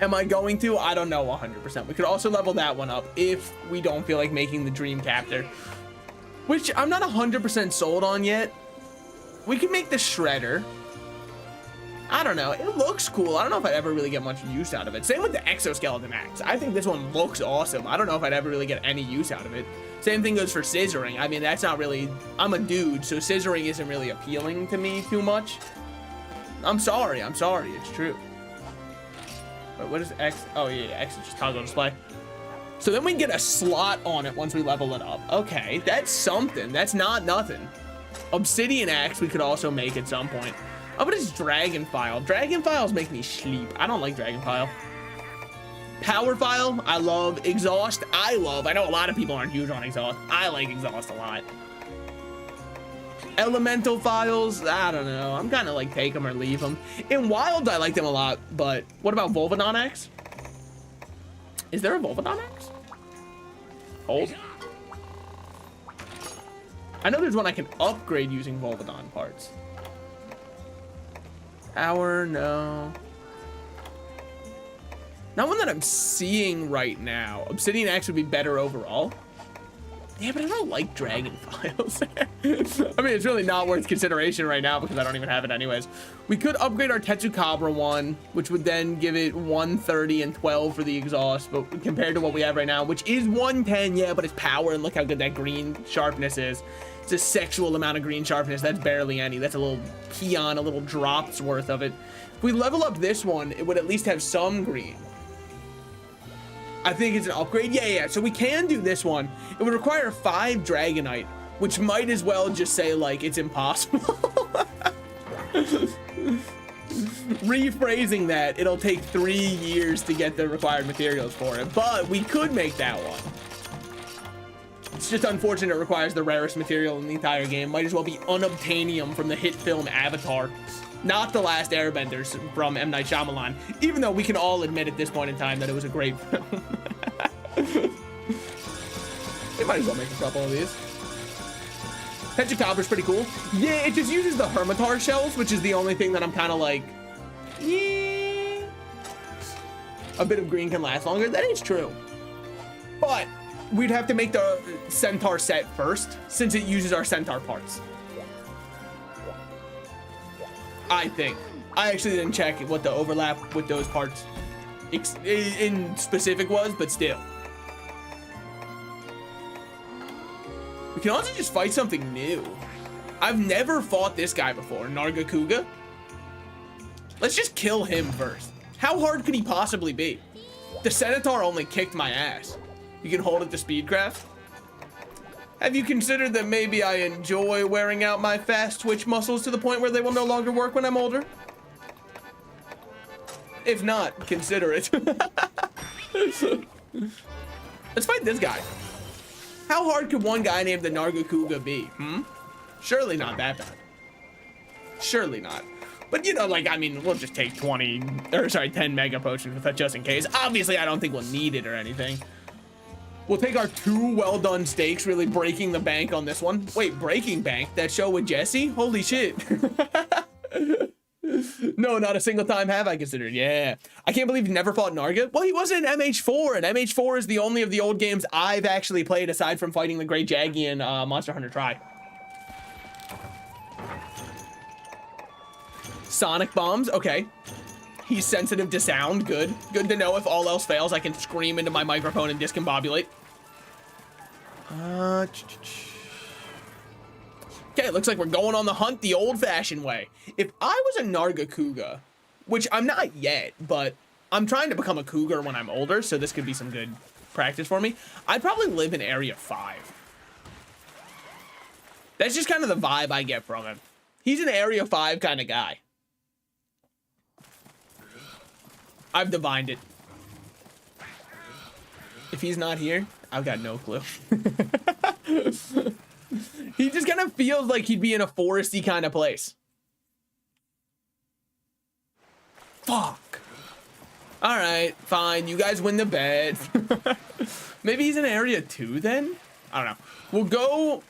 Am I going to? I don't know 100%. We could also level that one up if we don't feel like making the Dream Captor, which I'm not 100% sold on yet. We can make the Shredder. I don't know. It looks cool. I don't know if I'd ever really get much use out of it. Same with the Exoskeleton Axe. I think this one looks awesome. I don't know if I'd ever really get any use out of it. Same thing goes for scissoring. I mean, that's not really... I'm a dude, so scissoring isn't really appealing to me too much. I'm sorry. It's true. Wait, what is X? Oh, yeah, X is just toggle display. So then we get a slot on it once we level it up. Okay, that's something. That's not nothing. Obsidian Axe we could also make at some point. Oh, but it's Dragon File. Dragon Files make me sleep. I don't like Dragon File. Power File, I love. Exhaust, I love. I know a lot of people aren't huge on Exhaust. I like Exhaust a lot. Elemental Files, I don't know. I'm kind of like take them or leave them. In Wild, I like them a lot, but what about Volvidon X? Is there a Volvidon X? Hold. I know there's one I can upgrade using Volvidon parts. Power, no. Not one that I'm seeing right now. Obsidian Axe would be better overall. Yeah, but I don't like Dragon Files. I mean, it's really not worth consideration right now because I don't even have it anyways. We could upgrade our Tetsukabra one, which would then give it 130 and 12 for the exhaust, but compared to what we have right now, which is 110, yeah, but it's power, and look how good that green sharpness is. It's a sexual amount of green sharpness. That's barely any. That's a little peon, a little drop's worth of it. If we level up this one, it would at least have some green. I think it's an upgrade. Yeah. So we can do this one. It would require 5 Dragonite, which might as well just say, like, it's impossible. Rephrasing that, it'll take 3 years to get the required materials for it, but we could make that one. It's just unfortunate it requires the rarest material in the entire game. Might as well be unobtainium from the hit film Avatar. Not The Last Airbenders from M. Night Shyamalan, even though we can all admit at this point in time that it was a great film. They might as well make a couple of these. Tetsukabra is pretty cool. Yeah, it just uses the Hermitar shells, which is the only thing that I'm kind of like, yeah. A bit of green can last longer. That is true. But we'd have to make the Centaur set first, since it uses our Centaur parts. I think. I actually didn't check what the overlap with those parts in specific was, but still. We can also just fight something new. I've never fought this guy before, Nargacuga. Let's just kill him first. How hard could he possibly be? The Centaur only kicked my ass. You can hold it to speedcraft. Have you considered that maybe I enjoy wearing out my fast twitch muscles to the point where they will no longer work when I'm older? If not, consider it. Let's fight this guy. How hard could one guy named the Nargacuga be? Surely not that bad. Surely not. But you know, like, I mean, we'll just take 10 mega potions with that just in case. Obviously, I don't think we'll need it or anything. We'll take our 2 well-done steaks, really breaking the bank on this one. Wait, breaking bank? That show with Jesse? Holy shit. No, not a single time have I considered. Yeah. I can't believe he never fought Narga. Well, he was in MH4, and MH4 is the only of the old games I've actually played aside from fighting the Great Jaggy in Monster Hunter Tri. Sonic bombs, okay. He's sensitive to sound, good. Good to know if all else fails, I can scream into my microphone and discombobulate. Okay, looks like we're going on the hunt the old-fashioned way. If I was a Nargacuga, which I'm not yet, but I'm trying to become a cougar when I'm older, so this could be some good practice for me, I'd probably live in Area 5. That's just kind of the vibe I get from him. He's an Area 5 kind of guy. I've divined it. If he's not here, I've got no clue. He just kind of feels like he'd be in a foresty kind of place. Fuck. All right, fine. You guys win the bet. Maybe he's in Area 2 then? I don't know. We'll go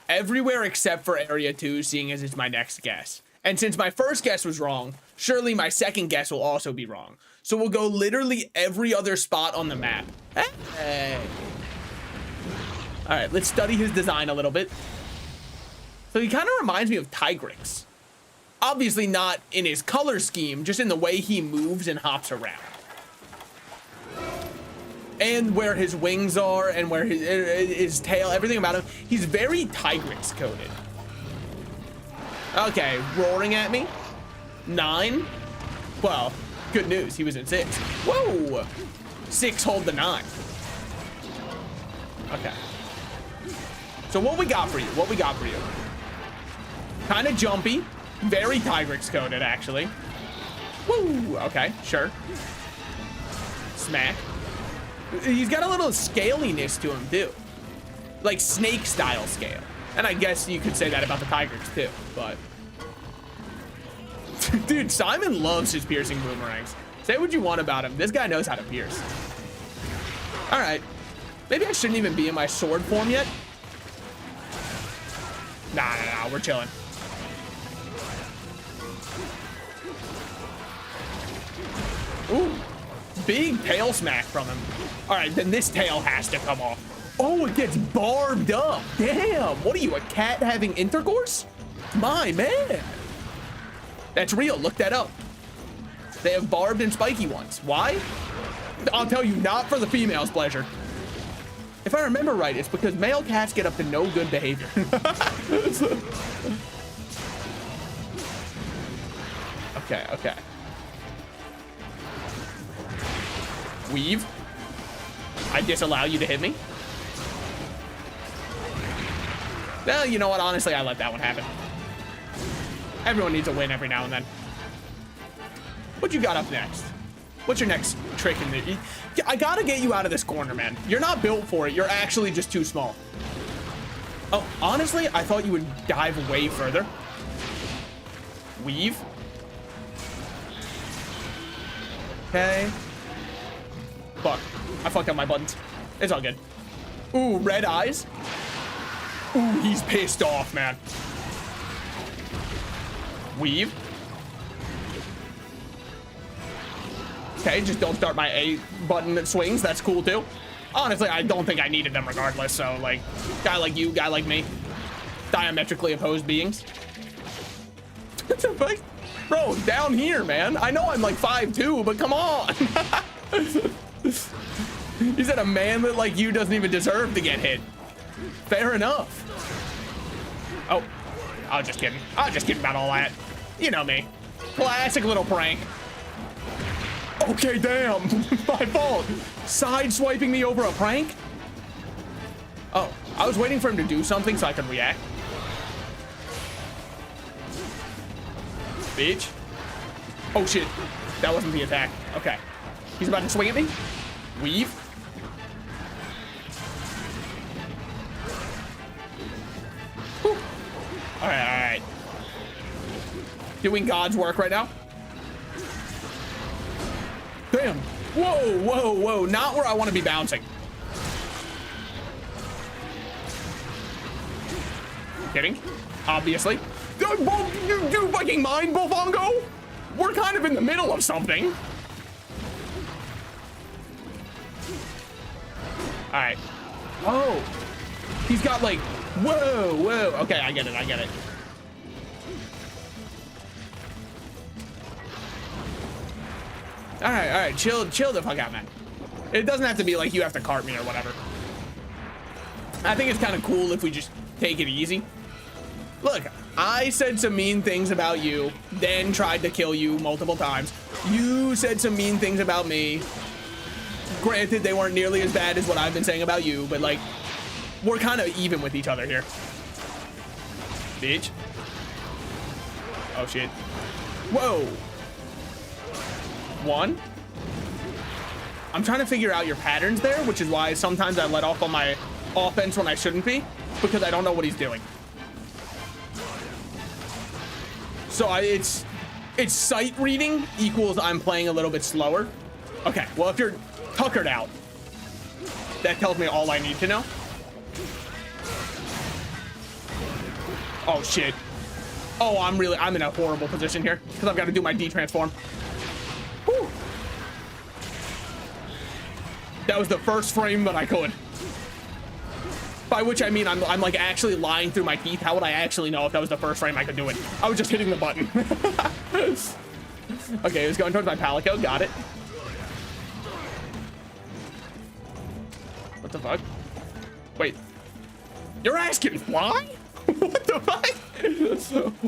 everywhere except for Area 2, seeing as it's my next guess. And since my first guess was wrong, surely my second guess will also be wrong. So we'll go literally every other spot on the map. Hey. All right, let's study his design a little bit. So he kind of reminds me of Tigrix. Obviously not in his color scheme, just in the way he moves and hops around. And where his wings are and where his tail, everything about him. He's very Tigrix coded. Okay, roaring at me. 9. Well, good news, he was in 6. Whoa! 6 hold the 9. Okay. So what we got for you? What we got for you? Kind of jumpy. Very Tigrix coded, actually. Woo! Okay, sure. Smack. He's got a little scaliness to him, too. Like snake-style scale. And I guess you could say that about the Tigrix, too, but... Dude, Simon loves his piercing boomerangs. Say what you want about him. This guy knows how to pierce. All right. Maybe I shouldn't even be in my sword form yet. Nah, we're chilling. Ooh, big tail smack from him. All right, then this tail has to come off. Oh, it gets barbed up. Damn, what are you, a cat having intercourse? My man. That's real, look that up. They have barbed and spiky ones. Why? I'll tell you, not for the female's pleasure. If I remember right, it's because male cats get up to no good behavior. Okay. Weave. I disallow you to hit me. Well, you know what? Honestly, I let that one happen. Everyone needs a win every now and then. What you got up next? What's your next trick in the... I gotta get you out of this corner, man. You're not built for it. You're actually just too small. Oh, honestly, I thought you would dive way further. Weave. Okay. Fuck. I fucked up my buttons. It's all good. Ooh, red eyes. Ooh, he's pissed off, man. Weave. Okay, just don't start my A button that swings. That's cool, too. Honestly, I don't think I needed them regardless. So like, guy like you, guy like me, diametrically opposed beings. What the fuck? Bro, down here, man. I know I'm like 5'2", but come on. He said a man that like you doesn't even deserve to get hit. Fair enough. Oh, I was just kidding. I was just kidding about all that. You know me. Classic little prank. Okay, damn. My fault. Side swiping me over a prank? Oh, I was waiting for him to do something so I could react. Bitch. Oh shit. That wasn't the attack. Okay. He's about to swing at me. Weave. Whew. All right. Doing God's work right now. Damn. Whoa. Not where I want to be bouncing. Kidding. Obviously. You fucking mind, Bofongo? We're kind of in the middle of something. All right. Oh. He's got like, whoa. Okay, I get it. All right, chill the fuck out, man. It doesn't have to be like you have to cart me or whatever. I think it's kind of cool if we just take it easy. Look, I said some mean things about you, then tried to kill you multiple times. You said some mean things about me. Granted, they weren't nearly as bad as what I've been saying about you, but like, we're kind of even with each other here. Bitch. Oh shit. Whoa. One. I'm trying to figure out your patterns there, which is why sometimes I let off on my offense when I shouldn't be, because I don't know what he's doing. So it's sight reading equals I'm playing a little bit slower. Okay, well, if you're tuckered out, that tells me all I need to know. Oh shit. Oh, I'm in a horrible position here because I've got to do my D-transform. Whew. That was the first frame that I could. By which I mean I'm like actually lying through my teeth. How would I actually know if that was the first frame I could do it? I was just hitting the button. Okay, it was going towards my palico. Got it. What the fuck? Wait. You're asking why? What the fuck?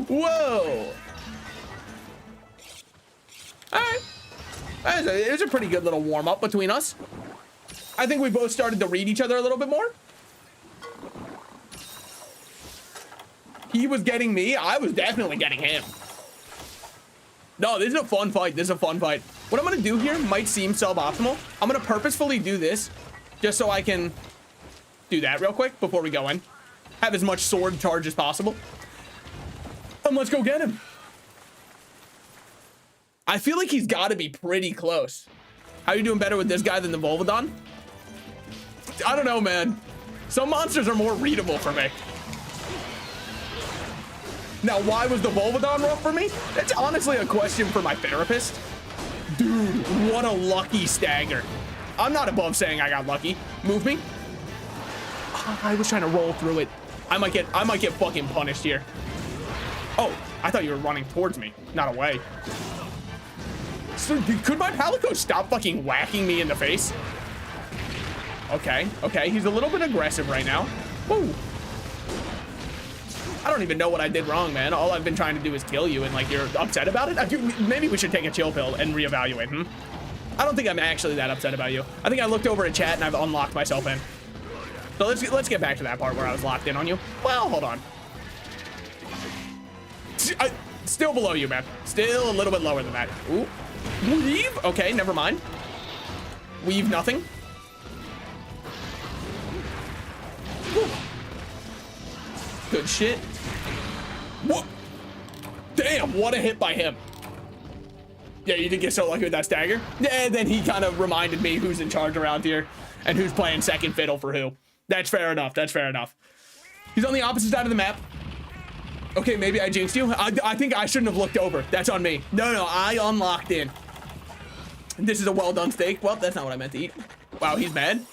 Whoa. All right. It was a pretty good little warm-up between us. I think we both started to read each other a little bit more. He was getting me. I was definitely getting him. No, this is a fun fight. What I'm going to do here might seem suboptimal. I'm going to purposefully do this just so I can do that real quick before we go in. Have as much sword charge as possible. And let's go get him. I feel like he's got to be pretty close. How are you doing better with this guy than the Volvodon? I don't know, man. Some monsters are more readable for me. Now, why was the Volvodon rough for me? That's honestly a question for my therapist. Dude, what a lucky stagger. I'm not above saying I got lucky. Move me. Oh, I was trying to roll through it. I might get fucking punished here. Oh, I thought you were running towards me, not away. So, could my Palico stop fucking whacking me in the face? Okay, he's a little bit aggressive right now. Woo. I don't even know what I did wrong, man. All I've been trying to do is kill you, and like you're upset about it? Maybe we should take a chill pill and reevaluate, I don't think I'm actually that upset about you. I think I looked over at chat and I've unlocked myself in. So let's get back to that part where I was locked in on you. Well, hold on. Still below you, man. Still a little bit lower than that. Ooh. Weave? Okay, never mind. Weave nothing. Woo. Good shit. What? Damn, what a hit by him. Yeah, you did get so lucky with that stagger. Yeah, then he kind of reminded me who's in charge around here and who's playing second fiddle for who. That's fair enough. He's on the opposite side of the map. Okay, maybe I jinxed you. I think I shouldn't have looked over. That's on me. No, I unlocked in. This is a well-done steak. Well, that's not what I meant to eat. Wow, he's mad.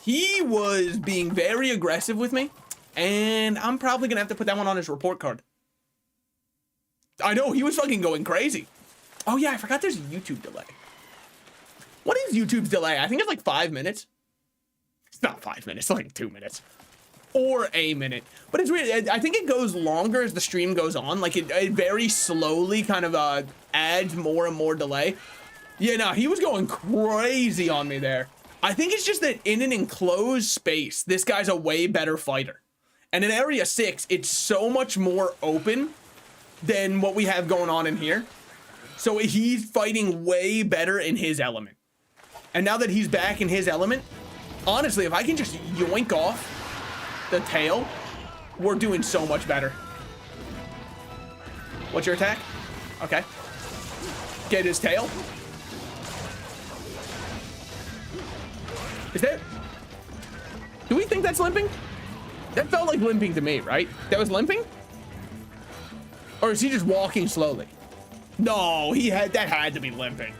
He was being very aggressive with me, and I'm probably gonna have to put that one on his report card. I know, he was fucking going crazy. Oh yeah, I forgot there's a YouTube delay. What is YouTube's delay? I think it's like 5 minutes. It's not 5 minutes, it's like 2 minutes. Or a minute. But it's weird, I think it goes longer as the stream goes on. Like it very slowly kind of adds more and more delay. Yeah, no, he was going crazy on me there. I think it's just that in an enclosed space, this guy's a way better fighter. And in Area 6, it's so much more open than what we have going on in here. So he's fighting way better in his element. And now that he's back in his element, honestly, if I can just yoink off the tail, we're doing so much better. What's your attack? Okay. Get his tail. Is that... Do we think that's limping? That felt like limping to me, right? That was limping? Or is he just walking slowly? No, that had to be limping.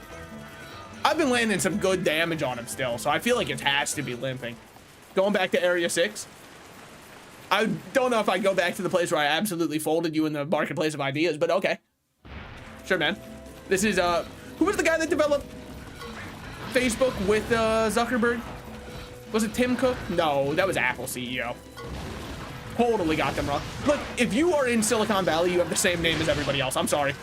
I've been landing some good damage on him still, so I feel like it has to be limping. Going back to Area 6. I don't know if I go back to the place where I absolutely folded you in the marketplace of ideas, but okay. Sure, man. This is, who was the guy that developed Facebook with Zuckerberg? Was it Tim Cook? No, that was Apple CEO. Totally got them wrong. Look, if you are in Silicon Valley, you have the same name as everybody else. I'm sorry.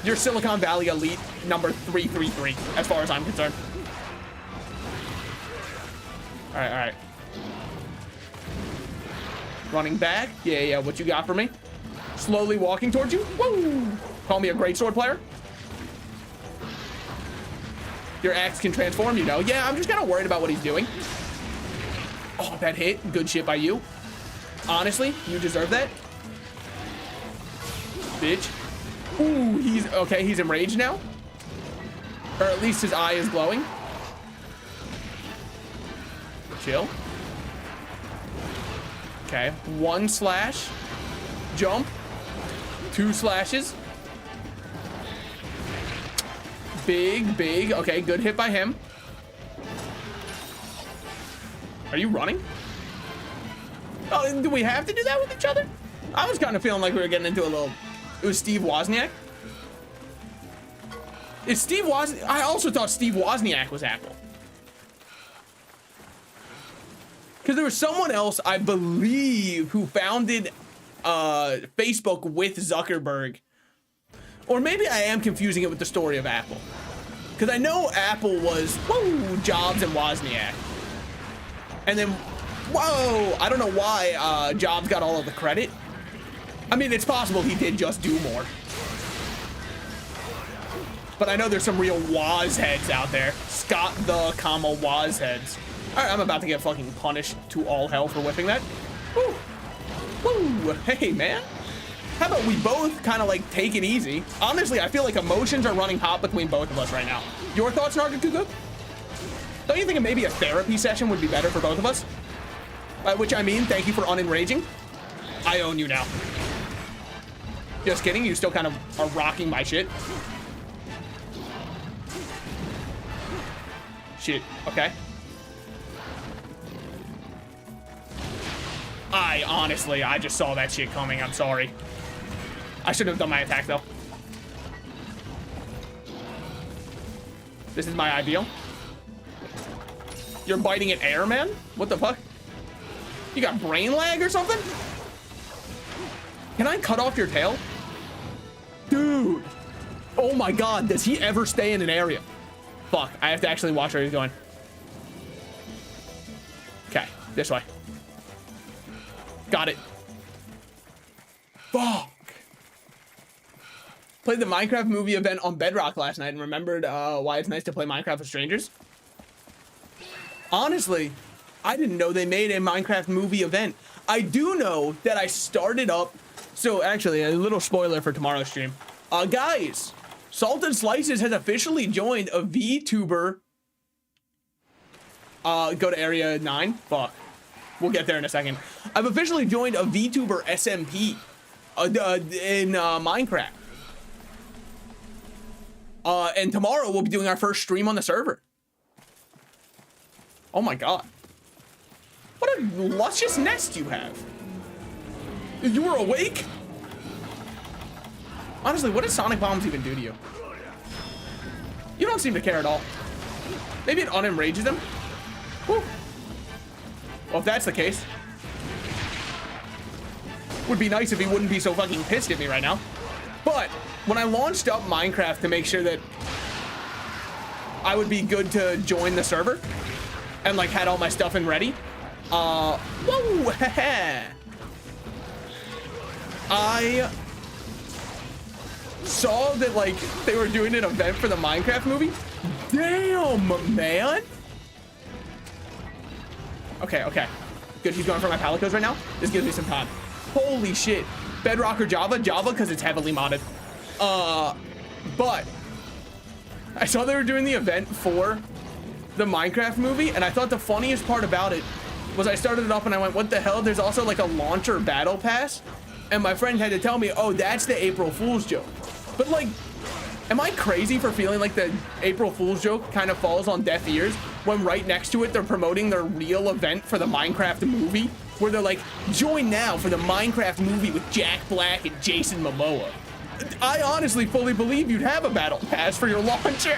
You're Silicon Valley Elite number 333, as far as I'm concerned. All right. Running back. Yeah, what you got for me? Slowly walking towards you. Woo! Call me a great sword player. Your axe can transform, you know. Yeah, I'm just kind of worried about what he's doing. Oh, that hit. Good shit by you. Honestly, you deserve that. Bitch. Ooh, he's enraged now. Or at least his eye is glowing. Chill. Okay, 1 slash. Jump. 2 slashes. Big. Okay, good hit by him. Are you running? Oh, do we have to do that with each other? I was kind of feeling like we were getting into a little... It was Steve Wozniak? Is Steve Wozniak... I also thought Steve Wozniak was Apple. Because there was someone else, I believe, who founded Facebook with Zuckerberg. Or maybe I am confusing it with the story of Apple. Because I know Apple was, Jobs and Wozniak. And then, I don't know why Jobs got all of the credit. I mean, it's possible he did just do more. But I know there's some real Woz heads out there. Scott the Woz heads. All right, I'm about to get fucking punished to all hell for whipping that. Woo. Hey, man. How about we both kind of like take it easy? Honestly, I feel like emotions are running hot between both of us right now. Your thoughts, Nargacuga? Don't you think maybe a therapy session would be better for both of us? By which I mean, thank you for unenraging. I own you now. Just kidding, you still kind of are rocking my shit. Shit, okay. I just saw that shit coming, I'm sorry. I shouldn't have done my attack though. This is my ideal. You're biting at air, man? What the fuck? You got brain lag or something? Can I cut off your tail? Dude. Oh my God, does he ever stay in an area? Fuck, I have to actually watch where he's going. Okay, this way. Got it. Fuck. Played the Minecraft movie event on Bedrock last night and remembered why it's nice to play Minecraft with strangers. Honestly, I didn't know they made a Minecraft movie event. I do know that I started up. So actually, a little spoiler for tomorrow's stream. Guys, Salted Slices has officially joined a VTuber. Go to area 9. Fuck. We'll get there in a second. I've officially joined a VTuber SMP in Minecraft. And tomorrow we'll be doing our first stream on the server. Oh my god. What a luscious nest you have. You were awake? Honestly, what did sonic bombs even do to you? You don't seem to care at all. Maybe it unenrages him? Whew. Well, if that's the case, would be nice if he wouldn't be so fucking pissed at me right now. But when I launched up Minecraft to make sure that I would be good to join the server and like had all my stuff in ready, whoa, I saw that like they were doing an event for the Minecraft movie. Damn, man. Okay, okay. Good, he's going for my palicos right now. This gives me some time. Holy shit. Bedrock or Java? Java, because it's heavily modded. But I saw they were doing the event for the Minecraft movie, and I thought the funniest part about it was I started it up and I went, what the hell? There's also like a launcher battle pass. And my friend had to tell me, oh, that's the April Fool's joke. But like, am I crazy for feeling like the April Fool's joke kind of falls on deaf ears when right next to it they're promoting their real event for the Minecraft movie, where they're like, join now for the Minecraft movie with Jack Black and Jason Momoa. I honestly fully believe you'd have a battle pass for your launcher.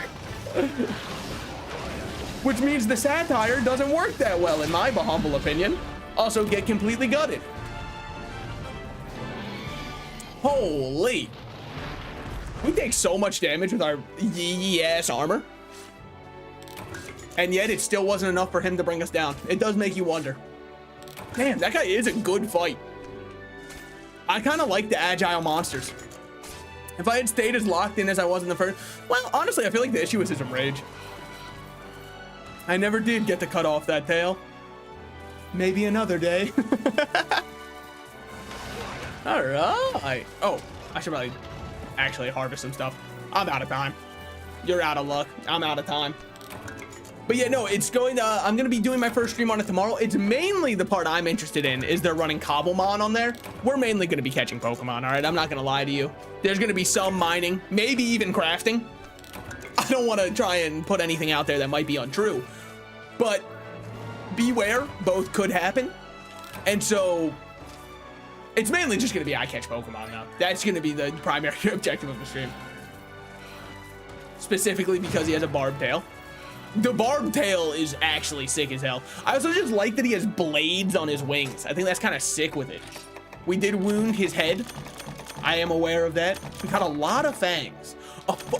Which means the satire doesn't work that well in my humble opinion. Also get completely gutted. Holy. We take so much damage with our yee-ass armor. And yet it still wasn't enough for him to bring us down. It does make you wonder. Damn, that guy is a good fight. I kind of like the agile monsters. If I had stayed as locked in as I was in the first... Well, honestly, I feel like the issue is his rage. I never did get to cut off that tail. Maybe another day. All right. Oh, I should probably actually harvest some stuff. I'm out of time. You're out of luck. I'm out of time. But yeah, no, it's going to, I'm going to be doing my first stream on it tomorrow. It's mainly the part I'm interested in is they're running Cobblemon on there. We're mainly going to be catching Pokemon, all right? I'm not going to lie to you. There's going to be some mining, maybe even crafting. I don't want to try and put anything out there that might be untrue, but beware, both could happen. And so it's mainly just going to be I catch Pokemon now. That's going to be the primary objective of the stream. Specifically because he has a barbed tail. The barbed tail is actually sick as hell. I also just like that he has blades on his wings. I think that's kind of sick with it. We did wound his head. I am aware of that. We got a lot of fangs.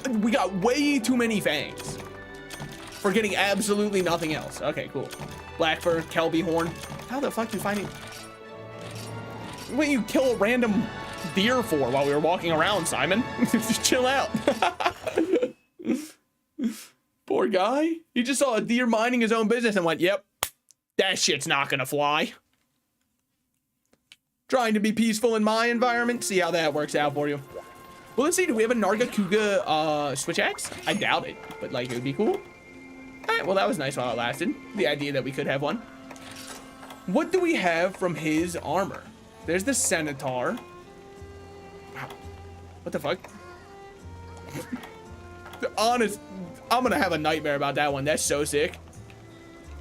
We got way too many fangs for getting absolutely nothing else. Okay, cool. Black fur, Kelby horn. How the fuck you finding? What you kill a random deer for while we were walking around, Simon? Just chill out. Poor guy. He just saw a deer minding his own business and went, yep, that shit's not gonna fly. Trying to be peaceful in my environment. See how that works out for you. Well, let's see. Do we have a Nargacuga switch axe? I doubt it, but like it would be cool. All right, well, that was nice while it lasted. The idea that we could have one. What do we have from his armor? There's the Centaur. Wow. What the fuck? Honest, I'm gonna have a nightmare about that one. That's so sick.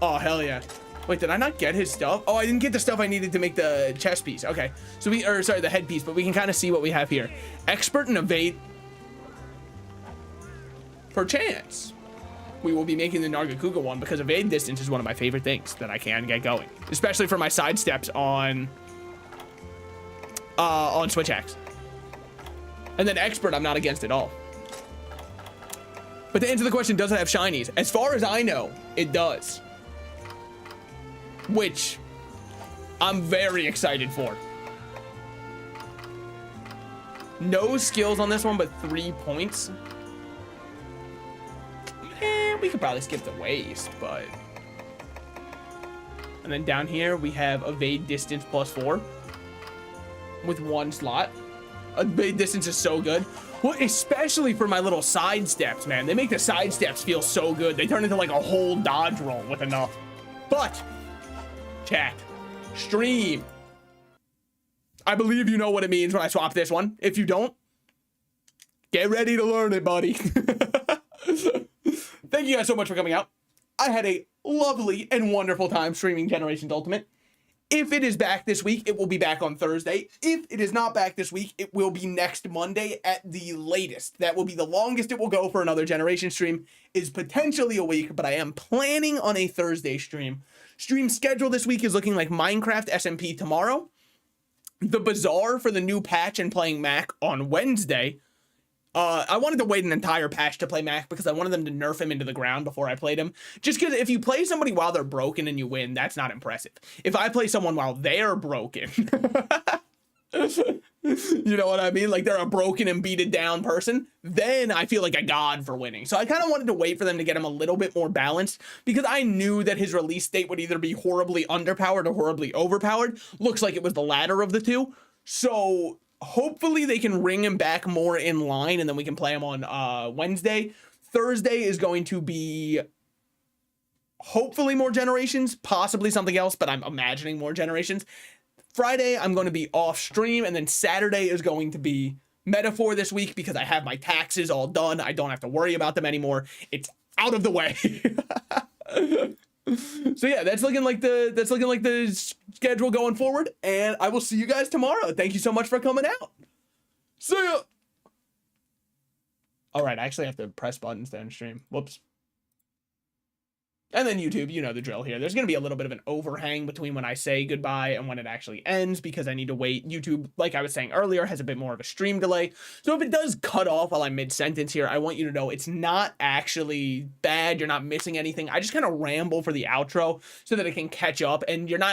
Oh, hell yeah. Wait, did I not get his stuff? Oh, I didn't get the stuff I needed to make the chest piece. Okay, so sorry, the headpiece, but we can kind of see what we have here. Expert and evade. Perchance. We will be making the Nargacuga one because evade distance is one of my favorite things that I can get going. Especially for my side steps on switch axe. And then expert, I'm not against at all. But to answer the question, does it have shinies? As far as I know, it does. Which I'm very excited for. No skills on this one, but 3 points. We could probably skip the waste, but... And then down here, we have evade distance +4. With 1 slot. Evade distance is so good. Well, especially for my little side steps, man. They make the side steps feel so good. They turn into like a whole dodge roll with enough. But, chat, stream. I believe you know what it means when I swap this one. If you don't, get ready to learn it, buddy. Thank you guys so much for coming out. I had a lovely and wonderful time streaming Generations Ultimate. If it is back this week, it will be back on Thursday. If it is not back this week, it will be next Monday at the latest. That will be the longest it will go for another Generation stream, is potentially a week, but I am planning on a Thursday stream. Stream schedule this week is looking like Minecraft SMP tomorrow, the Bazaar for the new patch and playing Mac on Wednesday. I wanted to wait an entire patch to play Mac because I wanted them to nerf him into the ground before I played him. Just because if you play somebody while they're broken and you win, that's not impressive. If I play someone while they're broken, you know what I mean? Like they're a broken and beaten down person, then I feel like a god for winning. So I kind of wanted to wait for them to get him a little bit more balanced because I knew that his release date would either be horribly underpowered or horribly overpowered. Looks like it was the latter of the two. So hopefully they can ring him back more in line and then we can play him on Wednesday. Thursday is going to be hopefully more Generations, possibly something else, but I'm imagining more Generations. Friday, I'm going to be off stream, and then Saturday is going to be Metaphor this week because I have my taxes all done. I don't have to worry about them anymore. It's out of the way. So yeah, that's looking like the schedule going forward, and I will see you guys tomorrow. Thank you so much for coming out. See ya. All right, I actually have to press buttons to end stream. Whoops. And then YouTube, you know the drill here. There's going to be a little bit of an overhang between when I say goodbye and when it actually ends because I need to wait. YouTube, like I was saying earlier, has a bit more of a stream delay. So if it does cut off while I'm mid-sentence here, I want you to know it's not actually bad. You're not missing anything. I just kind of ramble for the outro so that it can catch up and you're not